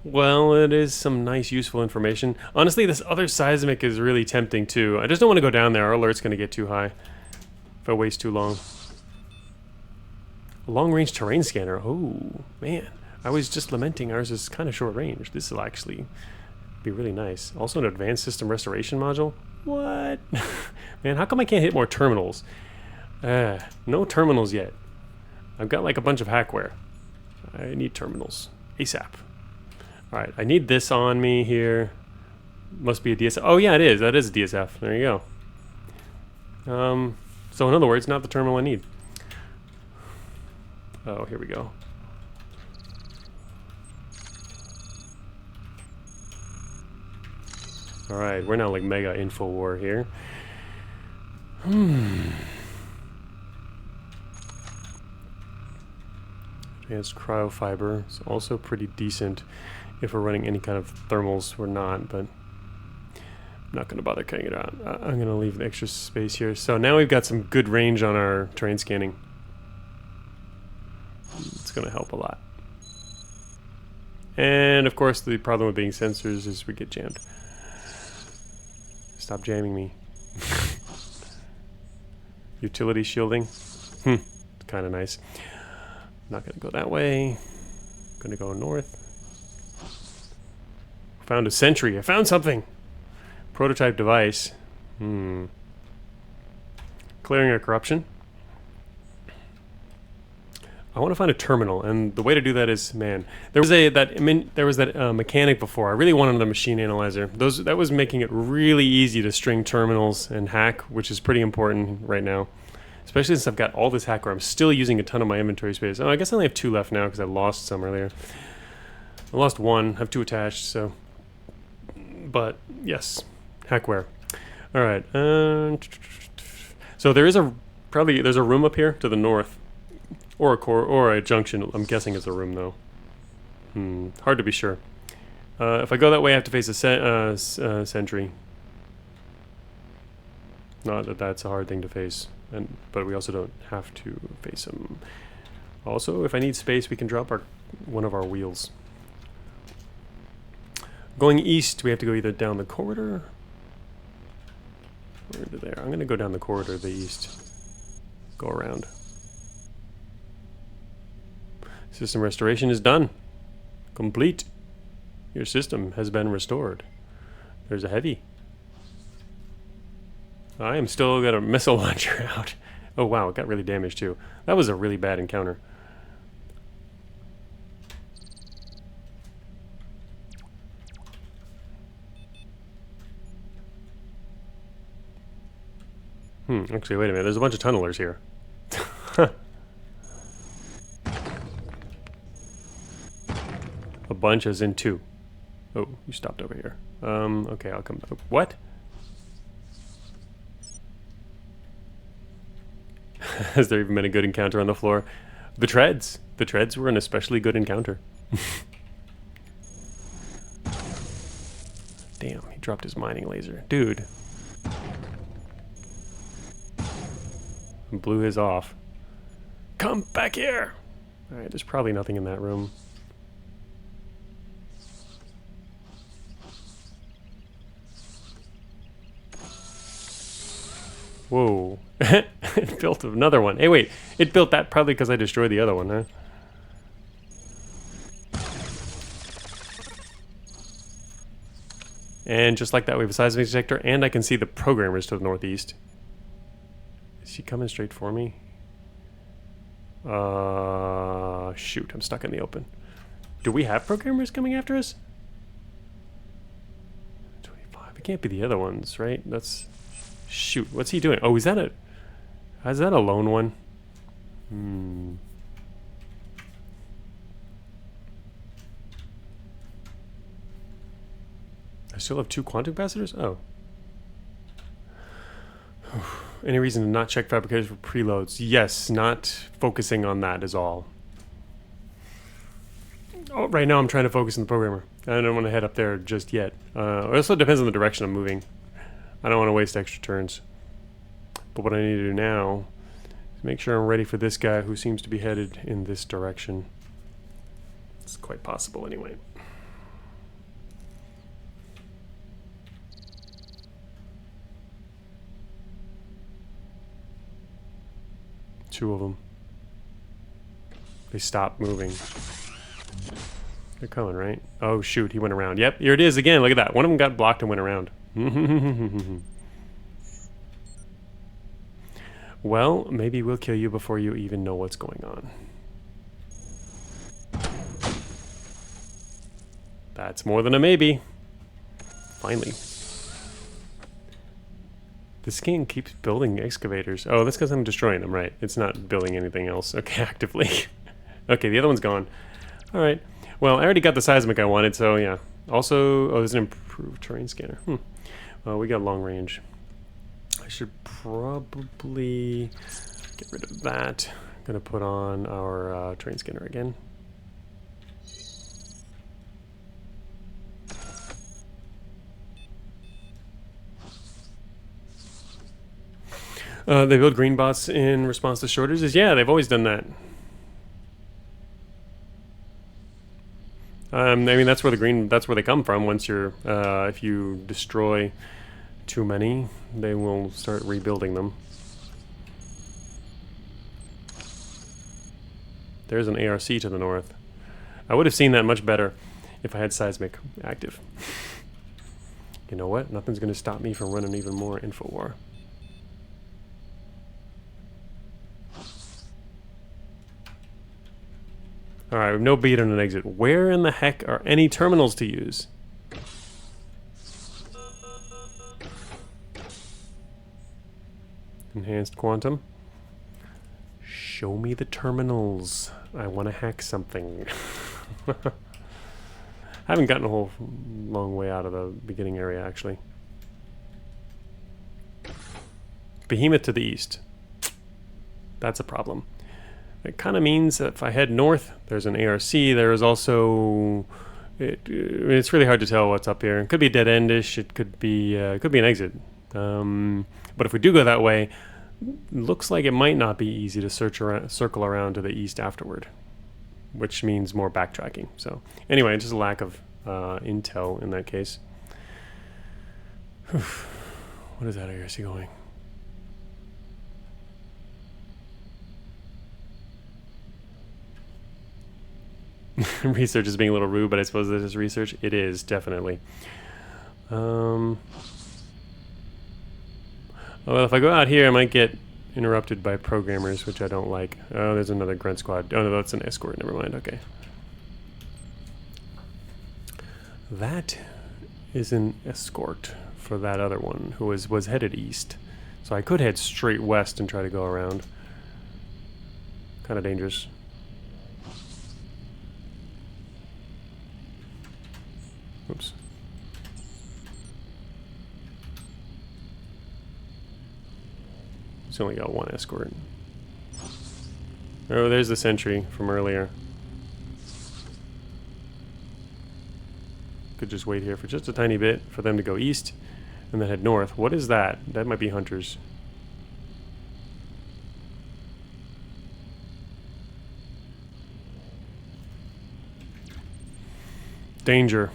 Well, it is some nice, useful information. Honestly, this other seismic is really tempting too. I just don't want to go down there. Our alert's going to get too high if I waste too long. A long-range terrain scanner. Oh, man. I was just lamenting ours is kind of short range. This will actually be really nice. Also an advanced system restoration module. What? Man, how come I can't hit more terminals? No terminals yet. I've got like a bunch of hackware. I need terminals. ASAP. Alright, I need this on me here. Must be a DSF. Oh yeah, it is. That is a DSF. There you go. So in other words, not the terminal I need. Oh, here we go. Alright, we're now like mega info war here. Advanced cryofiber is also pretty decent if we're running any kind of thermals. We're not, but I'm not going to bother cutting it out. I'm going to leave the extra space here. So now we've got some good range on our terrain scanning. It's going to help a lot. And of course the problem with being sensors is we get jammed. Stop jamming me. Utility shielding. Kind of nice. Not going to go that way. Going to go north. Found a sentry. I found something. Prototype device. Clearing our corruption. I want to find a terminal, and the way to do that is, man, there was that mechanic before. I really wanted the machine analyzer. That was making it really easy to string terminals and hack, which is pretty important right now. Especially since I've got all this hackware. I'm still using a ton of my inventory space. Oh, I guess I only have 2 left now because I lost some earlier. I lost 1. I have 2 attached, so. But yes, hackware. All right. So there's a room up here to the north, or a core, or a junction. I'm guessing it's a room though. Hard to be sure. If I go that way, I have to face a sentry. Not that that's a hard thing to face, but we also don't have to face them. Also, if I need space, we can drop one of our wheels. Going east, we have to go either down the corridor or to there. I'm going to go down the corridor to the east. Go around. System restoration is done. Complete. Your system has been restored. There's a heavy. I am still got a missile launcher out. Oh wow, it got really damaged too. That was a really bad encounter. Actually, wait a minute. There's a bunch of tunnelers here. A bunch as in 2. Oh, you stopped over here. Okay, I'll come back. What? Has there even been a good encounter on the floor? The treads. The treads were an especially good encounter. Damn, he dropped his mining laser. Dude. Blew his off. Come back here! Alright, there's probably nothing in that room. Whoa. It built another one. Hey, wait. It built that probably because I destroyed the other one, huh? And just like that, we have a seismic detector, and I can see the programmers to the northeast. Is he coming straight for me? Shoot, I'm stuck in the open. Do we have programmers coming after us? 25. That can't be the other ones, right? That's... Shoot, what's he doing? Oh, is that a lone one? Hmm. I still have 2 quantum capacitors? Oh. Any reason to not check fabricators for preloads? Yes, not focusing on that is all. Oh, right now I'm trying to focus on the programmer. I don't want to head up there just yet. It also depends on the direction I'm moving. I don't want to waste extra turns. But what I need to do now is make sure I'm ready for this guy who seems to be headed in this direction. It's quite possible anyway. Two of them. They stopped moving. They're coming, right? Oh, shoot, he went around. Yep, here it is again. Look at that. One of them got blocked and went around. Well, maybe we'll kill you before you even know what's going on. That's more than a maybe. Finally. This game keeps building excavators. Oh, that's because I'm destroying them, right? It's not building anything else. Okay, actively. Okay, the other one's gone. All right. Well, I already got the seismic I wanted, so yeah. Also, oh, there's an improved terrain scanner. Well, we got long range. I should probably get rid of that. I'm gonna put on our terrain scanner again. They build green bots in response to shortages. Yeah, they've always done that. I mean, that's where they come from. Once you're, if you destroy too many, they will start rebuilding them. There's an ARC to the north. I would have seen that much better if I had seismic active. You know what? Nothing's going to stop me from running even more InfoWar. Alright, we have no beta and an exit. Where in the heck are any terminals to use? Enhanced quantum. Show me the terminals. I want to hack something. I haven't gotten a whole long way out of the beginning area, actually. Behemoth to the east. That's a problem. It kind of means that if I head north, there's an ARC. There is also... it's really hard to tell what's up here. It could be dead-endish. It could be an exit. But if we do go that way, looks like it might not be easy to circle around to the east afterward, which means more backtracking. So anyway, just a lack of intel in that case. What is that ARC going? Research is being a little rude, but I suppose this is research. It is, definitely. Well, if I go out here, I might get interrupted by programmers, which I don't like. Oh, there's another grunt squad. Oh, no, that's an escort. Never mind. Okay. That is an escort for that other one who was headed east. So I could head straight west and try to go around. Kind of dangerous. Oops. It's only got one escort. Oh, there's the sentry from earlier. Could just wait here for just a tiny bit for them to go east and then head north. What is that? That might be hunters. Danger.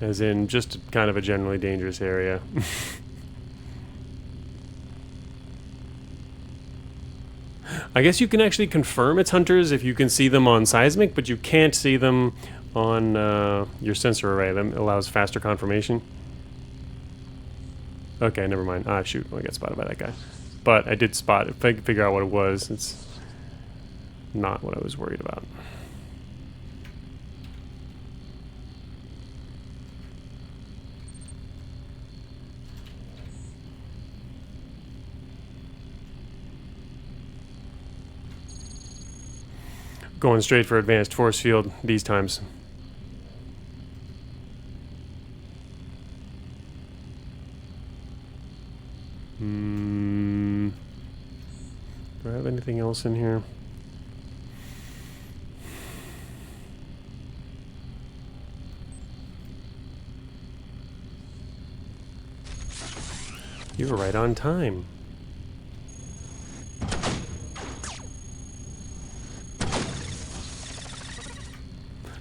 As in, just kind of a generally dangerous area. I guess you can actually confirm it's hunters if you can see them on seismic, but you can't see them on your sensor array. That allows faster confirmation. Okay, never mind. Ah, shoot. I got spotted by that guy. But I did spot it. Figure out what it was. It's not what I was worried about. going straight for advanced force field these times. Do I have anything else in here? You were right on time.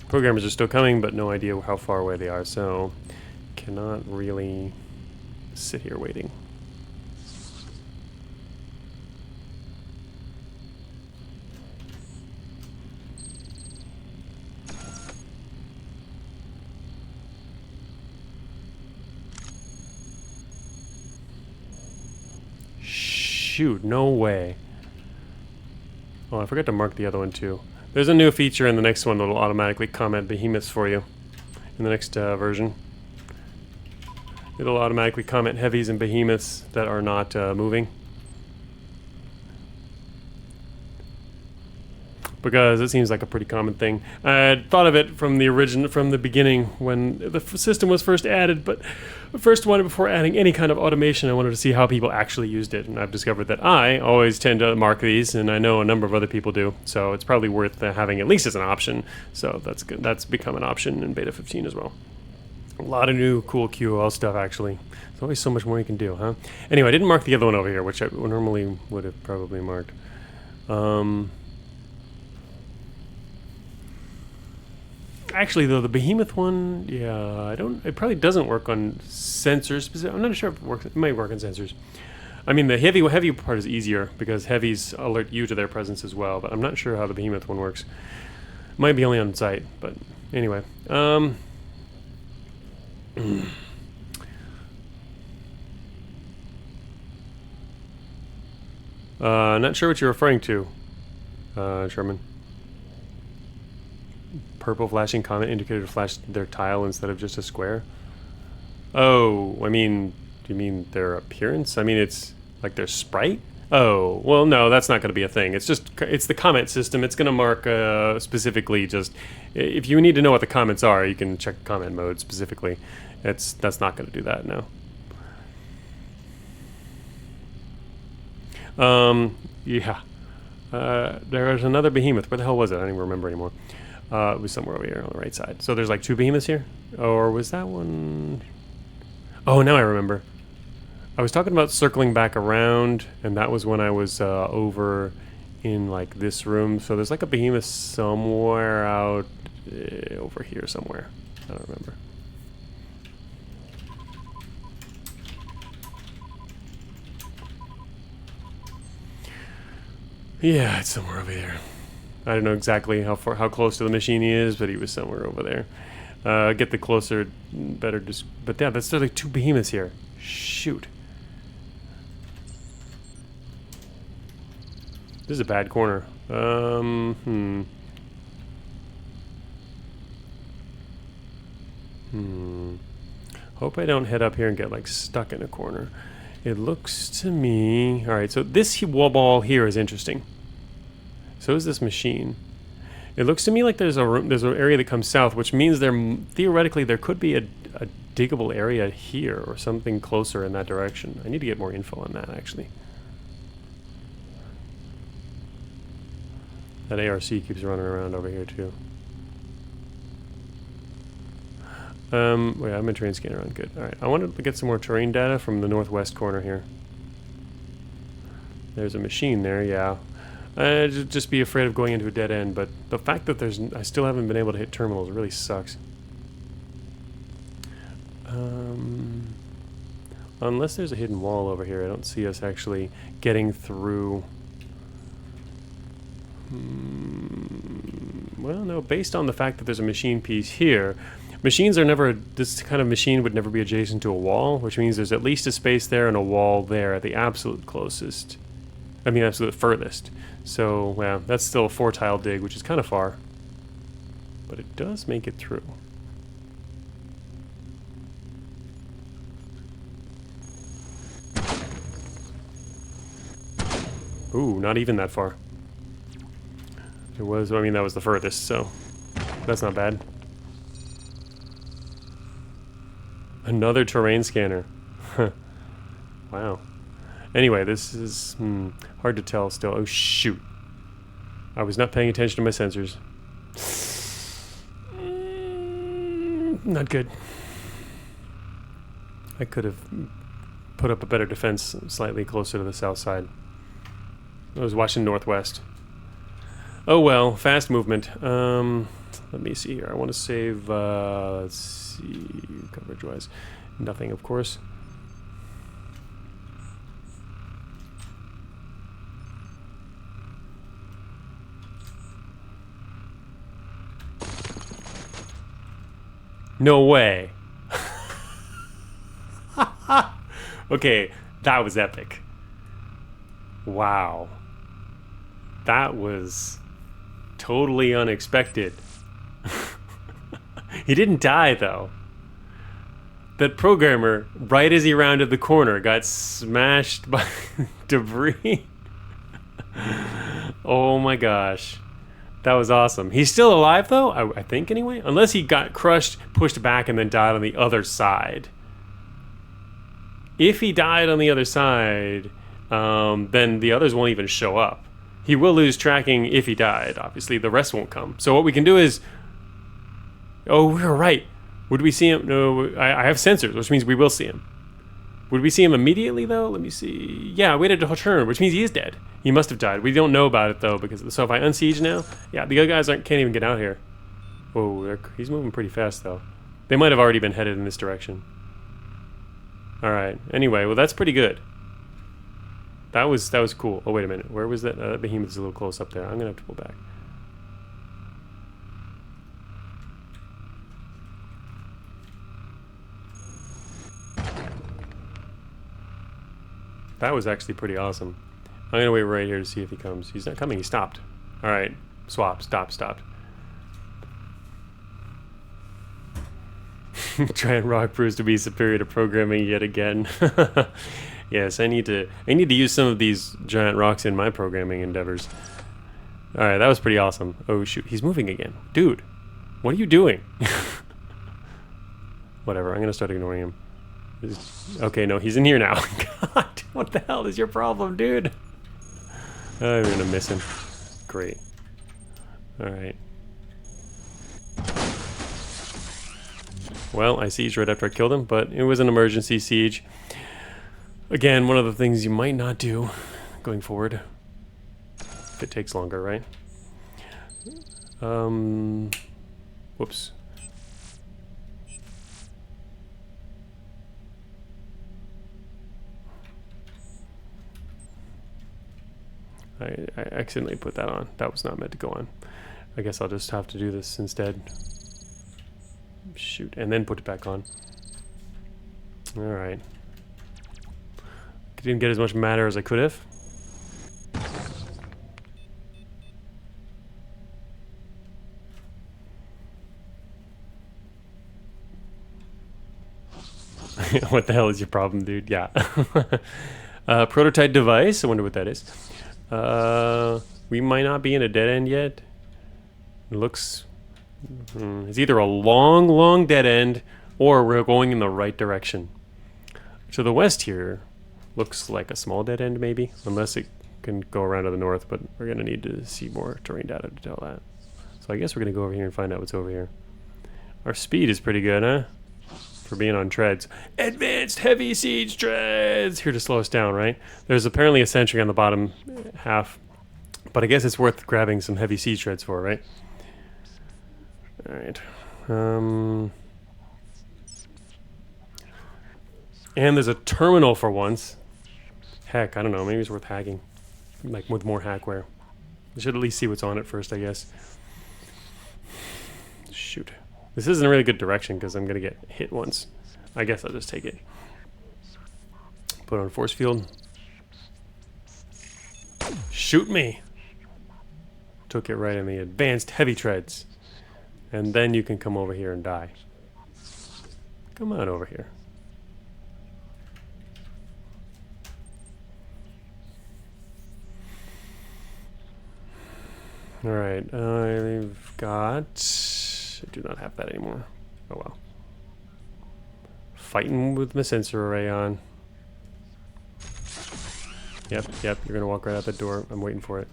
Programmers are still coming, but no idea how far away they are, so cannot really sit here waiting. Shoot, no way. Oh, I forgot to mark the other one too. There's a new feature in the next one that'll automatically comment behemoths for you in the next version. It'll automatically comment heavies and behemoths that are not moving. Because it seems like a pretty common thing. I had thought of it from the beginning when the system was first added, but first wanted before adding any kind of automation, I wanted to see how people actually used it, and I've discovered that I always tend to mark these, and I know a number of other people do, so it's probably worth having at least as an option. So that's good. That's become an option in Beta 15 as well. A lot of new cool QOL stuff, actually. There's always so much more you can do, huh? Anyway, I didn't mark the other one over here, which I normally would have probably marked. Actually, though, the behemoth one, yeah, it probably doesn't work on sensors. I'm not sure if it works. It might work on sensors. I mean, the heavy part is easier because heavies alert you to their presence as well, but I'm not sure how the behemoth one works. Might be only on site, but anyway. Not sure what you're referring to, Sherman. Purple flashing comet indicator to flash their tile instead of just a square. Oh, I mean, do you mean their appearance? I mean, it's like their sprite? Oh, well, no, that's not going to be a thing. It's the comment system. It's going to mark specifically just, if you need to know what the comments are, you can check comment mode specifically. That's not going to do that, no. Yeah. There was another behemoth. Where the hell was it? I don't even remember anymore. It was somewhere over here on the right side. So there's like two behemoths here? Or was that one? Oh, now I remember. I was talking about circling back around, and that was when I was over in like this room. So there's like a behemoth somewhere out over here somewhere. I don't remember. Yeah, it's somewhere over here. I don't know exactly how close to the machine he is, but he was somewhere over there. Get the closer, better. But yeah, there's like two behemoths here. Shoot. This is a bad corner. Hope I don't head up here and get like stuck in a corner. It looks to me... Alright, so this wall here is interesting. So is this machine. It looks to me like there's an area that comes south, which means theoretically there could be a diggable area here or something closer in that direction. I need to get more info on that, actually. That ARC keeps running around over here, too. Wait, I have my terrain scanner on. Good. Alright, I wanted to get some more terrain data from the northwest corner here. There's a machine there, yeah. I'd just be afraid of going into a dead end, but the fact that I still haven't been able to hit terminals really sucks. Unless there's a hidden wall over here, I don't see us actually getting through. Well, no, based on the fact that there's a machine piece here, machines are never, this kind of machine would never be adjacent to a wall, which means there's at least a space there and a wall there at the absolute closest. I mean, absolute furthest. So, yeah, that's still a 4-tile dig, which is kind of far. But it does make it through. Ooh, not even that far. It was, I mean, that was the furthest, so that's not bad. Another terrain scanner. Wow. Anyway, this is hard to tell still. Oh, shoot. I was not paying attention to my sensors. Not good. I could have put up a better defense slightly closer to the south side. I was watching northwest. Oh well, fast movement. Let me see here. I want to save, let's see, coverage-wise. Nothing, of course. No way. Okay, that was epic. Wow. That was totally unexpected. He didn't die, though. That programmer, right as he rounded the corner, got smashed by debris. Oh my gosh. That was awesome. He's still alive, though, I think, anyway? Unless he got crushed, pushed back, and then died on the other side. If he died on the other side, then the others won't even show up. He will lose tracking if he died. Obviously, the rest won't come. So what we can do is... Oh, we were right. Would we see him? No, I have sensors, which means we will see him. Would we see him immediately, though? Let me see. Yeah, we had a turn, which means he is dead. He must have died. We don't know about it, though, because... So if I unsiege now... Yeah, the other guys can't even get out here. Whoa, he's moving pretty fast, though. They might have already been headed in this direction. Alright, anyway, well, that's pretty good. That was cool. Oh, wait a minute. Where was that? That behemoth's a little close up there. I'm gonna have to pull back. That was actually pretty awesome. I'm gonna wait right here to see if he comes. He's not coming. He stopped. Alright. Swap. Stopped. Giant rock proves to be superior to programming yet again. Yes, I need to use some of these giant rocks in my programming endeavors. Alright, that was pretty awesome. Oh shoot, he's moving again. Dude, what are you doing? Whatever, I'm gonna start ignoring him. Okay, no, he's in here now. God, what the hell is your problem, dude? I'm gonna miss him. Great. Alright. Well, I sieged right after I killed him, but it was an emergency siege. Again, one of the things you might not do going forward. If it takes longer, right? Whoops. I accidentally put that on. That was not meant to go on. I guess I'll just have to do this instead. Shoot, and then put it back on. Alright. Didn't get as much matter as I could have. What the hell is your problem, dude? Yeah. Prototype device. I wonder what that is. We might not be in a dead end yet. It looks... it's either a long dead end, or we're going in the right direction. To the west here, looks like a small dead end, maybe, unless it can go around to the north, but we're going to need to see more terrain data to tell that. So I guess we're going to go over here and find out what's over here. Our speed is pretty good, huh? For being on treads. Advanced heavy siege treads! Here to slow us down, right? There's apparently a sentry on the bottom half, but I guess it's worth grabbing some heavy siege treads for, right? Alright. And there's a terminal for once. Heck, I don't know. Maybe it's worth hacking. Like, with more hackware. I should at least see what's on it first, I guess. Shoot. This isn't a really good direction because I'm going to get hit once. I guess I'll just take it. Put on force field. Shoot me! Took it right in the advanced heavy treads. And then you can come over here and die. Come on over here. All right, I've got... I do not have that anymore. Oh well. Fighting with my sensor array on. Yep, you're gonna walk right out the door. I'm waiting for it.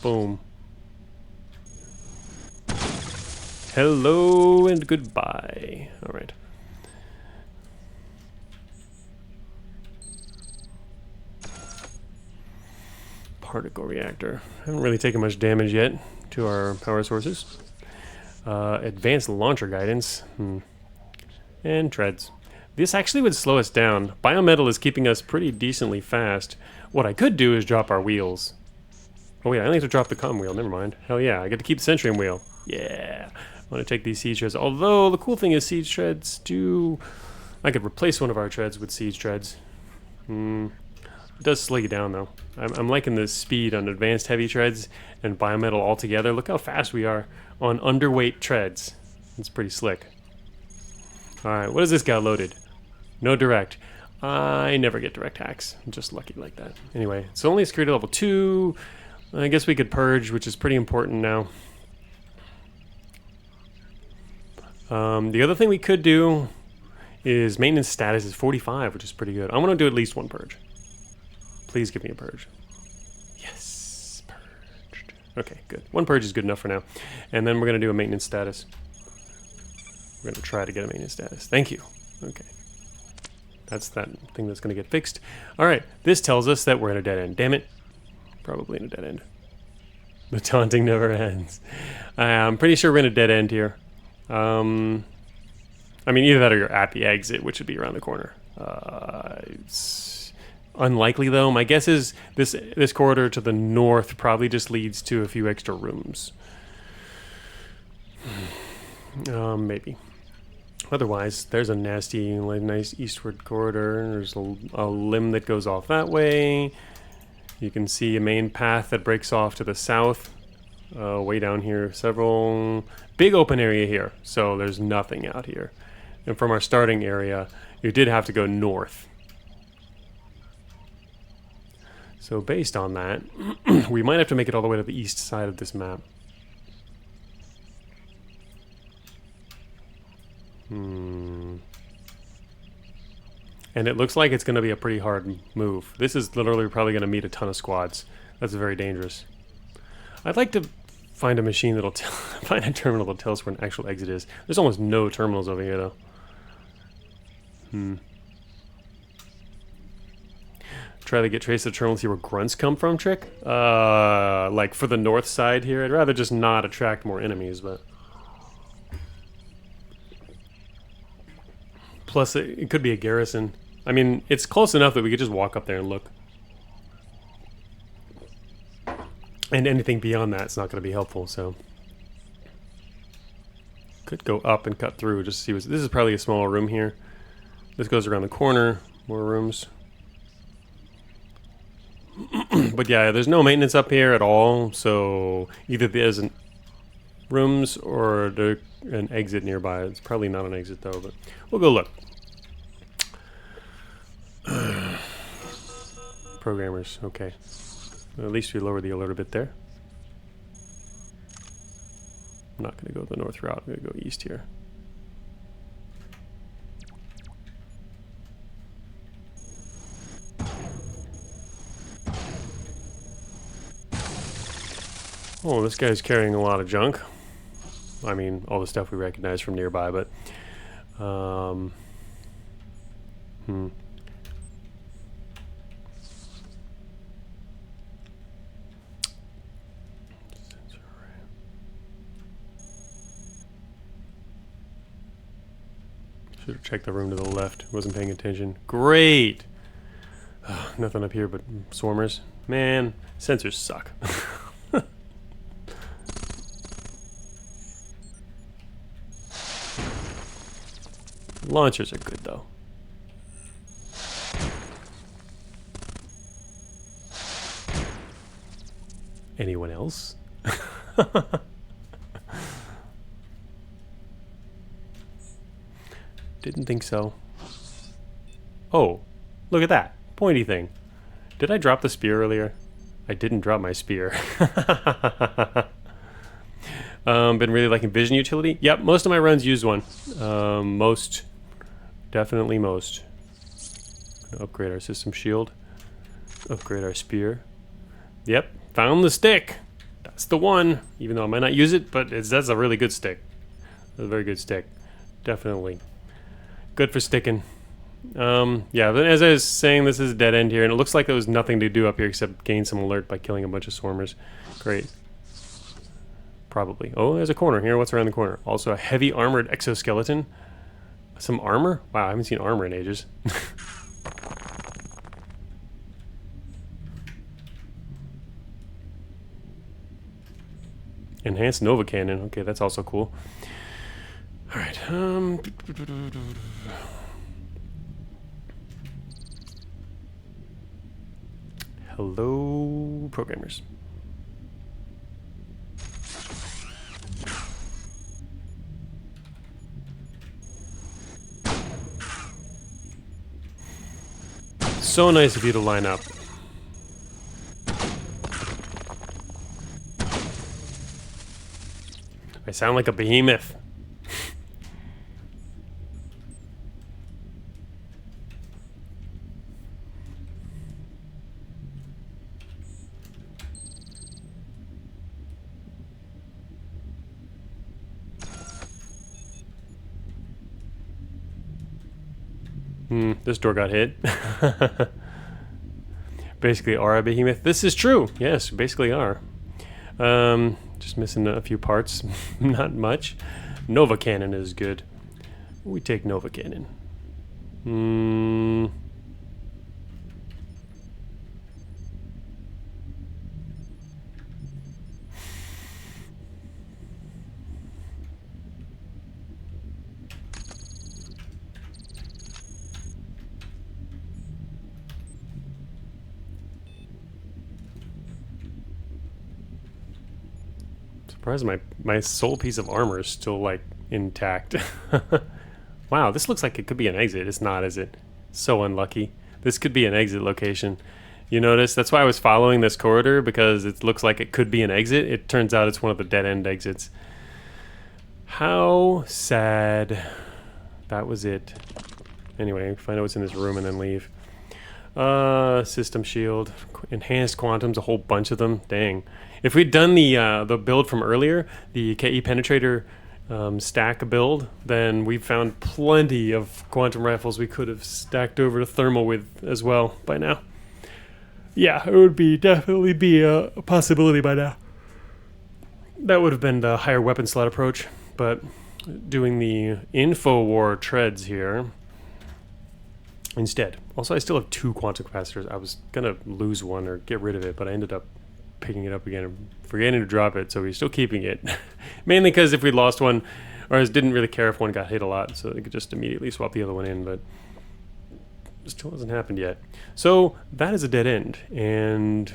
Boom. Hello and goodbye. All right. Particle reactor. Haven't really taken much damage yet to our power sources. Advanced launcher guidance. And treads. This actually would slow us down. Biometal is keeping us pretty decently fast. What I could do is drop our wheels. Oh wait, I only have to drop the comm wheel. Never mind. Hell yeah, I get to keep the Centurion wheel. Yeah. I want to take these siege treads. Although the cool thing is siege treads do... I could replace one of our treads with siege treads. It does slow you down though. I'm liking the speed on advanced heavy treads and biometal altogether. Look how fast we are on underweight treads. It's pretty slick. Alright, what is this guy loaded? No direct. I never get direct hacks. I'm just lucky like that. Anyway, it's only security level 2. I guess we could purge, which is pretty important now. The other thing we could do is maintenance status is 45, which is pretty good. I'm going to do at least one purge. Please give me a purge. Yes, purged. Okay, good. One purge is good enough for now. And then we're going to do a maintenance status. We're going to try to get a maintenance status. Thank you. Okay. That's that thing that's going to get fixed. Alright, this tells us that we're in a dead end. Damn it. Probably in a dead end. The taunting never ends. I'm pretty sure we're in a dead end here. I mean, either that or you're at the exit, which would be around the corner. It's unlikely, though. My guess is this corridor to the north probably just leads to a few extra rooms. Maybe. Otherwise, there's a nasty, nice eastward corridor. There's a limb that goes off that way. You can see a main path that breaks off to the south. Way down here, several... Big open area here, so there's nothing out here. And from our starting area, you did have to go north. So based on that, we might have to make it all the way to the east side of this map. And it looks like it's going to be a pretty hard move. This is literally probably going to meet a ton of squads. That's very dangerous. I'd like to find a machine that'll find a terminal that'll tell us where an actual exit is. There's almost no terminals over here, though. Try to get trace of terminals, see where grunts come from, trick? Like for the north side here. I'd rather just not attract more enemies, but... Plus, it could be a garrison. I mean, it's close enough that we could just walk up there and look. And anything beyond that's not going to be helpful, so... Could go up and cut through just to see what's... This is probably a smaller room here. This goes around the corner. More rooms. But yeah, there's no maintenance up here at all, so... Either there's rooms or an exit nearby. It's probably not an exit, though, but... We'll go look. Programmers, okay. At least we lower the alert a bit there. I'm not going to go the north route. I'm going to go east here. Oh, this guy's carrying a lot of junk. I mean, all the stuff we recognize from nearby, but... Should have checked the room to the left. Wasn't paying attention. Great! Nothing up here but swarmers. Man, sensors suck. Launchers are good, though. Anyone else? Didn't think so. Oh, look at that. Pointy thing. Did I drop the spear earlier? I didn't drop my spear. Been really liking vision utility. Yep, most of my runs use one. Most. Definitely most. Upgrade our system shield. Upgrade our spear. Yep, found the stick. That's the one. Even though I might not use it, but that's a really good stick. That's a very good stick. Definitely. Good for sticking. Yeah, but as I was saying, this is a dead end here, and it looks like there was nothing to do up here except gain some alert by killing a bunch of swarmers. Great. Probably. Oh, there's a corner here. What's around the corner? Also a heavy armored exoskeleton. Some armor? Wow, I haven't seen armor in ages. Enhanced Nova Cannon. Okay, that's also cool. Alright, hello, programmers. So nice of you to line up. I sound like a behemoth. This door got hit. Basically are a behemoth. This is true. Yes, basically are. Just missing a few parts. Not much. Nova Cannon is good. We take Nova Cannon. Surprised my sole piece of armor is still like intact. Wow, this looks like it could be an exit. It's not, is it? So unlucky. This could be an exit location. You notice? That's why I was following this corridor, because it looks like it could be an exit. It turns out it's one of the dead end exits. How sad. That was it. Anyway, find out what's in this room and then leave. System shield. Enhanced quantums, a whole bunch of them. Dang. If we'd done the build from earlier, the KE penetrator stack build, then we found plenty of quantum rifles we could have stacked over to thermal with as well by now. Yeah, it would definitely be a possibility by now. That would have been the higher weapon slot approach, but doing the info war treads here instead. Also, I still have 2 quantum capacitors. I was gonna lose one or get rid of it, but I ended up picking it up again and forgetting to drop it, so we're still keeping it. Mainly because if we lost one, or I didn't really care if one got hit a lot, so they could just immediately swap the other one in, but it still hasn't happened yet. So that is a dead end, and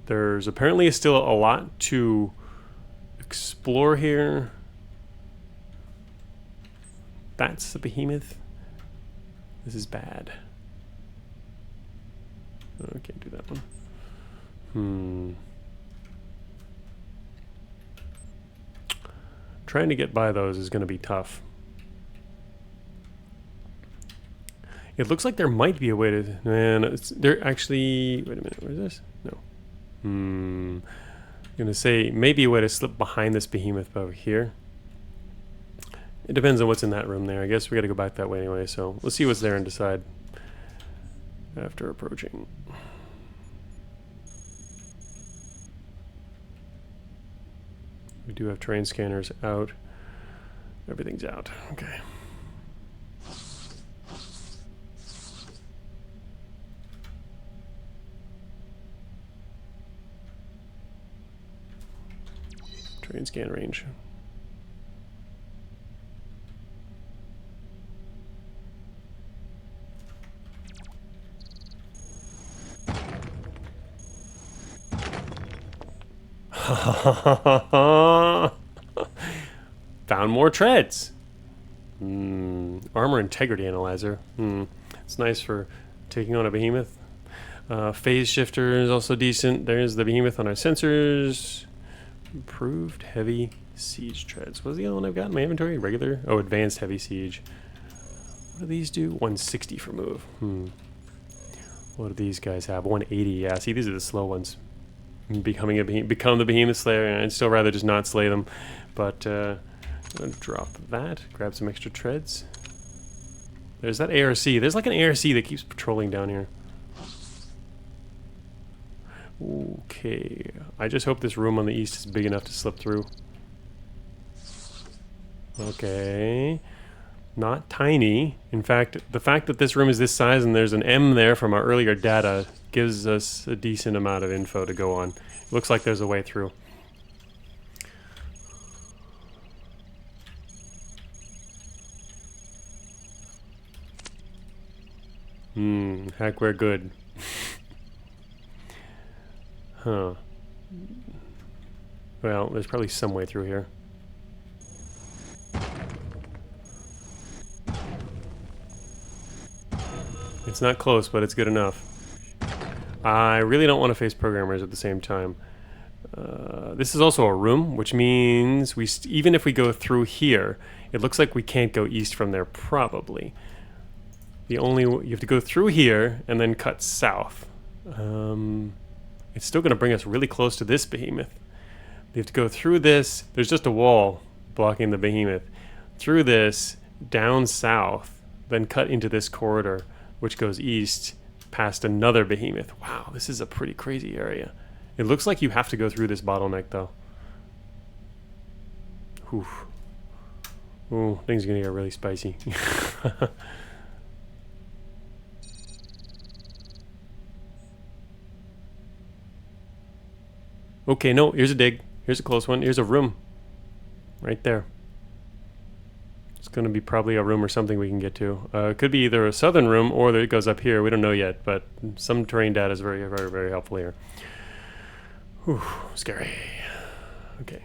there's apparently still a lot to explore here. That's the behemoth. This is bad. Oh, I can't do that one. Trying to get by those is going to be tough. It looks like there might be a way to... Man, there actually... Wait a minute, where is this? No. I'm going to say maybe a way to slip behind this behemoth over here. It depends on what's in that room there. I guess we got to go back that way anyway, so let's see what's there and decide after approaching. We do have terrain scanners out. Everything's out. Okay. Terrain scan range. Found more treads. Armor integrity analyzer. It's nice for taking on a behemoth. Phase shifter is also decent. There's the behemoth on our sensors. Improved heavy siege treads. What's the other one I've got in my inventory? Regular? Oh, advanced heavy siege. What do these do? 160 for move. What do these guys have? 180. Yeah, see, these are the slow ones. Become the behemoth slayer, and I'd still rather just not slay them. But I'm gonna drop that. Grab some extra treads. There's that ARC. There's like an ARC that keeps patrolling down here. Okay. I just hope this room on the east is big enough to slip through. Okay. Not tiny. In fact, the fact that this room is this size and there's an M there from our earlier data gives us a decent amount of info to go on. It looks like there's a way through. Heck, we're good. Huh. Well, there's probably some way through here. It's not close, but it's good enough. I really don't want to face programmers at the same time. This is also a room, which means even if we go through here, it looks like we can't go east from there, probably. You have to go through here and then cut south. It's still going to bring us really close to this behemoth. You have to go through this. There's just a wall blocking the behemoth. Through this, down south, then cut into this corridor, which goes east past another behemoth. Wow, this is a pretty crazy area. It looks like you have to go through this bottleneck, though. Whew. Ooh, things are going to get really spicy. Okay, no, here's a dig. Here's a close one. Here's a room. Right there. It's going to be probably a room or something we can get to. It could be either a southern room or it goes up here. We don't know yet, but some terrain data is very, very, very helpful here. Whew, scary. Okay.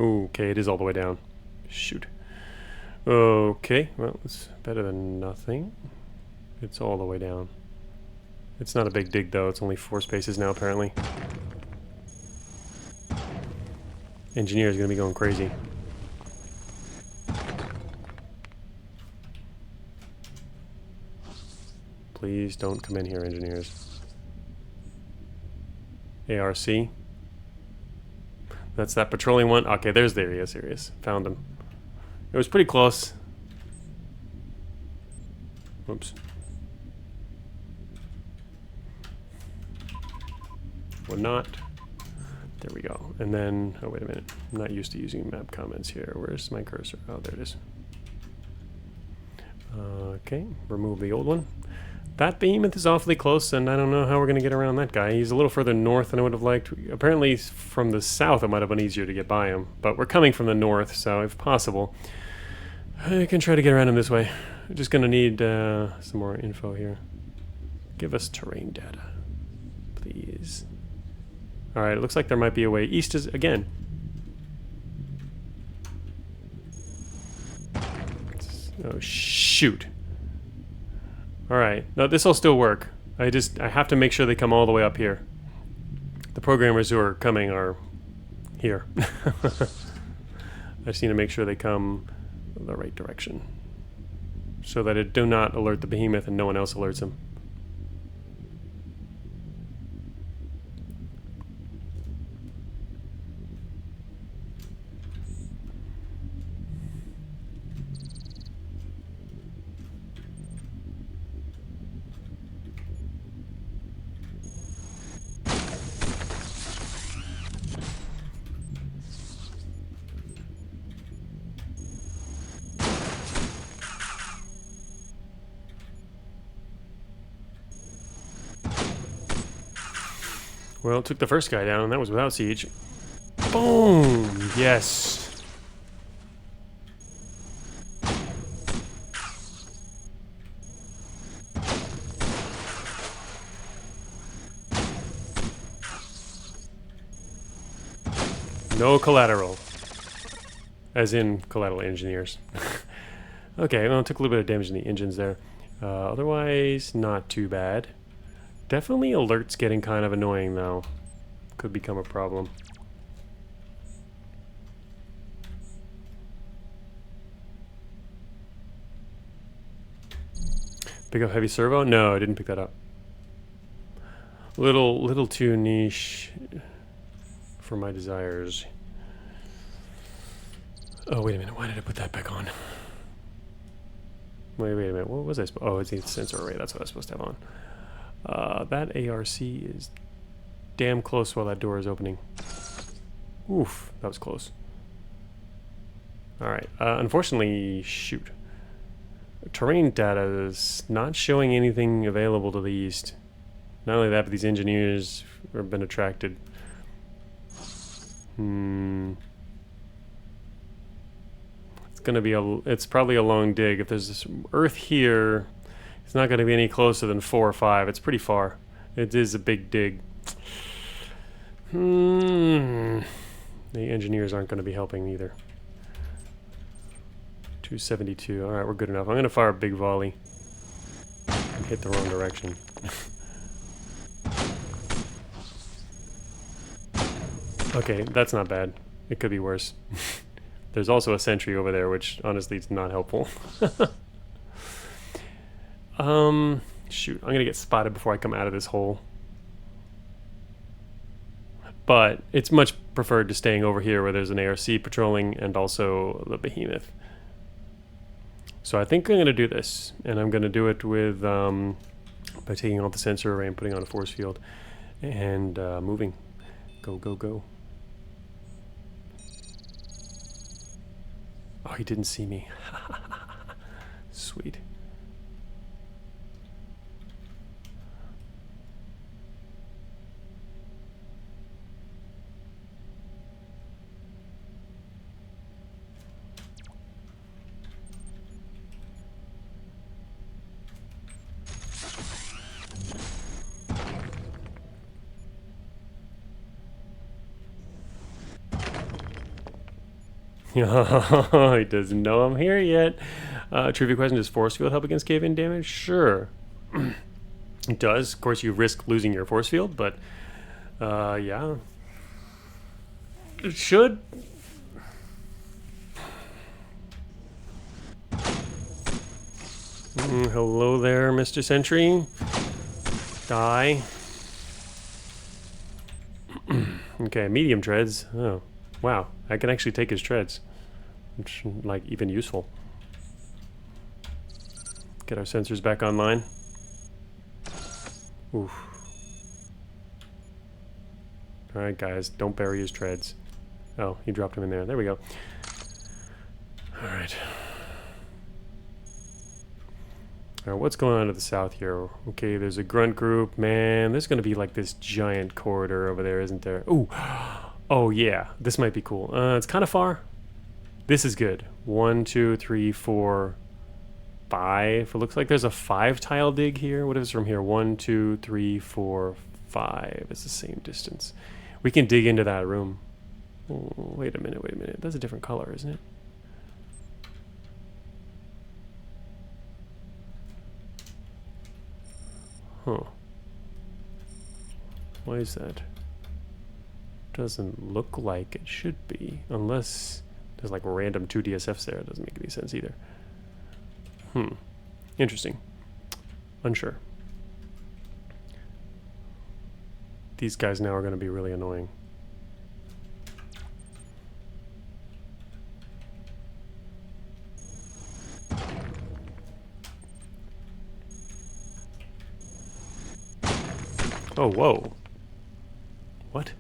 Okay, it is all the way down. Shoot. Okay, well, it's better than nothing. It's all the way down. It's not a big dig, though. It's only 4 spaces now, apparently. Engineer's gonna be going crazy. Please don't come in here, engineers. ARC. That's that patrolling one. Okay, there he is. Found him. It was pretty close. Whoops. Or not. There we go. And then, oh wait a minute. I'm not used to using map comments here. Where's my cursor? Oh, there it is. Okay, remove the old one. That behemoth is awfully close, and I don't know how we're going to get around that guy. He's a little further north than I would have liked. Apparently, from the south, it might have been easier to get by him. But we're coming from the north, so if possible, I can try to get around him this way. We're just going to need some more info here. Give us terrain data, please. All right, it looks like there might be a way east again. Oh, shoot. Alright, no, this will still work. I have to make sure they come all the way up here. The programmers who are coming are here. I just need to make sure they come the right direction, so that it do not alert the behemoth and no one else alerts him. Well, took the first guy down, and that was without siege. Boom! Yes! No collateral. As in collateral engineers. Okay, well, it took a little bit of damage in the engines there. Otherwise, not too bad. Definitely alerts getting kind of annoying, though. Could become a problem. Pick up heavy servo? No, I didn't pick that up. Little too niche for my desires. Oh, wait a minute. Why did I put that back on? Wait a minute. What was I supposed? Oh, it's the sensor array. That's what I was supposed to have on. That ARC is damn close while that door is opening. Oof, that was close. All right. Unfortunately, shoot. Terrain data is not showing anything available to the east. Not only that, but these engineers have been attracted. It's gonna be it's probably a long dig. If there's this Earth here, it's not gonna be any closer than 4 or 5. It's pretty far. It is a big dig. The engineers aren't gonna be helping either. 272. All right, we're good enough. I'm gonna fire a big volley. And hit the wrong direction. Okay, that's not bad. It could be worse. There's also a sentry over there, which honestly is not helpful. Shoot, I'm gonna get spotted before I come out of this hole. But it's much preferred to staying over here where there's an ARC patrolling and also the behemoth. So I think I'm gonna do this, and I'm gonna do it with by taking off the sensor array and putting on a force field and moving. Go, go, go. Oh, he didn't see me. Sweet. He doesn't know I'm here yet. Trivia question, does force field help against cave-in damage? Sure. It does. Of course, you risk losing your force field, but yeah. It should. Hello there, Mr. Sentry. Die. Okay, medium treads. Oh, wow. I can actually take his treads. Which, like, even useful. Get our sensors back online. Oof. Alright, guys. Don't bury his treads. Oh, he dropped him in there. There we go. Alright. Alright, what's going on to the south here? Okay, there's a grunt group. Man, there's going to be like this giant corridor over there, isn't there? Ooh. Oh, yeah. This might be cool. It's kind of far. This is good. 1, 2, 3, 4, 5. It looks like there's a 5-tile dig here. What is from here? 1, 2, 3, 4, 5. It's the same distance. We can dig into that room. Oh, wait a minute, wait a minute. That's a different color, isn't it? Huh. Why is that? Doesn't look like it should be, unless there's like random 2 DSFs there. It doesn't make any sense either. Interesting. Unsure. These guys now are going to be really annoying. Oh, whoa. What?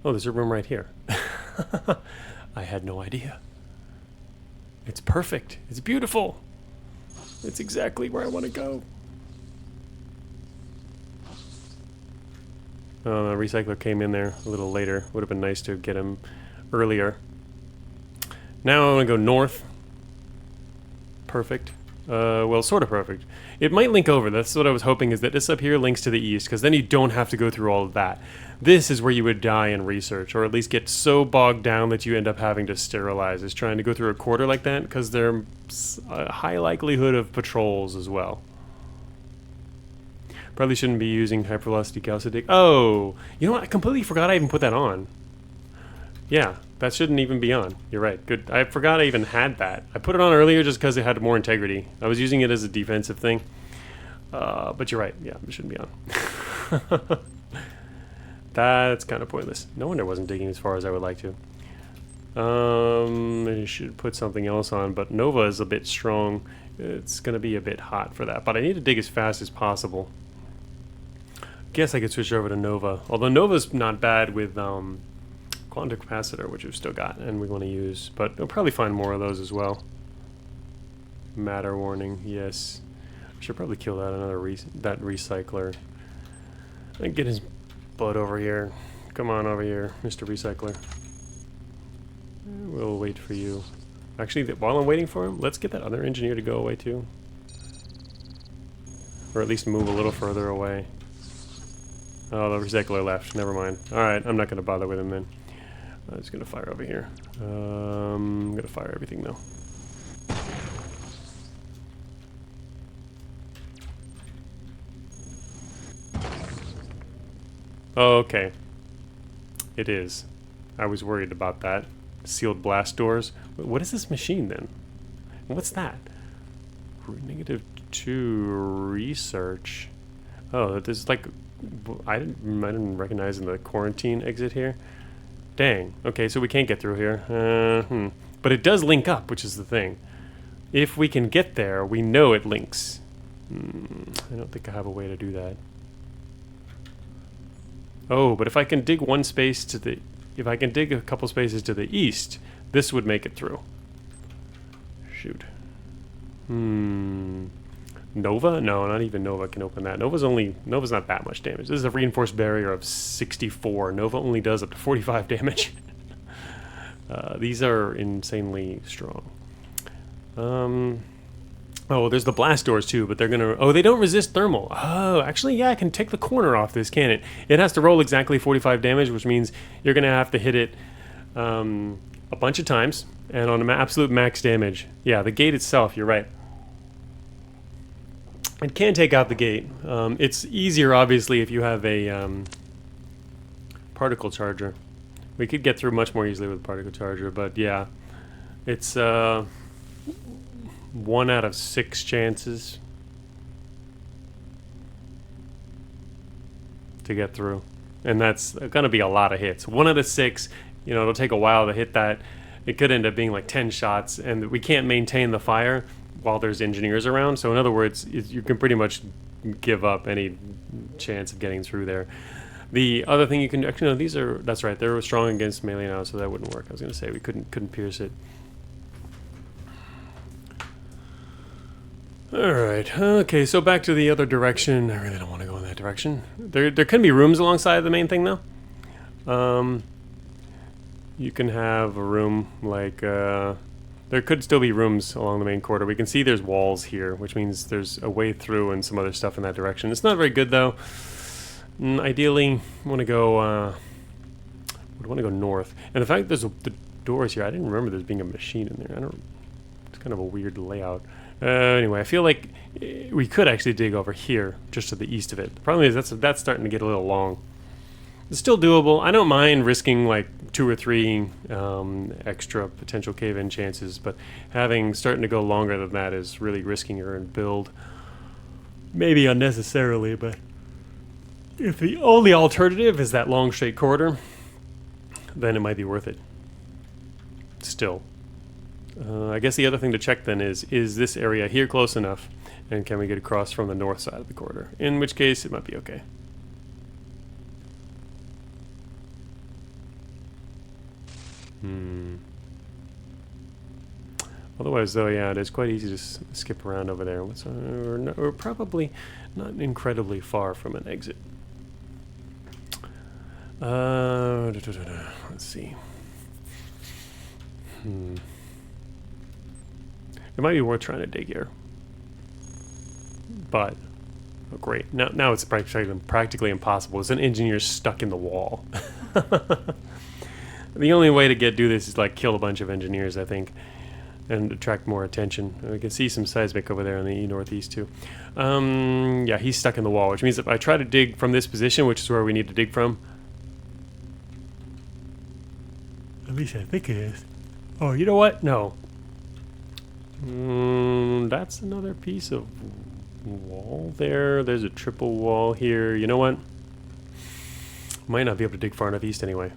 Oh, there's a room right here. I had no idea. It's perfect. It's beautiful. It's exactly where I want to go. Oh, the recycler came in there a little later. Would have been nice to get him earlier. Now I want to go north. Perfect. Well, sort of perfect. It might link over. That's what I was hoping, is that this up here links to the east, because then you don't have to go through all of that. This is where you would die in research, or at least get so bogged down that you end up having to sterilize, is trying to go through a quarter like that, because there's a high likelihood of patrols as well. Probably shouldn't be using hypervelocity calcidic. Oh, you know what? I completely forgot I even put that on. Yeah, that shouldn't even be on. You're right. Good. I forgot I even had that. I put it on earlier just because it had more integrity. I was using it as a defensive thing. But you're right. Yeah, it shouldn't be on. That's kind of pointless. No wonder I wasn't digging as far as I would like to. I should put something else on, but Nova is a bit strong. It's going to be a bit hot for that, but I need to dig as fast as possible. Guess I could switch over to Nova. Although Nova's not bad with quantum capacitor, which we've still got and we want to use, but we'll probably find more of those as well. Matter warning, yes. I should probably kill that that recycler. And get his butt over here. Come on over here, Mr. Recycler. We'll wait for you. Actually, while I'm waiting for him, let's get that other engineer to go away too. Or at least move a little further away. Oh, the recycler left. Never mind. Alright, I'm not going to bother with him then. I'm just going to fire over here. I'm going to fire everything though. Oh, okay. It is. I was worried about that. Sealed blast doors. What is this machine then? What's that? -2 research. Oh, there's like... I didn't recognize in the quarantine exit here. Dang. Okay, so we can't get through here. But it does link up, which is the thing. If we can get there, we know it links. I don't think I have a way to do that. Oh, but if I can dig one space to the... If I can dig a couple spaces to the east, this would make it through. Shoot. Nova? No, not even Nova can open that. Nova's not that much damage. This is a reinforced barrier of 64. Nova only does up to 45 damage. These are insanely strong. Oh, there's the blast doors too, but they're gonna... Oh, they don't resist thermal. Oh, actually, yeah, I can take the corner off this, can it? It has to roll exactly 45 damage, which means you're gonna have to hit it a bunch of times, and on absolute max damage. Yeah, the gate itself, you're right. It can take out the gate. It's easier, obviously, if you have a particle charger. We could get through much more easily with a particle charger, but yeah. It's 1 out of 6 chances to get through. And that's going to be a lot of hits. 1 out of 6, you know, it'll take a while to hit that. It could end up being like 10 shots, and we can't maintain the fire while there's engineers around. So in other words, you can pretty much give up any chance of getting through there. The other thing you can... Actually, no, these are... That's right, they're strong against melee now, so that wouldn't work. I was going to say, we couldn't pierce it. Alright, okay, so back to the other direction. I really don't want to go in that direction. There can be rooms alongside the main thing, though. You can have a room like... there could still be rooms along the main corridor. We can see there's walls here, which means there's a way through and some other stuff in that direction. It's not very good, though. Ideally, I want to go... would want to go north. And the fact that there's the doors here, I didn't remember there being a machine in there. It's kind of a weird layout. Anyway, I feel like we could actually dig over here, just to the east of it. The problem is that's starting to get a little long. It's still doable. I don't mind risking like 2 or 3 extra potential cave-in chances, but starting to go longer than that is really risking your build. Maybe unnecessarily, but if the only alternative is that long straight corridor, then it might be worth it. Still. I guess the other thing to check then is this area here close enough, and can we get across from the north side of the corridor? In which case, it might be okay. Otherwise, though, yeah, it is quite easy to skip around over there. We're probably not incredibly far from an exit. Let's see. It might be worth trying to dig here. But oh, great. Now it's practically impossible. It's an engineer stuck in the wall. The only way to do this is like kill a bunch of engineers, I think, and attract more attention. We can see some seismic over there in the northeast too. Yeah, he's stuck in the wall, which means if I try to dig from this position, which is where we need to dig from, at least I think it is. Oh, you know what? No. That's another piece of wall there. There's a triple wall here. You know what? Might not be able to dig far enough east anyway.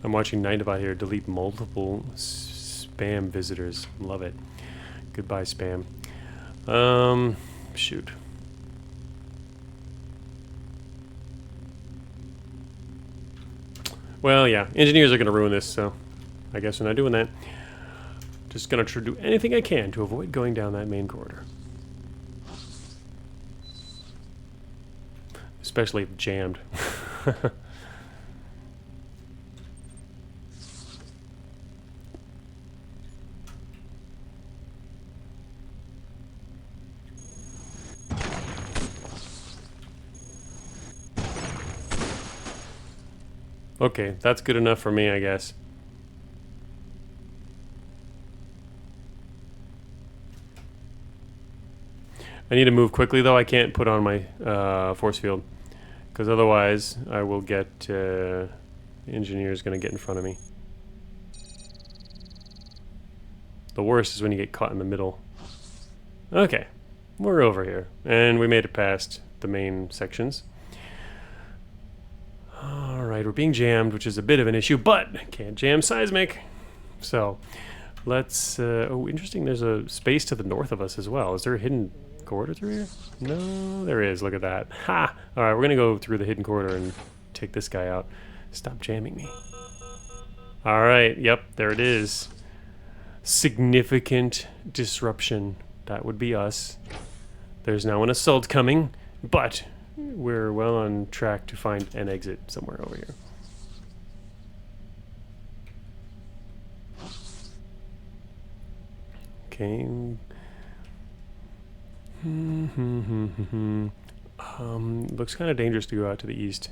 I'm watching Nightbot here delete multiple spam visitors. Love it. Goodbye, spam. Shoot. Well, yeah, engineers are going to ruin this, so I guess we're not doing that. Just going to do anything I can to avoid going down that main corridor. Especially if jammed. Okay, that's good enough for me, I guess. I need to move quickly, though. I can't put on my force field, because otherwise I will get engineers going to get in front of me. The worst is when you get caught in the middle. Okay, we're over here, and we made it past the main sections. Alright, we're being jammed, which is a bit of an issue, but can't jam seismic. So, let's... oh, interesting, there's a space to the north of us as well. Is there a hidden corridor through here? No, there is. Look at that. Ha! Alright, we're going to go through the hidden corridor and take this guy out. Stop jamming me. Alright, yep, there it is. Significant disruption. That would be us. There's now an assault coming, but we're well on track to find an exit somewhere over here. Okay. Looks kind of dangerous to go out to the east.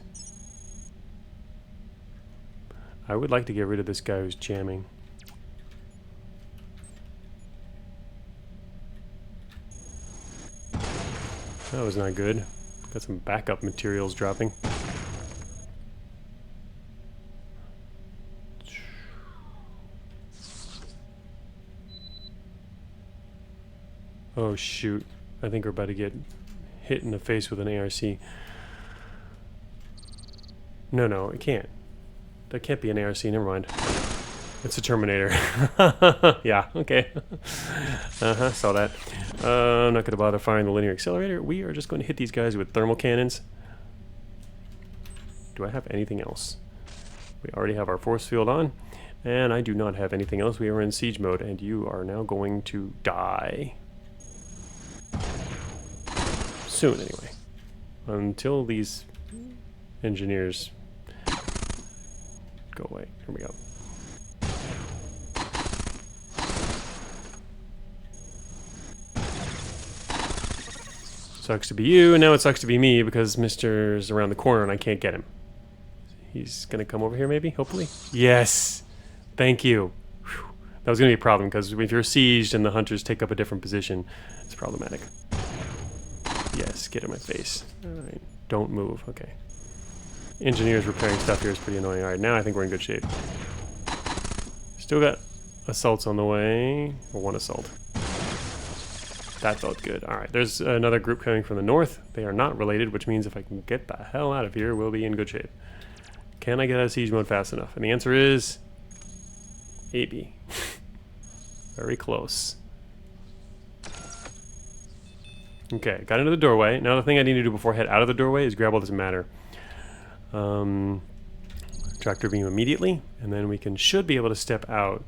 I would like to get rid of this guy who's jamming. That was not good. Got some backup materials dropping. Oh shoot. I think we're about to get hit in the face with an ARC. No, it can't. That can't be an ARC, never mind. It's a Terminator. Yeah, okay. Saw that. I'm not going to bother firing the linear accelerator. We are just going to hit these guys with thermal cannons. Do I have anything else? We already have our force field on. And I do not have anything else. We are in siege mode, and you are now going to die. Soon, anyway. Until these engineers go away. Here we go. Sucks to be you, and now it sucks to be me because Mr.'s around the corner and I can't get him. He's gonna come over here maybe, hopefully? Yes! Thank you. Whew. That was gonna be a problem because if you're sieged and the hunters take up a different position, it's problematic. Yes, get in my face. Alright, don't move, okay. Engineers repairing stuff here is pretty annoying. Alright, now I think we're in good shape. Still got assaults on the way, or one assault. That felt good. Alright, there's another group coming from the north. They are not related, which means if I can get the hell out of here, we'll be in good shape. Can I get out of siege mode fast enough? And the answer is... maybe. Very close. Okay, got into the doorway. Now the thing I need to do before I head out of the doorway is grab all this matter. Tractor beam immediately, and then we should be able to step out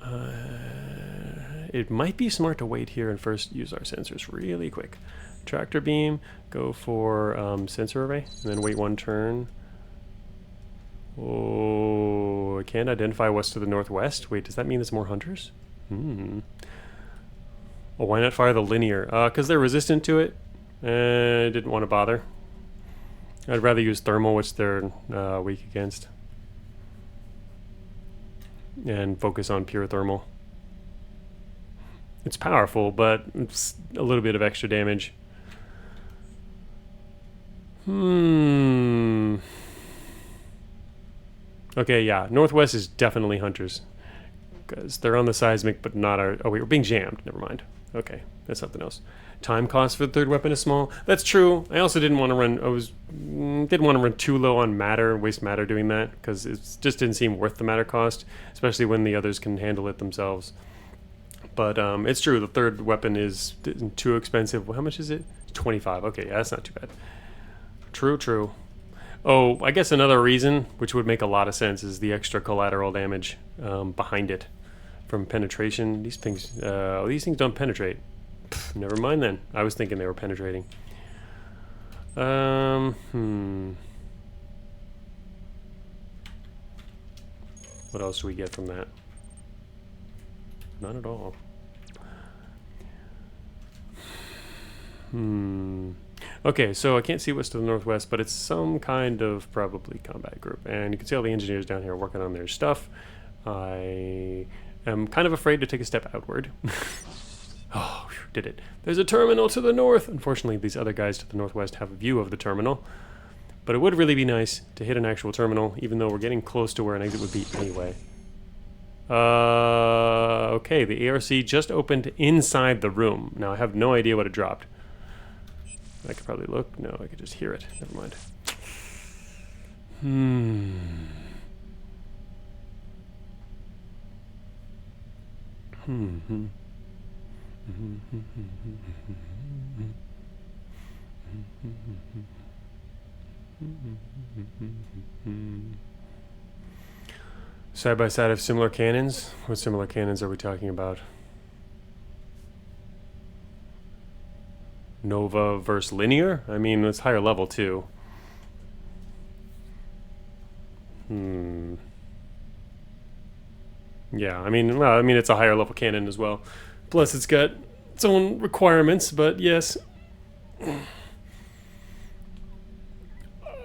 It might be smart to wait here and first use our sensors really quick. Tractor beam, go for sensor array, and then wait one turn. Oh, I can't identify what's to the northwest. Wait, does that mean there's more hunters? Hmm. Well, why not fire the linear? Because they're resistant to it. I didn't want to bother. I'd rather use thermal, which they're weak against. And focus on pure thermal. It's powerful, but it's a little bit of extra damage. Okay, yeah. Northwest is definitely hunters. Because they're on the seismic, but not our... Oh, wait, we're being jammed. Never mind. Okay, that's something else. Time cost for the third weapon is small. That's true. I also didn't want to run... didn't want to run too low on matter, waste matter doing that, because it just didn't seem worth the matter cost, especially when the others can handle it themselves. But it's true, the third weapon is too expensive. How much is it? 25. Okay, yeah, that's not too bad. True, true. Oh, I guess another reason, which would make a lot of sense, is the extra collateral damage behind it from penetration. These things don't penetrate. Pff, never mind then. I was thinking they were penetrating. What else do we get from that? Not at all. Okay, so I can't see what's to the northwest, but it's some kind of probably combat group. And you can see all the engineers down here working on their stuff. I am kind of afraid to take a step outward. Oh, did it. There's a terminal to the north. Unfortunately, these other guys to the northwest have a view of the terminal. But it would really be nice to hit an actual terminal, even though we're getting close to where an exit would be anyway. Okay, the ARC just opened inside the room. Now, I have no idea what it dropped. I could probably look. No, I could just hear it. Never mind. Side by side of similar cannons? What similar cannons are we talking about? Nova versus linear? I mean, it's higher level too. Yeah, I mean, well, it's a higher level cannon as well. Plus, it's got its own requirements, but yes.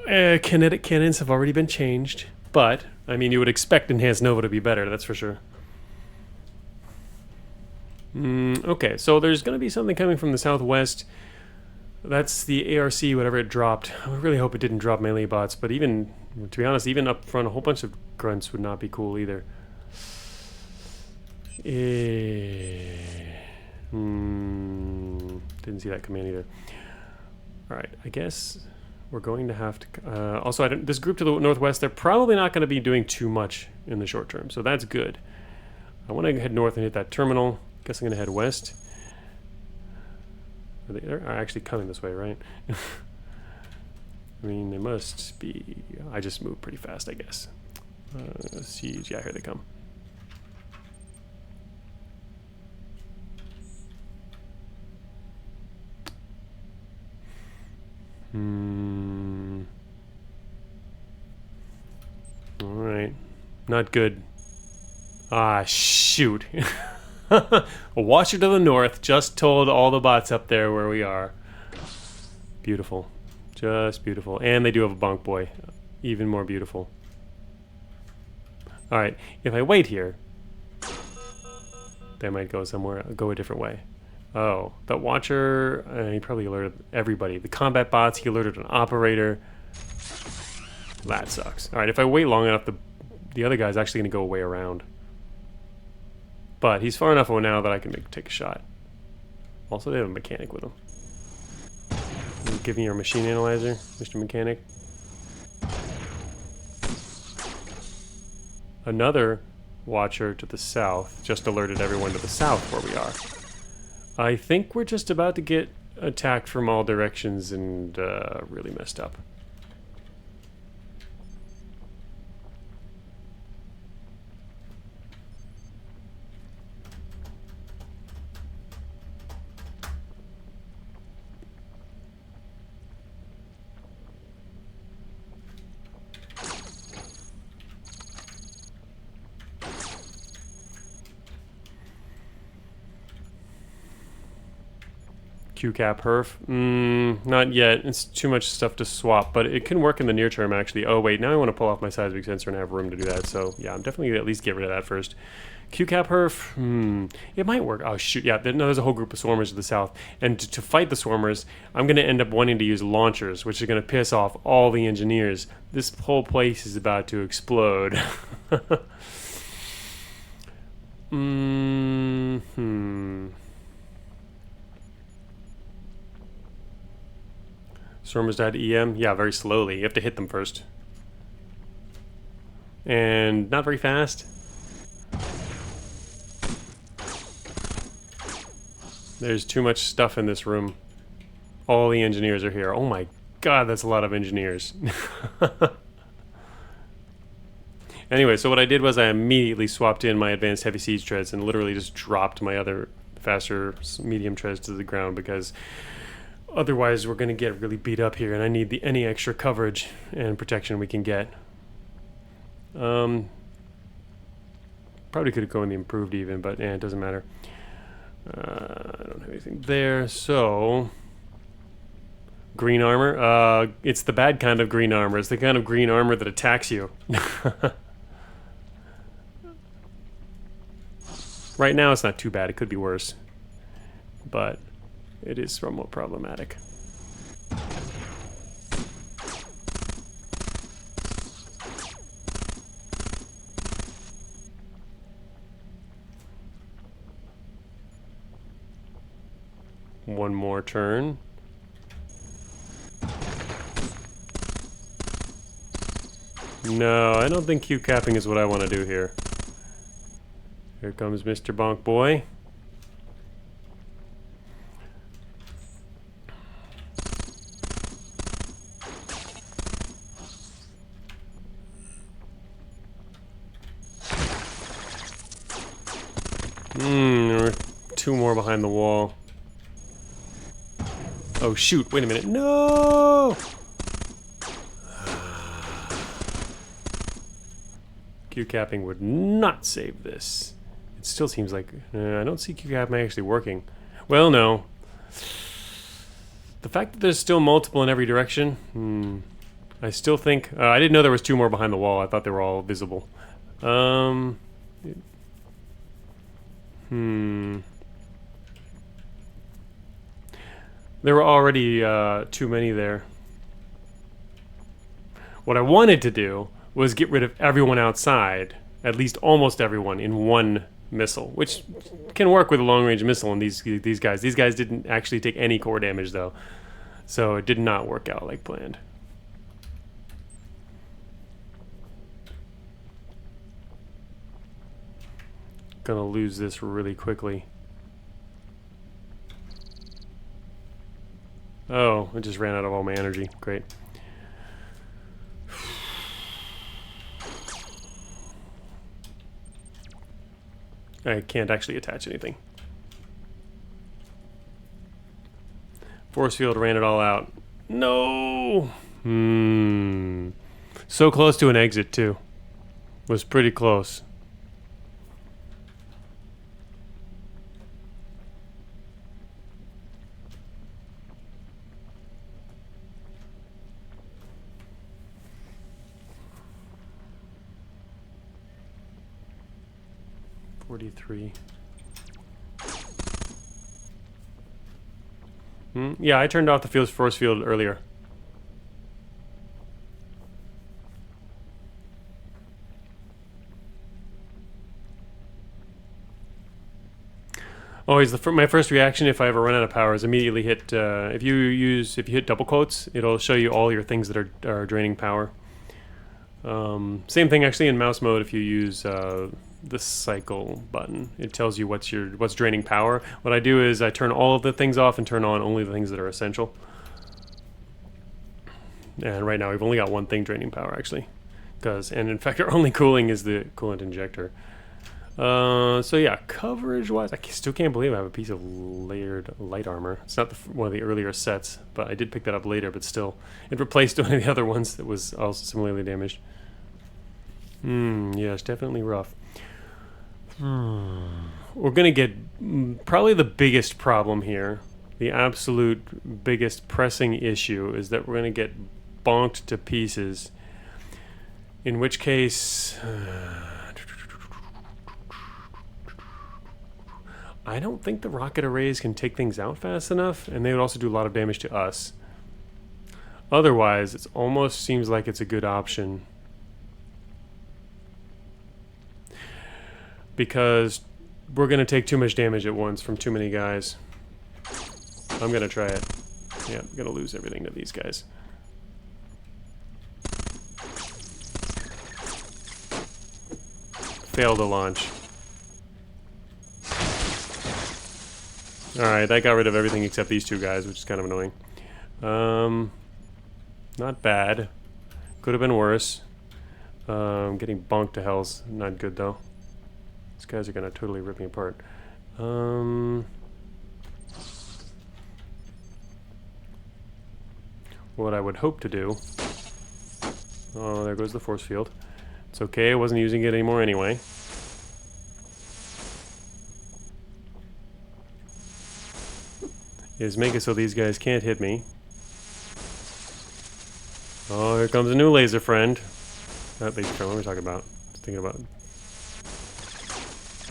Kinetic cannons have already been changed, but, I mean, you would expect Enhanced Nova to be better, that's for sure. Okay, so there's going to be something coming from the southwest. That's the ARC, whatever it dropped. I really hope it didn't drop melee bots, but even, to be honest, even up front, a whole bunch of grunts would not be cool either. Didn't see that command either. Alright, I guess we're going to have to... also, this group to the northwest, they're probably not going to be doing too much in the short term, so that's good. I want to head north and hit that terminal. Guess I'm going to head west. They're actually coming this way, right? I mean, they must be... I just moved pretty fast, I guess. Siege, yeah, here they come. Alright. Not good. Ah, shoot. A watcher to the north just told all the bots up there where we are. Beautiful. Just beautiful. And they do have a bonk boy. Even more beautiful. Alright, if I wait here, they might go somewhere, go a different way. Oh, that watcher, he probably alerted everybody. The combat bots, he alerted an operator. That sucks. Alright, if I wait long enough, the other guy's actually going to go way around. But he's far enough away now that I can take a shot. Also, they have a mechanic with him. Give me your machine analyzer, Mr. Mechanic. Another watcher to the south just alerted everyone to the south where we are. I think we're just about to get attacked from all directions and really messed up. QCAP Herf. Not yet. It's too much stuff to swap, but it can work in the near term, actually. Oh, wait. Now I want to pull off my seismic sensor and have room to do that. So, yeah, I'm definitely going to at least get rid of that first. QCAP Herf. It might work. Oh, shoot. Yeah, there's a whole group of swarmers to the south. And to fight the swarmers, I'm going to end up wanting to use launchers, which are going to piss off all the engineers. This whole place is about to explode. Swarmers died to EM? Yeah, very slowly. You have to hit them first. And not very fast. There's too much stuff in this room. All the engineers are here. Oh my god, that's a lot of engineers. Anyway, so what I did was I immediately swapped in my advanced heavy siege treads and literally just dropped my other faster medium treads to the ground because otherwise we're going to get really beat up here and I need any extra coverage and protection we can get. Probably could go in the improved even, but it doesn't matter. I don't have anything there, so... Green armor? It's the bad kind of green armor. It's the kind of green armor that attacks you. Right now it's not too bad. It could be worse. But it is somewhat problematic. One more turn. No, I don't think Q capping is what I want to do here. Here comes Mr. Bonk Boy. There are two more behind the wall. Oh shoot, wait a minute. No! Q capping would not save this. It still seems like I don't see Q capping actually working. Well, no. The fact that there's still multiple in every direction. I still think I didn't know there was two more behind the wall. I thought they were all visible. There were already too many there. What I wanted to do was get rid of everyone outside, at least almost everyone, in one missile, which can work with a long-range missile in these guys. These guys didn't actually take any core damage, though, so it did not work out like planned. Gonna lose this really quickly. Oh, I just ran out of all my energy. Great. I can't actually attach anything. Force field ran it all out. No! So close to an exit, too. Was pretty close. Yeah, I turned off the force field earlier. Always my first reaction if I ever run out of power is immediately hit. If you hit double quotes, it'll show you all your things that are draining power. Same thing actually in mouse mode if you use the cycle button. It tells you what's draining power. What I do is I turn all of the things off and turn on only the things that are essential. And right now we've only got one thing draining power actually, and in fact our only cooling is the coolant injector. So yeah, coverage wise, I still can't believe I have a piece of layered light armor. It's not one of the earlier sets, but I did pick that up later, but still it replaced one of the other ones that was also similarly damaged. Yeah, it's definitely rough. We're gonna get probably the biggest problem here The absolute biggest pressing issue is that we're going to get bonked to pieces. In which case... I don't think the rocket arrays can take things out fast enough, and they would also do a lot of damage to us. Otherwise, it almost seems like it's a good option. Because we're going to take too much damage at once from too many guys. I'm going to try it. Yeah, I'm going to lose everything to these guys. Failed to launch. Alright, that got rid of everything except these two guys, which is kind of annoying. Not bad. Could have been worse. Getting bonked to hell's not good, though. These guys are going to totally rip me apart. What I would hope to do... Oh, there goes the force field. It's okay, I wasn't using it anymore anyway. Is make it so these guys can't hit me. Oh, here comes a new laser friend. Not laser friend, what are we talking about? I was thinking about...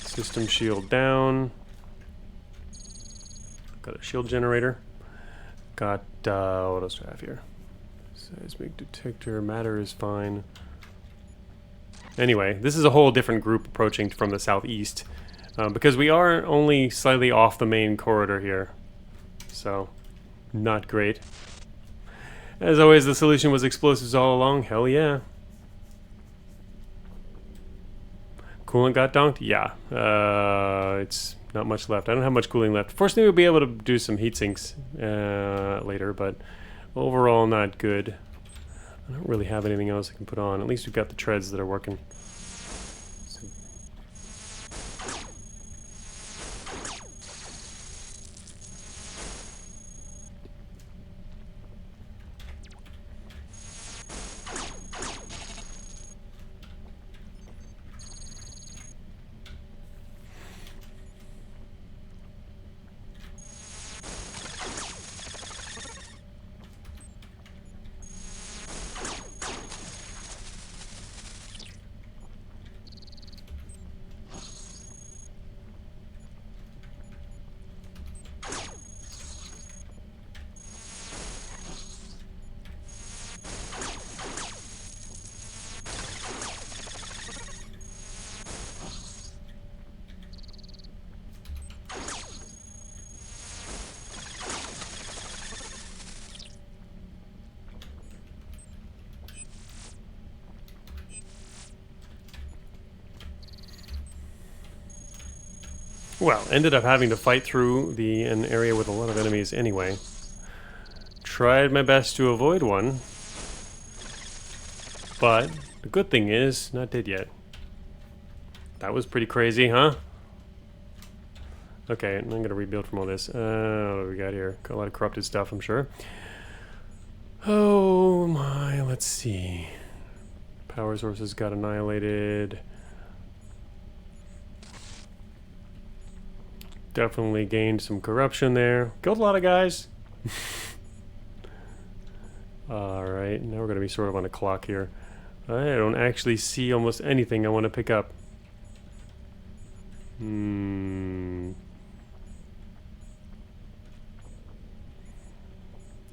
System shield down. Got a shield generator. Got, what else do I have here? Seismic detector, matter is fine. Anyway, this is a whole different group approaching from the southeast. Because we are only slightly off the main corridor here. So, not great. As always, the solution was explosives all along. Hell yeah. Coolant got dunked? Yeah. It's not much left. I don't have much cooling left. Fortunately, we'll be able to do some heat sinks later, but overall not good. I don't really have anything else I can put on. At least we've got the treads that are working. Well, ended up having to fight through an area with a lot of enemies anyway. Tried my best to avoid one. But the good thing is, not dead yet. That was pretty crazy, huh? Okay, I'm gonna rebuild from all this. What do we got here? Got a lot of corrupted stuff, I'm sure. Oh my, let's see. Power sources got annihilated. Definitely gained some corruption there. Killed a lot of guys. Alright, now we're going to be sort of on a clock here. I don't actually see almost anything I want to pick up.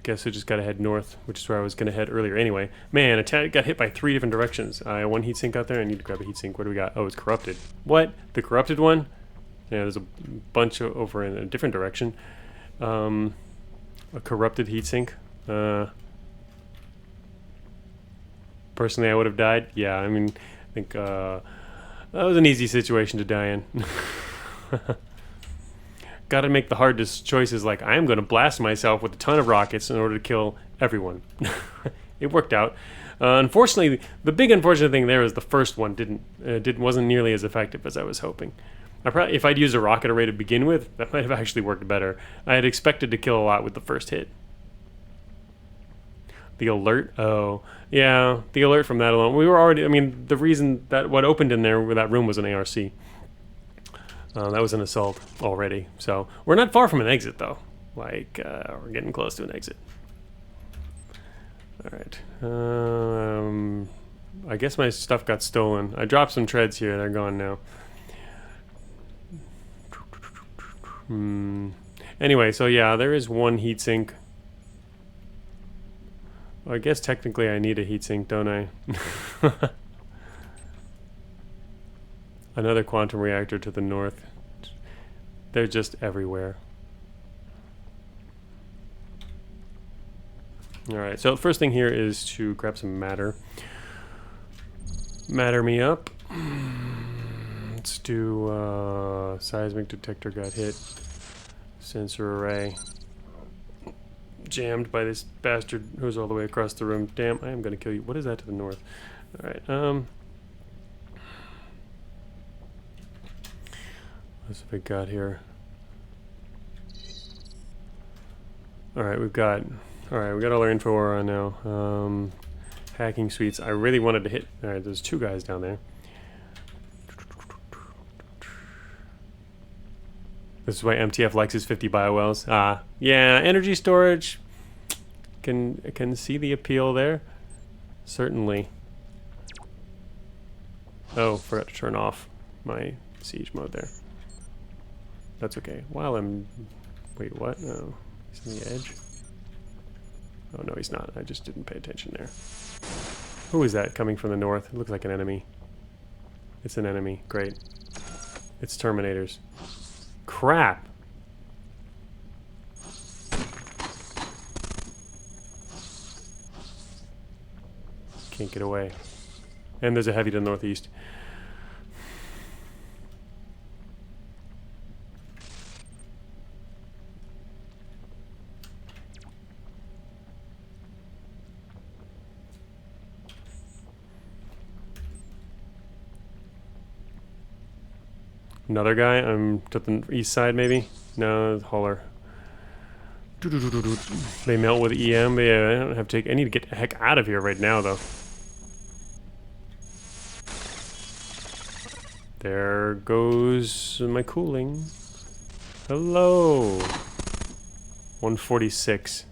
Guess I just got to head north, which is where I was going to head earlier anyway. Man, I got hit by 3 different directions. One heatsink out there. I need to grab a heatsink. What do we got? Oh, it's corrupted. What? The corrupted one? Yeah, there's a bunch over in a different direction. A corrupted heatsink. Personally, I would have died. Yeah, I mean, I think that was an easy situation to die in. Got to make the hardest choices, like I'm going to blast myself with a ton of rockets in order to kill everyone. It worked out. Unfortunately, the big unfortunate thing there is the first one wasn't nearly as effective as I was hoping. If I'd used a rocket array to begin with, that might have actually worked better. I had expected to kill a lot with the first hit. The alert? Oh, yeah, the alert from that alone. We were already, I mean, the reason that what opened in there with that room was an ARC. That was an assault already. So we're not far from an exit, though. Like, we're getting close to an exit. Alright. I guess my stuff got stolen. I dropped some treads here. They're gone now. Anyway, so yeah, there is one heatsink. Well, I guess technically I need a heatsink, don't I? Another quantum reactor to the north. They're just everywhere. Alright, so the first thing here is to grab some matter. Matter me up. Let's do seismic detector got hit. Sensor array. Jammed by this bastard who's all the way across the room. Damn, I am gonna kill you. What is that to the north? Alright, what's the big got here? Alright, we got all our info on now. Hacking suites. I really wanted to hit. Alright, there's two guys down there. This is why MTF likes his 50 biowells. Yeah, energy storage. Can see the appeal there. Certainly. Oh, forgot to turn off my siege mode there. That's okay. While I'm... Wait, what? No. He's on the edge. Oh, no, he's not. I just didn't pay attention there. Who is that coming from the north? It looks like an enemy. It's an enemy. Great. It's Terminators. Crap! Can't get away. And there's a heavy to the northeast. Another guy, I'm to the east side maybe? No, hauler. They melt with EM, but yeah, I don't have to take, I need to get the heck out of here right now though. There goes my cooling. Hello. 146.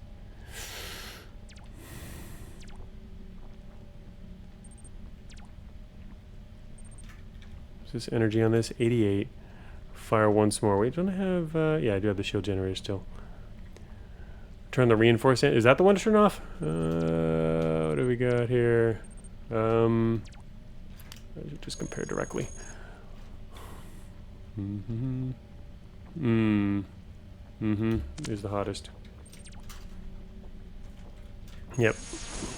Is this energy on this? 88. Fire once more. Wait, don't I have... yeah, I do have the shield generator still. Turn the reinforcement. Is that the one to turn off? What do we got here? Just compare directly. Here's the hottest. Yep.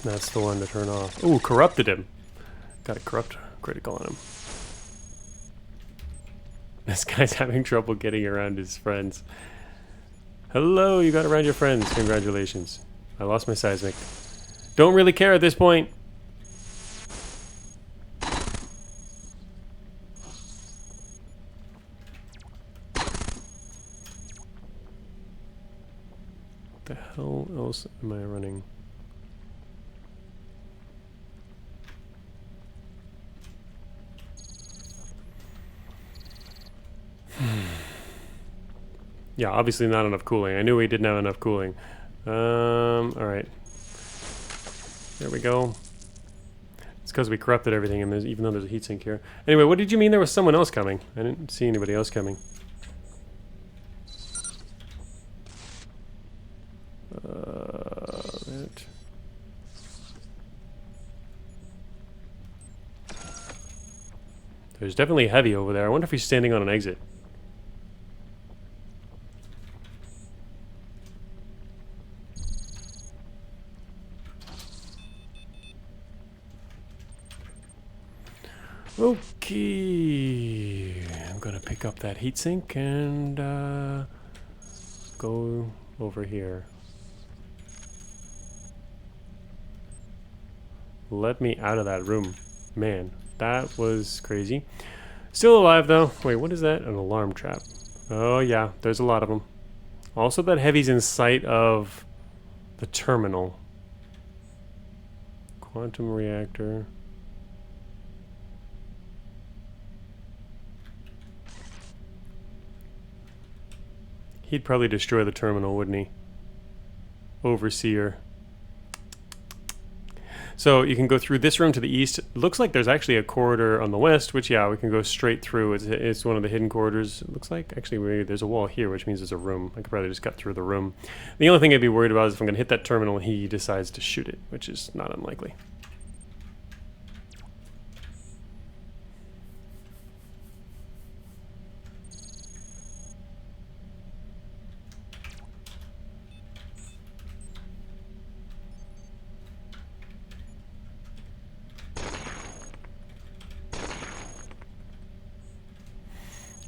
That's the one to turn off. Ooh, corrupted him. Got a corrupt critical on him. This guy's having trouble getting around his friends. Hello, you got around your friends. Congratulations. I lost my seismic. Don't really care at this point. What the hell else am I running? Yeah, obviously not enough cooling. I knew we didn't have enough cooling. Alright. There we go. It's because we corrupted everything, and there's, even though there's a heatsink here. Anyway, what did you mean there was someone else coming? I didn't see anybody else coming. That. There's definitely heavy over there. I wonder if he's standing on an exit. Okay, I'm gonna pick up that heatsink and go over here. Let me out of that room. Man, that was crazy. Still alive though. Wait, what is that? An alarm trap. Oh yeah, there's a lot of them. Also, that heavy's in sight of the terminal. Quantum reactor. He'd probably destroy the terminal, wouldn't he? Overseer. So you can go through this room to the east. It looks like there's actually a corridor on the west, which, yeah, we can go straight through. It's one of the hidden corridors. It looks like, actually, maybe there's a wall here, which means there's a room. I could probably just cut through the room. The only thing I'd be worried about is if I'm going to hit that terminal and he decides to shoot it, which is not unlikely.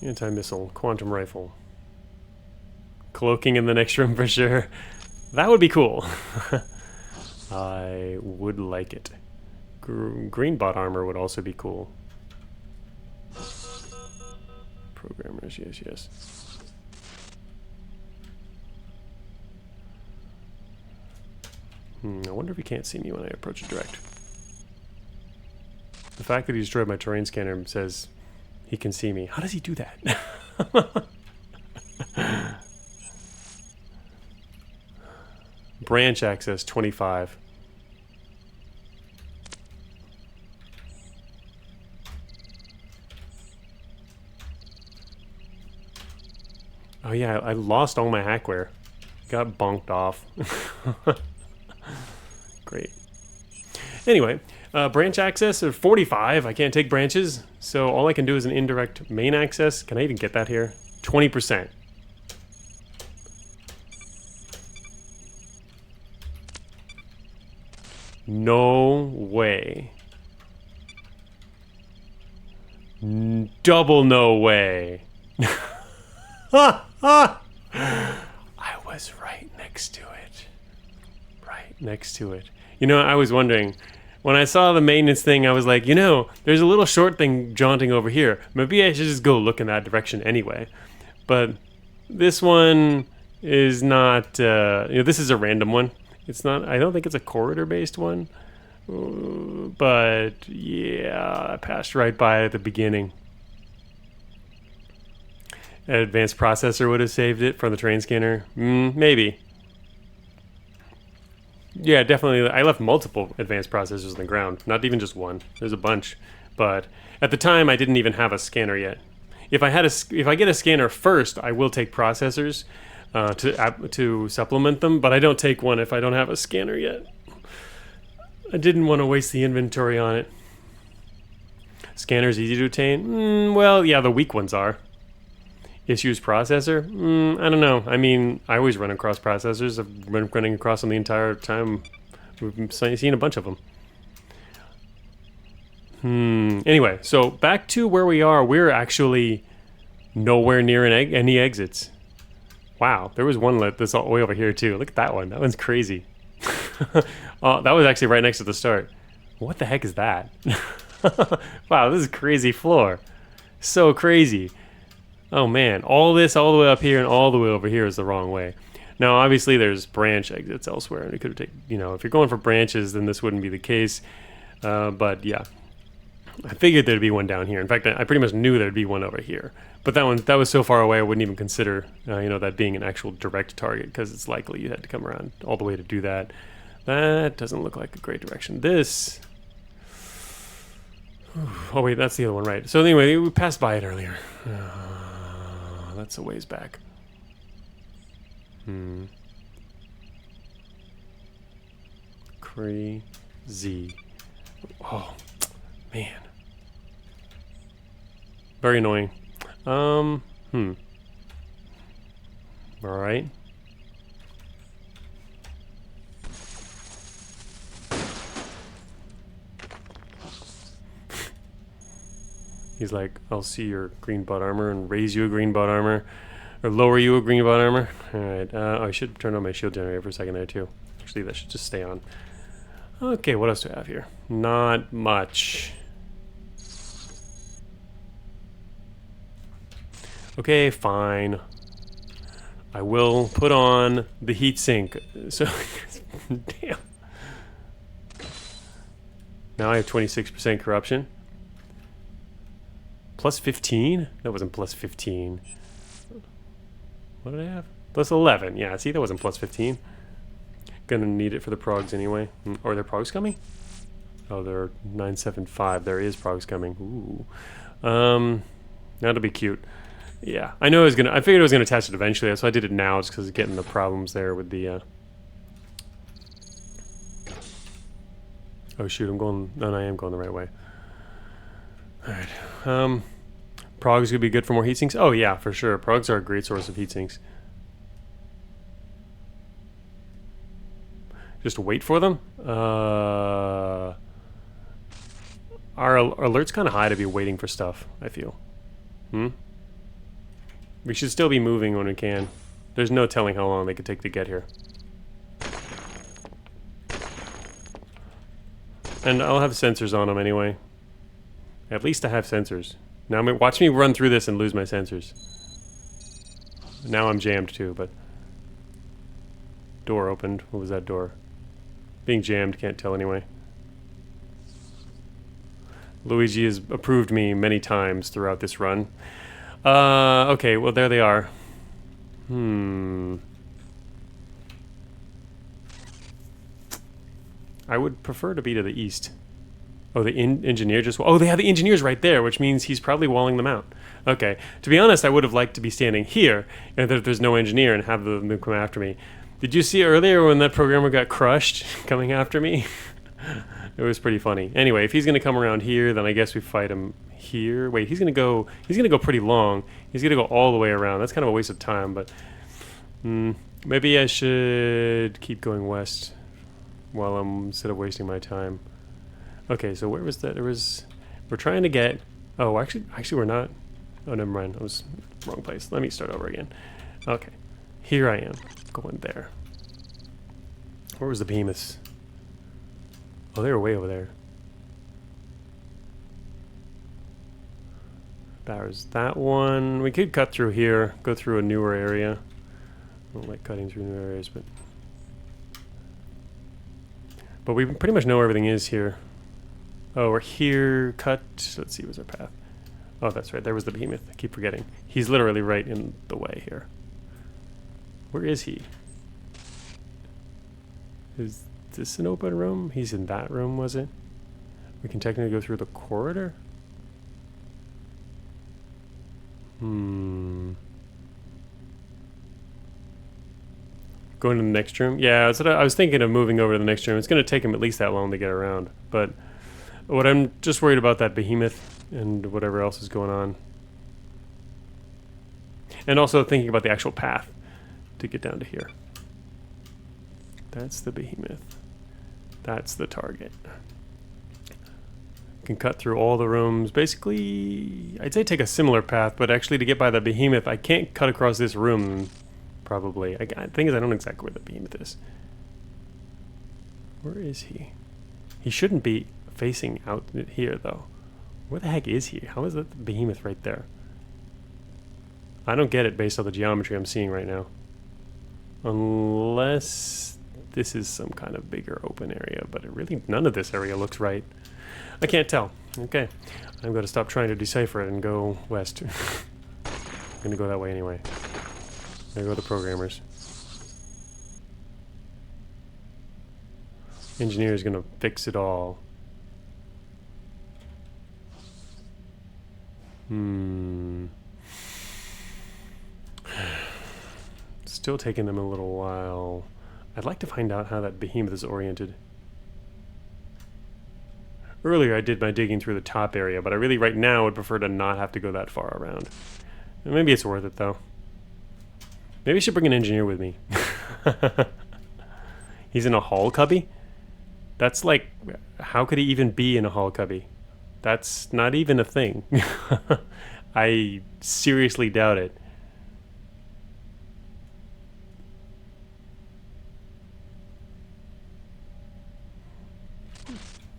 Anti-missile, quantum rifle. Cloaking in the next room for sure. That would be cool. I would like it. Green bot armor would also be cool. Programmers, yes, yes. I wonder if he can't see me when I approach it direct. The fact that he destroyed my terrain scanner says he can see me. How does he do that? Branch access 25. Oh yeah, I lost all my hackware. Got bonked off. Great. Anyway, branch access of 45. I can't take branches, so all I can do is an indirect main access. Can I even get that here? 20%. No way. Double no way. I was right next to it. Right next to it. You know, I was wondering, when I saw the maintenance thing, I was like, you know, there's a little short thing jaunting over here. Maybe I should just go look in that direction anyway. But this one is not, you know, this is a random one. It's not, I don't think it's a corridor-based one. But, yeah, I passed right by it at the beginning. An advanced processor would have saved it from the terrain scanner. Maybe. Yeah, definitely. I left multiple advanced processors on the ground. Not even just one. There's a bunch. But at the time, I didn't even have a scanner yet. If I get a scanner first, I will take processors to supplement them. But I don't take one if I don't have a scanner yet. I didn't want to waste the inventory on it. Scanner's easy to attain? Well, yeah, the weak ones are. Issues processor? I don't know. I mean, I always run across processors. I've been running across them the entire time. We've seen a bunch of them. Anyway, so back to where we are. We're actually nowhere near any exits. Wow, there was one that's all way over here too. Look at that one. That one's crazy. Oh, that was actually right next to the start. What the heck is that? Wow, this is a crazy floor. So crazy. Oh man, all this all the way up here and all the way over here is the wrong way. Now, obviously, there's branch exits elsewhere, and it could have taken, you know, if you're going for branches, then this wouldn't be the case. But yeah, I figured there'd be one down here. In fact, I pretty much knew there'd be one over here. But that was so far away, I wouldn't even consider, you know, that being an actual direct target, because it's likely you had to come around all the way to do that. That doesn't look like a great direction. This. Oh wait, that's the other one, right? So anyway, we passed by it earlier. That's a ways back. Crazy. Oh, man. Very annoying. All right. He's like, I'll see your green bot armor and raise you a green bot armor, or lower you a green bot armor. All right. I should turn on my shield generator for a second there too. Actually, that should just stay on. Okay, what else do I have here? Not much. Okay, fine. I will put on the heatsink. So, damn. Now I have 26% corruption. Plus 15? That wasn't plus 15. What did I have? Plus 11. Yeah, see, that wasn't plus 15. Gonna need it for the progs anyway. Or are there progs coming? Oh, they're 975. There is progs coming. Ooh. That'll be cute. Yeah, I know I figured I was gonna attach it eventually, so I did it now just because of getting the problems there with the, Oh shoot, I'm going, no, I am going the right way. Alright, progs would be good for more heat sinks? Oh yeah, for sure. Progs are a great source of heat sinks. Just wait for them? Our alert's kind of high to be waiting for stuff, I feel. We should still be moving when we can. There's no telling how long they could take to get here. And I'll have sensors on them anyway. At least I have sensors. Now, watch me run through this and lose my sensors. Now I'm jammed too, but... Door opened. What was that door? Being jammed, can't tell anyway. Luigi has approved me many times throughout this run. Okay, well there they are. I would prefer to be to the east. Oh, the engineer just... Oh, they have the engineers right there, which means he's probably walling them out. Okay. To be honest, I would have liked to be standing here, and that there's no engineer, and have them come after me. Did you see earlier when that programmer got crushed coming after me? It was pretty funny. Anyway, if he's going to come around here, then I guess we fight him here. Wait, he's going to go pretty long. He's going to go all the way around. That's kind of a waste of time, but... maybe I should keep going west while instead of wasting my time. Okay, so where was that? We're trying to get... Oh, actually we're not. Oh, never mind. I was wrong place. Let me start over again. Okay, here I am, going there. Where was the behemoths? Oh, they were way over there. There's that one. We could cut through here, go through a newer area. I don't like cutting through new areas, but we pretty much know where everything is here. Oh, we're here, cut. Let's see, what's our path? Oh, that's right, there was the behemoth. I keep forgetting. He's literally right in the way here. Where is he? Is this an open room? He's in that room, was it? We can technically go through the corridor? Going to the next room? Yeah, that's what I was thinking of, moving over to the next room. It's going to take him at least that long to get around. But what I'm just worried about that behemoth and whatever else is going on. And also thinking about the actual path to get down to here. That's the behemoth. That's the target. Can cut through all the rooms. Basically, I'd say take a similar path, but actually to get by the behemoth, I can't cut across this room. Probably. The thing is, I don't know exactly where the behemoth is. Where is he? He shouldn't be facing out here, though. Where the heck is he? How is that the behemoth right there? I don't get it based on the geometry I'm seeing right now. Unless this is some kind of bigger open area, but none of this area looks right. I can't tell. Okay. I'm going to stop trying to decipher it and go west. I'm going to go that way anyway. There go the programmers. Engineer's gonna fix it all. Still taking them a little while. I'd like to find out how that behemoth is oriented. Earlier I did my digging through the top area, but I really right now would prefer to not have to go that far around. And maybe it's worth it though. Maybe I should bring an engineer with me. He's in a hull cubby? That's like, how could he even be in a hull cubby? That's not even a thing. I seriously doubt it.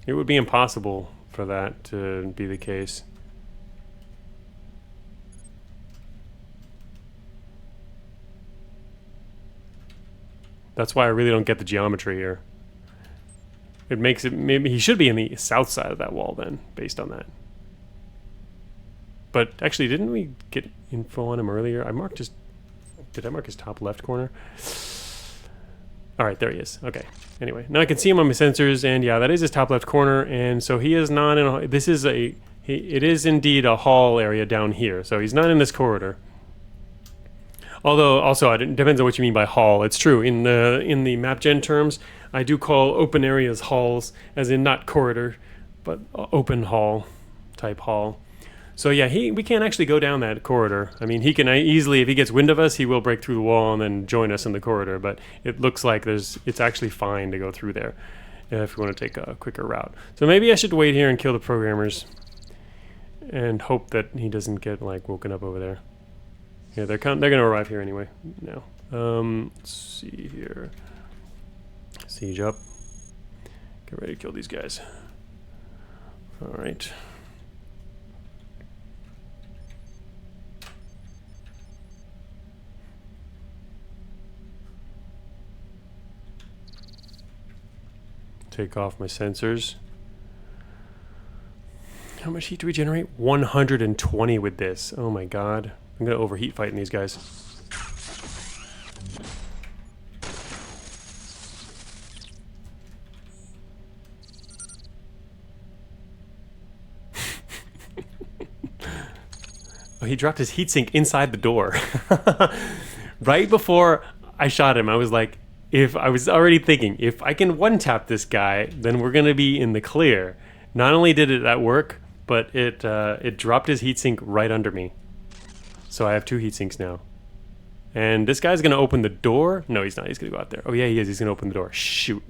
It would be impossible for that to be the case. That's why I really don't get the geometry here. It makes it, maybe he should be in the south side of that wall then, based on that. But actually, didn't we get info on him earlier? I marked his Did I mark his top left corner? All right, there he is. Okay. Anyway, now I can see him on my sensors, and yeah, that is his top left corner. And so he is not in a, this is a, it is indeed a hall area down here. So he's not in this corridor. Although also it depends on what you mean by hall. It's true in the map gen terms, I do call open areas halls, as in not corridor, but open hall type hall. So yeah, we can't actually go down that corridor. I mean, he can easily, if he gets wind of us, he will break through the wall and then join us in the corridor. But it looks like it's actually fine to go through there if we want to take a quicker route. So maybe I should wait here and kill the programmers and hope that he doesn't get like woken up over there. Yeah, they're gonna arrive here anyway. Now, let's see here. Siege up. Get ready to kill these guys. All right. Take off my sensors. How much heat do we generate? 120 with this. Oh my god. I'm gonna overheat fighting these guys. Oh, he dropped his heatsink inside the door. Right before I shot him, I was like, I was already thinking, if I can one-tap this guy, then we're gonna be in the clear. Not only did that work, but it dropped his heatsink right under me. So I have 2 heatsinks now. And this guy's gonna open the door. No, he's not. He's gonna go out there. Oh yeah, he is. He's gonna open the door. Shoot.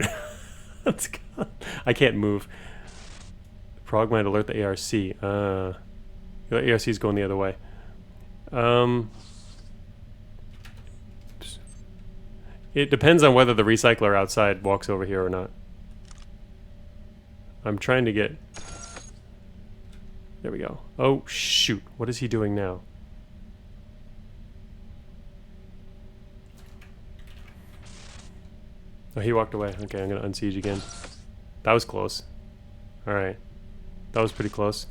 Let's go. I can't move. Prog might alert the ARC. The ARC is going the other way. It depends on whether the recycler outside walks over here or not. I'm trying to get... There we go. Oh, shoot. What is he doing now? Oh, he walked away. Okay, I'm going to unsiege again. That was close. Alright. That was pretty close.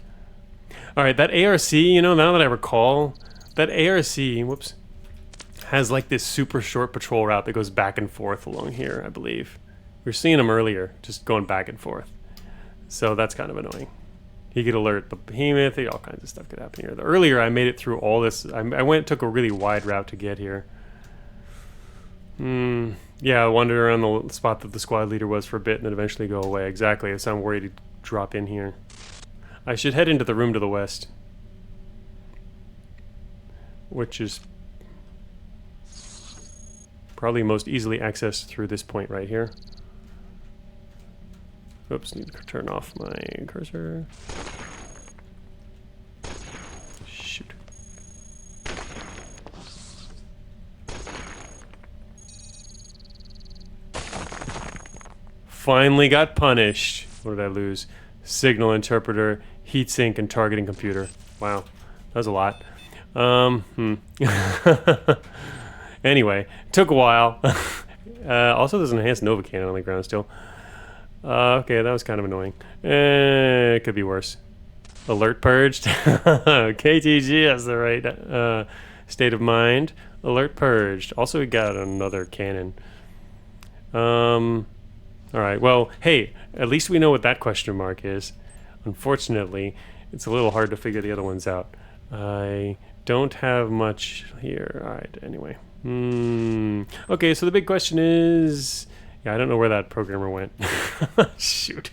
Alright, that ARC, you know, now that I recall, that ARC, whoops, has like this super short patrol route that goes back and forth along here, I believe. We were seeing him earlier, just going back and forth. So that's kind of annoying. He could alert the behemoth, all kinds of stuff could happen here. The earlier I made it through all this, I took a really wide route to get here. Yeah, I wandered around the spot that the squad leader was for a bit and then eventually go away. Exactly, so I'm worried he'd drop in here. I should head into the room to the west. Which is probably most easily accessed through this point right here. Oops, need to turn off my cursor. Shoot. Finally got punished. What did I lose? Signal interpreter, heatsink, and targeting computer. Wow, that was a lot. Anyway, took a while. Also, there's an enhanced Nova cannon on the ground still. Okay, that was kind of annoying. It could be worse. Alert purged. KTG has the right state of mind. Alert purged. Also, we got another cannon. Alright, well, hey, at least we know what that question mark is. Unfortunately, it's a little hard to figure the other ones out. I don't have much here. Alright, anyway. Okay, so the big question is... Yeah, I don't know where that programmer went. Shoot.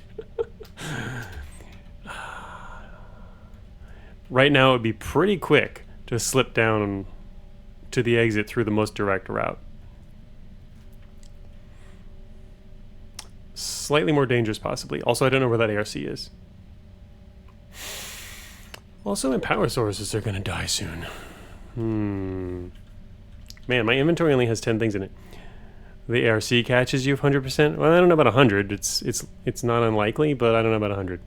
Right now, it would be pretty quick to slip down to the exit through the most direct route. Slightly more dangerous, possibly. Also, I don't know where that ARC is. Also, my power sources are going to die soon. Man, my inventory only has 10 things in it. The ARC catches you 100%. Well, I don't know about 100. It's not unlikely, but I don't know about 100.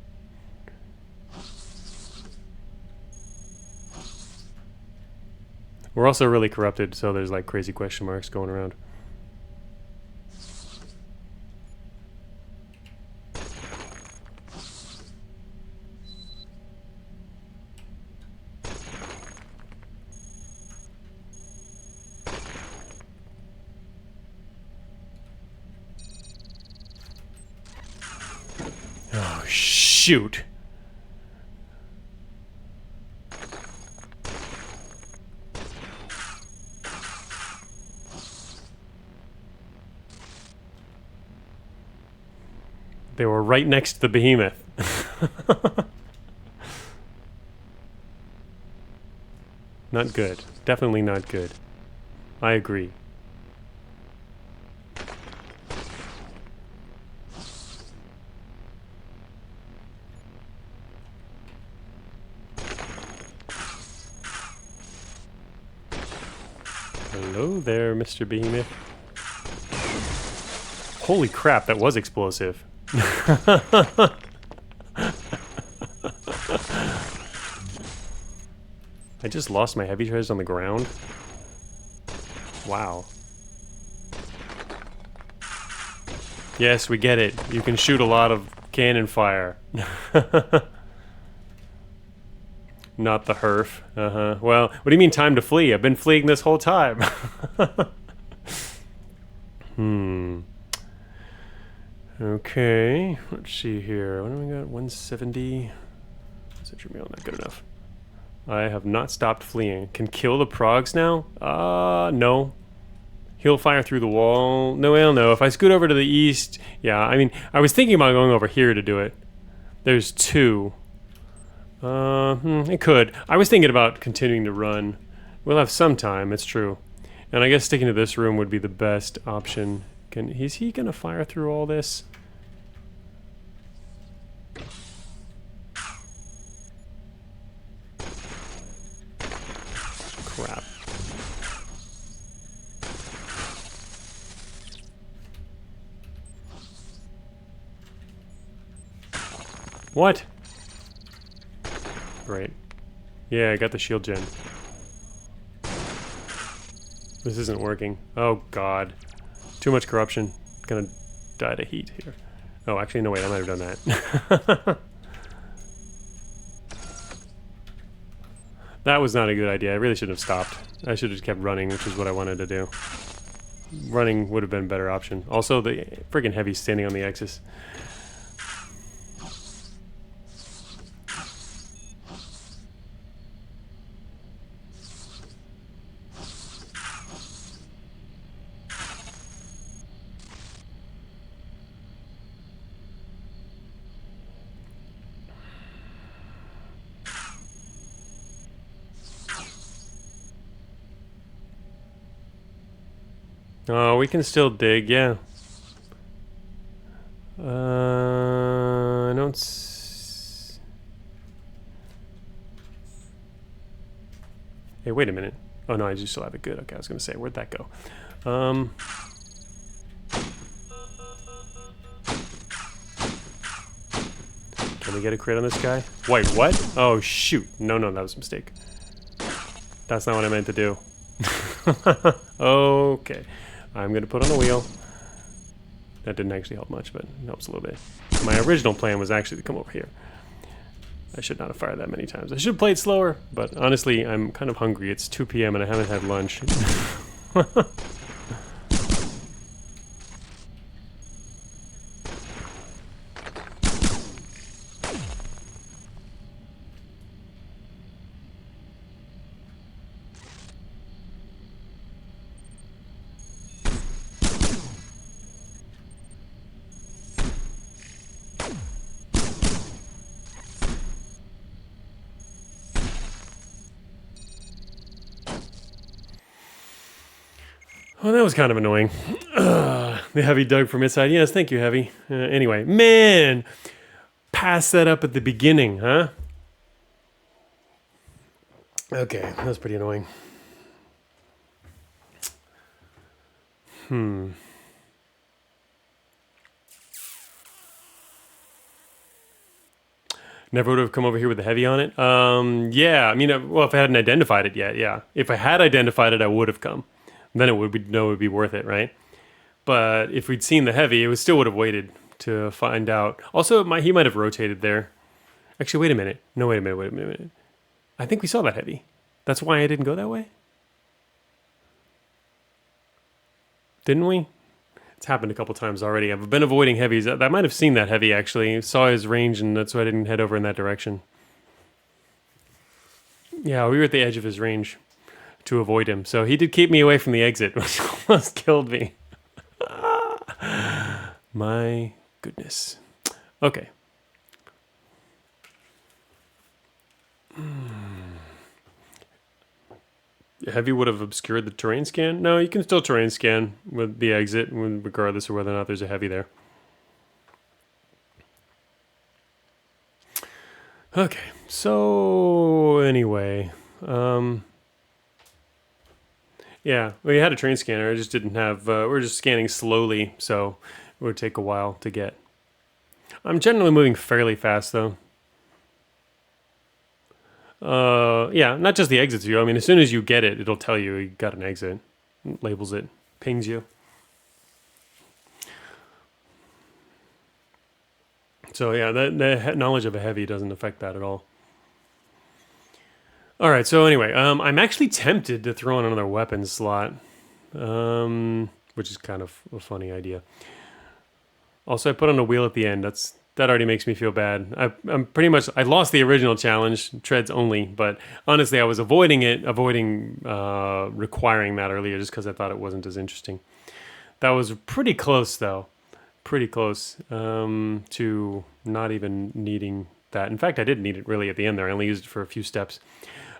We're also really corrupted, so there's like crazy question marks going around. shoot. They were right next to the behemoth. Not good. Definitely not good. I agree. Hello there, Mr. Behemoth. Holy crap, that was explosive. I just lost my heavy treads on the ground. Wow. Yes, we get it. You can shoot a lot of cannon fire. Not the herf. Well, what do you mean time to flee? I've been fleeing this whole time. Okay, let's see here. What do we got? 170. Century mail, not good enough. I have not stopped fleeing. Can kill the progs now? No. He'll fire through the wall. No, well, no. If I scoot over to the east, yeah, I mean, I was thinking about going over here to do it. There's two. It could. I was thinking about continuing to run. We'll have some time, it's true. And I guess sticking to this room would be the best option. Is he gonna fire through all this? Crap. What? Great. Yeah, I got the shield gen. This isn't working. Oh god. Too much corruption. Gonna die to heat here. Oh, actually, no, wait, I might have done that. That was not a good idea. I really should have stopped. I should have just kept running, which is what I wanted to do. Running would have been a better option. Also, the friggin' heavy standing on the axis. Oh, we can still dig, yeah. I don't Hey, wait a minute. Oh no, I do still have it good. Okay, I was gonna say, where'd that go? Can we get a crit on this guy? Wait, what? Oh shoot. No, that was a mistake. That's not what I meant to do. Okay. I'm gonna put on the wheel. That didn't actually help much, but it helps a little bit. My original plan was actually to come over here. I should not have fired that many times. I should have played slower, but honestly, I'm kind of hungry. It's 2 p.m. and I haven't had lunch. Well, that was kind of annoying. The Heavy dug from inside. Yes, thank you, Heavy. Anyway, man, pass that up at the beginning, huh? Okay, that was pretty annoying. Never would have come over here with the Heavy on it. Yeah, I mean, well, if I hadn't identified it yet, yeah. If I had identified it, I would have come. Then it would be worth it, right? But if we'd seen the Heavy, it still would have waited to find out. Also, he might have rotated there. Actually, wait a minute. No, wait a minute. I think we saw that Heavy. That's why I didn't go that way? Didn't we? It's happened a couple times already. I've been avoiding heavies. I might have seen that heavy, actually. Saw his range, and that's why I didn't head over in that direction. Yeah, we were at the edge of his range to avoid him. So he did keep me away from the exit, which almost killed me. My goodness. Okay. Heavy would have obscured the terrain scan? No, you can still terrain scan with the exit, regardless of whether or not there's a heavy there. Okay, so anyway, yeah, we had a terrain scanner. I just didn't have. We're just scanning slowly, so it would take a while to get. I'm generally moving fairly fast, though. Yeah, not just the exits view. I mean, as soon as you get it, it'll tell you you got an exit, labels it, pings you. So yeah, the knowledge of a heavy doesn't affect that at all. All right, so anyway, I'm actually tempted to throw in another weapon slot, which is kind of a funny idea. Also, I put on a wheel at the end. That already makes me feel bad. I'm pretty much, I lost the original challenge, treads only, but honestly, I was avoiding requiring that earlier just because I thought it wasn't as interesting. That was pretty close, though. Pretty close to not even needing that. In fact, I didn't need it really at the end there. I only used it for a few steps.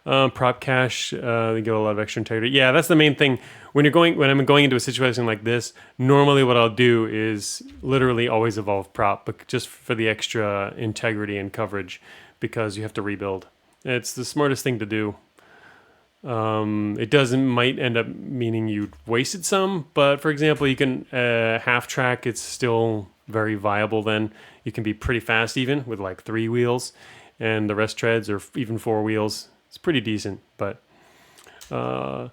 Prop cache, they give a lot of extra integrity. Yeah, that's the main thing. When I'm going into a situation like this, normally what I'll do is literally always evolve prop, but just for the extra integrity and coverage, because you have to rebuild. It's the smartest thing to do. It might end up meaning you wasted some, but for example, you can half track. It's still very viable. Then you can be pretty fast even with like 3 wheels, and the rest treads or even 4 wheels. It's pretty decent, but you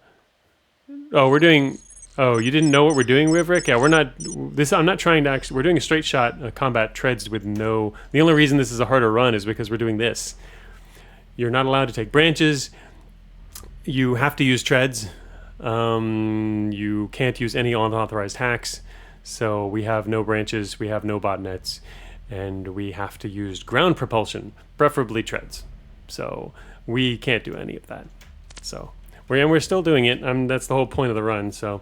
didn't know what we're doing with Rick? Yeah, we're not this. I'm not trying to actually. We're doing a straight shot combat treads with no. The only reason this is a harder run is because we're doing this. You're not allowed to take branches. You have to use treads. You can't use any unauthorized hacks. So we have no branches. We have no botnets, and we have to use ground propulsion, preferably treads. So we can't do any of that. So we're still doing it. That's the whole point of the run. So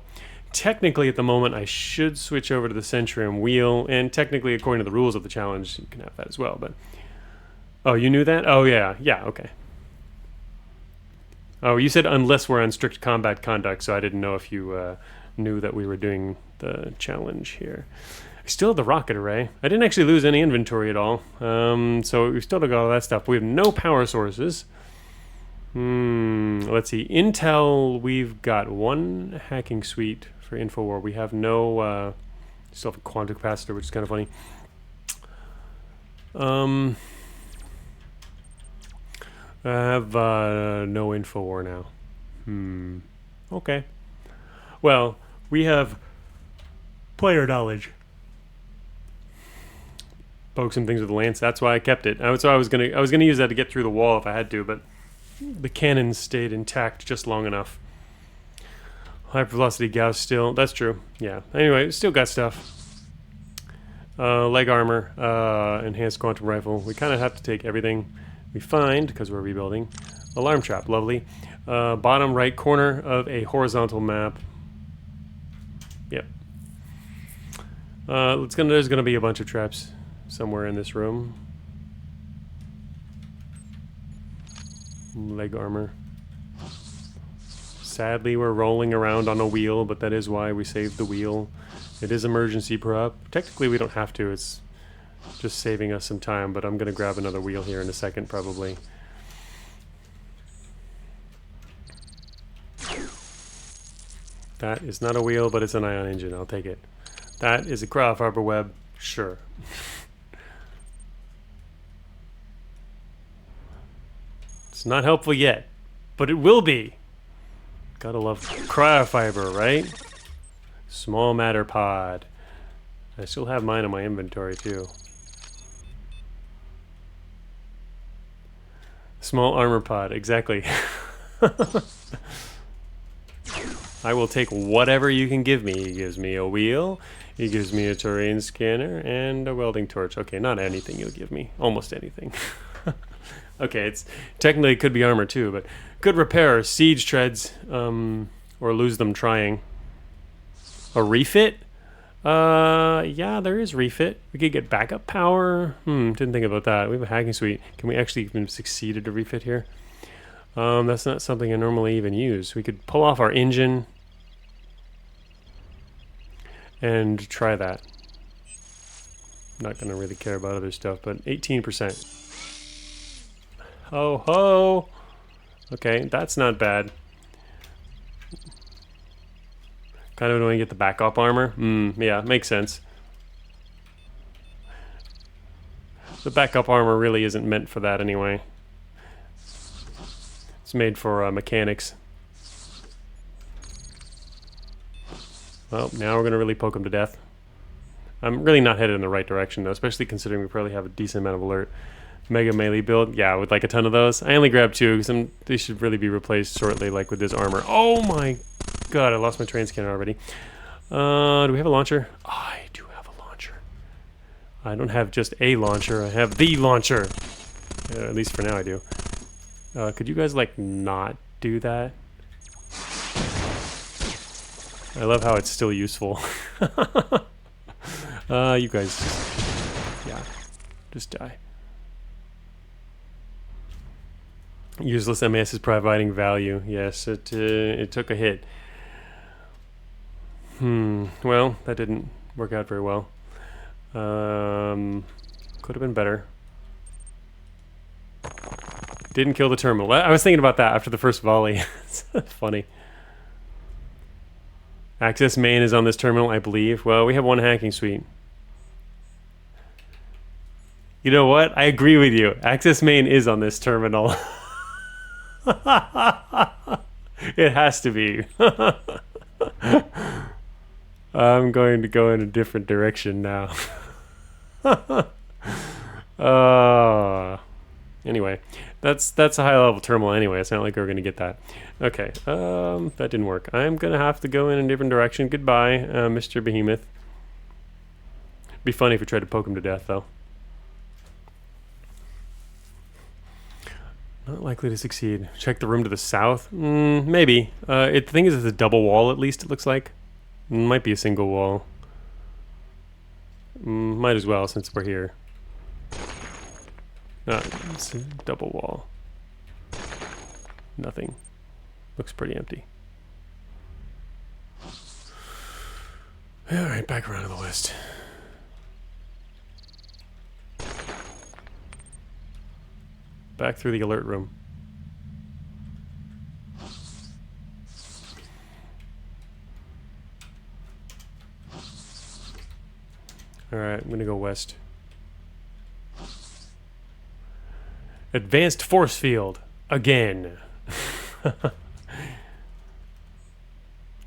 technically at the moment I should switch over to the Centurion wheel, and technically according to the rules of the challenge you can have that as well. But oh, you knew that? Oh yeah, okay. Oh, you said unless we're on strict combat conduct, so I didn't know if you knew that we were doing the challenge here. I still have the rocket array. I didn't actually lose any inventory at all. So we still got all that stuff. We have no power sources. Let's see. Intel, we've got 1 hacking suite for InfoWar. We have no... still have a quantum capacitor, which is kind of funny. I have no InfoWar now. Okay. Well, we have player knowledge. Poke some things with the lance. That's why I kept it. I was gonna use that to get through the wall if I had to, but the cannon stayed intact just long enough. Hypervelocity Gauss still. That's true. Yeah. Anyway, still got stuff. Leg armor, enhanced quantum rifle. We kind of have to take everything we find because we're rebuilding. Alarm trap, lovely. Bottom right corner of a horizontal map. Yep. There's gonna be a bunch of traps somewhere in this room. Leg armor. Sadly, we're rolling around on a wheel, but that is why we saved the wheel. It is emergency prop. Technically, we don't have to. It's just saving us some time, but I'm going to grab another wheel here in a second, probably. That is not a wheel, but it's an ion engine. I'll take it. That is a cryofiber web. Sure. It's not helpful yet, but it will be. Gotta love cryofiber, right? Small matter pod. I still have mine in my inventory too. Small armor pod, exactly. I will take whatever you can give me. He gives me a wheel, he gives me a terrain scanner, and a welding torch. Okay, not anything you'll give me. Almost anything. Okay, it's technically it could be armor too, but could repair siege treads, or lose them trying. A refit? Yeah, there is refit. We could get backup power. Didn't think about that. We have a hacking suite. Can we actually even succeed at a refit here? That's not something I normally even use. We could pull off our engine and try that. Not gonna really care about other stuff, but 18%. Ho ho! Okay, that's not bad. Kind of annoying to get the backup armor. Yeah, makes sense. The backup armor really isn't meant for that anyway. It's made for mechanics. Well, now we're gonna really poke him to death. I'm really not headed in the right direction though, especially considering we probably have a decent amount of alert. Mega melee build, yeah, with like a ton of those. I only grabbed 2 because they should really be replaced shortly, like with this armor. Oh my god, I lost my train scanner already. Do we have a launcher? I do have a launcher. I don't have just a launcher, I have the launcher. At least for now I do. Could you guys like not do that? I love how it's still useful. You guys, yeah, just die. Useless MAS is providing value. Yes, it took a hit. Well, that didn't work out very well. Could have been better. Didn't kill the terminal. I was thinking about that after the first volley. It's funny. Access main is on this terminal, I believe. Well, we have one hacking suite. You know what? I agree with you. Access main is on this terminal. It has to be. I'm going to go in a different direction now. Anyway, that's a high level terminal anyway. It's not like we're going to get that. Okay, that didn't work. I'm going to have to go in a different direction. Goodbye, Mr. Behemoth. Be funny if we tried to poke him to death, though. Not likely to succeed. Check the room to the south? Maybe. The thing is, it's a double wall, at least, it looks like. Might be a single wall. Might as well, since we're here. It's a double wall. Nothing. Looks pretty empty. Alright, back around to the west. Back through the alert room. Alright, I'm gonna go west. Advanced force field. Again.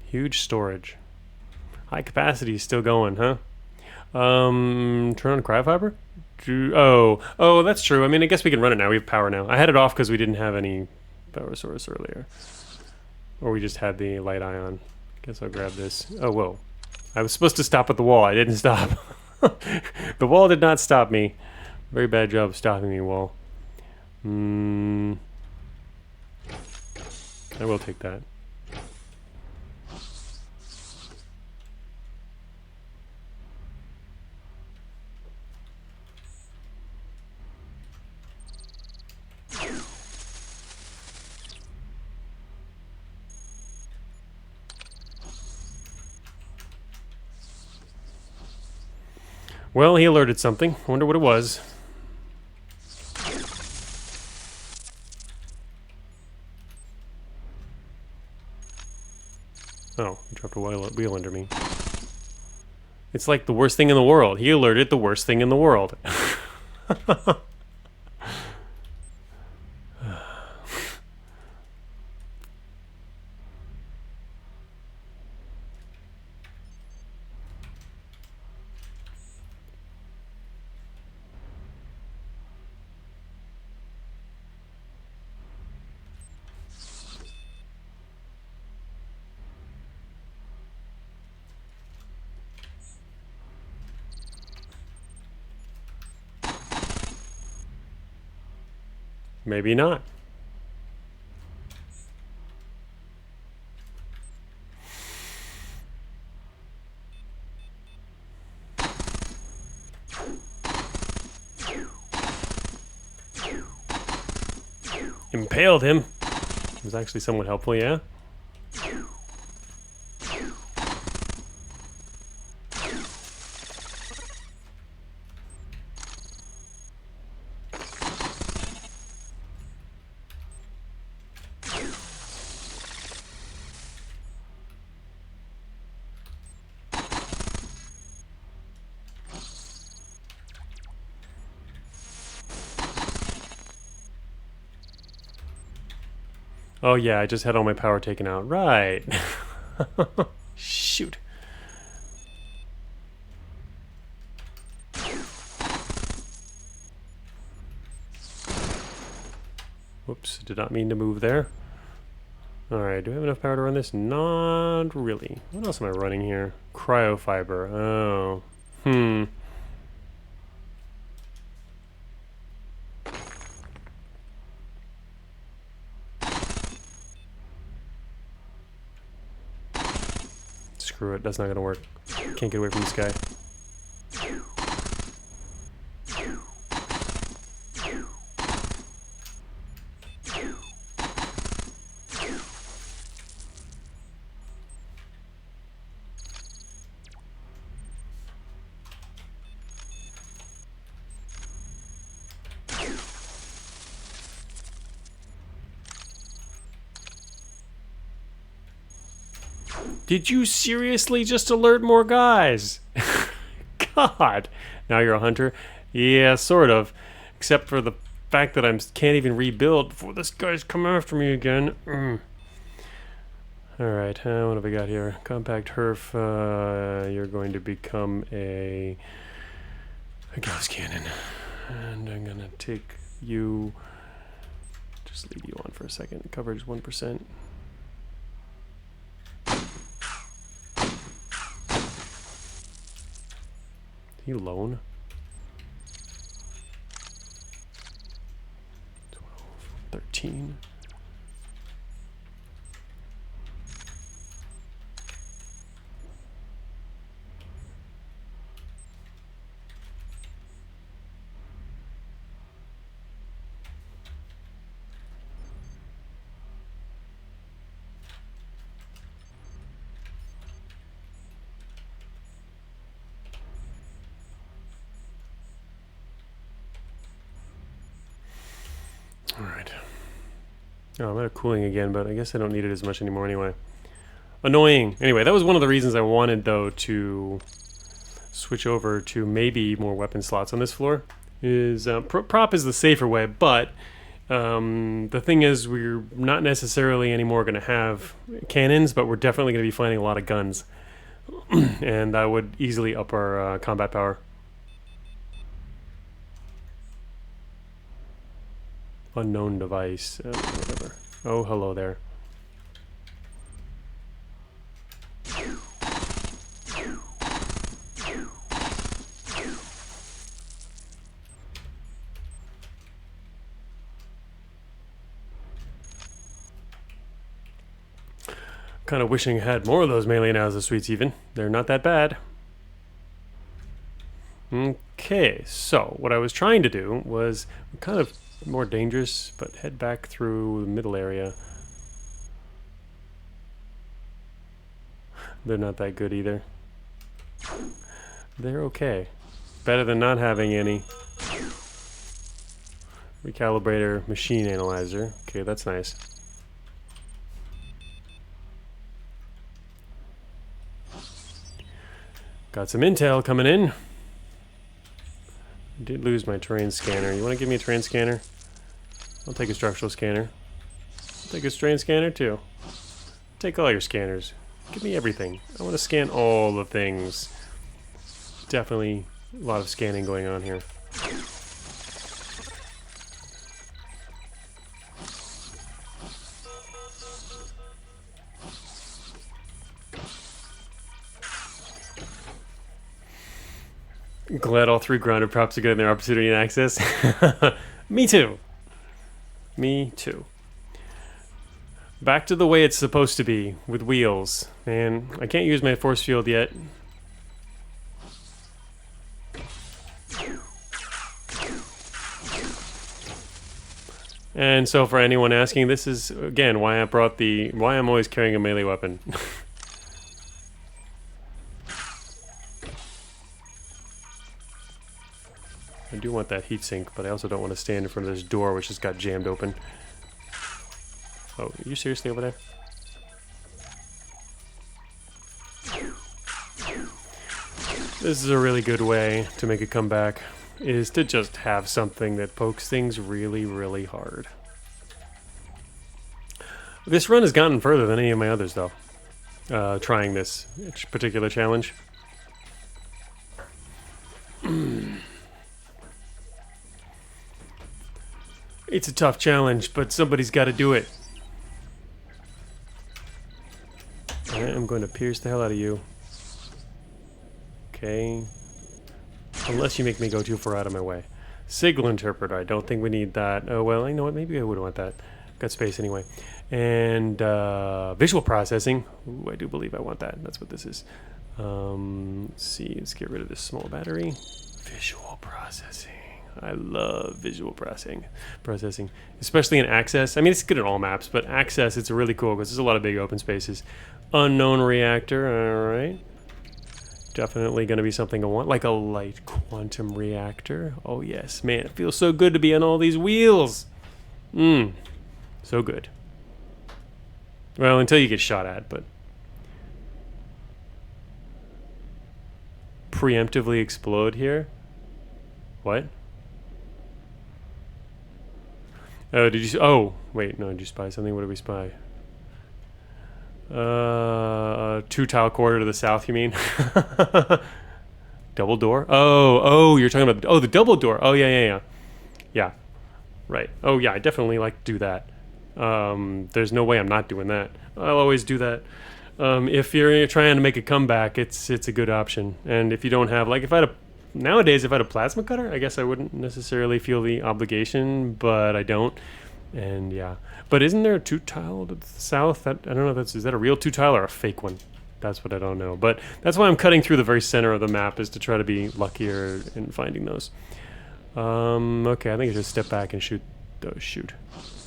Huge storage. High capacity is still going, huh? Turn on cryofiber? Oh, that's true. I mean, I guess we can run it now. We have power now. I had it off because we didn't have any power source earlier. Or we just had the light ion. Guess I'll grab this. Oh, whoa. I was supposed to stop at the wall. I didn't stop. The wall did not stop me. Very bad job of stopping me, wall. I will take that. Well, he alerted something. I wonder what it was. Oh, he dropped a wheel under me. It's like the worst thing in the world. He alerted the worst thing in the world. Maybe not. Impaled him. It was actually somewhat helpful, yeah? Oh yeah, I just had all my power taken out. Right. Shoot. Whoops, did not mean to move there. Alright, do I have enough power to run this? Not really. What else am I running here? Cryofiber. Oh. Screw it, that's not gonna work. Can't get away from this guy. Did you seriously just alert more guys? God. Now you're a hunter? Yeah, sort of. Except for the fact that I can't even rebuild before this guy's come after me again. Alright, what have I got here? Compact Herf, you're going to become a gauss cannon. And I'm gonna take you... Just leave you on for a second. Coverage 1%. He alone? 12, 13. Alright. Oh, I'm out of cooling again, but I guess I don't need it as much anymore anyway. Annoying. Anyway, that was one of the reasons I wanted, though, to switch over to maybe more weapon slots on this floor. Is prop is the safer way, but the thing is we're not necessarily anymore going to have cannons, but we're definitely going to be finding a lot of guns. And that would easily up our combat power. Unknown device, whatever. Oh, hello there. Kind of wishing I had more of those melee Nowza suites even. They're not that bad. Okay, so what I was trying to do was kind of more dangerous, but head back through the middle area. They're not that good either. They're okay. Better than not having any. Recalibrator, machine analyzer. Okay, that's nice. Got some intel coming in. I did lose my terrain scanner. You want to give me a terrain scanner? I'll take a structural scanner. I'll take a terrain scanner too. Take all your scanners. Give me everything. I want to scan all the things. Definitely a lot of scanning going on here. Glad all three grounded props are getting their opportunity and access. Me too. Me too. Back to the way it's supposed to be, with wheels. Man, I can't use my force field yet. And so for anyone asking, this is, again, why I'm always carrying a melee weapon. I do want that heatsink, but I also don't want to stand in front of this door, which just got jammed open. Oh, are you seriously over there? This is a really good way to make a comeback, is to just have something that pokes things really, really hard. This run has gotten further than any of my others, though. Trying this particular challenge. It's a tough challenge, but somebody's got to do it. I am going to pierce the hell out of you. Okay. Unless you make me go too far out of my way. Signal interpreter, I don't think we need that. Oh, well, you know what? Maybe I would want that. Got space anyway. And visual processing. Ooh, I do believe I want that. That's what this is. Let's see. Let's get rid of this small battery. Visual processing. I love visual processing, especially in Access. I mean, it's good in all maps, but Access, it's really cool because there's a lot of big open spaces. Unknown reactor, all right. Definitely going to be something I want, like a light quantum reactor. Oh yes, man, it feels so good to be on all these wheels. So good. Well, until you get shot at, but preemptively explode here. What? Oh, did you? Oh, wait, no, did you spy something? What did we spy? 2 tile corridor to the south, you mean? Double door? Oh, you're talking about, the double door. Oh, yeah. Yeah, right. Oh, yeah, I definitely like to do that. There's no way I'm not doing that. I'll always do that. If you're trying to make a comeback, it's a good option. And if you don't have, like, nowadays, if I had a plasma cutter, I guess I wouldn't necessarily feel the obligation, but I don't. And yeah. But isn't there a 2 tile to the south? I don't know, is that a real 2 tile or a fake one? That's what I don't know. But that's why I'm cutting through the very center of the map, is to try to be luckier in finding those. Okay, I think I should step back and shoot those. Shoot.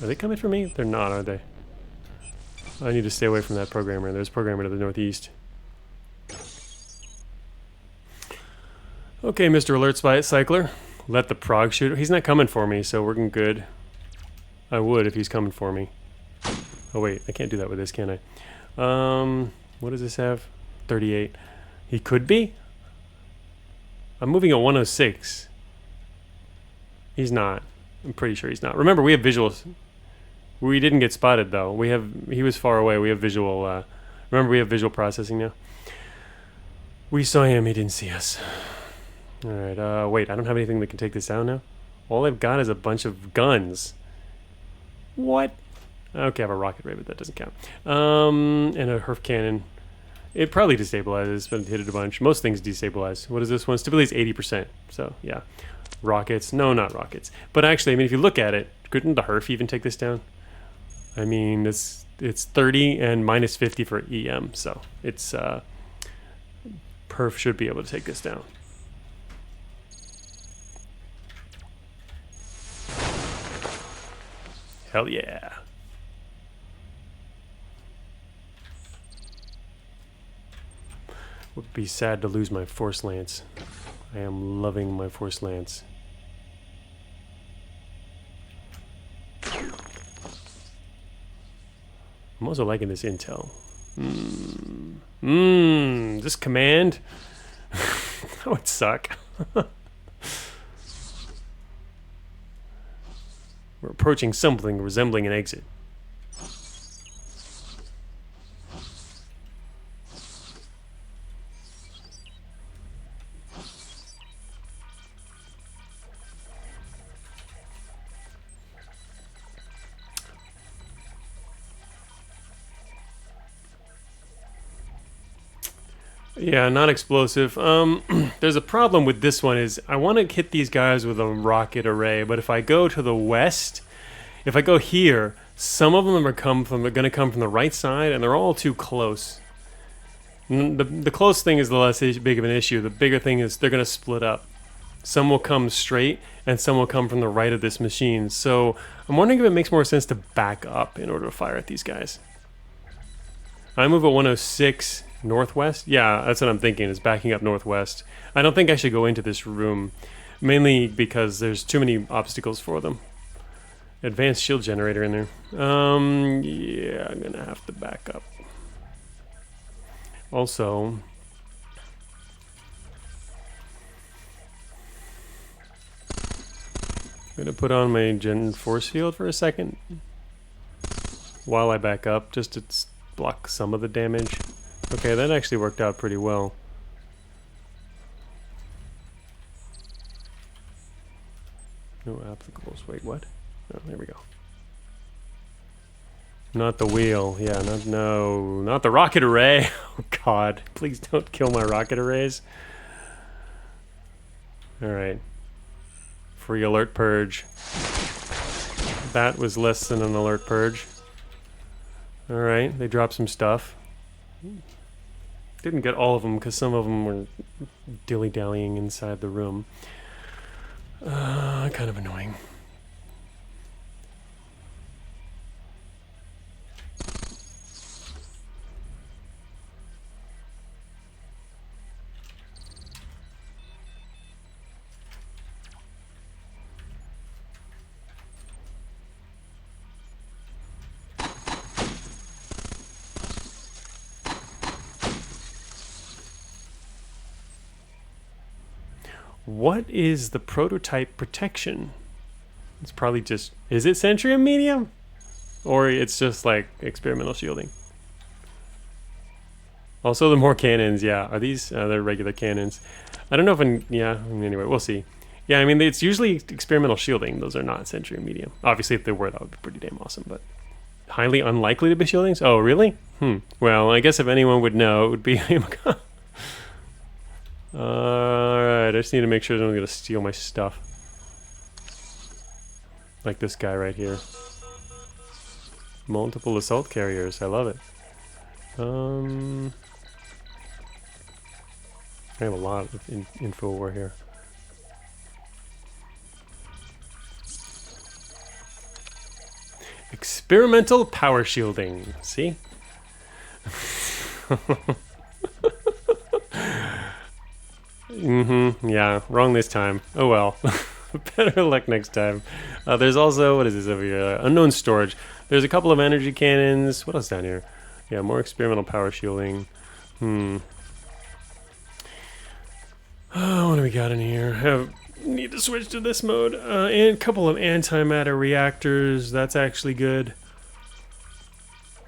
Are they coming for me? They're not, are they? I need to stay away from that programmer. There's a programmer to the northeast. Okay, Mr. Alert Cycler. Let the prog shooter. He's not coming for me, so we're good. I would if he's coming for me. Oh wait, I can't do that with this, can I? What does this have? 38. He could be? I'm moving at 106. He's not. I'm pretty sure he's not. Remember, we have visuals. We didn't get spotted though. He was far away. We have visual, remember we have visual processing now. We saw him, he didn't see us. Alright, wait, I don't have anything that can take this down now? All I've got is a bunch of guns. What? Okay, I have a rocket ray, but that doesn't count. And a Herf cannon. It probably destabilizes, but hit it a bunch. Most things destabilize. What is this one? Stability is 80%. So, yeah. Rockets. No, not rockets. But actually, I mean, if you look at it, couldn't the Herf even take this down? I mean, it's 30 and minus 50 for EM, so it's Perf should be able to take this down. Hell yeah. Would be sad to lose my Force Lance. I am loving my Force Lance. I'm also liking this intel. This command. That would suck. We're approaching something resembling an exit. Yeah, not explosive. There's a problem with this one is I want to hit these guys with a rocket array, but if I go to the west, If I go here, some of them are going to come from the right side, and they're all too close. The close thing is the less big of an issue. The bigger thing is they're going to split up. Some will come straight, and some will come from the right of this machine. So I'm wondering if it makes more sense to back up in order to fire at these guys. I move at 106 northwest. Yeah, that's what I'm thinking, is backing up northwest. I don't think I should go into this room, mainly because there's too many obstacles for them. Advanced shield generator in there. Yeah, I'm gonna have to back up. Also, I'm gonna put on my gen force field for a second while I back up, just to block some of the damage. Okay, that actually worked out pretty well. No applicables. Wait, what? Oh, there we go. Not the wheel. Yeah, not the rocket array. Oh God, please don't kill my rocket arrays. All right. Free alert purge. That was less than an alert purge. All right, they dropped some stuff. Didn't get all of them because some of them were dilly-dallying inside the room. Kind of annoying. What is the prototype protection? It's probably just... Is it Centrium medium? Or it's just like experimental shielding? Also the more cannons, yeah. Are these... they're regular cannons. I don't know if... yeah, anyway, we'll see. Yeah, I mean, it's usually experimental shielding. Those are not Centrium medium. Obviously, if they were, that would be pretty damn awesome, but... Highly unlikely to be shieldings? Oh, really? Well, I guess if anyone would know, it would be... Alright, I just need to make sure no one's gonna steal my stuff. Like this guy right here. Multiple assault carriers, I love it. I have a lot of info war here. Experimental power shielding, see? Yeah, wrong this time. Oh well. Better luck next time. There's also, what is this over here? Unknown storage. There's a couple of energy cannons. What else down here? Yeah, more experimental power shielding. What do we got in here? Need to switch to this mode. And a couple of antimatter reactors. That's actually good.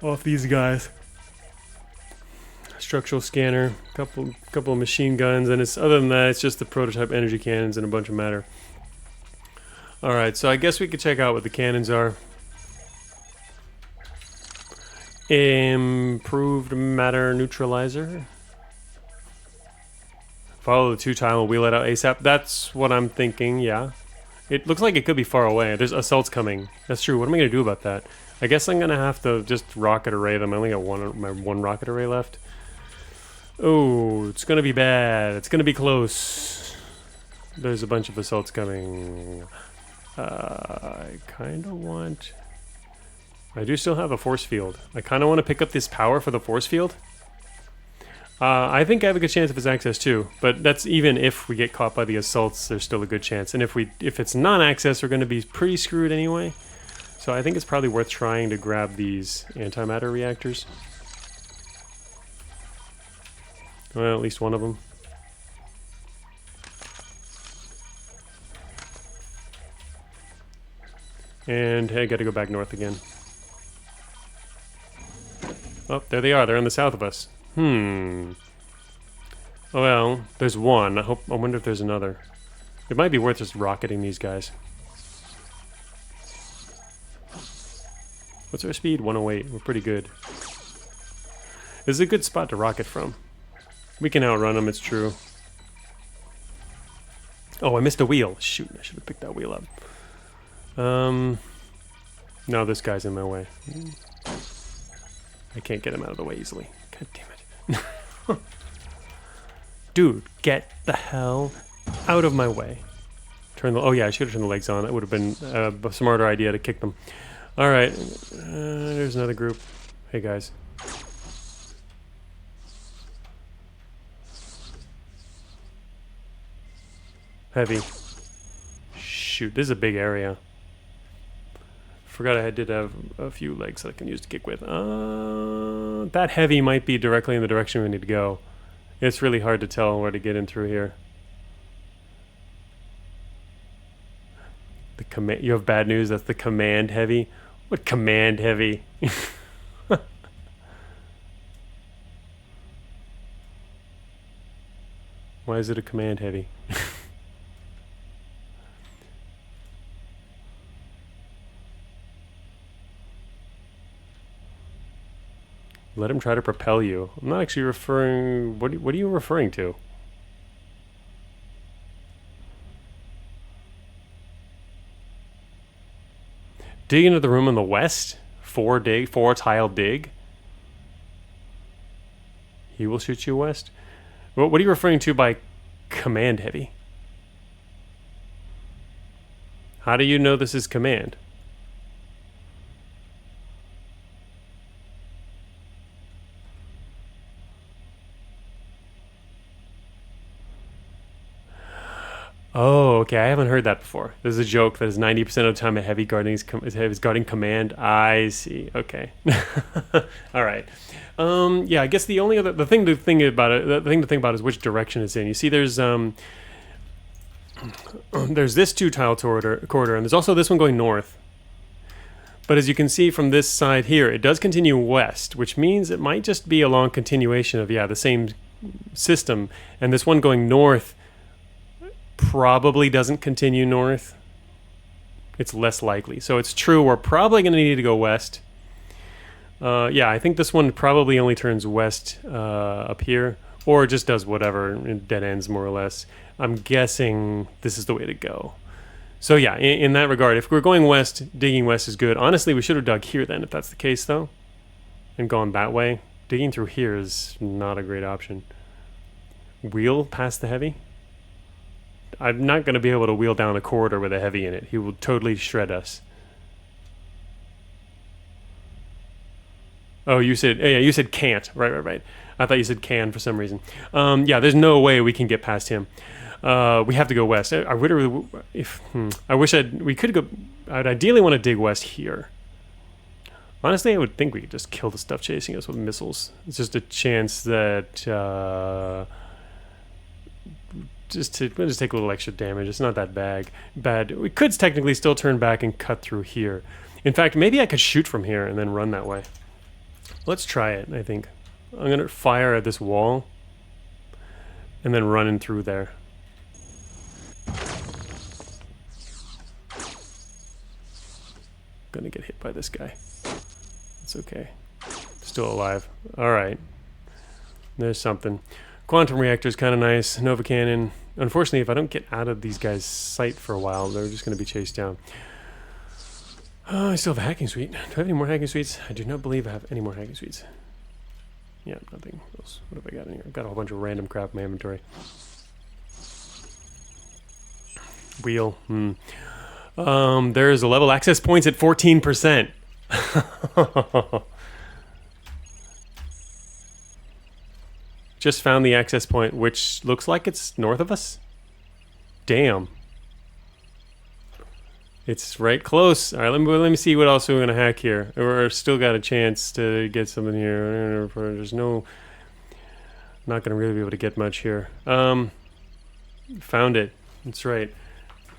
Off these guys. Structural scanner, couple of machine guns, and it's other than that, it's just the prototype energy cannons and a bunch of matter. All right, so I guess we could check out what the cannons are. Improved matter neutralizer. Follow the 2-tile, wheel it out ASAP. That's what I'm thinking. Yeah, it looks like it could be far away. There's assaults coming. That's true. What am I gonna do about that? I guess I'm gonna have to just rocket array them. I only got one rocket array left. Oh, it's gonna be bad. It's gonna be close. There's a bunch of assaults coming. I kind of want... I do still have a force field. I kind of want to pick up this power for the force field. I think I have a good chance of its access too, but that's even if we get caught by the assaults, there's still a good chance. And if it's non-access, we're going to be pretty screwed anyway. So I think it's probably worth trying to grab these antimatter reactors. Well, at least one of them. And hey, I gotta go back north again. Oh, there they are. They're on the south of us. Oh, well, there's one. I wonder if there's another. It might be worth just rocketing these guys. What's our speed? 108. We're pretty good. This is a good spot to rocket from. We can outrun them, it's true. Oh, I missed a wheel. Shoot, I should have picked that wheel up. Now this guy's in my way. I can't get him out of the way easily. God damn it. Dude, get the hell out of my way. Turn the... Oh yeah, I should have turned the legs on. That would have been a smarter idea to kick them. Alright. There's another group. Hey guys. Heavy. Shoot, this is a big area. Forgot I did have a few legs that I can use to kick with. That heavy might be directly in the direction we need to go. It's really hard to tell where to get in through here. The command. You have bad news. That's the command heavy. What command heavy? Why is it a command heavy? Let him try to propel you. I'm not actually referring... What are you referring to? Dig into the room on the west? 4 tile dig? He will shoot you west? What are you referring to by command heavy? How do you know this is command? Oh, okay. I haven't heard that before. There's a joke that is 90% of the time a heavy guarding is guarding command. I see. Okay. All right. Yeah. I guess the only other thing to think about is which direction it's in. You see, there's this 2-tile corridor, and there's also this one going north. But as you can see from this side here, it does continue west, which means it might just be a long continuation of the same system. And this one going north probably doesn't continue north. It's less likely. So it's true, we're probably going to need to go west. Yeah, I think this one probably only turns west up here, or just does whatever, it dead ends more or less. I'm guessing this is the way to go. So yeah, in that regard, if we're going west, digging west is good. Honestly, we should have dug here then, if that's the case though, and gone that way. Digging through here is not a great option. Wheel past the heavy? I'm not going to be able to wheel down a corridor with a heavy in it. He will totally shred us. Oh, you said... Yeah, you said can't. Right. I thought you said can for some reason. Yeah, there's no way we can get past him. We have to go west. I literally... I wish we could go... I'd ideally want to dig west here. Honestly, I would think we could just kill the stuff chasing us with missiles. It's just a chance that... we'll just take a little extra damage. It's not that bad. We could technically still turn back and cut through here. In fact, maybe I could shoot from here and then run that way. Let's try it, I think. I'm going to fire at this wall and then run in through there. Gonna get hit by this guy. It's okay. Still alive. Alright. There's something. Quantum reactor is kind of nice. Nova cannon. Unfortunately, if I don't get out of these guys' sight for a while, they're just going to be chased down. I still have a hacking suite. Do I have any more hacking suites? I do not believe I have any more hacking suites. Yeah, nothing else. What have I got in here? I've got a whole bunch of random crap in my inventory. Wheel. There's a level access points at 14%. Just found the access point, which looks like it's north of us. Damn. It's right close. All right, let me see what else we're going to hack here. We're still got a chance to get something here. There's no... Not going to really be able to get much here. Found it. That's right.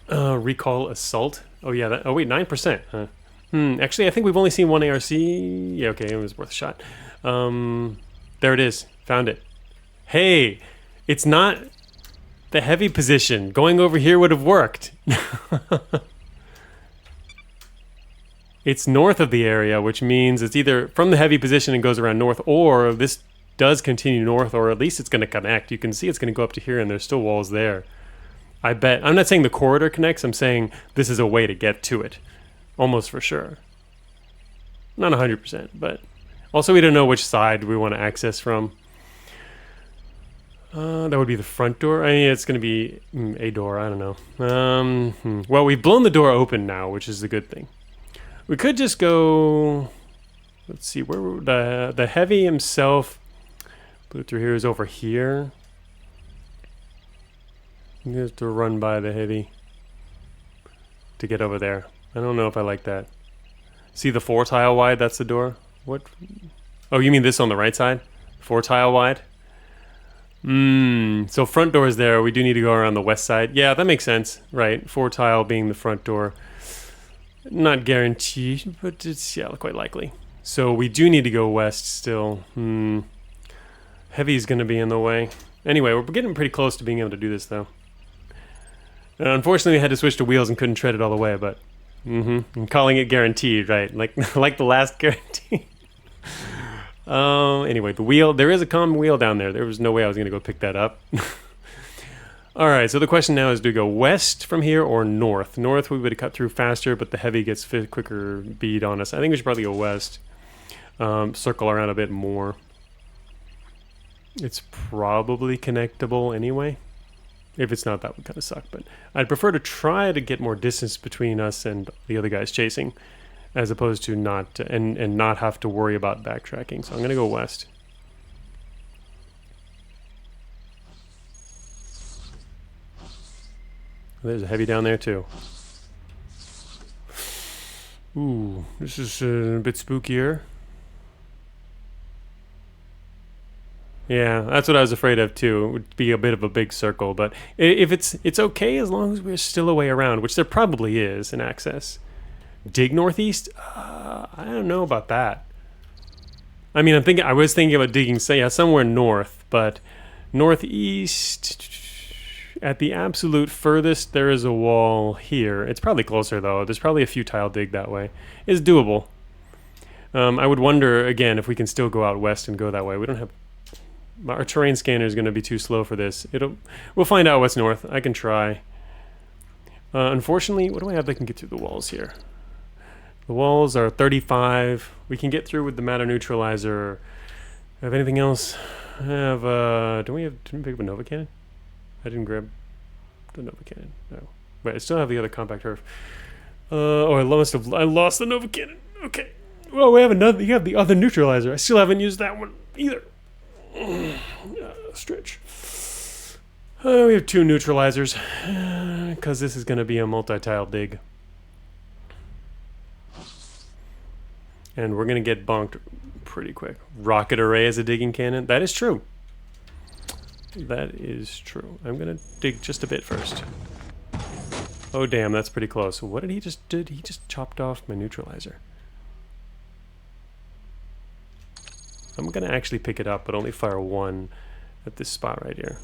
Recall assault. Oh, yeah. Oh, wait, 9%. Huh. Actually, I think we've only seen one ARC. Yeah, okay, it was worth a shot. There it is. Found it. Hey, it's not the heavy position. Going over here would have worked. It's north of the area, which means it's either from the heavy position and goes around north, or this does continue north, or at least it's going to connect. You can see it's going to go up to here, and there's still walls there. I bet. I'm not saying the corridor connects. I'm saying this is a way to get to it. Almost for sure. Not 100%, but also we don't know which side we want to access from. That would be the front door. I mean, it's going to be a door. I don't know. Well, we've blown the door open now, which is the good thing. We could just go... Let's see, where would the heavy himself... Put it through here is over here. You have to run by the heavy to get over there. I don't know if I like that. See the 4 tile wide? That's the door. What? Oh, you mean this on the right side? 4 tile wide? So front door is there. We do need to go around the west side. Yeah, that makes sense. Right, 4 tile being the front door. Not guaranteed, but it's, yeah, quite likely. So we do need to go west still. Heavy's going to be in the way. Anyway, we're getting pretty close to being able to do this, though. Unfortunately, we had to switch to wheels and couldn't tread it all the way, but... I'm calling it guaranteed, right? Like the last guarantee. Anyway, the wheel... There is a common wheel down there. There was no way I was going to go pick that up. Alright, so the question now is, do we go west from here or north? North we would cut through faster, but the heavy gets quicker bead on us. I think we should probably go west. Circle around a bit more. It's probably connectable anyway. If it's not, that would kind of suck. But I'd prefer to try to get more distance between us and the other guys chasing, as opposed to not and not have to worry about backtracking. So I'm gonna go west. There's a heavy down there too. Ooh, this is a bit spookier. Yeah, that's what I was afraid of too. It would be a bit of a big circle, but if it's okay as long as we're still a way around, which there probably is an access. Dig northeast? I don't know about that. I mean, I was thinking about digging, say, yeah, somewhere north, but northeast. At the absolute furthest, there is a wall here. It's probably closer though. There's probably a few tile dig that way. It's doable. I would wonder again if we can still go out west and go that way. We don't have. Our terrain scanner is going to be too slow for this. We'll find out what's north. I can try. Unfortunately, what do I have that can get through the walls here? The walls are 35. We can get through with the matter neutralizer. Have anything else? I have, didn't we pick up a Nova Cannon? I didn't grab the Nova Cannon. No. Wait, I still have the other compact turf. I lost the Nova Cannon. Okay. Well, we have another. You have the other neutralizer. I still haven't used that one either. Stretch. We have 2 neutralizers because this is going to be a multi-tile dig, and we're going to get bonked pretty quick. Rocket array as a digging cannon. That is true. That is true. I'm going to dig just a bit first. Oh damn, that's pretty close. What did he just do? He just chopped off my neutralizer. I'm going to actually pick it up, but only fire 1 at this spot right here.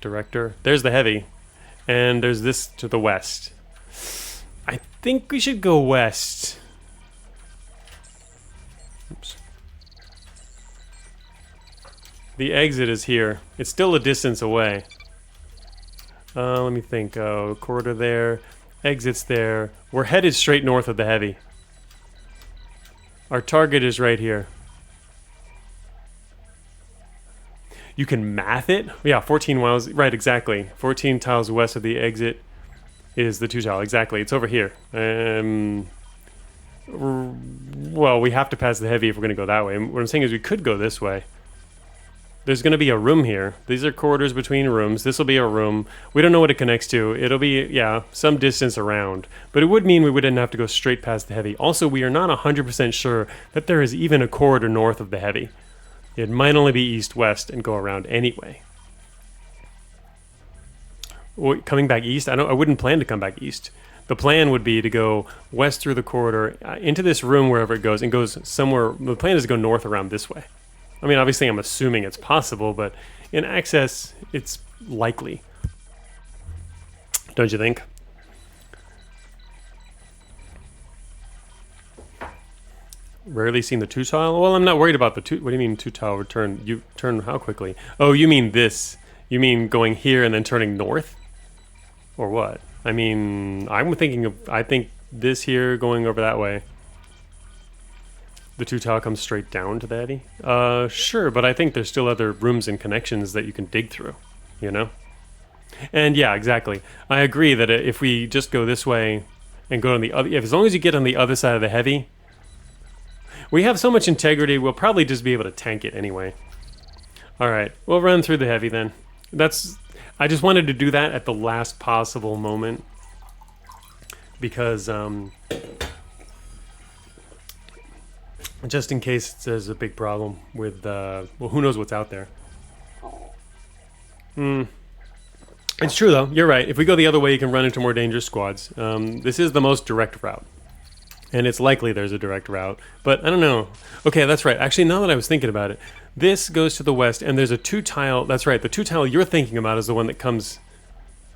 Director. There's the heavy. And there's this to the west. I think we should go west. Oops. The exit is here. It's still a distance away. Let me think. Oh, corridor there. Exits there. We're headed straight north of the heavy. Our target is right here. You can math it? Yeah, 14 miles. Right, exactly. 14 tiles west of the exit is the 2 tile. Exactly. It's over here. Well, we have to pass the heavy if we're going to go that way. What I'm saying is we could go this way. There's going to be a room here. These are corridors between rooms. This will be a room. We don't know what it connects to. It'll be, yeah, some distance around. But it would mean we wouldn't have to go straight past the heavy. Also, we are not 100% sure that there is even a corridor north of the heavy. It might only be east-west and go around anyway. Coming back east? I wouldn't plan to come back east. The plan would be to go west through the corridor, into this room wherever it goes, and goes somewhere. The plan is to go north around this way. I mean, obviously I'm assuming it's possible, but in access, it's likely. Don't you think? Rarely seen the 2 tile? Well, I'm not worried about the 2. What do you mean 2 tile return? You turn how quickly? Oh, you mean this. You mean going here and then turning north? Or what? I mean, I think this here going over that way. The two tile comes straight down to the heady? Sure, but I think there's still other rooms and connections that you can dig through, you know? And yeah, exactly. I agree that if we just go this way and go on the other, as long as you get on the other side of the heavy, we have so much integrity, we'll probably just be able to tank it anyway. All right, we'll run through the heavy then. I just wanted to do that at the last possible moment because just in case there's a big problem with, well, who knows what's out there. It's true though, you're right. If we go the other way, you can run into more dangerous squads. This is the most direct route. And it's likely there's a direct route, but I don't know. Okay, that's right. Actually, now that I was thinking about it, this goes to the west, and there's a two-tile. That's right. The two-tile you're thinking about is the one that comes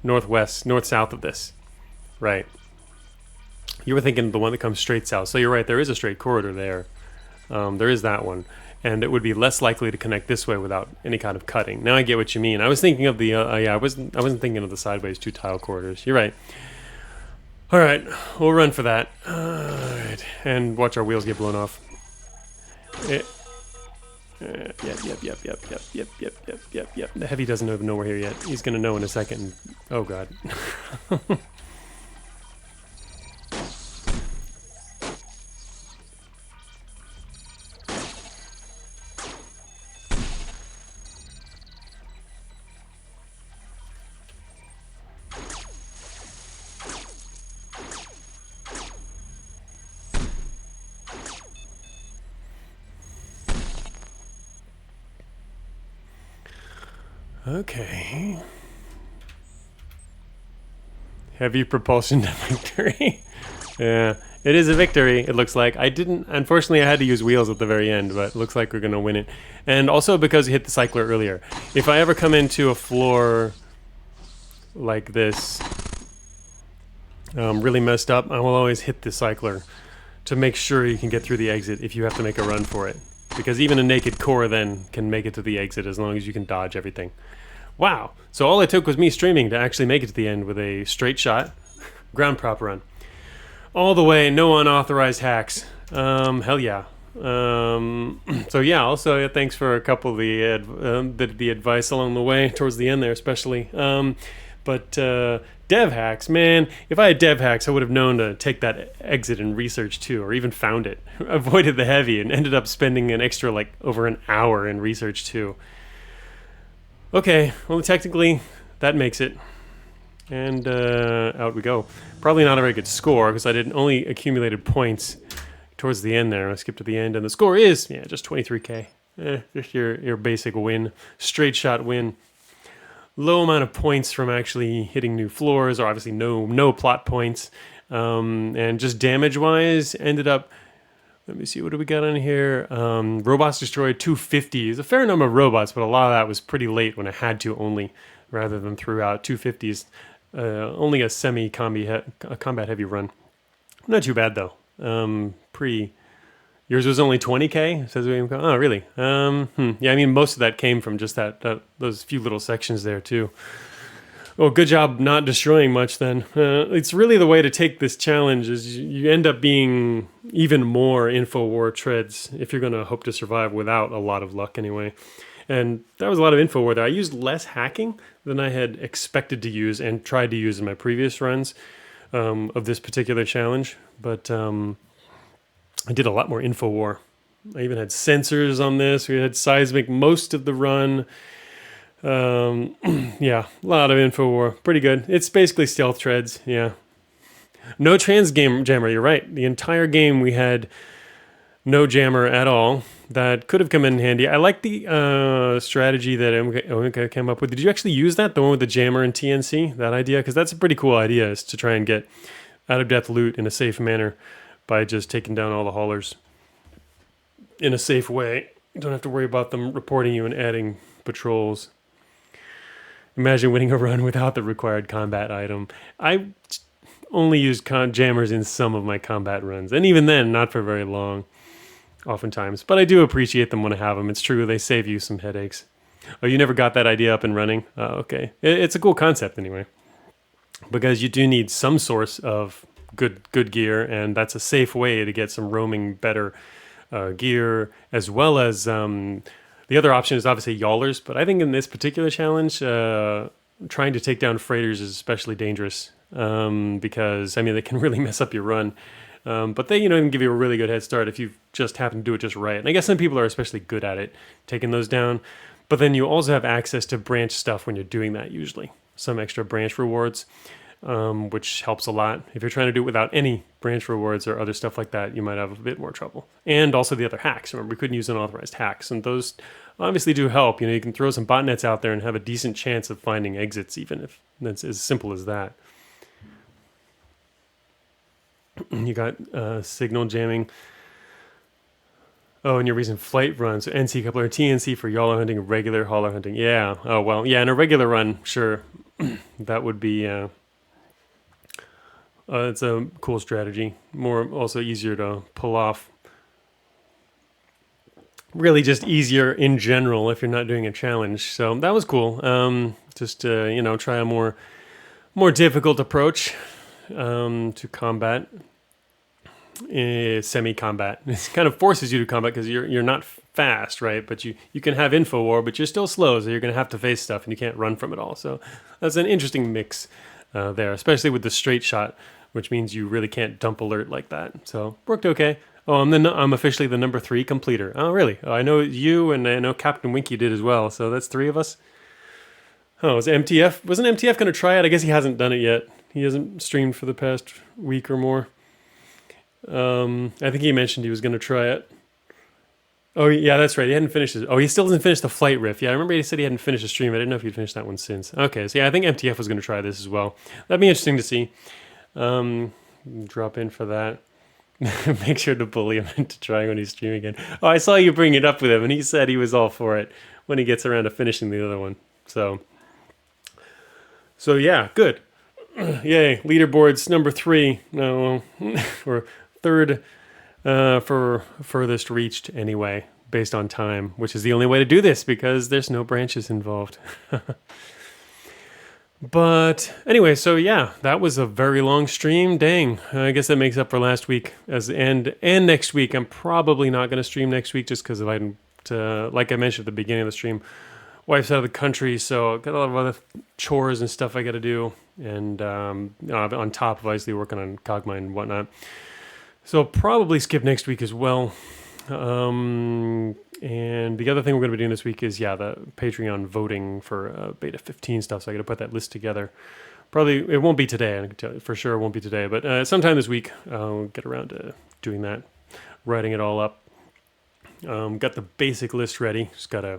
northwest, north-south of this. Right. You were thinking the one that comes straight south. So you're right. There is a straight corridor there. There is that one, and it would be less likely to connect this way without any kind of cutting. Now I get what you mean. I was thinking of the. Yeah, I wasn't thinking of the sideways two-tile corridors. You're right. All right, we'll run for that. All right, and watch our wheels get blown off. Yep. The heavy doesn't even know we're here yet. He's gonna know in a second. Oh god. Okay. Heavy propulsion to victory. Yeah, it is a victory, it looks like. Unfortunately, I had to use wheels at the very end, but it looks like we're going to win it. And also because we hit the cycler earlier. If I ever come into a floor like this, really messed up, I will always hit the cycler to make sure you can get through the exit if you have to make a run for it. Because even a naked core then can make it to the exit as long as you can dodge everything. Wow. So all it took was me streaming to actually make it to the end with a straight shot, ground prop run. All the way, no unauthorized hacks. Hell yeah. So yeah, also thanks for a couple of the advice along the way, towards the end there especially. But dev hacks, man, if I had dev hacks, I would have known to take that exit and research too, or even found it. Avoided the heavy and ended up spending an extra like over an hour in research too. Okay, well technically that makes it. And out we go. Probably not a very good score because I only accumulated points towards the end there. I skipped to the end and the score is, yeah, just 23k. Just your basic win, straight shot win. Low amount of points from actually hitting new floors, or obviously no plot points. And just damage-wise, ended up, let me see, what do we got on here? Robots destroyed 250. It's a fair number of robots, but a lot of that was pretty late when I had to only, rather than throughout. 250s, only a combat heavy run. Not too bad though. Yours was only 20k. Says oh really? Yeah, I mean most of that came from just those few little sections there too. Well, good job not destroying much then. It's really the way to take this challenge is you end up being even more InfoWar treads if you're going to hope to survive without a lot of luck anyway. And that was a lot of InfoWar there. I used less hacking than I had expected to use and tried to use in my previous runs of this particular challenge. But I did a lot more InfoWar. I even had sensors on this. We had seismic most of the run. Yeah, a lot of InfoWar. Pretty good. It's basically stealth treads, yeah. No jammer, you're right. The entire game we had no jammer at all. That could have come in handy. I like the strategy that Omega came up with. Did you actually use that? The one with the jammer and TNC? That idea? Because that's a pretty cool idea, is to try and get out-of-depth loot in a safe manner by just taking down all the haulers in a safe way. You don't have to worry about them reporting you and adding patrols. Imagine winning a run without the required combat item. I only used jammers in some of my combat runs, and even then, not for very long, oftentimes. But I do appreciate them when I have them. It's true, they save you some headaches. Oh, you never got that idea up and running? Oh, okay. It's a cool concept anyway. because you do need some source of good gear, and that's a safe way to get some roaming better gear, as well as the other option is obviously yawlers. But I think in this particular challenge, trying to take down freighters is especially dangerous because I mean they can really mess up your run. But they, can give you a really good head start if you just happen to do it just right. And I guess some people are especially good at it, taking those down. But then you also have access to branch stuff when you're doing that usually. Some extra branch rewards, which helps a lot. If you're trying to do it without any branch rewards or other stuff like that, you might have a bit more trouble. And also the other hacks. Remember, we couldn't use unauthorized hacks. And those obviously do help. You can throw some botnets out there and have a decent chance of finding exits, even if that's as simple as that. You got signal jamming. Oh, and you're using flight runs, so NC coupler, TNC for yawler hunting, regular hauler hunting. Yeah. Oh, well, yeah, in a regular run, sure. That would be, it's a cool strategy. Also easier to pull off. Really just easier in general if you're not doing a challenge. So that was cool. Just to, try a more difficult approach to combat. Semi-combat. It kind of forces you to combat because you're not fast, right? But you can have info war, but you're still slow, so you're going to have to face stuff, and you can't run from it all. So that's an interesting mix there, especially with the straight shot, which means you really can't dump alert like that. So worked okay. Oh, I'm officially the number 3 completer. Oh, really? Oh, I know you, and I know Captain Winky did as well. So that's 3 of us. Oh, was MTF? Wasn't MTF going to try it? I guess he hasn't done it yet. He hasn't streamed for the past week or more. I think he mentioned he was going to try it. Oh, yeah, that's right. He hadn't finished it. Oh, he still hasn't finished the flight riff. Yeah, I remember he said he hadn't finished the stream. I didn't know if he'd finished that one since. Okay, so yeah, I think MTF was going to try this as well. That'd be interesting to see. Drop in for that. Make sure to bully him into trying when he's streaming again. Oh, I saw you bring it up with him, and he said he was all for it when he gets around to finishing the other one. So yeah, good. Yay, leaderboards number 3. No, or third for furthest reached anyway, based on time, which is the only way to do this because there's no branches involved. But anyway, so yeah, that was a very long stream. Dang, I guess that makes up for last week. And next week, I'm probably not going to stream next week just because like I mentioned at the beginning of the stream, wife's out of the country, so I've got a lot of other chores and stuff I got to do, and on top of obviously working on Cogmind and whatnot. So I'll probably skip next week as well. And the other thing we're going to be doing this week is, the Patreon voting for Beta 15 stuff, so I got to put that list together. Probably, it won't be today, I can tell you for sure it won't be today, but sometime this week I'll get around to doing that, writing it all up. Got the basic list ready, just got to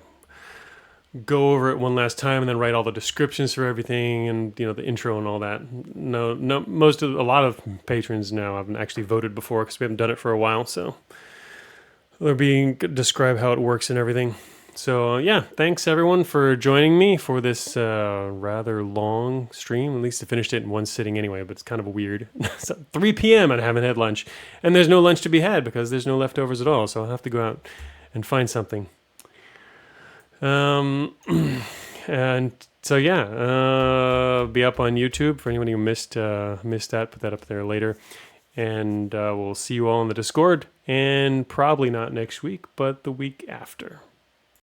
go over it one last time and then write all the descriptions for everything and the intro and all that. No, a lot of patrons now haven't actually voted before because we haven't done it for a while, so they're being describe how it works and everything. So yeah, thanks everyone for joining me for this rather long stream. At least I finished it in one sitting anyway, but it's kind of weird. It's 3 p.m. and I haven't had lunch, and there's no lunch to be had because there's no leftovers at all, so I'll have to go out and find something. And so yeah, be up on YouTube for anyone who missed that. Put that up there later, and we'll see you all in the Discord, and probably not next week, but the week after.